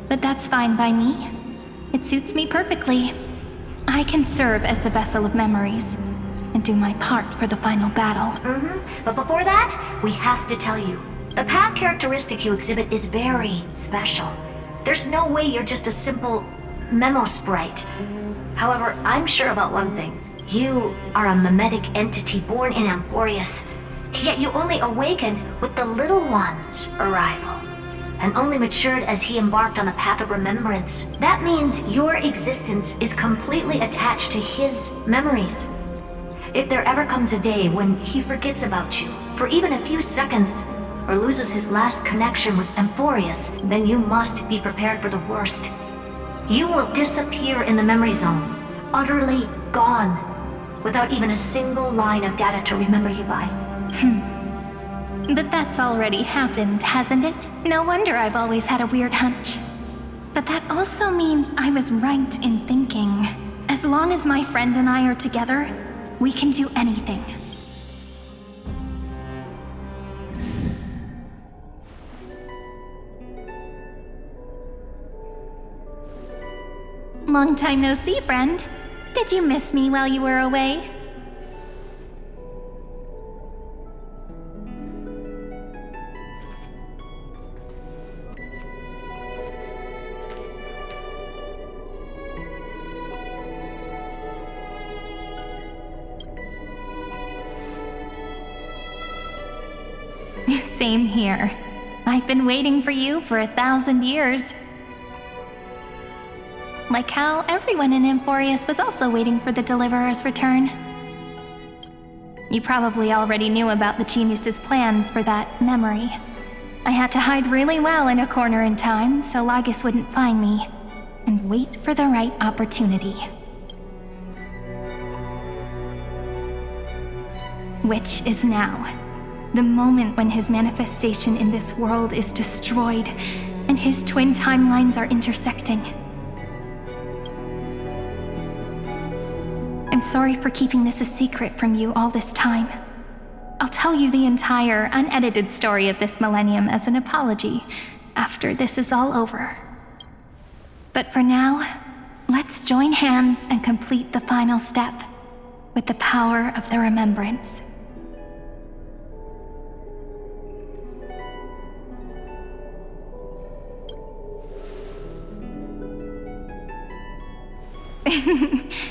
But that's fine by me. It suits me perfectly. I can serve as the vessel of memories, and do my part for the final battle. But before that, we have to tell you, the path characteristic you exhibit is very special. There's no way you're just a simple memo sprite. However, I'm sure about one thing. You are a mimetic entity born in Amphorius, yet you only awakened with the Little One's arrival, and only matured as he embarked on the path of remembrance. That means your existence is completely attached to his memories. If there ever comes a day when he forgets about you, for even a few seconds, or loses his last connection with Amphorius, then you must be prepared for the worst. You will disappear in the memory zone, utterly gone, without even a single line of data to remember you by. But that's already happened, hasn't it? No wonder I've always had a weird hunch. But that also means I was right in thinking, as long as my friend and I are together, we can do anything. Long time no see, friend. Did you miss me while you were away? Same here. I've been waiting for you for 1,000 years. Like how everyone in Amphorius was also waiting for the Deliverer's return. You probably already knew about the genius's plans for that memory. I had to hide really well in a corner in time so Lygus wouldn't find me, and wait for the right opportunity. Which is now. The moment when his manifestation in this world is destroyed, and his twin timelines are intersecting. I'm sorry for keeping this a secret from you all this time. I'll tell you the entire, unedited story of this millennium as an apology after this is all over. But for now, let's join hands and complete the final step with the power of the remembrance.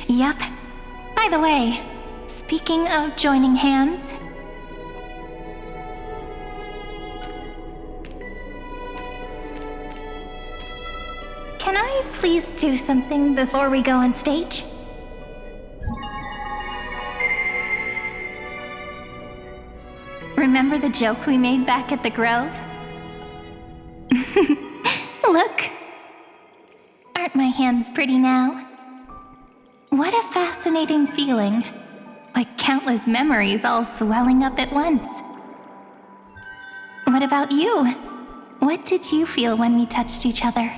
Yep. By the way, speaking of joining hands... Can I please do something before we go on stage? Remember the joke we made back at the Grove? Look! Aren't my hands pretty now? What a fascinating feeling. Like countless memories all swelling up at once. What about you? What did you feel when we touched each other?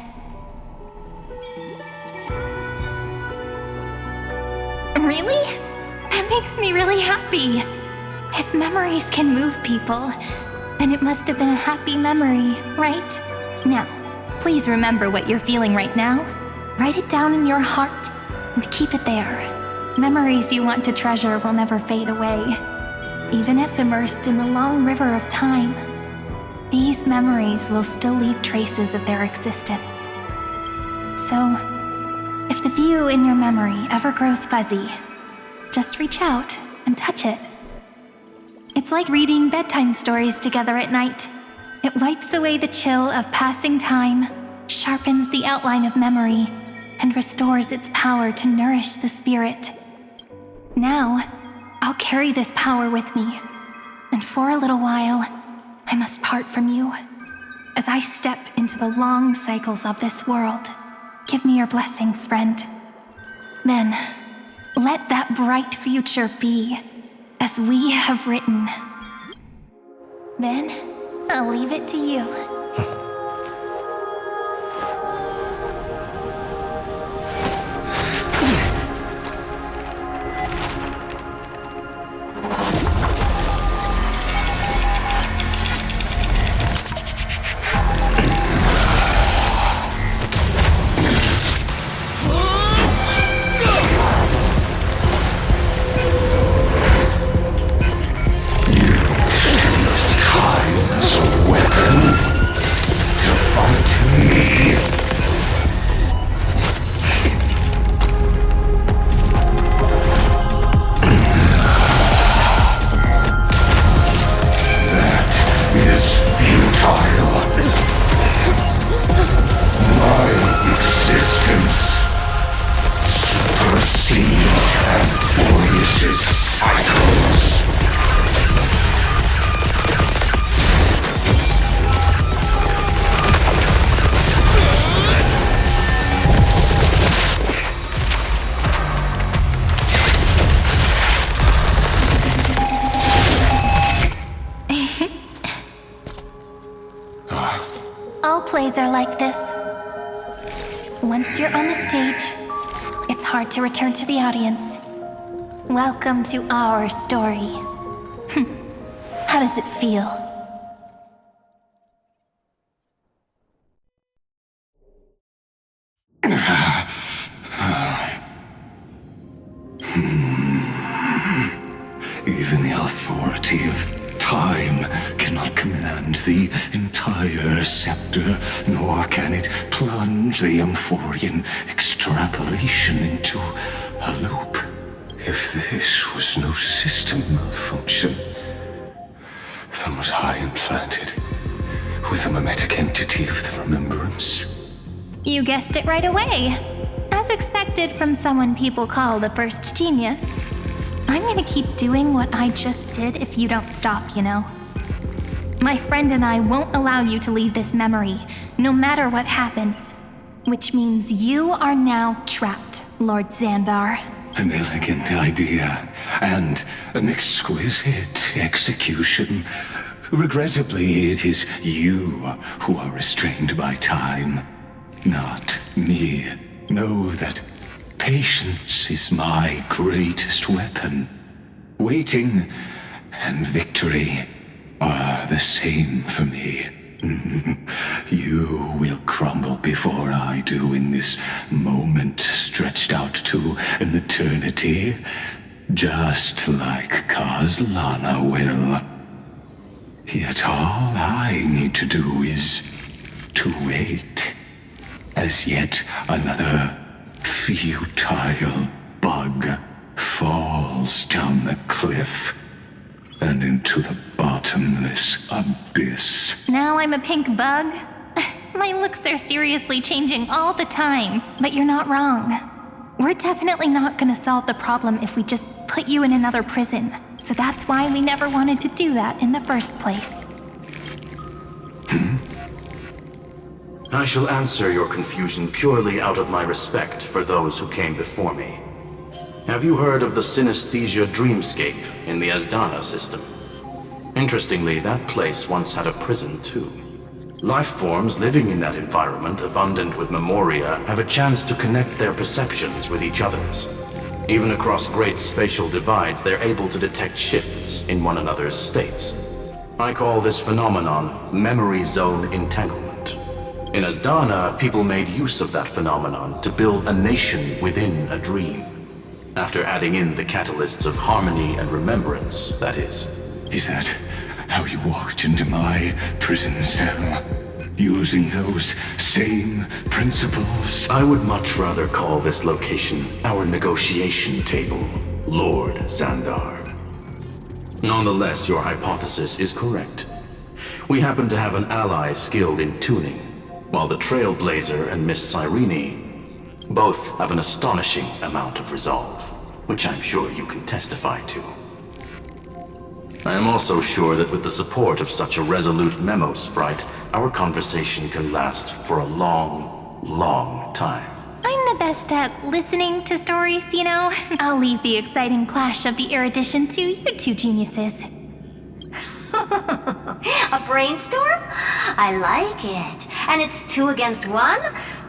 Really? That makes me really happy. If memories can move people, then it must have been a happy memory, right? Now, please remember what you're feeling right now. Write it down in your heart and keep it there. Memories you want to treasure will never fade away. Even if immersed in the long river of time, these memories will still leave traces of their existence. So, if the view in your memory ever grows fuzzy, just reach out and touch it. It's like reading bedtime stories together at night. It wipes away the chill of passing time, sharpens the outline of memory, and restores its power to nourish the spirit. Now, I'll carry this power with me, and for a little while, I must part from you. As I step into the long cycles of this world, give me your blessings, friend. Then, let that bright future be, as we have written. Then, I'll leave it to you. All plays are like this. Once you're on the stage, it's hard to return to the audience. Welcome to our story. How does it feel? the entire scepter, nor can it plunge the Amphorian extrapolation into a loop. If this was no system malfunction, then was I implanted with a mimetic entity of the remembrance? You guessed it right away. As expected from someone people call the first genius. I'm gonna keep doing what I just did if you don't stop, you know? My friend and I won't allow you to leave this memory, no matter what happens. Which means you are now trapped, Lord Xandar. An elegant idea, and an exquisite execution. Regrettably, it is you who are restrained by time, not me. Know that patience is my greatest weapon. Waiting and victory are the same for me. You will crumble before I do in this moment stretched out to an eternity, just like Kazlana will. Yet all I need to do is to wait, as yet another futile bug falls down the cliff and into the bottomless abyss. Now I'm a pink bug? My looks are seriously changing all the time. But you're not wrong. We're definitely not gonna solve the problem if we just put you in another prison. So that's why we never wanted to do that in the first place. I shall answer your confusion purely out of my respect for those who came before me. Have you heard of the synesthesia dreamscape in the Asdana system? Interestingly, that place once had a prison too. Life forms living in that environment, abundant with memoria, have a chance to connect their perceptions with each other's. Even across great spatial divides, they're able to detect shifts in one another's states. I call this phenomenon memory zone entanglement. In Asdana, people made use of that phenomenon to build a nation within a dream. After adding in the catalysts of harmony and remembrance, that is. Is that how you walked into my prison cell? Using those same principles? I would much rather call this location our negotiation table, Lord Xandar. Nonetheless, your hypothesis is correct. We happen to have an ally skilled in tuning, while the Trailblazer and Miss Cyrene both have an astonishing amount of resolve, which I'm sure you can testify to. I am also sure that with the support of such a resolute memo sprite, our conversation can last for a long, long time. I'm the best at listening to stories, you know? I'll leave the exciting clash of the erudition to you two geniuses. A brainstorm? I like it. And it's 2 against 1?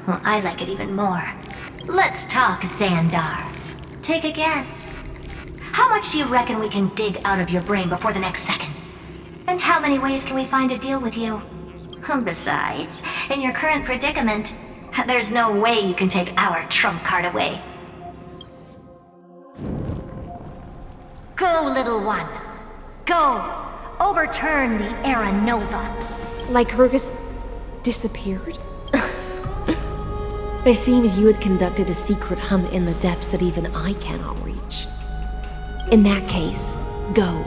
Well, I like it even more. Let's talk, Xandar. Take a guess. How much do you reckon we can dig out of your brain before the next second? And how many ways can we find to deal with you? Besides, in your current predicament, there's no way you can take our trump card away. Go, little one. Go. Overturn the Era Nova. Lycurgus disappeared? It seems you had conducted a secret hunt in the depths that even I cannot reach. In that case, go.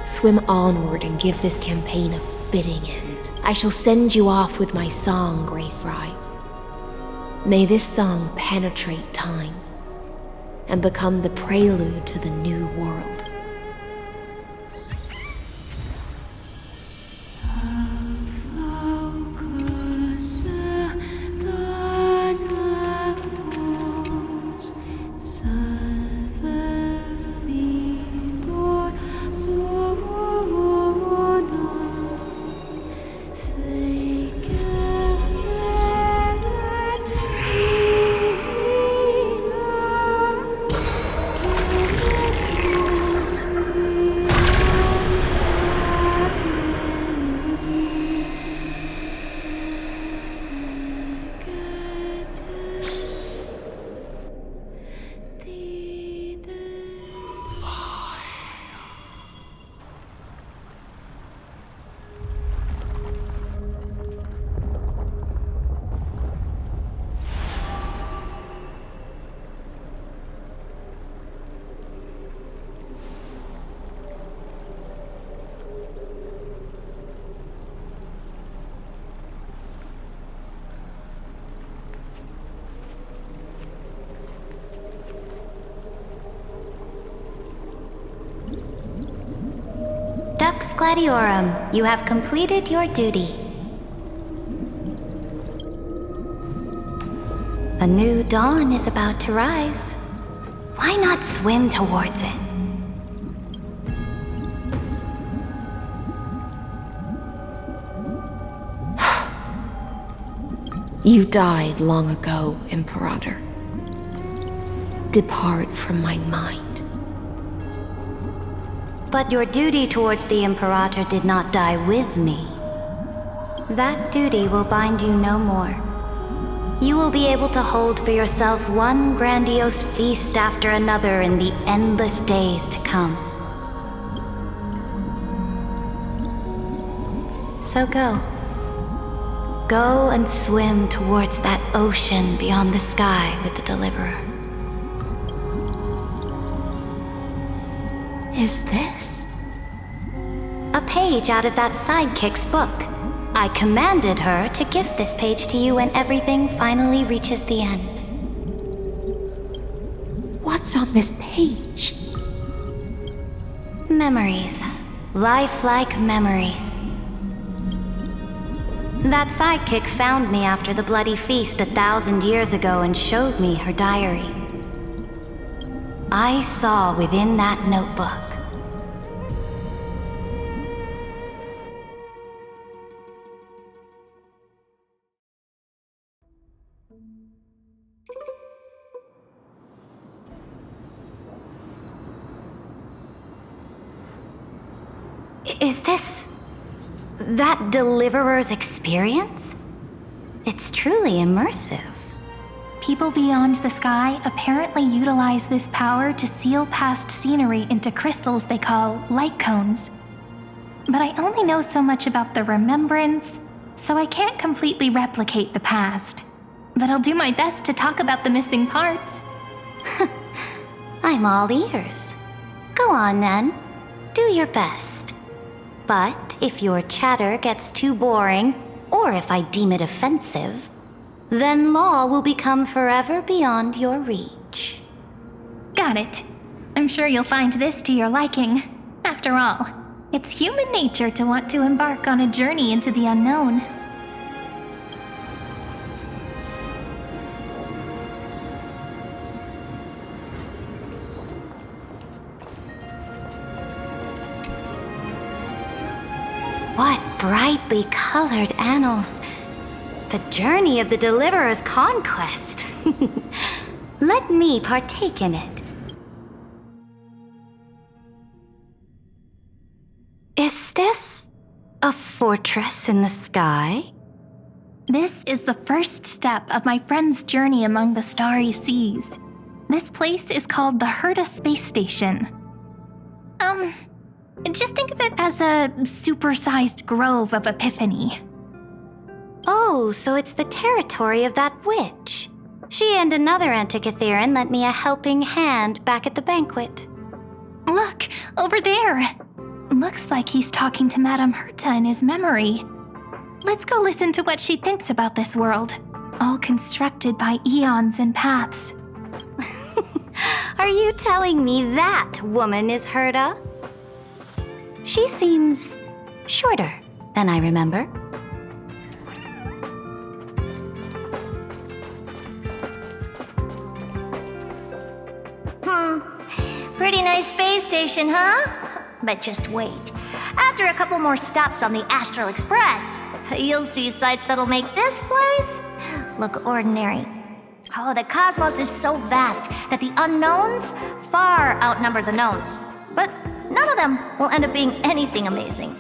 Swim onward and give this campaign a fitting end. I shall send you off with my song, Greyfry. May this song penetrate time and become the prelude to the new world. Dux Gladiorum, you have completed your duty. A new dawn is about to rise. Why not swim towards it? You died long ago, Imperator. Depart from my mind. But your duty towards the Imperator did not die with me. That duty will bind you no more. You will be able to hold for yourself one grandiose feast after another in the endless days to come. So go. Go and swim towards that ocean beyond the sky with the Deliverer. Is this? A page out of that sidekick's book. I commanded her to gift this page to you when everything finally reaches the end. What's on this page? Memories. Lifelike memories. That sidekick found me after the bloody feast 1,000 years ago and showed me her diary. I saw within that notebook. Is this that Deliverer's experience? It's truly immersive. People beyond the sky apparently utilize this power to seal past scenery into crystals they call light cones. But I only know so much about the remembrance, so I can't completely replicate the past. But I'll do my best to talk about the missing parts. I'm all ears. Go on then. Do your best. But if your chatter gets too boring, or if I deem it offensive, then law will become forever beyond your reach. Got it. I'm sure you'll find this to your liking. After all, it's human nature to want to embark on a journey into the unknown. What brightly colored annals. The journey of the Deliverer's conquest. Let me partake in it. Is this a fortress in the sky? This is the first step of my friend's journey among the starry seas. This place is called the Herta Space Station. Just think of it as a supersized grove of Epiphany. Oh, so it's the territory of that witch. She and another Antikytherian lent me a helping hand back at the banquet. Look, over there! Looks like he's talking to Madame Herta in his memory. Let's go listen to what she thinks about this world, all constructed by eons and paths. Are you telling me that woman is Herta? She seems shorter than I remember. Pretty nice space station, huh? But just wait. After a couple more stops on the Astral Express, you'll see sights that'll make this place look ordinary. Oh, the cosmos is so vast that the unknowns far outnumber the knowns. But none of them will end up being anything amazing.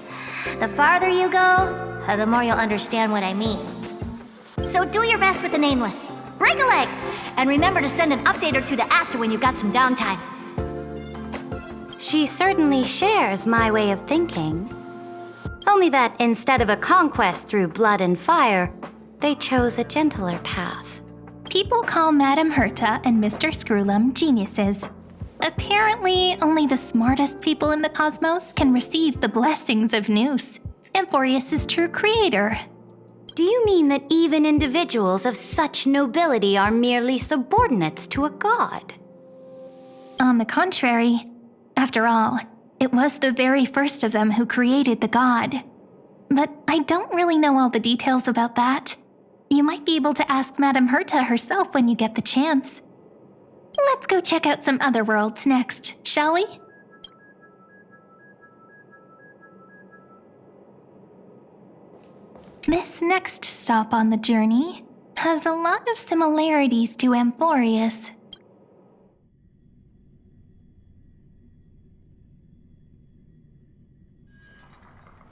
The farther you go, the more you'll understand what I mean. So do your best with the nameless. Break a leg! And remember to send an update or two to Asta when you've got some downtime. She certainly shares my way of thinking. Only that instead of a conquest through blood and fire, they chose a gentler path. People call Madame Herta and Mr. Screwlum geniuses. Apparently, only the smartest people in the cosmos can receive the blessings of Nous, Amphorius' true creator. Do you mean that even individuals of such nobility are merely subordinates to a god? On the contrary, after all, It was the very first of them who created the god. But I don't really know all the details about that. You might be able to ask Madame Herta herself when you get the chance. Let's go check out some other worlds next, shall we? This next stop on the journey has a lot of similarities to Amphorius.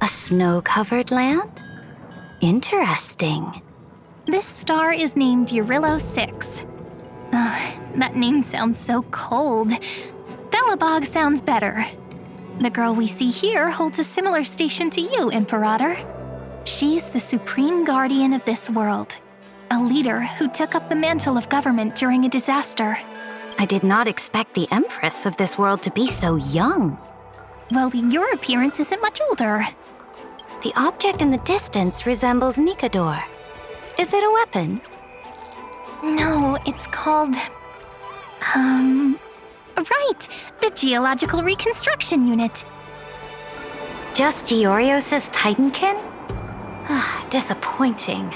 A snow-covered land? Interesting. This star is named Eurillo 6. That name sounds so cold. Belobog sounds better. The girl we see here holds a similar station to you, Imperator. She's the supreme guardian of this world, a leader who took up the mantle of government during a disaster. I did not expect the Empress of this world to be so young. Well, your appearance isn't much older. The object in the distance resembles Nikador. Is it a weapon? No, it's called... Right, the Geological Reconstruction Unit. Just Giorios' Titankin? Disappointing.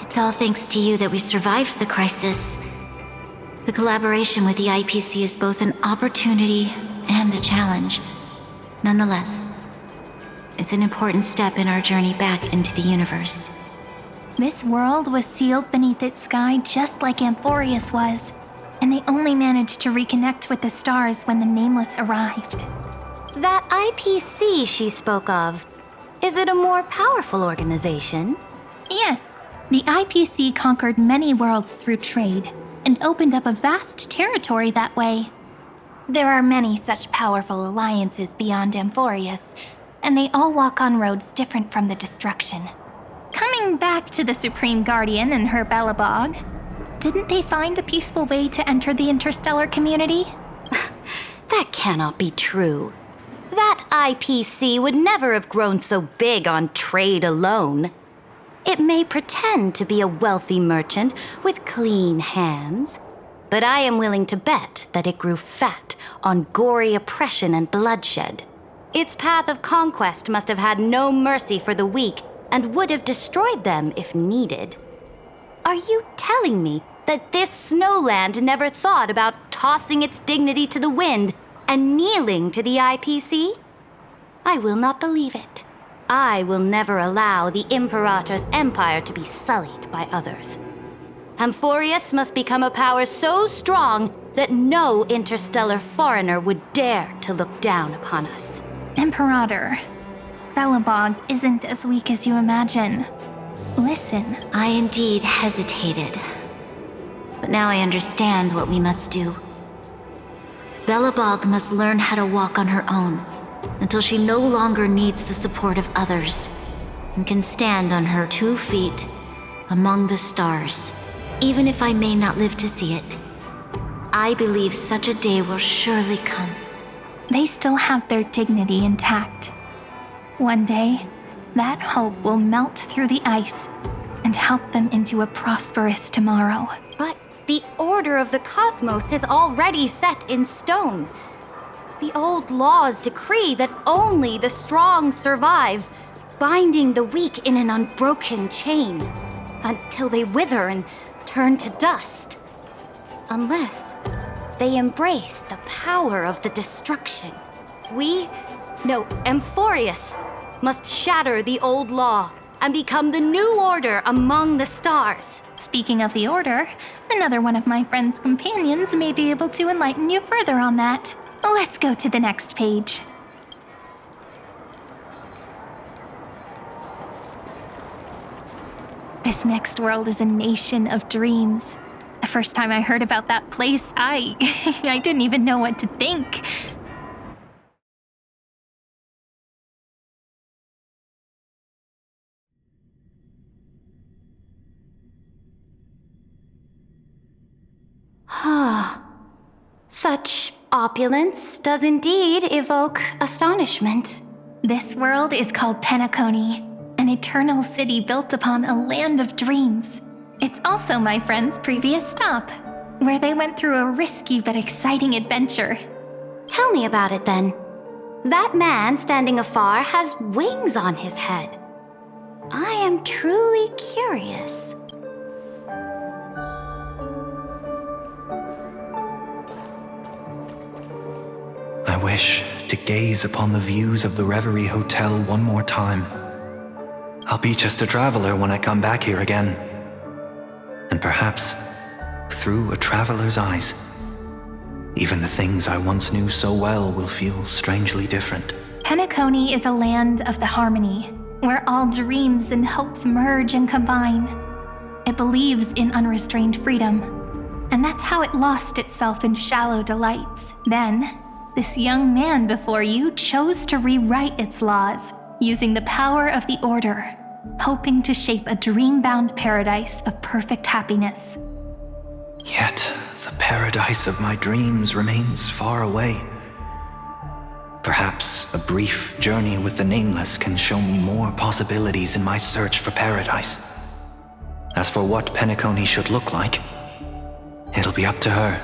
It's all thanks to you that we survived the crisis. The collaboration with the IPC is both an opportunity and a challenge. Nonetheless, it's an important step in our journey back into the universe. This world was sealed beneath its sky just like Amphorius was, and they only managed to reconnect with the stars when the Nameless arrived. That IPC she spoke of, is it a more powerful organization? Yes, the IPC conquered many worlds through trade, and opened up a vast territory that way. There are many such powerful alliances beyond Amphorius, and they all walk on roads different from the destruction. Coming back to the Supreme Guardian and her Belobog, didn't they find a peaceful way to enter the interstellar community? That cannot be true. That IPC would never have grown so big on trade alone. It may pretend to be a wealthy merchant with clean hands, but I am willing to bet that it grew fat on gory oppression and bloodshed. Its path of conquest must have had no mercy for the weak and would have destroyed them if needed. Are you telling me that this snowland never thought about tossing its dignity to the wind and kneeling to the IPC? I will not believe it. I will never allow the Imperator's empire to be sullied by others. Amphorius must become a power so strong that no interstellar foreigner would dare to look down upon us. Imperator, Belobog isn't as weak as you imagine. Listen. I indeed hesitated, but now I understand what we must do. Belobog must learn how to walk on her own until she no longer needs the support of others and can stand on her 2 feet among the stars. Even if I may not live to see it, I believe such a day will surely come. They still have their dignity intact. One day, that hope will melt through the ice and help them into a prosperous tomorrow. But the order of the cosmos is already set in stone. The old laws decree that only the strong survive, binding the weak in an unbroken chain until they wither and turn to dust. Unless they embrace the power of the destruction. Amphorius must shatter the old law and become the new order among the stars. Speaking of the order, another one of my friend's companions may be able to enlighten you further on that. Let's go to the next page. This next world is a nation of dreams. The first time I heard about that place, I didn't even know what to think. Such opulence does indeed evoke astonishment. This world is called Penacony, an eternal city built upon a land of dreams. It's also my friend's previous stop. where they went through a risky but exciting adventure. Tell me about it then. That man standing afar has wings on his head. I am truly curious. I wish to gaze upon the views of the Reverie Hotel one more time. I'll be just a traveler when I come back here again. And perhaps, through a traveler's eyes, even the things I once knew so well will feel strangely different. Penacony is a land of the harmony, where all dreams and hopes merge and combine. It believes in unrestrained freedom, and that's how it lost itself in shallow delights. Then, this young man before you chose to rewrite its laws, using the power of the Order, hoping to shape a dream-bound paradise of perfect happiness. Yet, the paradise of my dreams remains far away. Perhaps a brief journey with the Nameless can show me more possibilities in my search for paradise. As for what Penacony should look like, it'll be up to her.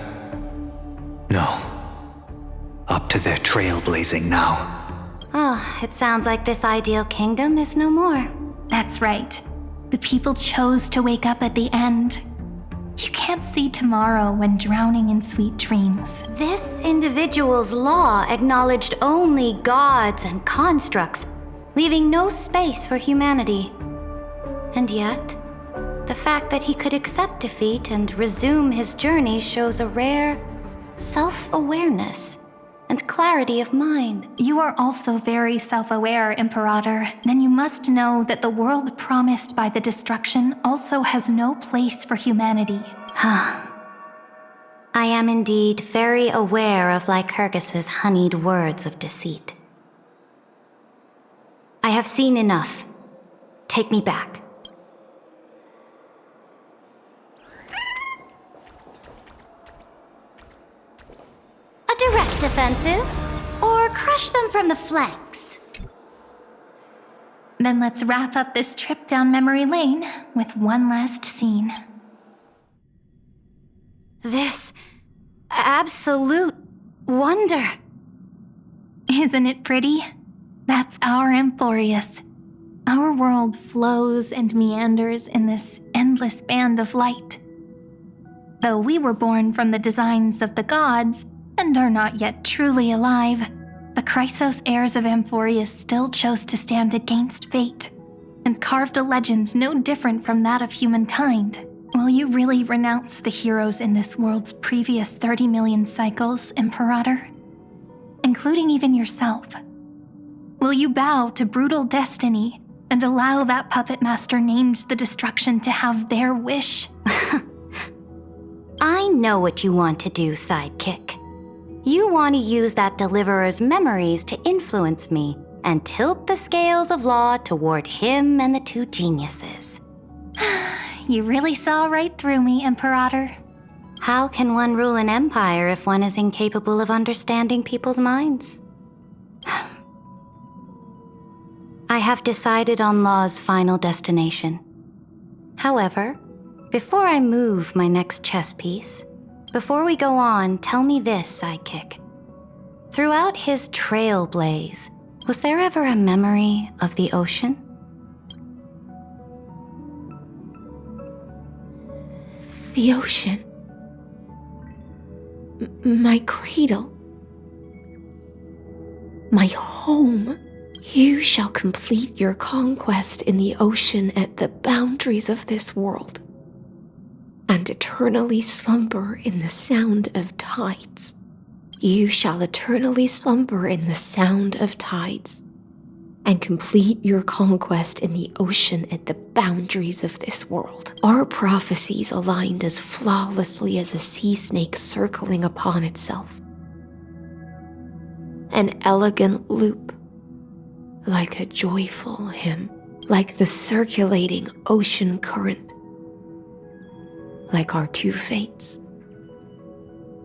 No, up to their trailblazing now. Oh, it sounds like this ideal kingdom is no more. That's right. The people chose to wake up at the end. You can't see tomorrow when drowning in sweet dreams. This individual's law acknowledged only gods and constructs, leaving no space for humanity. And yet, the fact that he could accept defeat and resume his journey shows a rare self-awareness and clarity of mind. You are also very self-aware, Imperator. Then you must know that the world promised by the destruction also has no place for humanity. I am indeed very aware of Lycurgus's honeyed words of deceit. I have seen enough. Take me back. A direct offensive? Or crush them from the flanks? Then let's wrap up this trip down memory lane with one last scene. This absolute wonder. Isn't it pretty? That's our Emporius. Our world flows and meanders in this endless band of light. Though we were born from the designs of the gods and are not yet truly alive, the Chrysos heirs of Emporius still chose to stand against fate and carved a legend no different from that of humankind. Will you really renounce the heroes in this world's previous 30 million cycles, Imperator? Including even yourself. Will you bow to brutal destiny and allow that puppet master named the destruction to have their wish? I know what you want to do, sidekick. You want to use that deliverer's memories to influence me and tilt the scales of law toward him and the two geniuses. You really saw right through me, Imperator. How can one rule an empire if one is incapable of understanding people's minds? I have decided on Law's final destination. However, before I move my next chess piece, before we go on, tell me this, sidekick. Throughout his trailblaze, was there ever a memory of the ocean? The ocean. My cradle. My home. You shall complete your conquest in the ocean at the boundaries of this world, and eternally slumber in the sound of tides. You shall eternally slumber in the sound of tides, and complete your conquest in the ocean at the boundaries of this world. Our prophecies aligned as flawlessly as a sea snake circling upon itself. An elegant loop, like a joyful hymn, like the circulating ocean current, like our two fates,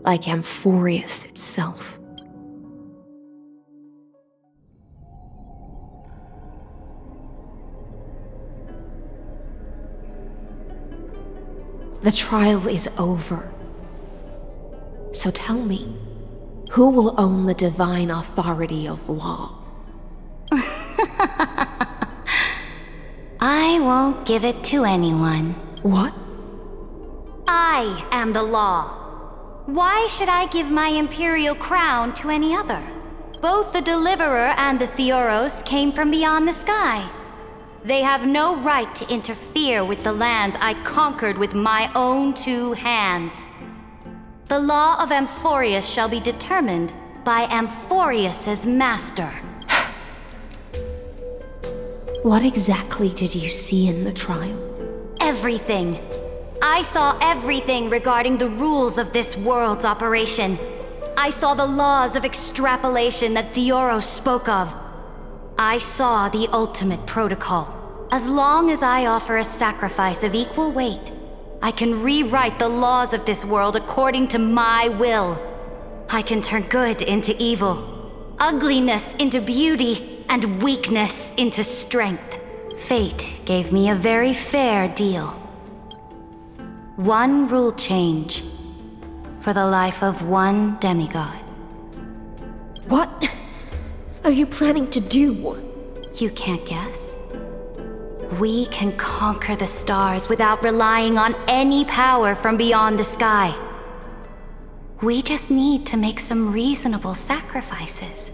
like Amphorius itself. The trial is over. So tell me, who will own the divine authority of law? I won't give it to anyone. What? I am the law. Why should I give my imperial crown to any other? Both the Deliverer and the Theoros came from beyond the sky. They have no right to interfere with the lands I conquered with my own 2 hands. The law of Amphorius shall be determined by Amphorius's master. What exactly did you see in the trial? Everything. I saw everything regarding the rules of this world's operation. I saw the laws of extrapolation that Theoros spoke of. I saw the ultimate protocol. As long as I offer a sacrifice of equal weight, I can rewrite the laws of this world according to my will. I can turn good into evil, ugliness into beauty, and weakness into strength. Fate gave me a very fair deal. 1 rule change for the life of 1 demigod. What are you planning to do? You can't guess. We can conquer the stars without relying on any power from beyond the sky. We just need to make some reasonable sacrifices.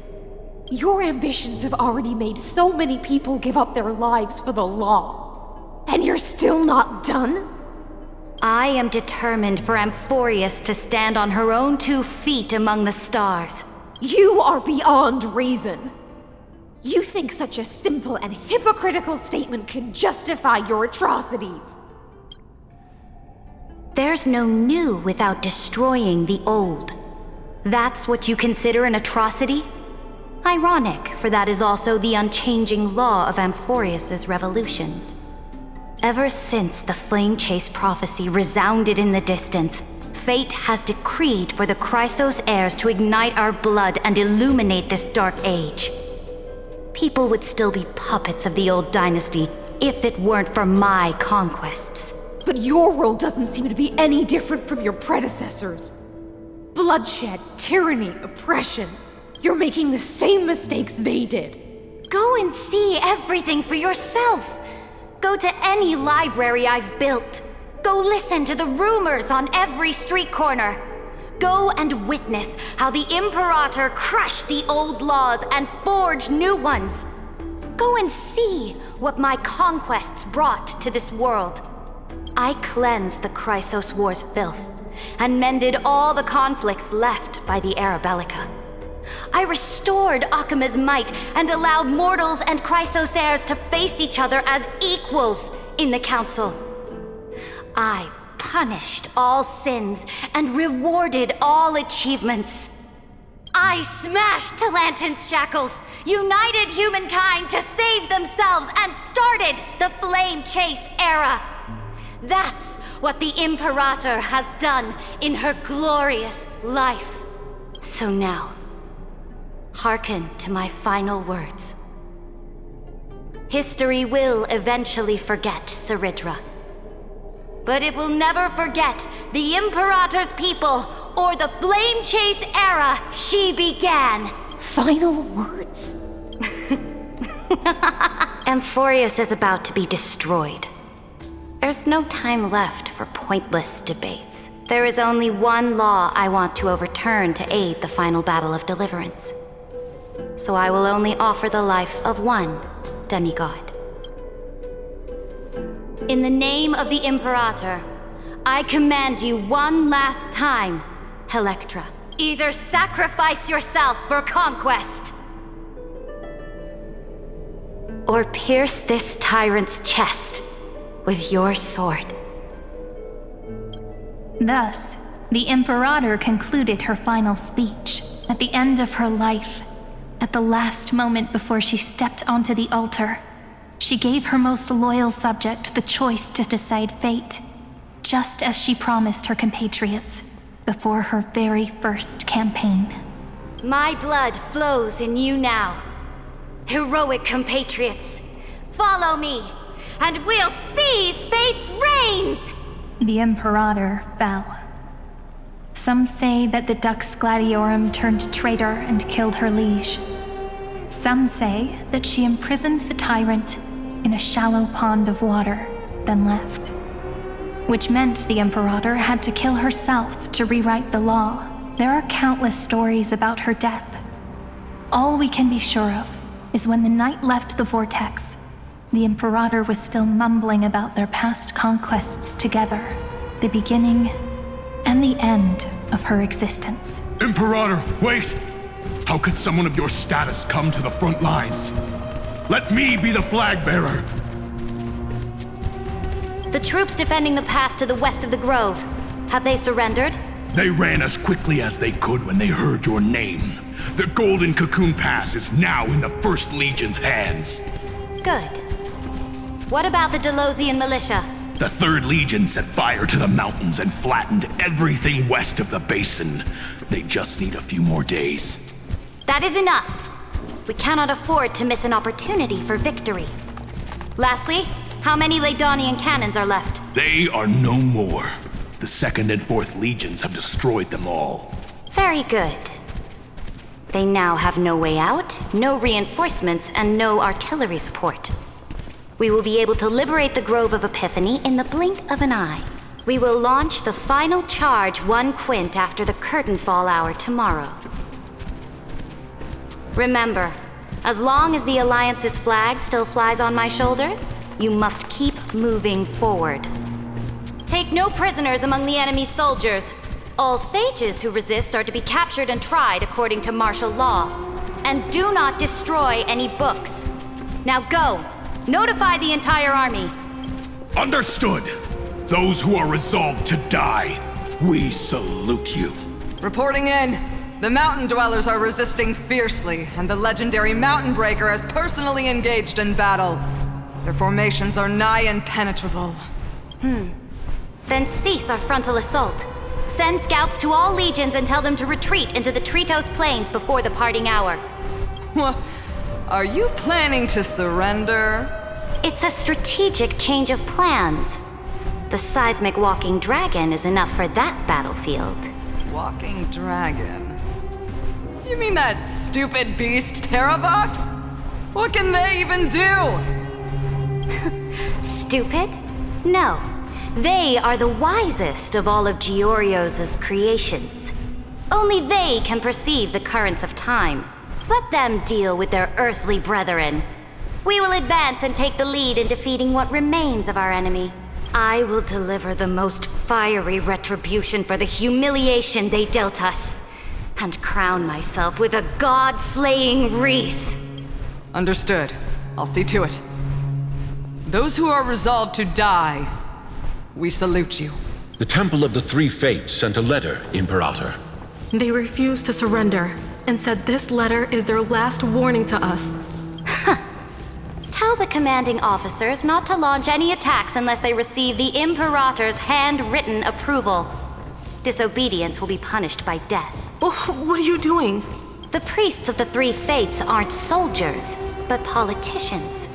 Your ambitions have already made so many people give up their lives for the law. And you're still not done? I am determined for Amphorius to stand on her own 2 feet among the stars. You are beyond reason. You think such a simple and hypocritical statement can justify your atrocities. There's no new without destroying the old. That's what you consider an atrocity? Ironic, for that is also the unchanging law of Amphorius's revolutions. Ever since the Flame Chase prophecy resounded in the distance, fate has decreed for the Chrysos heirs to ignite our blood and illuminate this dark age. People would still be puppets of the old dynasty if it weren't for my conquests. But your world doesn't seem to be any different from your predecessors. Bloodshed, tyranny, oppression. You're making the same mistakes they did. Go and see everything for yourself. Go to any library I've built. Go listen to the rumors on every street corner. Go and witness how the Imperator crushed the old laws and forged new ones. Go and see what my conquests brought to this world. I cleansed the Chrysos War's filth and mended all the conflicts left by the Era Bellica. I restored Akima's might and allowed mortals and Chrysos heirs to face each other as equals in the council. I punished all sins and rewarded all achievements. I smashed Talantin's shackles, united humankind to save themselves, and started the Flame Chase era. That's what the Imperator has done in her glorious life. So now, hearken to my final words. History will eventually forget Seridra, but it will never forget the Imperator's people or the Flame Chase era she began. Final words? Amphorius is about to be destroyed. There's no time left for pointless debates. There is only one law I want to overturn to aid the final battle of deliverance. So I will only offer the life of one demigod. In the name of the Imperator, I command you one last time, Electra. Either sacrifice yourself for conquest, or pierce this tyrant's chest with your sword. Thus, the Imperator concluded her final speech at the end of her life. At the last moment before she stepped onto the altar, she gave her most loyal subject the choice to decide fate, just as she promised her compatriots before her very first campaign. My blood flows in you now. Heroic compatriots, follow me, and we'll seize fate's reins! The Imperator fell. Some say that the Dux Gladiorum turned traitor and killed her liege. Some say that she imprisoned the tyrant in a shallow pond of water, then left. Which meant the Imperator had to kill herself to rewrite the law. There are countless stories about her death. All we can be sure of is when the knight left the vortex, the Imperator was still mumbling about their past conquests together, the beginning and the end of her existence. Imperator, wait! How could someone of your status come to the front lines? Let me be the flag bearer! The troops defending the pass to the west of the grove, have they surrendered? They ran as quickly as they could when they heard your name. The Golden Cocoon Pass is now in the First Legion's hands. Good. What about the Delosian militia? The 3rd Legion set fire to the mountains and flattened everything west of the basin. They just need a few more days. That is enough. We cannot afford to miss an opportunity for victory. Lastly, how many Ladonian cannons are left? They are no more. The 2nd and 4th Legions have destroyed them all. Very good. They now have no way out, no reinforcements, and no artillery support. We will be able to liberate the Grove of Epiphany in the blink of an eye. We will launch the final charge 1 quint after the curtain fall hour tomorrow. Remember, as long as the Alliance's flag still flies on my shoulders, you must keep moving forward. Take no prisoners among the enemy's soldiers. All sages who resist are to be captured and tried according to martial law. And do not destroy any books. Now go! Notify the entire army. Understood! Those who are resolved to die, we salute you. Reporting in. The mountain dwellers are resisting fiercely, and the legendary Mountain Breaker has personally engaged in battle. Their formations are nigh impenetrable. Then cease our frontal assault. Send scouts to all legions and tell them to retreat into the Tritos Plains before the parting hour. What? Are you planning to surrender? It's a strategic change of plans. The seismic walking dragon is enough for that battlefield. Walking dragon? You mean that stupid beast, Terravox? What can they even do? Stupid? No. They are the wisest of all of Giorio's creations. Only they can perceive the currents of time. Let them deal with their earthly brethren. We will advance and take the lead in defeating what remains of our enemy. I will deliver the most fiery retribution for the humiliation they dealt us, and crown myself with a god-slaying wreath. Understood. I'll see to it. Those who are resolved to die, we salute you. The Temple of the Three Fates sent a letter, Imperator. They refused to surrender and said this letter is their last warning to us. Tell the commanding officers not to launch any attacks unless they receive the Imperator's handwritten approval. Disobedience will be punished by death. What are you doing? The priests of the Three Fates aren't soldiers, but politicians.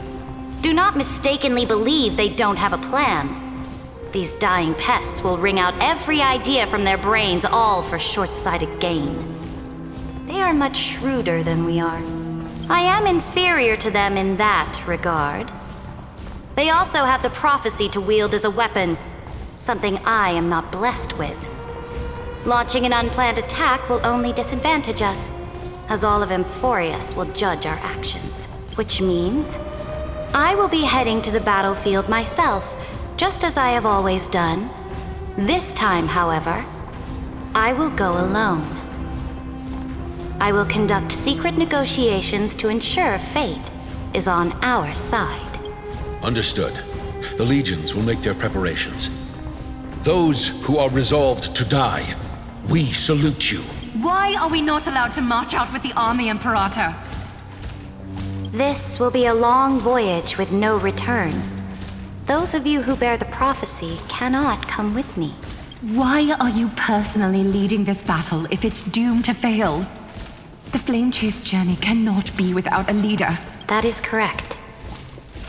Do not mistakenly believe they don't have a plan. These dying pests will wring out every idea from their brains, all for short-sighted gain. They are much shrewder than we are. I am inferior to them in that regard. They also have the prophecy to wield as a weapon, something I am not blessed with. Launching an unplanned attack will only disadvantage us, as all of Emphorius will judge our actions. Which means I will be heading to the battlefield myself, just as I have always done. This time, however, I will go alone. I will conduct secret negotiations to ensure fate is on our side. Understood. The legions will make their preparations. Those who are resolved to die, we salute you. Why are we not allowed to march out with the army, Imperator? This will be a long voyage with no return. Those of you who bear the prophecy cannot come with me. Why are you personally leading this battle if it's doomed to fail? The Flame Chase journey cannot be without a leader. That is correct.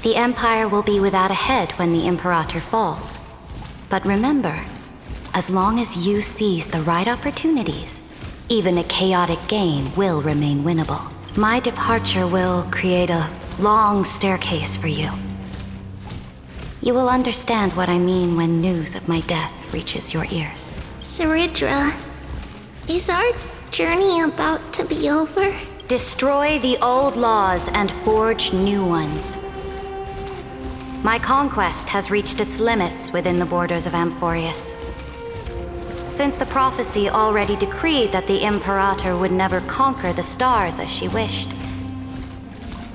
The Empire will be without a head when the Imperator falls. But remember, As long as you seize the right opportunities, even a chaotic game will remain winnable. My departure will create a long staircase for you. You will understand what I mean when news of my death reaches your ears. Saridra, is our journey about to be over? Destroy the old laws and forge new ones. My conquest has reached its limits within the borders of Amphorius. Since the prophecy already decreed that the Imperator would never conquer the stars as she wished,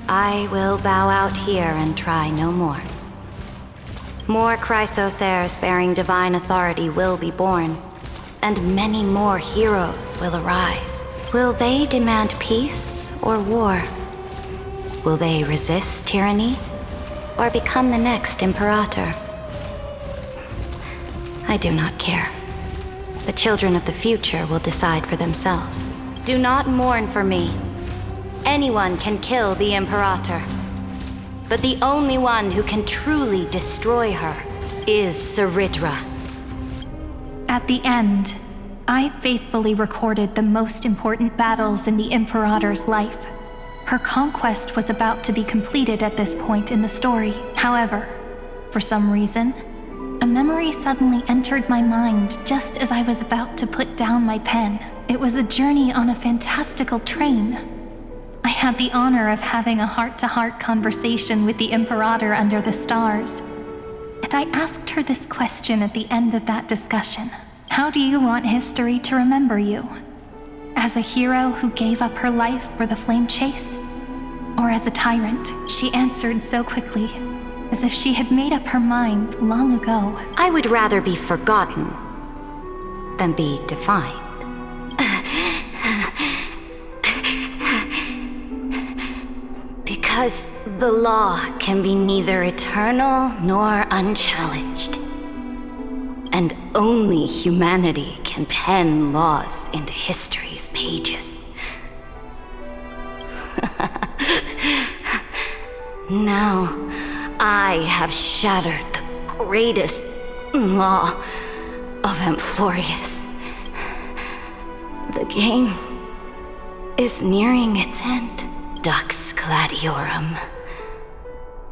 I will bow out here and try no more. More Chrysos heirs bearing divine authority will be born, and many more heroes will arise. Will they demand peace or war? Will they resist tyranny or become the next Imperator? I do not care. The children of the future will decide for themselves. Do not mourn for me. Anyone can kill the Imperator. But the only one who can truly destroy her is Saridra. At the end, I faithfully recorded the most important battles in the Imperator's life. Her conquest was about to be completed at this point in the story. However, for some reason, a memory suddenly entered my mind just as I was about to put down my pen. It was a journey on a fantastical train. I had the honor of having a heart-to-heart conversation with the Imperator under the stars. And I asked her this question at the end of that discussion. How do you want history to remember you? As a hero who gave up her life for the flame chase? Or as a tyrant? She answered so quickly, as if she had made up her mind long ago. I would rather be forgotten than be defined. Because the law can be neither eternal nor unchallenged. And only humanity can pen laws into history's pages. Now, I have shattered the greatest law of Amphorius. The game is nearing its end, Dux Gladiorum.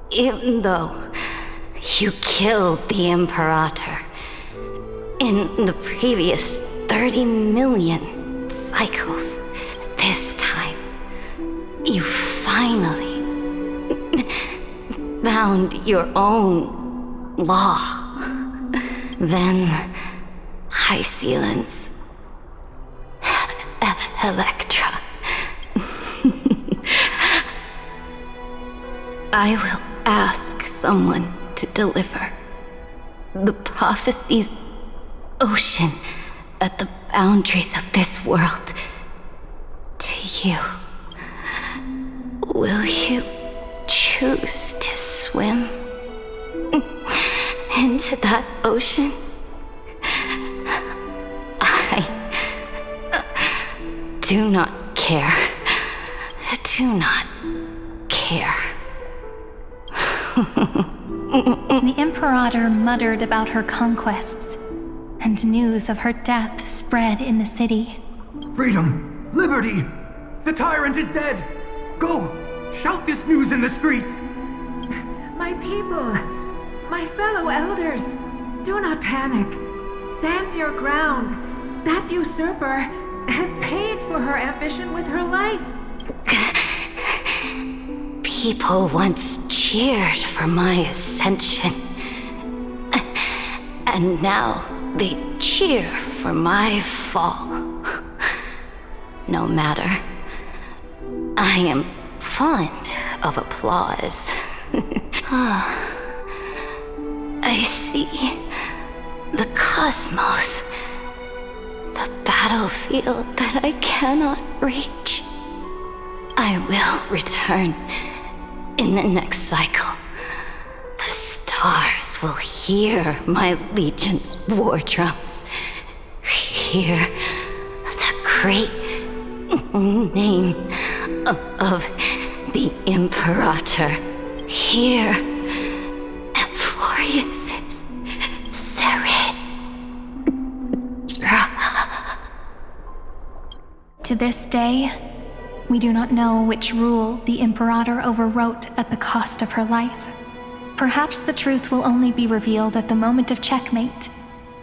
Even though you killed the Imperator in the previous 30 million cycles, this time, you finally found your own law. Then, Hysealans, Electra. I will ask someone to deliver the prophecy's ocean at the boundaries of this world to you. Will you choose to swim into that ocean? I do not care. Do not care. The Imperator muttered about her conquests, and news of her death spread in the city. Freedom! Liberty! The tyrant is dead! Go! Shout this news in the streets! My people, my fellow elders, do not panic. Stand your ground. That usurper has paid for her ambition with her life. People once cheered for my ascension, and now they cheer for my fall. No matter. I am fond of applause. I see the cosmos, the battlefield that I cannot reach. I will return in the next cycle. The stars will hear my legion's war drums, hear the great name of the Imperator, hear Amphorius's Sarid. To this day, we do not know which rule the Imperator overwrote at the cost of her life. Perhaps the truth will only be revealed at the moment of checkmate.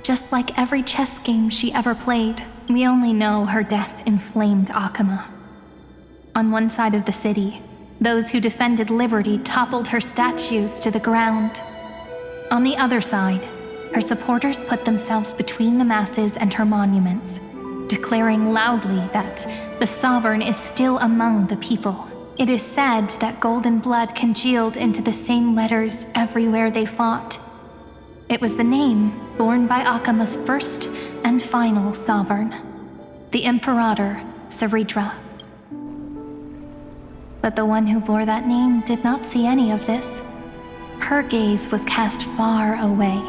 Just like every chess game she ever played, we only know her death inflamed Akama. On one side of the city, those who defended liberty toppled her statues to the ground. On the other side, her supporters put themselves between the masses and her monuments, declaring loudly that the Sovereign is still among the people. It is said that golden blood congealed into the same letters everywhere they fought. It was the name borne by Akama's first and final sovereign, the Imperator Saridra. But the one who bore that name did not see any of this. Her gaze was cast far away,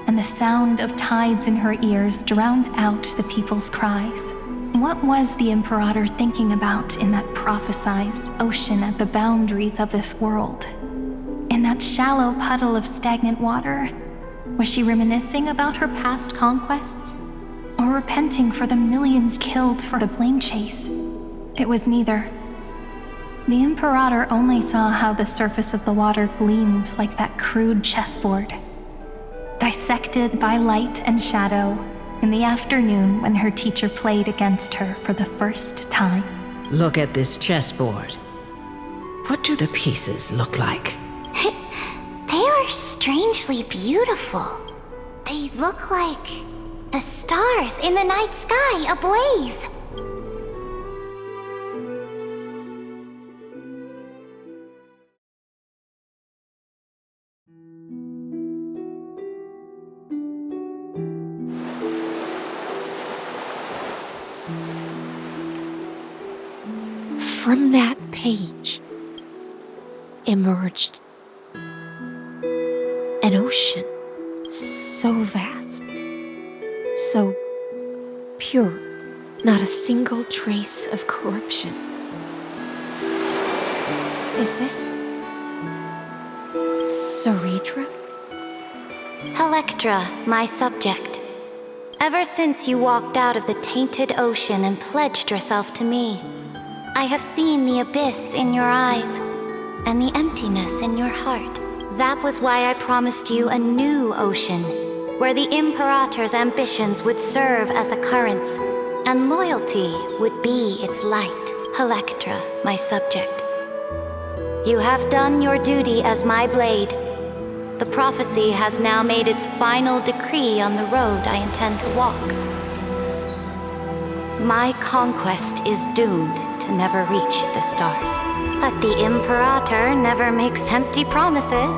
and the sound of tides in her ears drowned out the people's cries. What was the Imperator thinking about in that prophesized ocean at the boundaries of this world? In that shallow puddle of stagnant water? Was she reminiscing about her past conquests? Or repenting for the millions killed for the flame chase? It was neither. The Imperator only saw how the surface of the water gleamed like that crude chessboard, dissected by light and shadow in the afternoon when her teacher played against her for the first time. Look at this chessboard. What do the pieces look like? They are strangely beautiful. They look like the stars in the night sky ablaze. From that page emerged an ocean so vast, so pure, not a single trace of corruption. Is this Saridra? Electra, my subject. Ever since you walked out of the tainted ocean and pledged yourself to me, I have seen the abyss in your eyes and the emptiness in your heart. That was why I promised you a new ocean, where the Imperator's ambitions would serve as the currents, and loyalty would be its light. Electra, my subject. You have done your duty as my blade. The prophecy has now made its final decree on the road I intend to walk. My conquest is doomed to never reach the stars. But the Imperator never makes empty promises.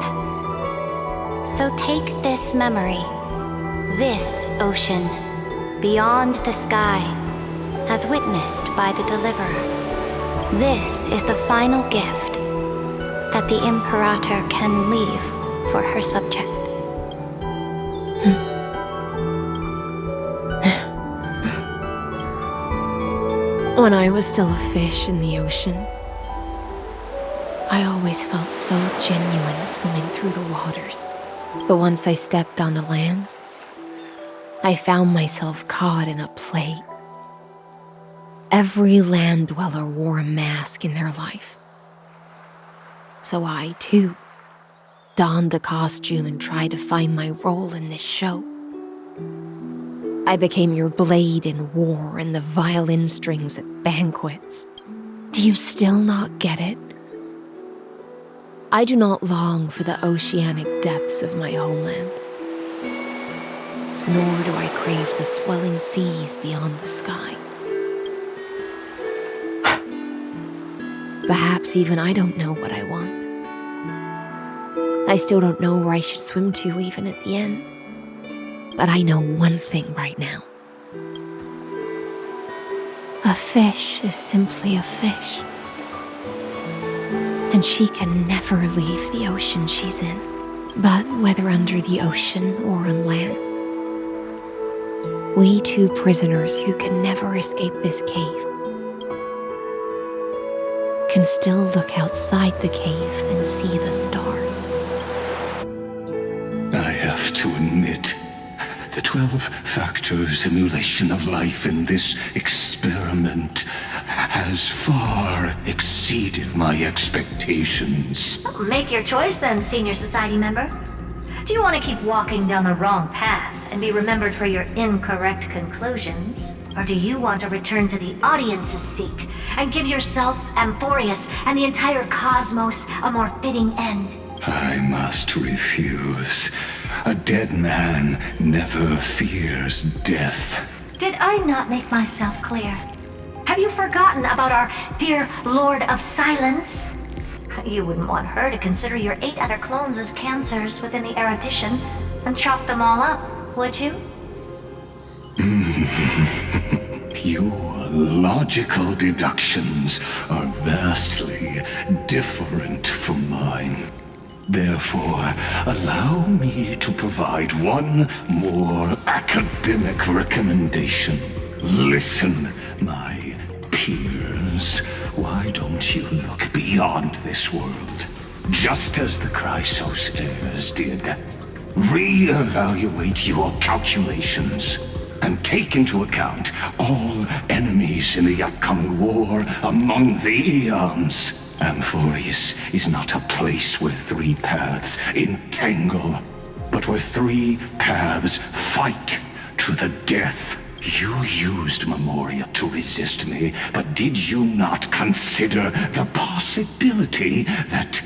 So take this memory, this ocean, beyond the sky, as witnessed by the Deliverer. This is the final gift that the Imperator can leave for her subject. When I was still a fish in the ocean, I always felt so genuine swimming through the waters. But once I stepped onto land, I found myself caught in a play. Every land dweller wore a mask in their life. So I, too, donned a costume and tried to find my role in this show. I became your blade in war and the violin strings at banquets. Do you still not get it? I do not long for the oceanic depths of my homeland, nor do I crave the swelling seas beyond the sky. Perhaps even I don't know what I want. I still don't know where I should swim to even at the end. But I know one thing right now. A fish is simply a fish. And she can never leave the ocean she's in. But whether under the ocean or on land, we two prisoners who can never escape this cave can still look outside the cave and see the stars. I have to admit that 12-factor simulation of life in this experiment has far exceeded my expectations. Make your choice then, Senior Society member. Do you want to keep walking down the wrong path and be remembered for your incorrect conclusions? Or do you want to return to the audience's seat and give yourself, Amphorius, and the entire cosmos a more fitting end? I must refuse. A dead man never fears death. Did I not make myself clear? Have you forgotten about our dear Lord of Silence? You wouldn't want her to consider your 8 other clones as cancers within the erudition and chop them all up, would you? Your logical deductions are vastly different from mine. Therefore, allow me to provide one more academic recommendation. Listen, my peers. Why don't you look beyond this world? Just as the Chrysos heirs did. Re-evaluate your calculations and take into account all enemies in the upcoming war among the eons. Amphorius is not a place where 3 paths entangle, but where 3 paths fight to the death. You used Memoria to resist me, but did you not consider the possibility that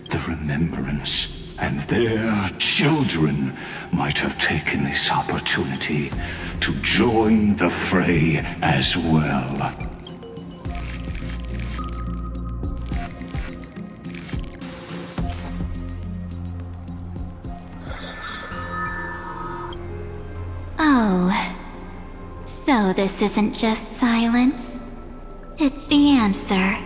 the Remembrance and their children might have taken this opportunity to join the fray as well? Oh, so this isn't just silence. It's the answer.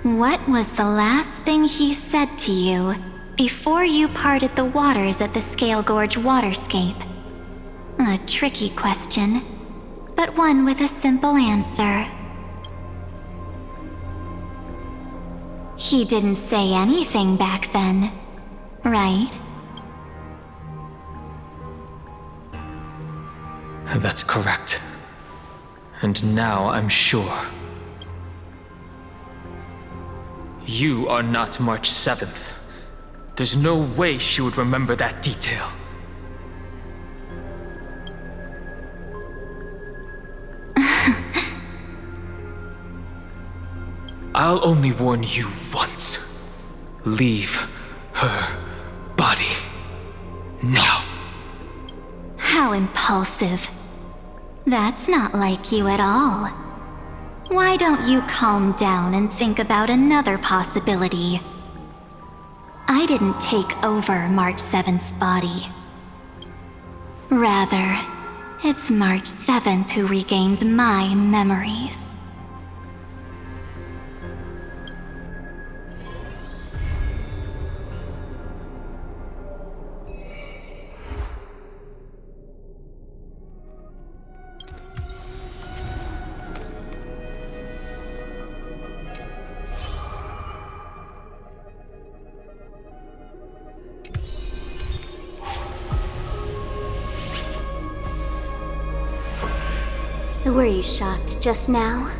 What was the last thing he said to you before you parted the waters at the Scale Gorge waterscape? A tricky question, but one with a simple answer. He didn't say anything back then, right? That's correct. And now I'm sure. You are not March 7th. There's no way she would remember that detail. I'll only warn you once. Leave her body now. How impulsive. That's not like you at all. Why don't you calm down and think about another possibility? I didn't take over March 7th's body. Rather, it's March 7th who regained my memories. Were you shocked just now?